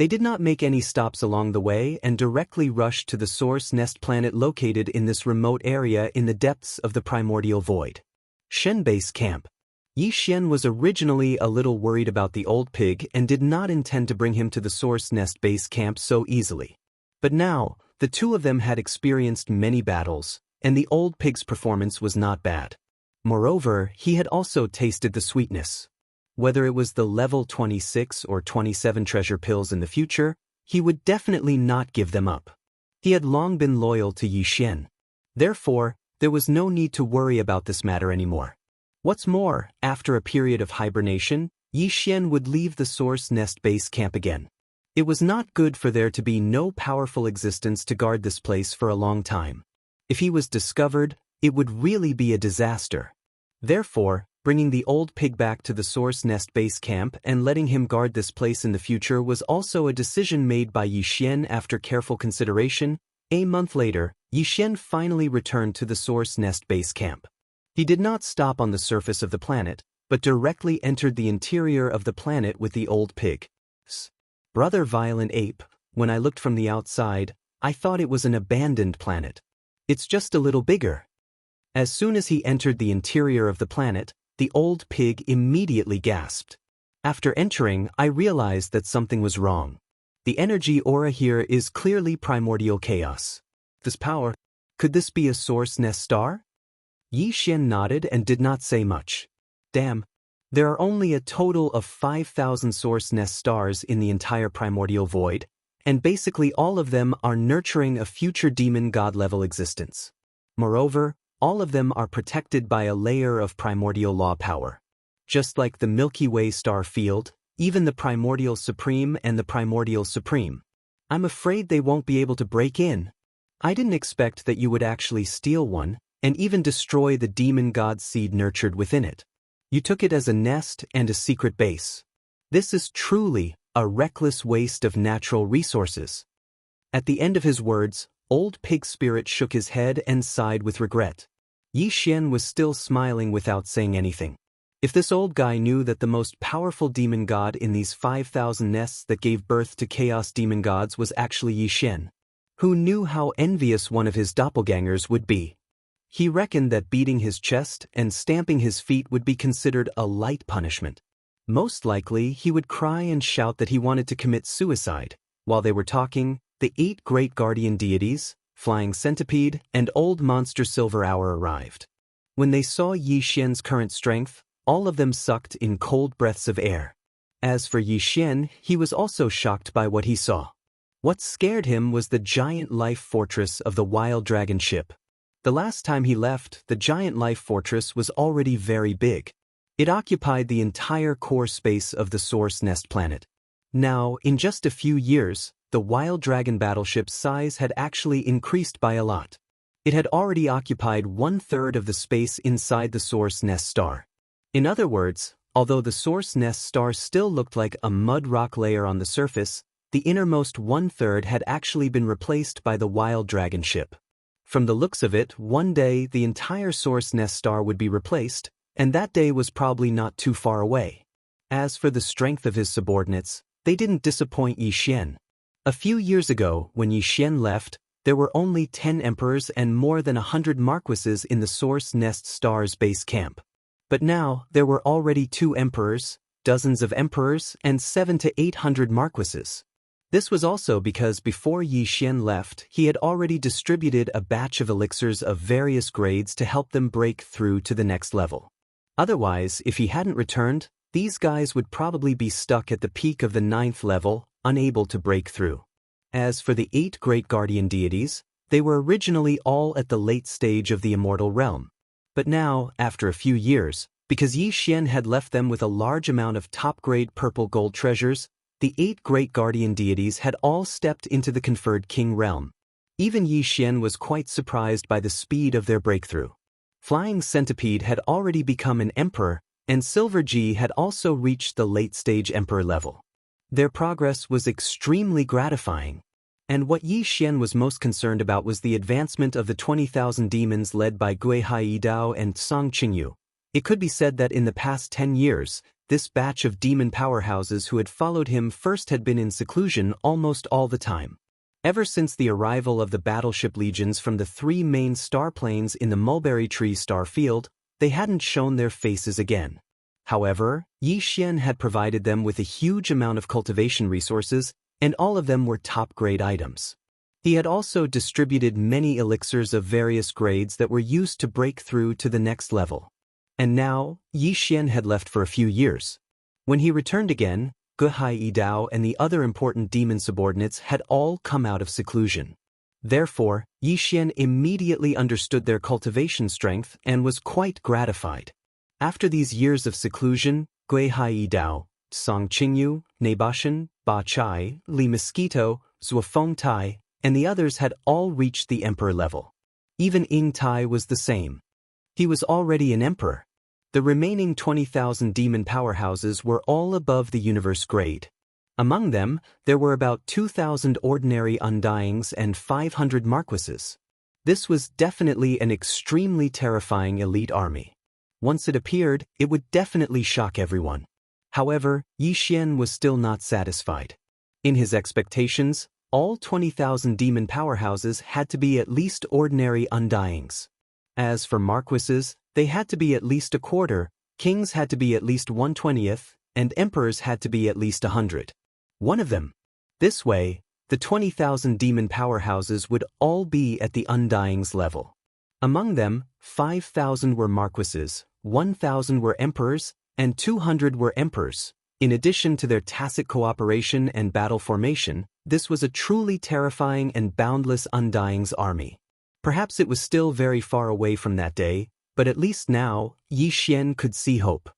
[SPEAKER 1] They did not make any stops along the way and directly rushed to the Source Nest planet located in this remote area in the depths of the primordial void. Shen Base Camp. Yi Xian was originally a little worried about the old pig and did not intend to bring him to the Source Nest Base Camp so easily. But now, the two of them had experienced many battles, and the old pig's performance was not bad. Moreover, he had also tasted the sweetness. Whether it was the level 26 or 27 treasure pills in the future, he would definitely not give them up. He had long been loyal to Yi Xian. Therefore, there was no need to worry about this matter anymore. What's more, after a period of hibernation, Yi Xian would leave the Source Nest Base Camp again. It was not good for there to be no powerful existence to guard this place for a long time. If he was discovered, it would really be a disaster. Therefore, bringing the old pig back to the Source Nest Base Camp and letting him guard this place in the future was also a decision made by Yi Xian after careful consideration. A month later, Yi Xian finally returned to the Source Nest Base Camp. He did not stop on the surface of the planet, but directly entered the interior of the planet with the old pig. Brother Violent Ape, when I looked from the outside, I thought it was an abandoned planet. It's just a little bigger. As soon as he entered the interior of the planet, the old pig immediately gasped. After entering, I realized that something was wrong. The energy aura here is clearly primordial chaos. This power, could this be a Source Nest star? Yi Xian nodded and did not say much. Damn. There are only a total of 5,000 Source Nest stars in the entire primordial void, and basically all of them are nurturing a future demon god level existence. Moreover, all of them are protected by a layer of primordial law power. Just like the Milky Way star field, even the Primordial Supreme and the Primordial Supreme. I'm afraid they won't be able to break in. I didn't expect that you would actually steal one, and even destroy the demon god seed nurtured within it. You took it as a nest and a secret base. This is truly a reckless waste of natural resources. At the end of his words, Old Pig Spirit shook his head and sighed with regret. Yi Xian was still smiling without saying anything. If this old guy knew that the most powerful demon god in these 5,000 nests that gave birth to chaos demon gods was actually Yi Xian, who knew how envious one of his doppelgangers would be. He reckoned that beating his chest and stamping his feet would be considered a light punishment. Most likely, he would cry and shout that he wanted to commit suicide. While they were talking, the 8 great guardian deities, Flying Centipede, and Old Monster Silver Hour arrived. When they saw Yi Xian's current strength, all of them sucked in cold breaths of air. As for Yi Xian, he was also shocked by what he saw. What scared him was the giant life fortress of the Wild Dragon ship. The last time he left, the giant life fortress was already very big. It occupied the entire core space of the Source Nest planet. Now, in just a few years, the Wild Dragon battleship's size had actually increased by a lot. It had already occupied 1/3 of the space inside the Source Nest star. In other words, although the Source Nest star still looked like a mud rock layer on the surface, the innermost 1/3 had actually been replaced by the Wild Dragon ship. From the looks of it, one day the entire Source Nest star would be replaced, and that day was probably not too far away. As for the strength of his subordinates, they didn't disappoint Yi Xian. A few years ago, when Yi Xian left, there were only 10 emperors and more than 100 marquises in the Source Nest star's base camp. But now, there were already 2 emperors, dozens of emperors, and 700 to 800 marquises. This was also because before Yi Xian left, he had already distributed a batch of elixirs of various grades to help them break through to the next level. Otherwise, if he hadn't returned, these guys would probably be stuck at the peak of the 9th level, unable to break through. As for the 8 great guardian deities, they were originally all at the late stage of the immortal realm. But now, after a few years, because Yi Xian had left them with a large amount of top-grade purple gold treasures, the 8 great guardian deities had all stepped into the conferred king realm. Even Yi Xian was quite surprised by the speed of their breakthrough. Flying Centipede had already become an emperor, and Silver G had also reached the late-stage emperor level. Their progress was extremely gratifying. And what Yi Xian was most concerned about was the advancement of the 20,000 demons led by Gui Hai Dao and Song Qingyu. It could be said that in the past 10 years, this batch of demon powerhouses who had followed him first had been in seclusion almost all the time. Ever since the arrival of the battleship legions from the 3 main star planes in the Mulberry Tree star field, they hadn't shown their faces again. However, Yi Xian had provided them with a huge amount of cultivation resources, and all of them were top-grade items. He had also distributed many elixirs of various grades that were used to break through to the next level. And now, Yi Xian had left for a few years. When he returned again, Guhai Yidao and the other important demon subordinates had all come out of seclusion. Therefore, Yi Xian immediately understood their cultivation strength and was quite gratified. After these years of seclusion, Guihai Yidao, Song Qingyu, Nebashan, Ba Chai, Li Mosquito, Zuofeng Tai, and the others had all reached the emperor level. Even Ying Tai was the same. He was already an emperor. The remaining 20,000 demon powerhouses were all above the universe grade. Among them, there were about 2,000 ordinary undyings and 500 marquises. This was definitely an extremely terrifying elite army. Once it appeared, it would definitely shock everyone. However, Yi Xian was still not satisfied. In his expectations, all 20,000 demon powerhouses had to be at least ordinary undyings. As for marquises, they had to be at least a quarter, kings had to be at least 1/20th, and emperors had to be at least 100. One of them. This way, the 20,000 demon powerhouses would all be at the undyings level. Among them, 5,000 were marquises, 1,000 were emperors, and 200 were emperors. In addition to their tacit cooperation and battle formation, this was a truly terrifying and boundless undyings army. Perhaps it was still very far away from that day, but at least now, Yi Xian could see hope.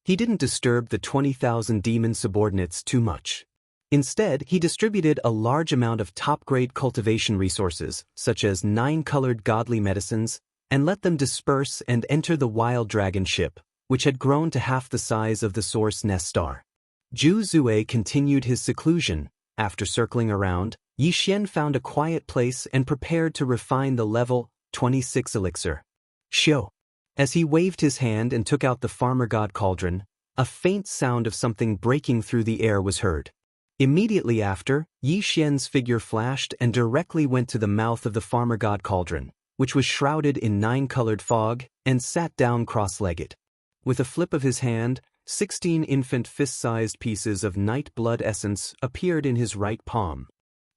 [SPEAKER 1] He didn't disturb the 20,000 demon subordinates too much. Instead, he distributed a large amount of top-grade cultivation resources, such as 9-colored godly medicines, and let them disperse and enter the wild dragon ship, which had grown to half the size of the source nest star. Zhu Zue continued his seclusion. After circling around, Yi Xian found a quiet place and prepared to refine the level 26 elixir. Xiu. As he waved his hand and took out the farmer god cauldron, a faint sound of something breaking through the air was heard. Immediately after, Yi Xian's figure flashed and directly went to the mouth of the farmer god cauldron, which was shrouded in 9-colored fog, and sat down cross-legged. With a flip of his hand, 16 infant fist-sized pieces of night blood essence appeared in his right palm.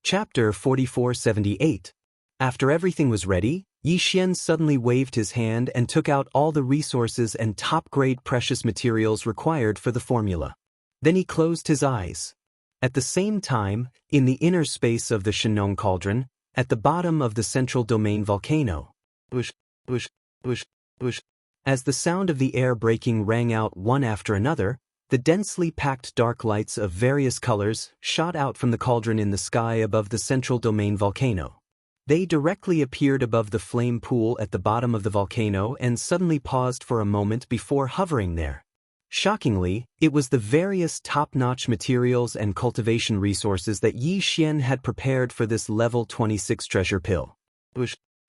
[SPEAKER 1] Chapter 4478. After everything was ready, Yi Xian suddenly waved his hand and took out all the resources and top-grade precious materials required for the formula. Then he closed his eyes. At the same time, in the inner space of the Shenong cauldron, at the bottom of the central domain volcano, bush, bush, bush, bush, as the sound of the air breaking rang out one after another, the densely packed dark lights of various colors shot out from the cauldron in the sky above the central domain volcano. They directly appeared above the flame pool at the bottom of the volcano and suddenly paused for a moment before hovering there. Shockingly, it was the various top-notch materials and cultivation resources that Yi Xian had prepared for this level 26 treasure pill.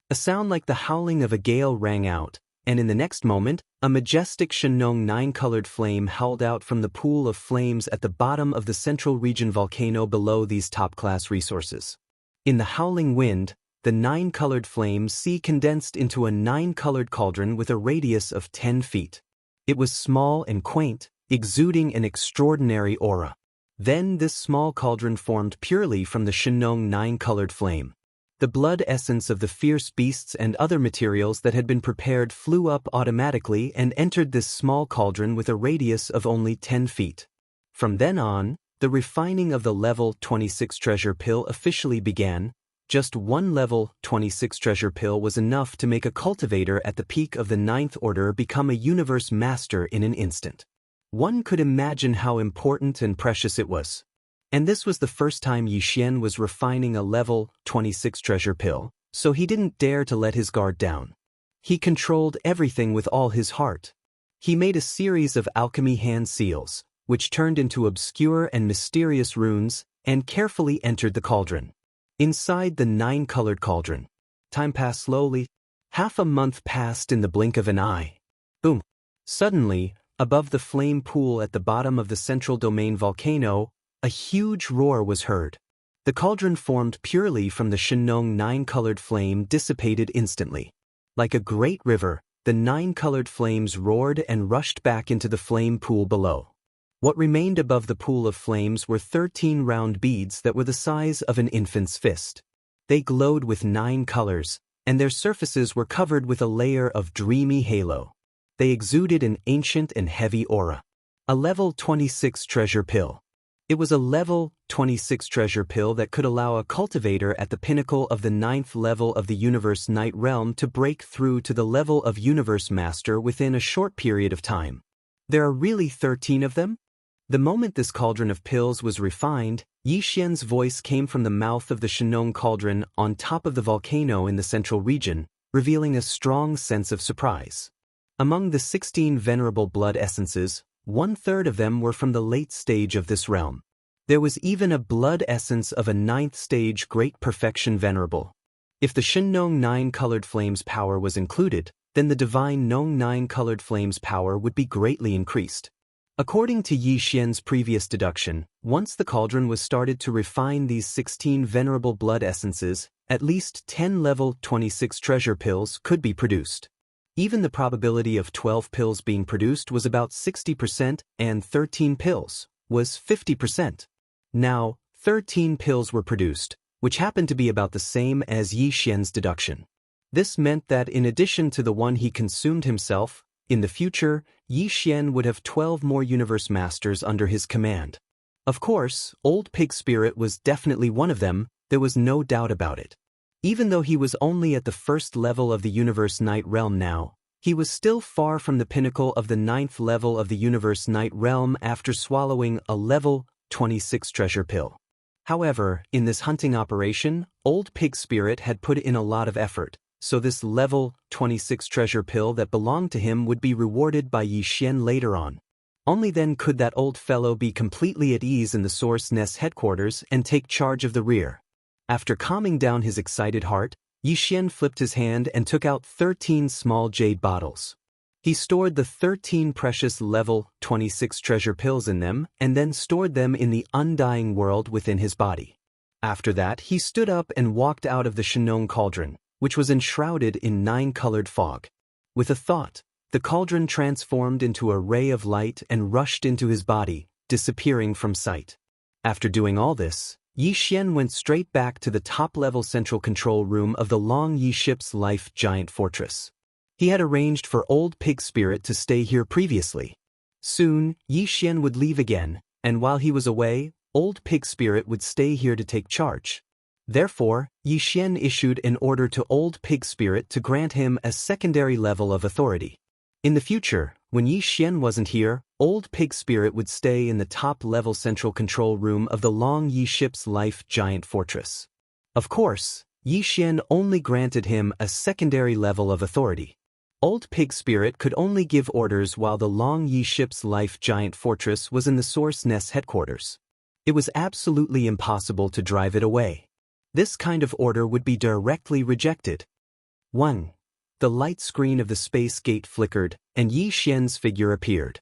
[SPEAKER 1] A sound like the howling of a gale rang out, and in the next moment, a majestic Shenong 9-colored flame howled out from the pool of flames at the bottom of the central region volcano below these top-class resources. In the howling wind, the 9-colored flames condensed into a 9-colored cauldron with a radius of 10 feet. It was small and quaint, exuding an extraordinary aura. Then this small cauldron formed purely from the Shenong 9-colored flame. The blood essence of the fierce beasts and other materials that had been prepared flew up automatically and entered this small cauldron with a radius of only 10 feet. From then on, the refining of the level 26 treasure pill officially began. Just one level 26 treasure pill was enough to make a cultivator at the peak of the 9th order become a universe master in an instant. One could imagine how important and precious it was. And this was the first time Yi Xian was refining a level 26 treasure pill, so he didn't dare to let his guard down. He controlled everything with all his heart. He made a series of alchemy hand seals, which turned into obscure and mysterious runes, and carefully entered the cauldron. Inside the 9-colored cauldron, time passed slowly. Half a month passed in the blink of an eye. Boom! Suddenly, Above the flame pool at the bottom of the central domain volcano, a huge roar was heard. The cauldron formed purely from the Shenong 9-colored flame dissipated instantly. Like a great river, the 9-colored flames roared and rushed back into the flame pool below. What remained above the pool of flames were 13 round beads that were the size of an infant's fist. They glowed with 9 colors, and their surfaces were covered with a layer of dreamy halo. They exuded an ancient and heavy aura. A level 26 treasure pill. It was a level 26 treasure pill that could allow a cultivator at the pinnacle of the 9th level of the Universe Night Realm to break through to the level of Universe Master within a short period of time. There are really 13 of them? The moment this cauldron of pills was refined, Yixian's voice came from the mouth of the Shenong cauldron on top of the volcano in the central region, revealing a strong sense of surprise. Among the 16 venerable blood essences, 1/3 of them were from the late stage of this realm. There was even a blood essence of a 9th stage Great Perfection venerable. If the Shenong 9-colored flame's power was included, then the divine Nong 9-colored flame's power would be greatly increased. According to Yi Xian's previous deduction, once the cauldron was started to refine these 16 venerable blood essences, at least 10 level 26 treasure pills could be produced. Even the probability of 12 pills being produced was about 60% and 13 pills was 50%. Now, 13 pills were produced, which happened to be about the same as Yi Xian's deduction. This meant that in addition to the one he consumed himself, in the future, Yi Xian would have 12 more Universe Masters under his command. Of course, Old Pig Spirit was definitely one of them, there was no doubt about it. Even though he was only at the 1st level of the Universe Night Realm now, he was still far from the pinnacle of the 9th level of the Universe Night Realm after swallowing a level 26 treasure pill. However, in this hunting operation, Old Pig Spirit had put in a lot of effort, so this level 26 treasure pill that belonged to him would be rewarded by Yi Xian later on. Only then could that old fellow be completely at ease in the Source Nest headquarters and take charge of the rear. After calming down his excited heart, Yi Xian flipped his hand and took out 13 small jade bottles. He stored the 13 precious level 26 treasure pills in them and then stored them in the undying world within his body. After that, he stood up and walked out of the Shenong cauldron, which was enshrouded in 9-colored fog. With a thought, the cauldron transformed into a ray of light and rushed into his body, disappearing from sight. After doing all this, Yi Xian went straight back to the top-level central control room of the Long Yi Ship's Life Giant Fortress. He had arranged for Old Pig Spirit to stay here previously. Soon, Yi Xian would leave again, and while he was away, Old Pig Spirit would stay here to take charge. Therefore, Yi Xian issued an order to Old Pig Spirit to grant him a secondary level of authority. In the future, when Yi Xian wasn't here, Old Pig Spirit would stay in the top-level central control room of the Long Yi Ship's Life Giant Fortress. Of course, Yi Xian only granted him a secondary level of authority. Old Pig Spirit could only give orders while the Long Yi Ship's Life Giant Fortress was in the Source Nest headquarters. It was absolutely impossible to drive it away. This kind of order would be directly rejected. 1. The light screen of the space gate flickered, and Yi Xian's figure appeared.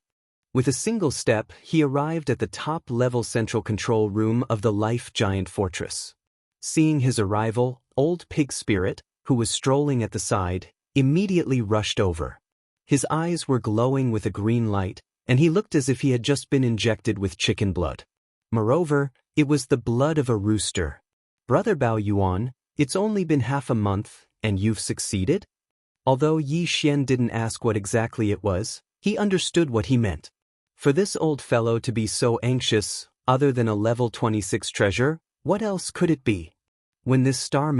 [SPEAKER 1] With a single step, he arrived at the top-level central control room of the Life Giant Fortress. Seeing his arrival, Old Pig Spirit, who was strolling at the side, immediately rushed over. His eyes were glowing with a green light, and he looked as if he had just been injected with chicken blood. Moreover, it was the blood of a rooster. Brother Bao Yuan, it's only been half a month, and you've succeeded? Although Yi Xian didn't ask what exactly it was, he understood what he meant. For this old fellow to be so anxious, other than a level 26 treasure, what else could it be? When this star